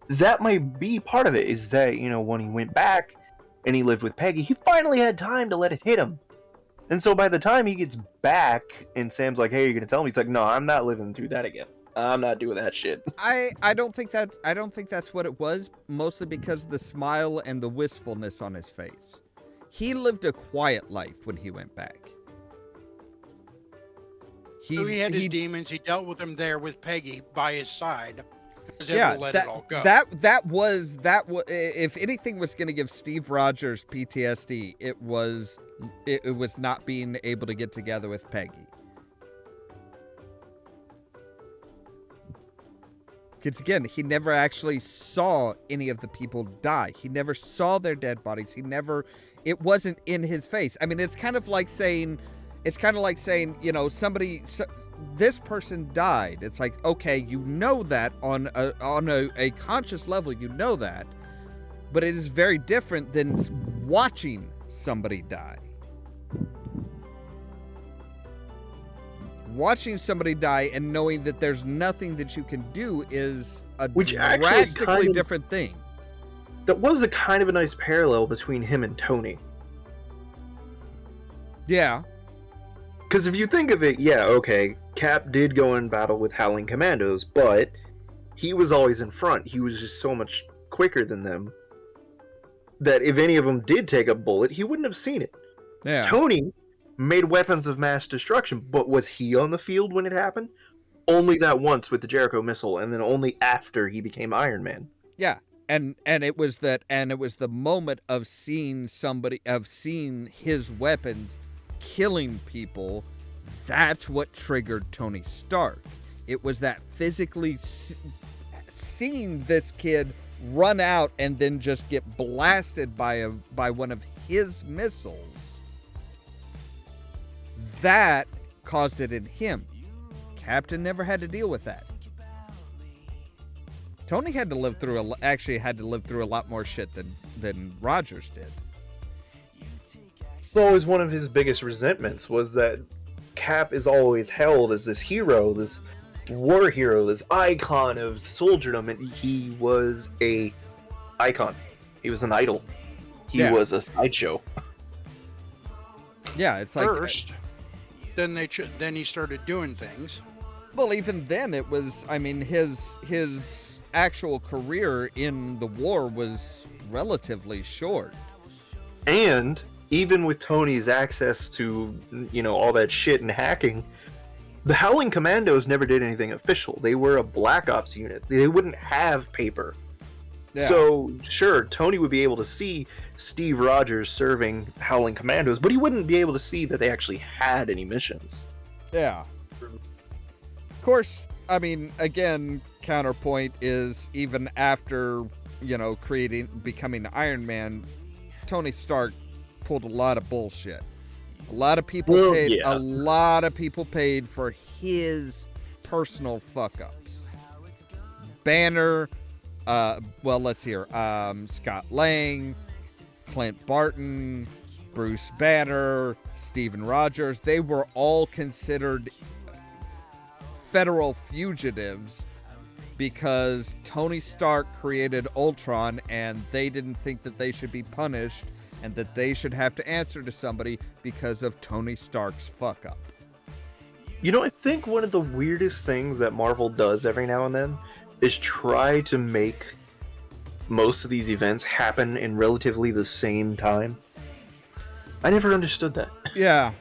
That might be part of it, is that, you know, when he went back and he lived with Peggy, he finally had time to let it hit him. And so by the time he gets back and Sam's like, hey, are you going to tell me? He's like, no, I'm not living through that again. I'm not doing that shit. I don't think that's what it was, mostly because of the smile and the wistfulness on his face. He lived a quiet life when he went back. So he had his demons. He dealt with them there with Peggy by his side. He was able Yeah, to let it all go. that was if anything was going to give Steve Rogers PTSD, it was not being able to get together with Peggy. Because again, he never actually saw any of the people die. He never saw their dead bodies. It wasn't in his face. I mean, it's kind of like saying, you know, this person died. It's like, okay, you know that on a conscious level, you know that, but it is very different than watching somebody die. Watching somebody die and knowing that there's nothing that you can do is a Which actually drastically kind of- different thing. That was a kind of a nice parallel between him and Tony. Yeah. Because if you think of it, yeah, okay, Cap did go in battle with Howling Commandos, but he was always in front. He was just so much quicker than them that if any of them did take a bullet, he wouldn't have seen it. Yeah. Tony made weapons of mass destruction, but was he on the field when it happened? Only that once with the Jericho missile, and then only after he became Iron Man. Yeah. And it was the moment of seeing his weapons killing people. That's what triggered Tony Stark. It was that physically seeing this kid run out and then just get blasted by one of his missiles. That caused it in him. Captain never had to deal with that. Tony had to live through a lot more shit than Rogers did. It's always one of his biggest resentments was that Cap is always held as this hero, this war hero, this icon of soldierdom, and he was a icon. He was an idol. He was a sideshow. Yeah, it's like First, then he started doing things. well, even then it was. I mean, his actual career in the war was relatively short. And even with Tony's access to, you know, all that shit and hacking, the Howling Commandos never did anything official. They were a Black Ops unit. They wouldn't have paper. Yeah. So, sure, Tony would be able to see Steve Rogers serving Howling Commandos, but he wouldn't be able to see that they actually had any missions. Yeah. Of course, I mean, again, counterpoint is even after, you know, becoming Iron Man, Tony Stark pulled a lot of bullshit. A lot of people paid for his personal fuck ups. Banner, let's hear. Scott Lang, Clint Barton, Bruce Banner, Steven Rogers, they were all considered federal fugitives because Tony Stark created Ultron and they didn't think that they should be punished and that they should have to answer to somebody because of Tony Stark's fuck up. You know, I think one of the weirdest things that Marvel does every now and then is try to make most of these events happen in relatively the same time. I never understood that. Yeah.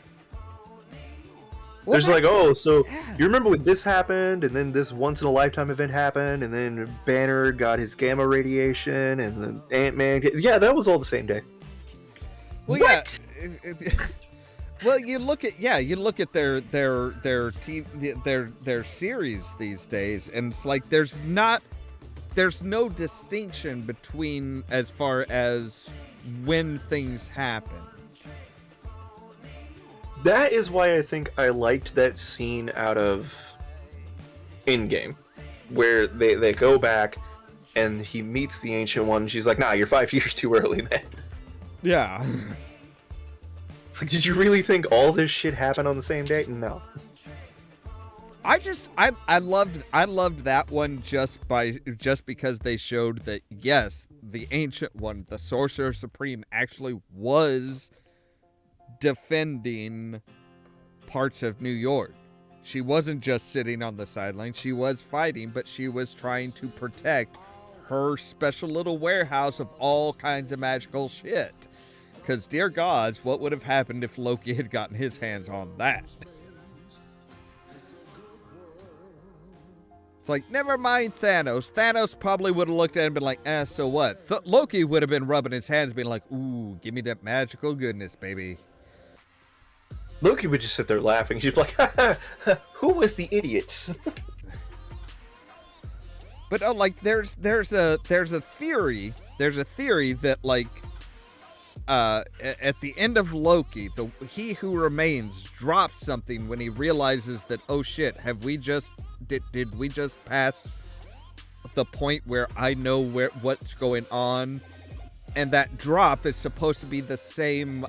Well, There's like, oh, so yeah. you remember when this happened, and then this once-in-a-lifetime event happened, and then Banner got his gamma radiation, and then Ant-Man... Yeah, that was all the same day. Well, What? yeah. Well, you look at their series these days, and it's like there's no distinction between as far as when things happen. That is why I think I liked that scene out of Endgame, where they go back and he meets the Ancient One, and she's like, nah, you're 5 years too early, man. Yeah. Like, did you really think all this shit happened on the same day? No. I loved that one just because they showed that, yes, the Ancient One, the Sorcerer Supreme, actually was defending parts of New York. She wasn't just sitting on the sideline. She was fighting, but she was trying to protect her special little warehouse of all kinds of magical shit. Because, dear gods, what would have happened if Loki had gotten his hands on that? It's like, never mind Thanos. Thanos probably would have looked at it and been like, so what? Loki would have been rubbing his hands being like, ooh, give me that magical goodness, baby. Loki would just sit there laughing. She'd be like, who was the idiot? But like, there's a theory that like, at the end of Loki, he who remains drops something when he realizes that, oh shit, did we just pass the point where I know what's going on? And that drop is supposed to be the same,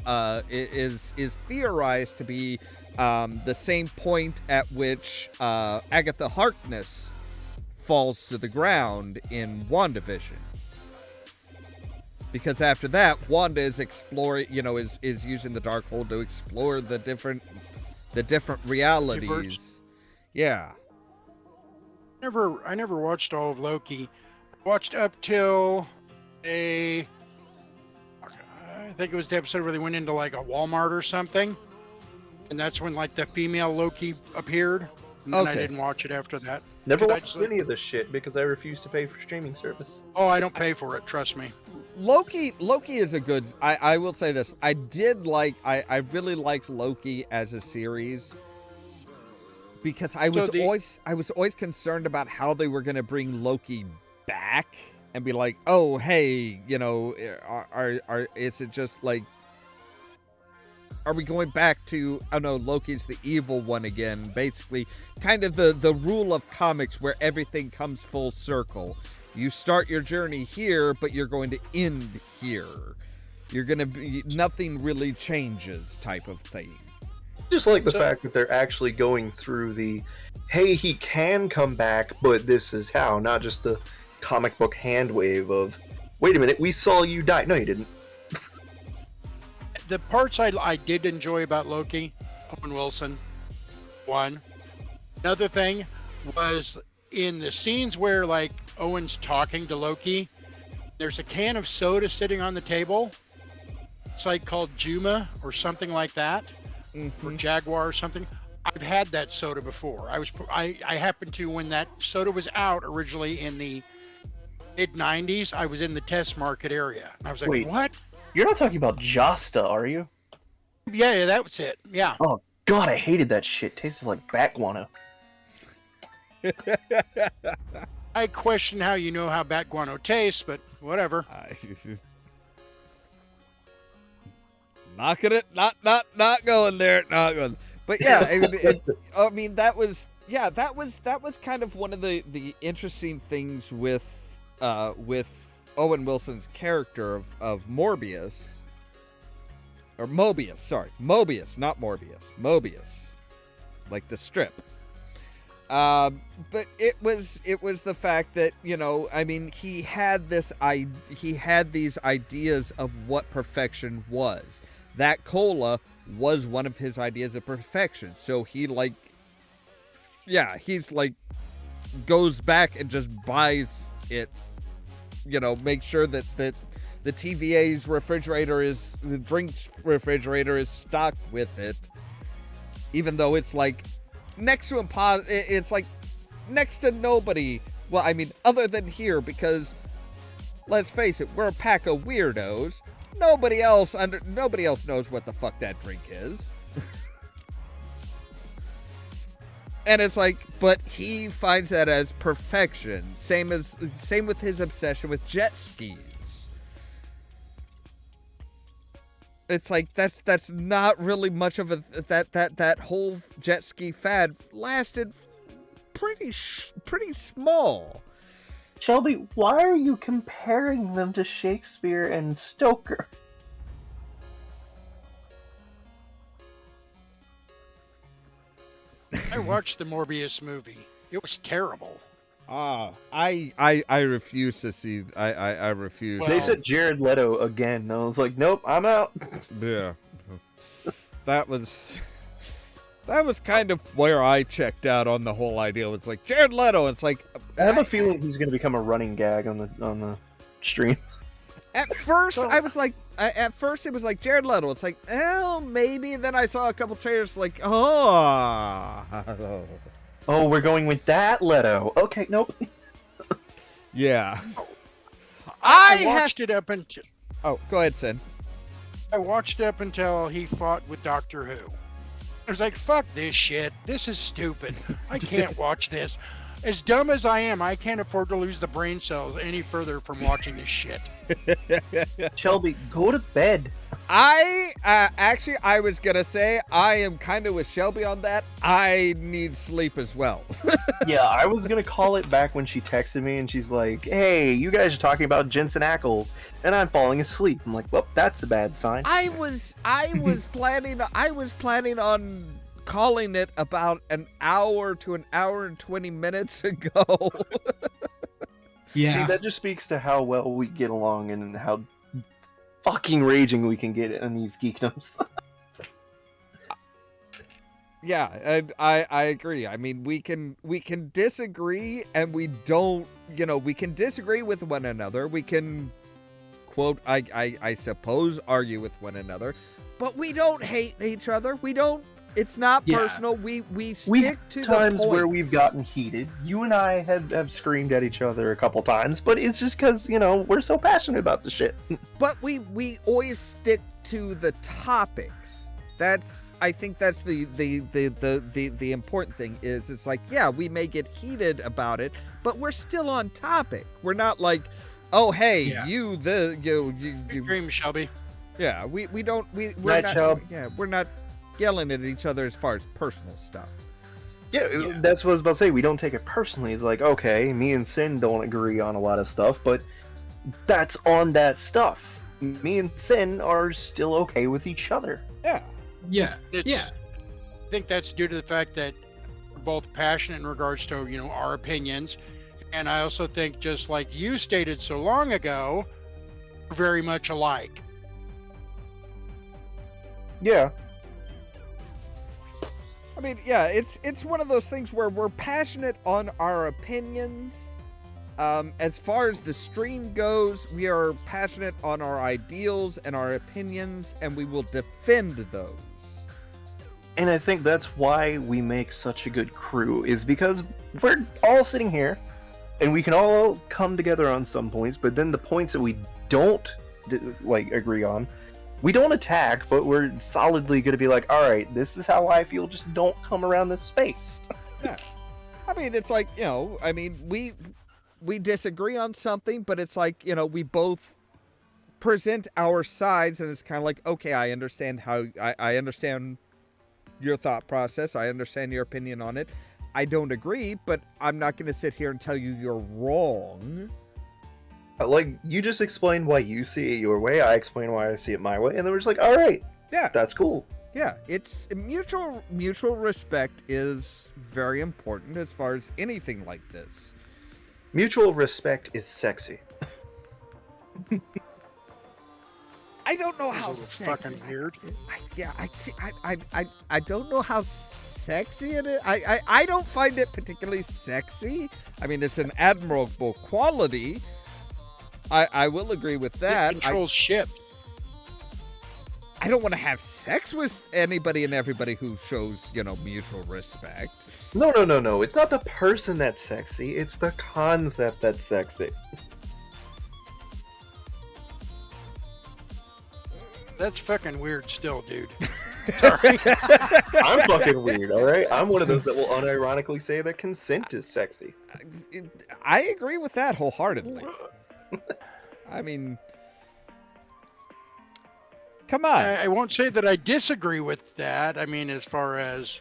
is theorized to be the same point at which Agatha Harkness falls to the ground in WandaVision. Because after that, Wanda is exploring, is using the Darkhold to explore the different realities. Yeah. I never watched all of Loki. I watched up till I think it was the episode where they went into like a Walmart or something, and that's when like the female Loki appeared. And then I didn't watch it after that. Never watched any of this shit because I refuse to pay for streaming service. Oh, I don't pay for it. Trust me. Loki is a good. I will say this. I really liked Loki as a series because I was always concerned about how they were going to bring Loki back and be like, oh hey, is it just like, are we going back to, oh no, Loki's the evil one again, basically kind of the rule of comics where everything comes full circle. You start your journey here, but you're going to end here. You're going to be, nothing really changes type of thing. Just like the fact that they're actually going through the, hey, he can come back, but this is how, not just the comic book hand wave of, wait a minute, we saw you die. No, you didn't. The parts I did enjoy about Loki, Owen Wilson, one. Another thing was in the scenes where like Owen's talking to Loki, there's a can of soda sitting on the table. It's like called Juma or something like that, or Jaguar or something. I've had that soda before. I happened to, when that soda was out originally in the mid-90s, I was in the test market area. I was like, wait, what? You're not talking about Josta, are you? Yeah, that was it. Yeah. Oh god, I hated that shit. Tasted like bat guano. I question how you know how bat guano tastes, but whatever. Not going there. Not going. But yeah, that was kind of one of the interesting things with Owen Wilson's character of Morbius. Or Mobius, sorry. Mobius, not Morbius. Mobius. Like the strip. But it was the fact that, you know, I mean, he had these ideas of what perfection was. That cola was one of his ideas of perfection. So he he's like goes back and just buys it, you know, make sure that the TVA's the drinks refrigerator is stocked with it, even though it's like next to it's like next to nobody. Well, I mean, other than here, because let's face it, we're a pack of weirdos. Nobody else knows what the fuck that drink is. And it's like, but he finds that as perfection. Same with his obsession with jet skis. It's like that's not really much of a that whole jet ski fad lasted pretty small. Shelby, why are you comparing them to Shakespeare and Stoker? I watched the Morbius movie. It was terrible. I refuse to see. I refuse. Well, They said Jared Leto again. And I was like, nope, I'm out. Yeah, that was kind of where I checked out on the whole idea. It's like Jared Leto. It's like I have a feeling he's going to become a running gag on the stream. At first, I was like, it was like Jared Leto. It's like, oh, maybe. Then I saw a couple trailers, like, oh, We're going with that Leto. Okay, nope. yeah. I watched it up until. Oh, go ahead, Sin. I watched up until he fought with Doctor Who. I was like, fuck this shit. This is stupid. I can't watch this. As dumb as I am, I can't afford to lose the brain cells any further from watching this shit. Shelby, go to bed. I was gonna say I am kind of with Shelby on that. I need sleep as well. Yeah, I was going to call it back when she texted me and she's like, hey, you guys are talking about Jensen Ackles and I'm falling asleep. I'm like, well, that's a bad sign. I was planning on calling it about an hour to an hour and 20 minutes ago. Yeah. See, that just speaks to how well we get along and how fucking raging we can get in these geekdoms. Yeah, and I agree. I mean, we can disagree, and we don't, you know, we can disagree with one another. We can, quote, I suppose, argue with one another, but we don't hate each other. We don't. It's not personal. We stick to the times points. where we've gotten heated. You and I have screamed at each other a couple times, but it's just because, you know, we're so passionate about the shit. But we always stick to the topics. I think that's the important thing is it's like, yeah, we may get heated about it, but we're still on topic. We're not like, oh, hey, you Dream, Shelby. Yeah, we're Right, not. Chubb? Yeah, we're not yelling at each other as far as personal stuff. Yeah, that's what I was about to say. We don't take it personally. It's like, okay, me and Sin don't agree on a lot of stuff, but that's on that stuff. Me and Sin are still okay with each other. Yeah. Yeah. I think that's due to the fact that we're both passionate in regards to, you know, our opinions. And I also think, just like you stated so long ago, we're very much alike. Yeah. I mean, yeah, it's one of those things where we're passionate on our opinions. As far as the stream goes, we are passionate on our ideals and our opinions, and we will defend those. And I think that's why we make such a good crew, is because we're all sitting here, and we can all come together on some points, but then the points that we don't, agree on, we don't attack, but we're solidly going to be like, alright, this is how I feel, just don't come around this space. Yeah. I mean, it's like, you know, I mean, we disagree on something, but it's like, you know, we both present our sides, and it's kind of like, okay, I understand I understand your thought process. I understand your opinion on it. I don't agree, but I'm not going to sit here and tell you you're wrong. Like, you just explained why you see it your way, I explain why I see it my way, and then we're just like, alright, Yeah. that's cool. Yeah, it's mutual respect is very important as far as anything like this. Mutual respect is sexy. I don't know It's a how little sexy. fucking weird. I don't know how sexy it is. I don't find it particularly sexy. I mean, it's an admirable quality. I will agree with that. It controls ships. I don't want to have sex with anybody and everybody who shows, mutual respect. No. It's not the person that's sexy. It's the concept that's sexy. That's fucking weird still, dude. Sorry. I'm fucking weird, all right? I'm one of those that will unironically say that consent is sexy. I agree with that wholeheartedly. I mean, come on. I won't say that I disagree with that. I mean, as far as,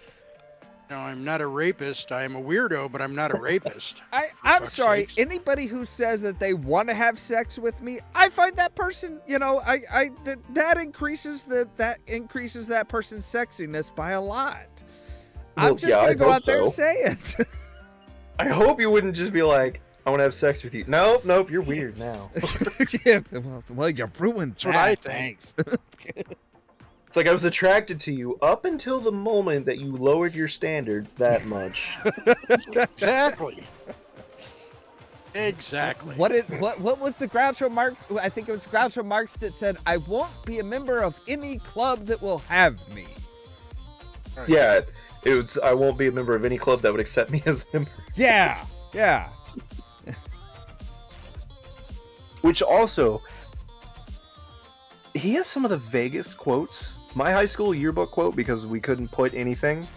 I'm not a rapist. I am a weirdo, but I'm not a rapist. I'm fuck's sorry. sakes. Anybody who says that they want to have sex with me, I find that person, that increases that person's sexiness by a lot. I'm Well, just yeah, gonna I go hope out there and so. say it. I hope you wouldn't just be like, I want to have sex with you. Nope, you're weird now. Yeah, well, you ruined That's what that. I think. Thanks. It's like I was attracted to you up until the moment that you lowered your standards that much. Exactly. Exactly. What was the Groucho Marx? I think it was Groucho Marx that said, "I won't be a member of any club that will have me." Yeah, it was. I won't be a member of any club that would accept me as a member. Yeah. Which also, he has some of the vaguest quotes. My high school yearbook quote, because we couldn't put anything,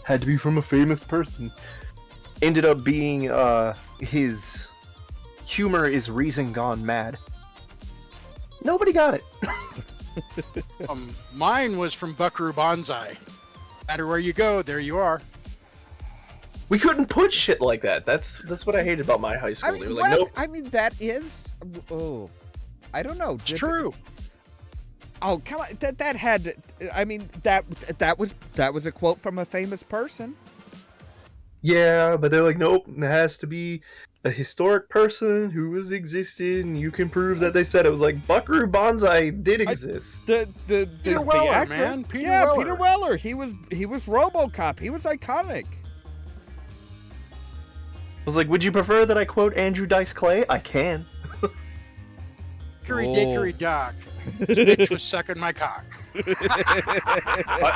had to be from a famous person. Ended up being his humor is reason gone mad. Nobody got it. Mine was from Buckaroo Banzai. No matter where you go, there you are. We couldn't put shit like that. That's what I hated about my high school. I They mean, were like, nope. I mean, that is. Oh, I don't know. It's true. Oh, come on. That had. I mean, that was a quote from a famous person. Yeah, but they're like, nope, it has to be a historic person who has existed, and you can prove that they said it. Was like Buckaroo Banzai did exist. The Weller, actor, man. Peter Peter Weller. Weller. He was RoboCop. He was iconic. I was like, would you prefer that I quote Andrew Dice Clay? I can. Hickory Oh. dickory dock. This bitch was sucking my cock.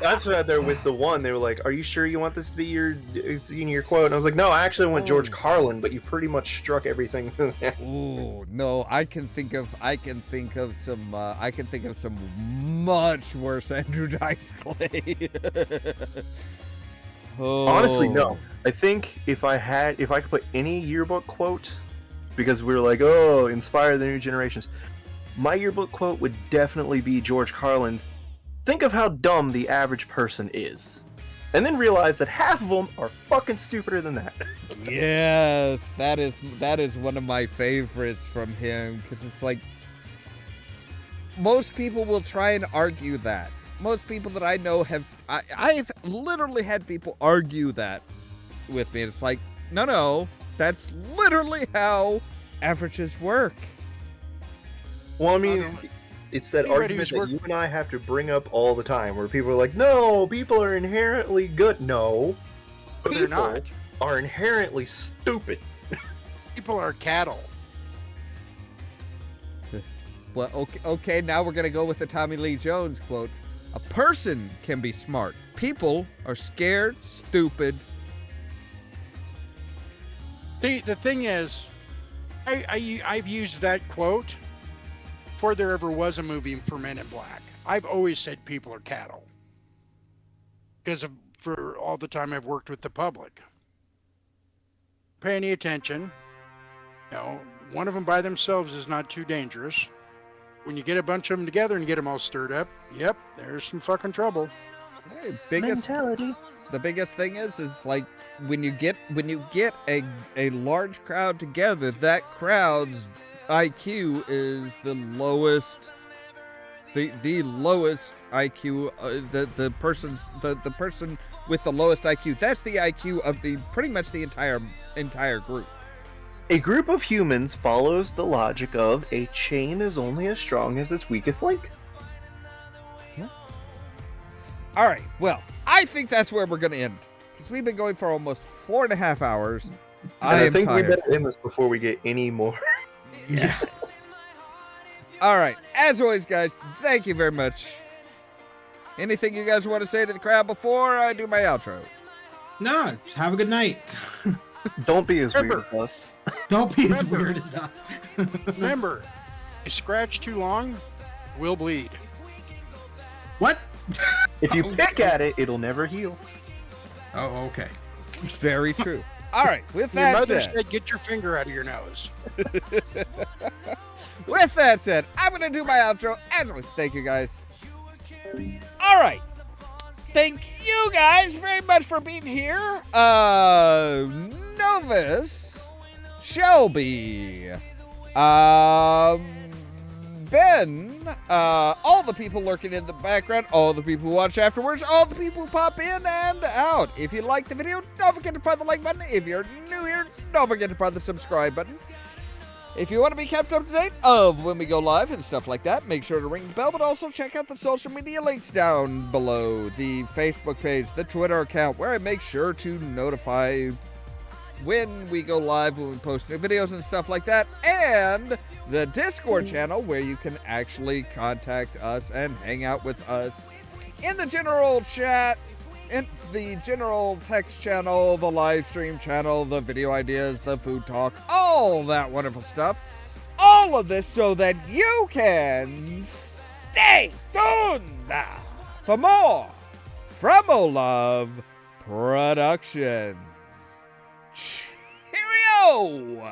That's right there with the one. They were like, are you sure you want this to be your senior quote? And I was like, no, I actually want George Oh. Carlin, but you pretty much struck everything. Oh no, I can think of some much worse Andrew Dice Clay. Oh. Honestly, no. I think if I could put any yearbook quote, because we were like, oh, inspire the new generations, my yearbook quote would definitely be George Carlin's, think of how dumb the average person is. And then realize that half of them are fucking stupider than that. Yes, that is one of my favorites from him, because it's like most people will try and argue that. Most people that I know I've literally had people argue that with me. And it's like, no, that's literally how averages work. Well, I mean, it's that argument that you and I have to bring up all the time, where people are like, no, people are inherently good. No, But they're not. are inherently stupid. People are cattle. Well, okay, now we're going to go with the Tommy Lee Jones quote. A person can be smart. People are scared, stupid. The thing is, I've used that quote before there ever was a movie for Men in Black. I've always said people are cattle because for all the time I've worked with the public. Pay any attention. One of them by themselves is not too dangerous. When you get a bunch of them together and get them all stirred up, yep, there's some fucking trouble. Hey, Mentality. The biggest thing is like when you get a large crowd together, that crowd's IQ is the lowest the lowest IQ, the person with the lowest IQ. That's the IQ of the pretty much the entire group. A group of humans follows the logic of a chain is only as strong as its weakest link. All right, well, I think that's where we're going to end, because we've been going for almost 4.5 hours. I think tired. we better end this before we get any more. Yeah. All right, as always, guys, thank you very much. Anything you guys want to say to the crowd before I do my outro? No, just have a good night. Don't be as Remember. weird as us. Don't be as Remember. weird as us. Remember, you scratch too long, will bleed. What? If you pick at it, it'll never heal. Oh, okay. Very true. All right, with Your that mother said, said, get your finger out of your nose. with that said, I'm going to do my outro. As always, thank you guys. All right. Thank you guys very much for being here. Novus, Shelby, Ben, all the people lurking in the background, all the people who watch afterwards, all the people who pop in and out. If you like the video, don't forget to press the like button. If you're new here, don't forget to press the subscribe button. If you want to be kept up to date of when we go live and stuff like that, make sure to ring the bell, but also check out the social media links down below. The Facebook page, the Twitter account, where I make sure to notify when we go live, when we post new videos and stuff like that, and the Discord channel where you can actually contact us and hang out with us in the general chat, in the general text channel, the live stream channel, the video ideas, the food talk, all that wonderful stuff. All of this so that you can stay tuned for more from Ollamh Productions. Cheerio!